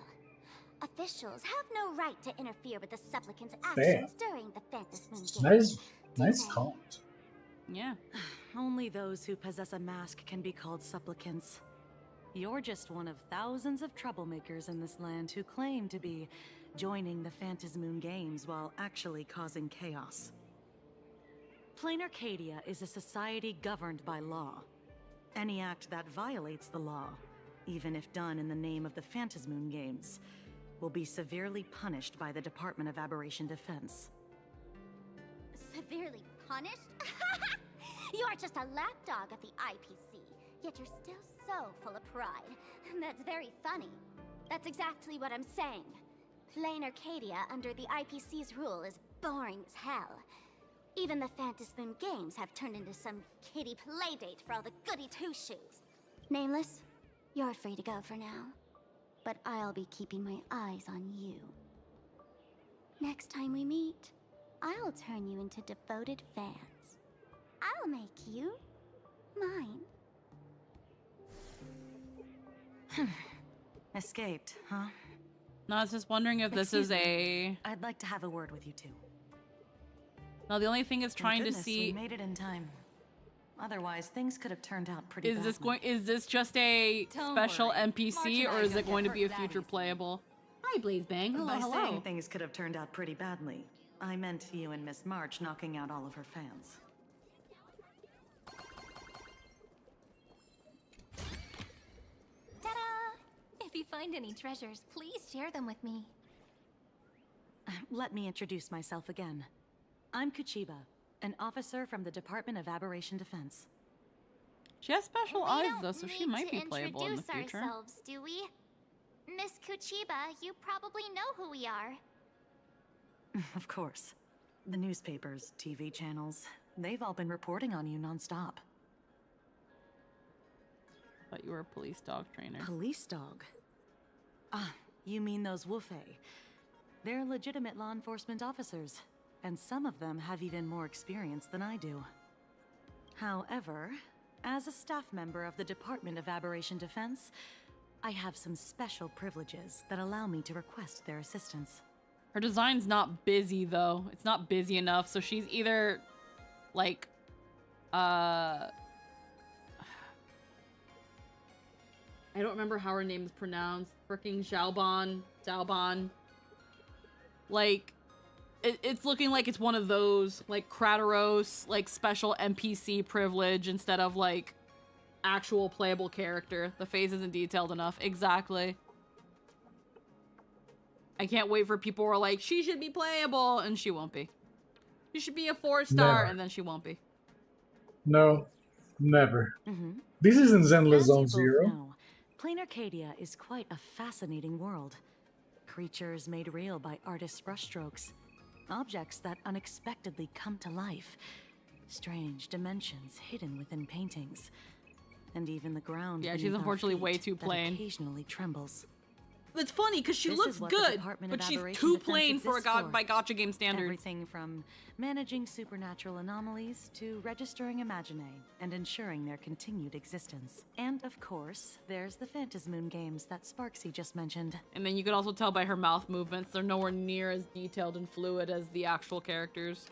Officials have no right to interfere with the supplicant's actions during the Fantasy Moon Games. Nice comment. Yeah. Only those who possess a mask can be called supplicants. You're just one of thousands of troublemakers in this land who claim to be joining the Fantasy Moon Games while actually causing chaos. Plain Arcadia is a society governed by law. Any act that violates the law, even if done in the name of the Fantasy Moon Games, will be severely punished by the Department of Aberration Defense. Severely punished? You're just a lapdog of the IPC, yet you're still so full of pride. That's very funny. That's exactly what I'm saying. Plain Arcadia under the IPC's rule is boring as hell. Even the Fantasy Moon Games have turned into some kiddie playdate for all the goody two-shoes. Nameless, you're free to go for now. But I'll be keeping my eyes on you. Next time we meet, I'll turn you into devoted fans. I'll make you mine. Escaped, huh? No, I was just wondering if this is a... I'd like to have a word with you two. No, the only thing is trying to see... We made it in time. Otherwise, things could have turned out pretty Is this just a special NPC, or is it going to be a future playable? Hi, Blazebang. Hello, By hello. saying things could have turned out pretty badly, I meant you and Miss March knocking out all of her fans. Ta-da! If you find any treasures, please share them with me. Let me introduce myself again. I'm Kuchiba, an officer from the Department of Aberration Defense. She has special eyes, though, so she might be playable in the future. future. Ourselves, do we? Miss Kuchiba, you probably know who we are. Of course. The newspapers, TV channels, they've all been reporting on you nonstop. Thought you were a police dog trainer. Police dog? Ah, you mean those Wufei. They're legitimate law enforcement officers, and some of them have even more experience than I do. However, as a staff member of the Department of Aberration Defense, I have some special privileges that allow me to request their assistance. Her design's not busy, though. It's not busy enough, so she's either, like, I don't remember how her name is pronounced. Fricking Xiaoban. Like, it's looking like it's one of those, like, Kratos, like, special NPC privilege instead of, like, actual playable character. The face isn't detailed enough. Exactly. I can't wait for people who are like, she should be playable, and she won't be. She should be a 4-star, and then she won't be. No, never. This isn't Zenless Zone Zero. Know, Plain Arcadia is quite a fascinating world. Creatures made real by artists' brushstrokes. Objects that unexpectedly come to life. Strange dimensions hidden within paintings. And even the ground. Yeah, she's unfortunately way too plain. Occasionally trembles. It's funny because she looks good, but she's too plain for a by Gacha game standards. Everything from managing supernatural anomalies to registering Imagine and ensuring their continued existence. And of course, there's the Phantasmoon games that Sparksy just mentioned. And then you can also tell by her mouth movements, they're nowhere near as detailed and fluid as the actual characters.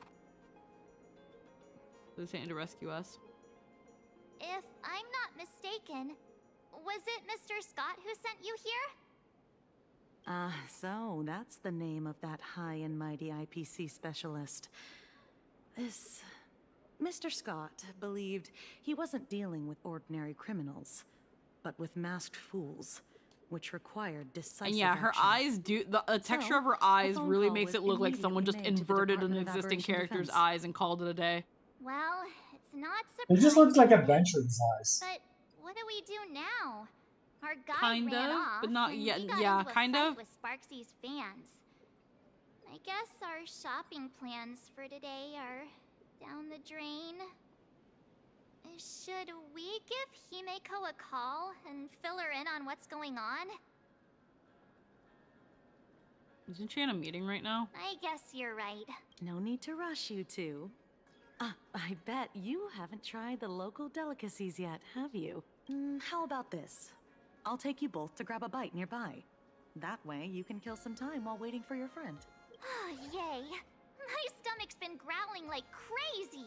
Who's saying to rescue us? If I'm not mistaken, was it Mr. Scott who sent you here? So that's the name of that high and mighty IPC specialist. This Mr. Scott believed he wasn't dealing with ordinary criminals, but with masked fools, which required decisive And yeah, her action. eyes do, the texture of her eyes really makes it look like someone just inverted an existing character's eyes and called it a day. Well, it's not It surprising. just looks like Adventure's eyes. But what do we do now? Our guy Kind ran of, off, but not and yet. we got Yeah, into a kind fight of. with Sparksy's fans. I guess our shopping plans for today are down the drain. Should we give Himeko a call and fill her in on what's going on? Isn't she in a meeting right now? I guess you're right. No need to rush, you two. I bet you haven't tried the local delicacies yet, have you? How about this? I'll take you both to grab a bite nearby. That way, you can kill some time while waiting for your friend. Oh, yay. My stomach's been growling like crazy.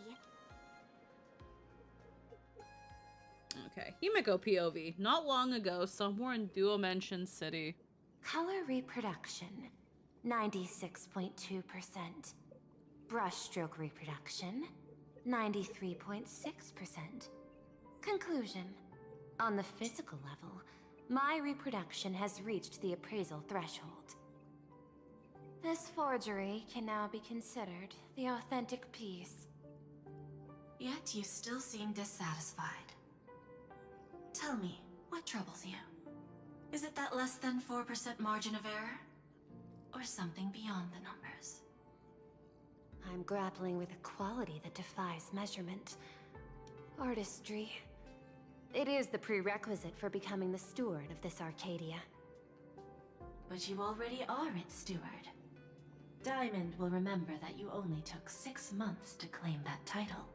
Okay, Himeko POV. Not long ago, somewhere in Duomension City. Color reproduction, 96.2%. Brushstroke reproduction, 93.6%. Conclusion. On the physical level, my reproduction has reached the appraisal threshold. This forgery can now be considered the authentic piece. Yet you still seem dissatisfied. Tell me, what troubles you? Is it that less than 4% margin of error? Or something beyond the numbers? I'm grappling with a quality that defies measurement. Artistry. It is the prerequisite for becoming the steward of this Arcadia. But you already are its steward. Diamond will remember that you only took 6 months to claim that title.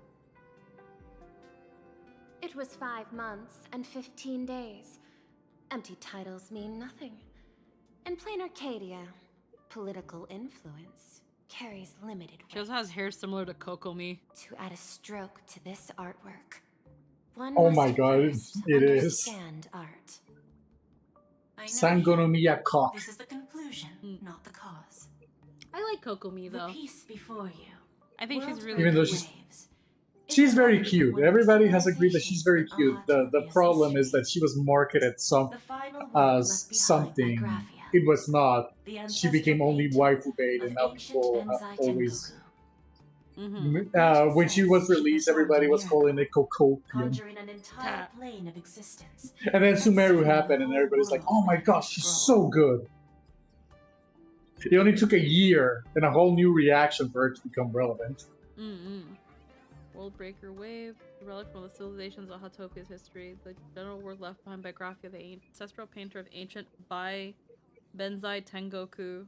It was 5 months and 15 days. Empty titles mean nothing. In plain Arcadia, political influence carries limited weight. She also has hair similar to Kokomi. To add a stroke to this artwork, one Oh must my god, first it is. understand art. Sangonomiya cock. This is the conclusion, not the cause. I like Kokomi though. The piece before you. I think she's really Even though she's very cute. Everybody has agreed that she's very cute. The problem is that she was marketed as something it was not. She became only waifu bait, and now people always. When she was released, everybody was calling it Cocopium. Conjuring an entire plane of existence. And then Sumeru happened, and everybody's like, "Oh my gosh, she's so good." It only took a year and a whole new reaction for her to become relevant. Worldbreaker Wave, the relic from the civilizations of Hatoku's history, the general word left behind by Graphia, the ancestral painter of ancient Bai Benzai Tengoku.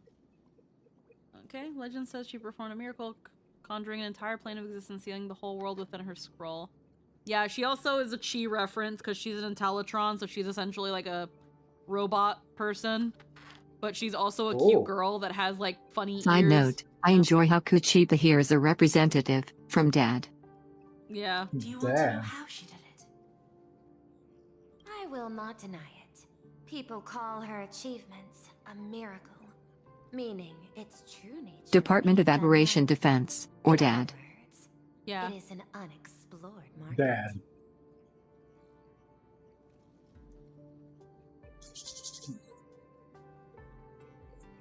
Okay, legend says she performed a miracle, conjuring an entire plane of existence, sealing the whole world within her scroll. Yeah, she also is a Chi reference because she's an Intellitron, so she's essentially like a robot person. But she's also a cute girl that has like funny Side ears. note, I enjoy how Kuchiba here is a representative from Dad. Yeah. Do you want to know how she did it? I will not deny it. People call her achievements a miracle, meaning its true nature. Department of Aberration Defense, or Dad. Yeah. It is an unexplored market. Dad.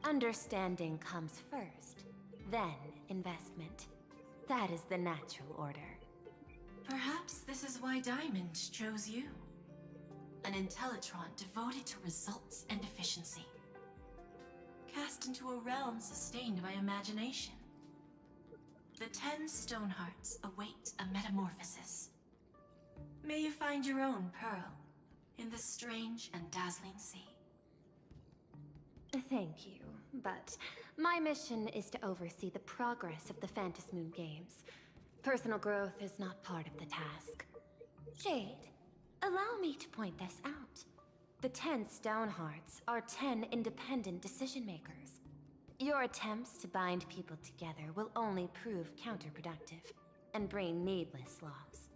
Understanding comes first, then investment. That is the natural order. Perhaps this is why Diamond chose you. An Intellitron devoted to results and efficiency. Cast into a realm sustained by imagination. The 10 Stonehearts await a metamorphosis. May you find your own pearl in this strange and dazzling sea. Thank you, but my mission is to oversee the progress of the Phantasmoon Games. Personal growth is not part of the task. Jade, allow me to point this out. The 10 Stonehearts are 10 independent decision makers. Your attempts to bind people together will only prove counterproductive and bring needless loss.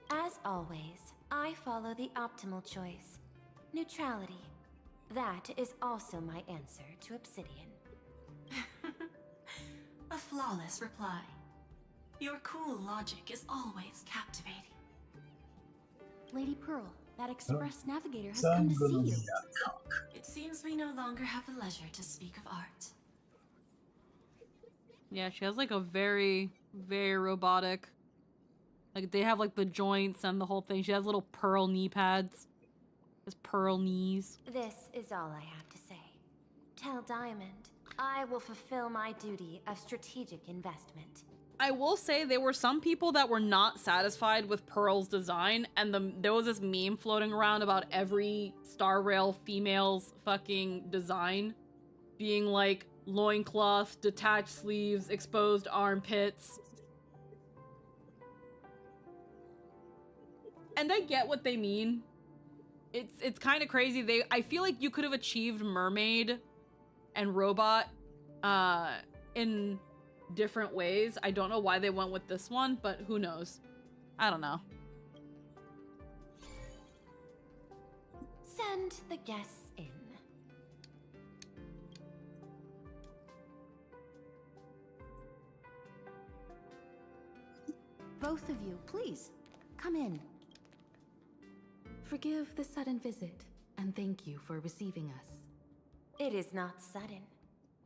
As always, I follow the optimal choice. Neutrality. That is also my answer to Obsidian. A flawless reply. Your cool logic is always captivating. Lady Pearl, that express navigator has come to see you. It seems we no longer have the leisure to speak of art. Yeah, she has like a very, very robotic. Like they have like the joints and the whole thing. She has little pearl knee pads. Has pearl knees. This is all I have to say. Tell Diamond, I will fulfill my duty of strategic investment. I will say there were some people that were not satisfied with Pearl's design, and there was this meme floating around about every Star Rail female's fucking design being like loincloth, detached sleeves, exposed armpits. And I get what they mean. It's kind of crazy. I feel like you could have achieved mermaid and robot in different ways. I don't know why they went with this one, but who knows? I don't know. Send the guests in. Both of you, please, come in. Forgive the sudden visit, and thank you for receiving us. It is not sudden.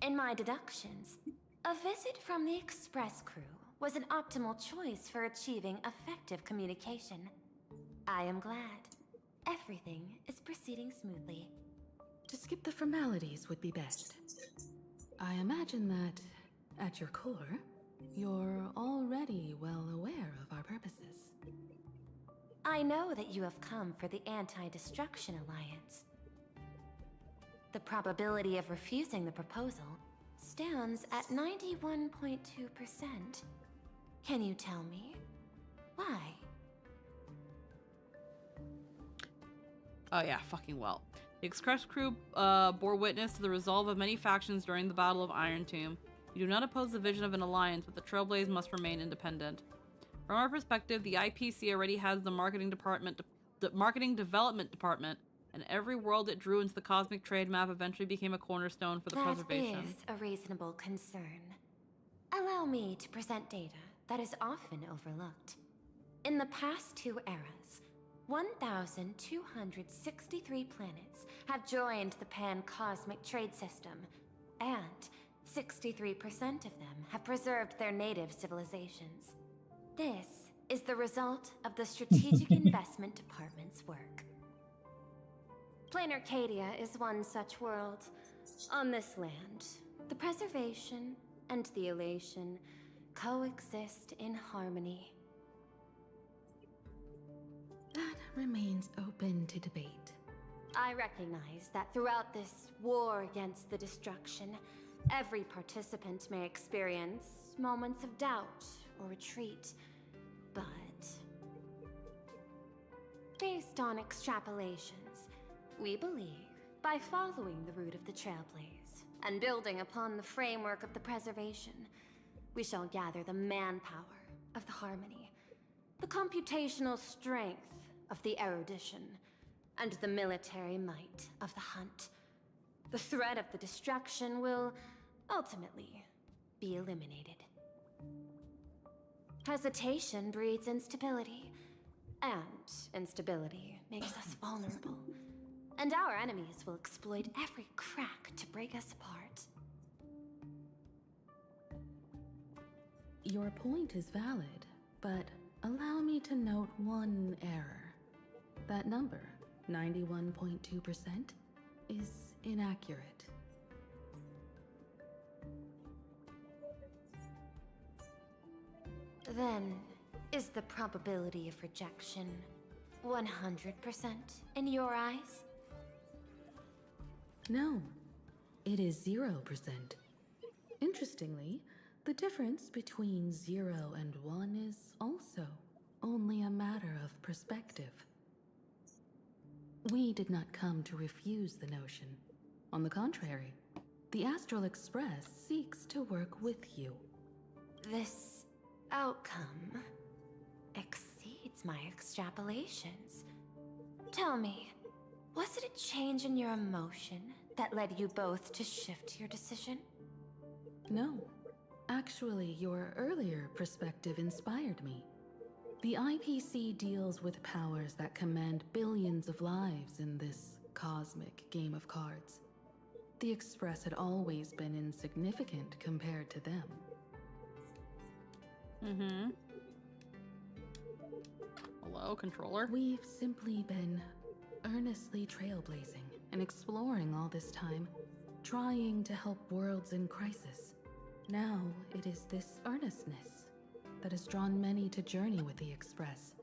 In my deductions, a visit from the Express crew was an optimal choice for achieving effective communication. I am glad. Everything is proceeding smoothly. To skip the formalities would be best. I imagine that, at your core, you're already well aware of our purposes. I know that you have come for the Anti-Destruction Alliance. The probability of refusing the proposal stands at 91.2%. Can you tell me why? Oh yeah, fucking well. The Express crew bore witness to the resolve of many factions during the Battle of Iron Tomb. You do not oppose the vision of an alliance, but the Trailblaze must remain independent. From our perspective, the IPC already has the marketing development department, and every world it drew into the cosmic trade map eventually became a cornerstone for the preservation. That is a reasonable concern. Allow me to present data that is often overlooked. In the past 2 eras, 1,263 planets have joined the pan-cosmic trade system, and 63% of them have preserved their native civilizations. This is the result of the Strategic Investment Department's work. Plain Arcadia is one such world. On this land, the preservation and the elation coexist in harmony. That remains open to debate. I recognize that throughout this war against the destruction, every participant may experience moments of doubt or retreat, but based on extrapolations, we believe by following the route of the Trailblaze and building upon the framework of the preservation, we shall gather the manpower of the harmony, the computational strength of the erudition, and the military might of the hunt. The threat of the destruction will ultimately be eliminated. Hesitation breeds instability, and instability makes us vulnerable. And our enemies will exploit every crack to break us apart. Your point is valid, but allow me to note one error. That number, 91.2%, is inaccurate. Then, is the probability of rejection 100% in your eyes? No, it is 0%. Interestingly, the difference between 0 and 1 is also only a matter of perspective. We did not come to refuse the notion. On the contrary, the Astral Express seeks to work with you. This outcome exceeds my extrapolations. Tell me, was it a change in your emotion that led you both to shift your decision? No. Actually, your earlier perspective inspired me. The IPC deals with powers that command billions of lives in this cosmic game of cards. The Express had always been insignificant compared to them. Hello, controller? We've simply been earnestly trailblazing and exploring all this time, trying to help worlds in crisis. Now it is this earnestness that has drawn many to journey with the Express,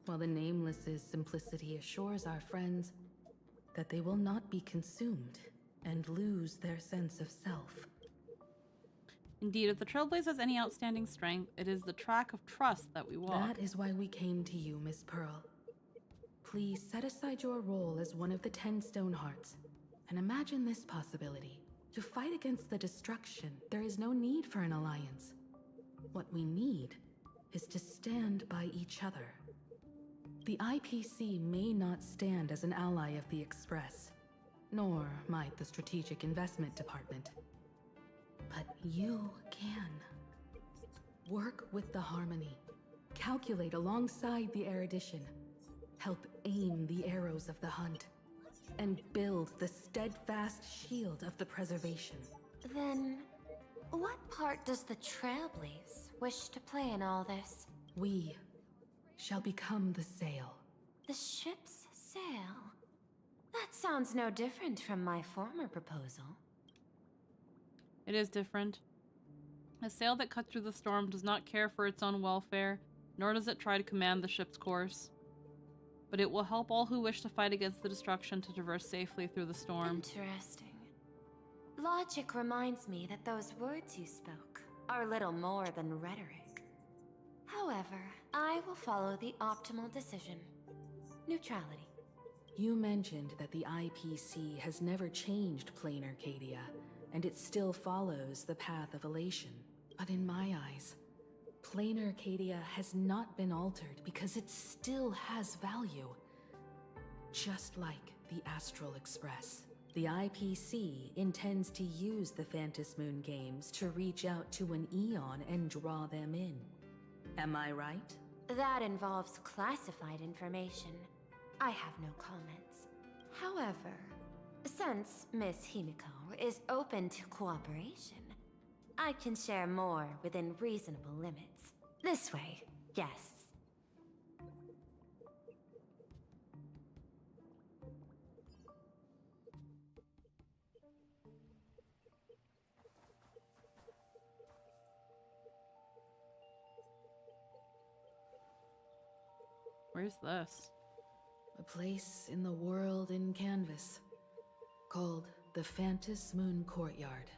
while the Nameless's simplicity assures our friends that they will not be consumed and lose their sense of self. Indeed, if the Trailblaze has any outstanding strength, it is the track of trust that we walk. That is why we came to you, Miss Pearl. Please set aside your role as one of the 10 Stonehearts, and imagine this possibility. To fight against the destruction, there is no need for an alliance. What we need is to stand by each other. The IPC may not stand as an ally of the Express, nor might the Strategic Investment Department. But you can. Work with the harmony. Calculate alongside the erudition. Help aim the arrows of the hunt. And build the steadfast shield of the preservation. Then, what part does the Trailblaze wish to play in all this? We shall become the sail. The ship's sail? That sounds no different from my former proposal. It is different. A sail that cuts through the storm does not care for its own welfare, nor does it try to command the ship's course. But it will help all who wish to fight against the destruction to traverse safely through the storm. Interesting. Logic reminds me that those words you spoke are little more than rhetoric. However, I will follow the optimal decision. Neutrality. You mentioned that the IPC has never changed Plain Arcadia, and it still follows the path of elation. But in my eyes, Plain Arcadia has not been altered because it still has value. Just like the Astral Express, the IPC intends to use the Phantasm Moon games to reach out to an Eon and draw them in. Am I right? That involves classified information. I have no comments. However, since Miss Himiko is open to cooperation, I can share more within reasonable limits. This way, guests. Where's this? A place in the world in canvas, called the Phantasm Moon Courtyard.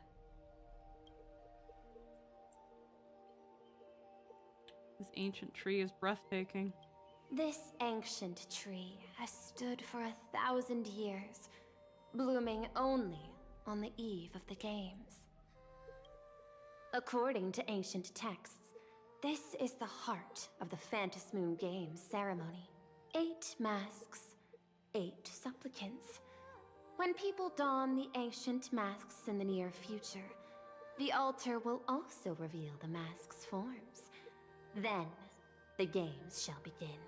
This ancient tree is breathtaking. This ancient tree has stood for 1,000 years, blooming only on the eve of the games. According to ancient texts, this is the heart of the Phantasm Moon Games ceremony. 8 masks, 8 supplicants. When people don the ancient masks in the near future, the altar will also reveal the masks' forms. Then, the games shall begin.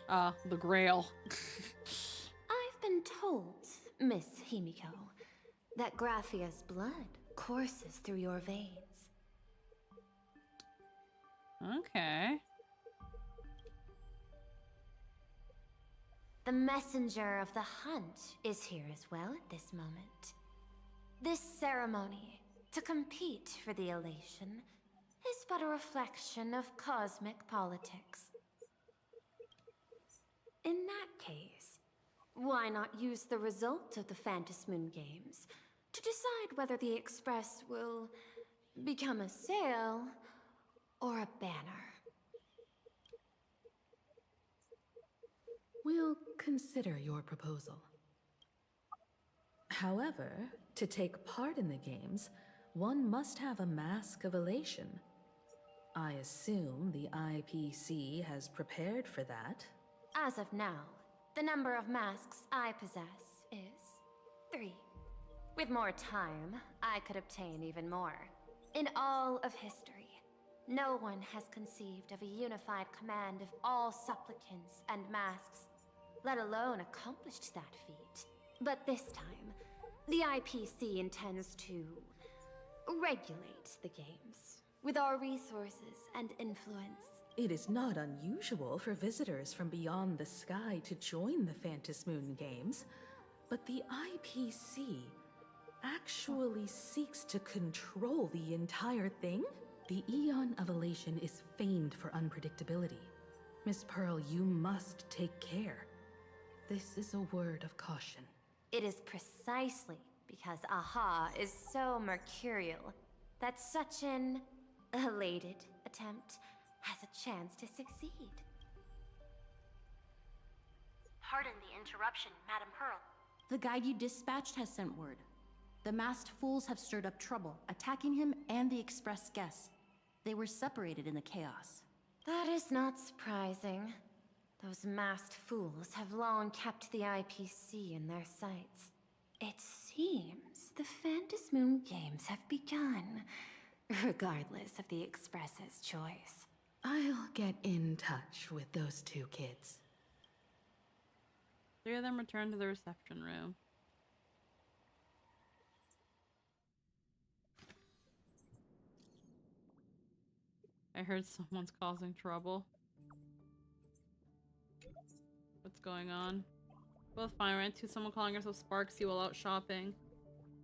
The Grail. I've been told, Miss Himiko, that Graphia's blood courses through your veins. Okay. The messenger of the hunt is here as well at this moment. This ceremony, to compete for the elation, is but a reflection of cosmic politics. In that case, why not use the result of the Phantasm Moon Games to decide whether the Express will become a sail or a banner? We'll consider your proposal. However, to take part in the games, one must have a mask of elation. I assume the IPC has prepared for that. As of now, the number of masks I possess is 3. With more time, I could obtain even more. In all of history, no one has conceived of a unified command of all supplicants and masks, let alone accomplished that feat. But this time, the IPC intends to regulate the games with our resources and influence. It is not unusual for visitors from beyond the sky to join the Phantasm Moon Games, but the IPC actually seeks to control the entire thing? The Eon of Elation is famed for unpredictability. Miss Pearl, you must take care. This is a word of caution. It is precisely because Aha is so mercurial that such an elated attempt has a chance to succeed. Pardon the interruption, Madam Pearl. The guide you dispatched has sent word. The masked fools have stirred up trouble, attacking him and the express guests. They were separated in the chaos. That is not surprising. Those masked fools have long kept the IPC in their sights. It seems the Phantasm Moon Games have begun, regardless of the Express's choice. I'll get in touch with those 2 kids. 3 of them return to the reception room. I heard someone's causing trouble. What's going on? Both fine. Ran to someone calling herself Sparksy while out shopping.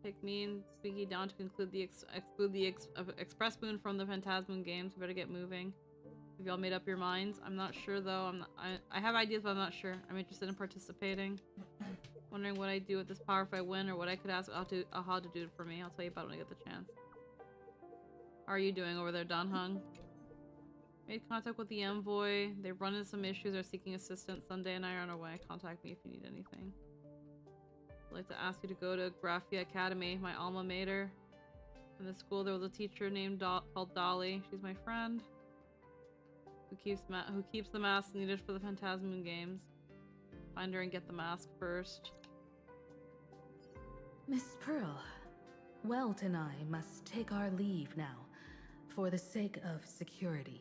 Take me and Squeaky down to exclude the Express Moon from the Phantasm Moon Games. We better get moving. Have y'all made up your minds? I'm not sure though. I have ideas, but I'm not sure. I'm interested in participating. Wondering what I do with this power if I win, or what I could ask Aha to do for me. I'll tell you about it when I get the chance. How are you doing over there, Danhung? Made contact with the envoy. They've run into some issues. Are seeking assistance. Sunday and I are on our way. Contact me if you need anything. I'd like to ask you to go to Graphia Academy, my alma mater. In the school, there was a teacher named called Dolly. She's my friend. Who keeps the mask needed for the Phantasmoon games. Find her and get the mask first. Miss Pearl, Welt and I must take our leave now, for the sake of security.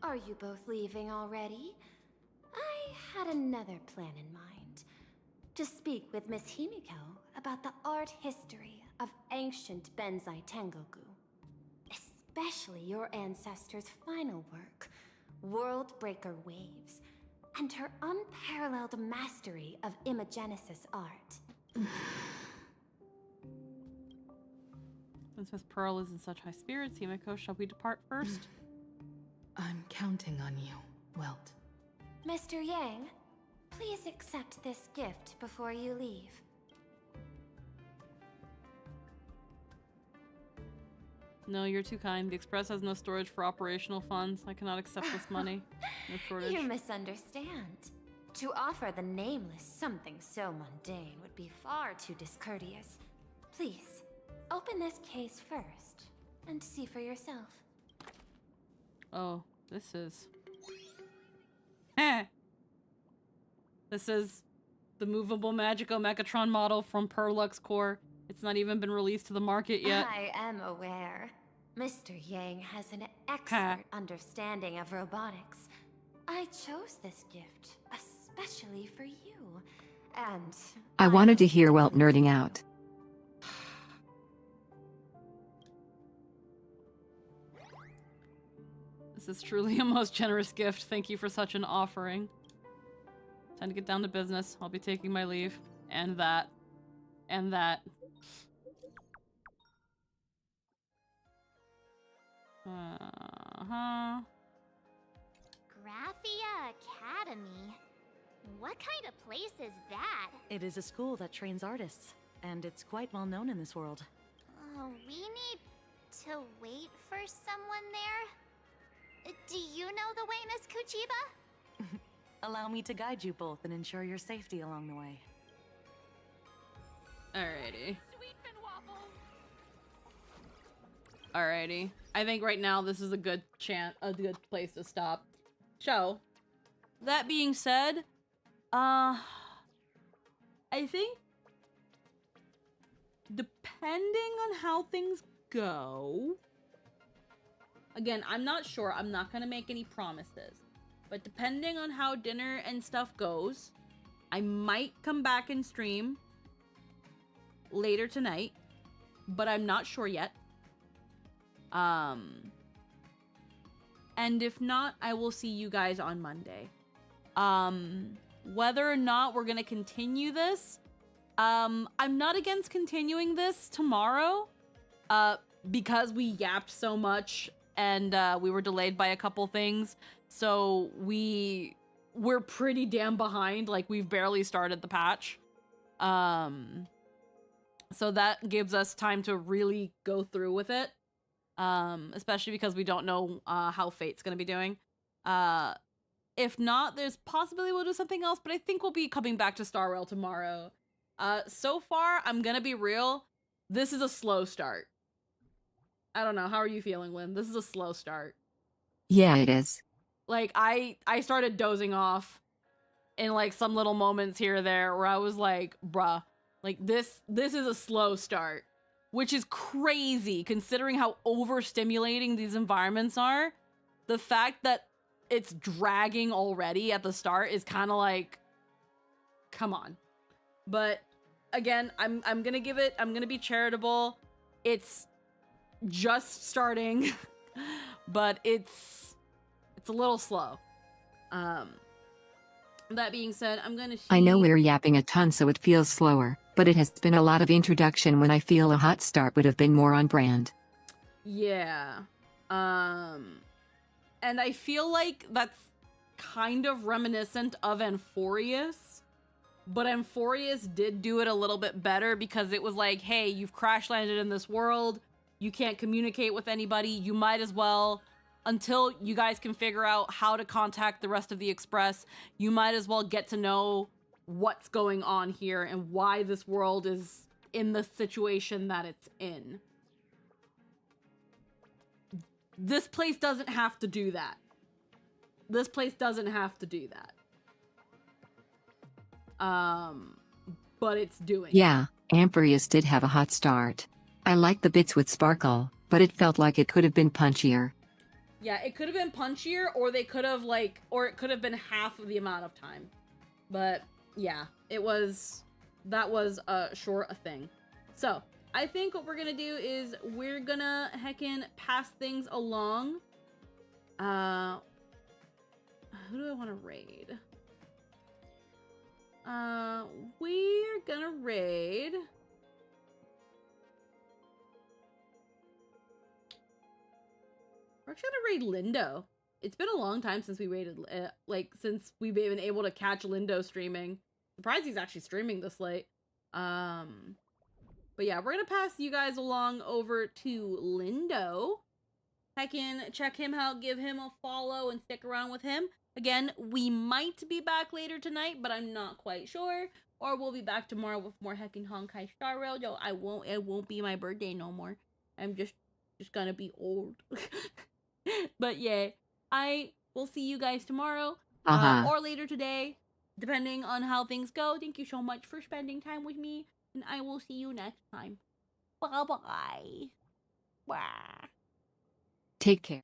Are you both leaving already? I had another plan in mind. To speak with Miss Himiko about the art history of ancient Benzai Tengoku. Especially your ancestors' final work, World Breaker Waves, and her unparalleled mastery of imagenesis art. Since Miss Pearl is in such high spirits, Himiko, shall we depart first? I'm counting on you, Welt. Mr. Yang, please accept this gift before you leave. No, you're too kind. The Express has no storage for operational funds. I cannot accept this money. No shortage. You misunderstand. To offer the nameless something so mundane would be far too discourteous. Please, open this case first, and see for yourself. Oh, this is... Heh! This is the movable Magico Mechatron model from Perlux Core. It's not even been released to the market yet. I am aware. Mr. Yang has an expert understanding of robotics. I chose this gift especially for you, and... I wanted to hear Welt nerding out. This is truly a most generous gift. Thank you for such an offering. Time to get down to business. I'll be taking my leave. And that. And that. Graphia Academy? What kind of place is that? It is a school that trains artists, and it's quite well known in this world. We need to wait for someone there? Do you know the way, Miss Kuchiba? Allow me to guide you both and ensure your safety along the way. Alrighty. Alrighty. I think right now this is a good place to stop. So, that being said, I think depending on how things go, again, I'm not sure. I'm not gonna make any promises, but depending on how dinner and stuff goes, I might come back and stream later tonight, but I'm not sure yet. And if not, I will see you guys on Monday. Whether or not we're gonna continue this, I'm not against continuing this tomorrow, because we yapped so much and we were delayed by a couple things. So we're pretty damn behind. Like, we've barely started the patch. So that gives us time to really go through with it. Especially because we don't know how Fate's gonna be doing. If not, there's possibility we'll do something else, but I think we'll be coming back to Star Rail tomorrow. So far, I'm gonna be real, this is a slow start. I don't know, how are you feeling, Lynn? This is a slow start. Yeah, it is. Like, I started dozing off in like some little moments here or there where I was like, bruh, like this is a slow start. Which is crazy considering how overstimulating these environments are. The fact that it's dragging already at the start is kind of like, come on. But again, I'm gonna be charitable. It's just starting, but it's a little slow. That being said, I'm gonna I know we're yapping a ton, so it feels slower, but it has been a lot of introduction when I feel a hot start would have been more on brand. Yeah. And I feel like that's kind of reminiscent of Amphorius, but Amphorius did do it a little bit better because it was like, hey, you've crash landed in this world, you can't communicate with anybody, you might as well until you guys can figure out how to contact the rest of the Express, you might as well get to know what's going on here and why this world is in the situation that it's in. This place doesn't have to do that. This place doesn't have to do that. But it's doing it. Yeah, Amphireus did have a hot start. I like the bits with Sparkle, but it felt like it could have been punchier. Yeah, it could have been punchier, or they could have or it could have been half of the amount of time. But yeah, that was sure a thing. So I think what we're gonna do is we're gonna heckin' pass things along. Who do I want to raid? We're gonna raid. We're actually gonna raid Lindo. It's been a long time since we raided, since we've been able to catch Lindo streaming. Surprised he's actually streaming this late. But yeah, we're gonna pass you guys along over to Lindo. Heckin' check him out, give him a follow, and stick around with him. Again, we might be back later tonight, but I'm not quite sure. Or we'll be back tomorrow with more heckin' Honkai Star Rail. Yo, it won't be my birthday no more. I'm just gonna be old. But yeah, I will see you guys tomorrow or later today, depending on how things go. Thank you so much for spending time with me, and I will see you next time. Bye-bye. Bye. Take care.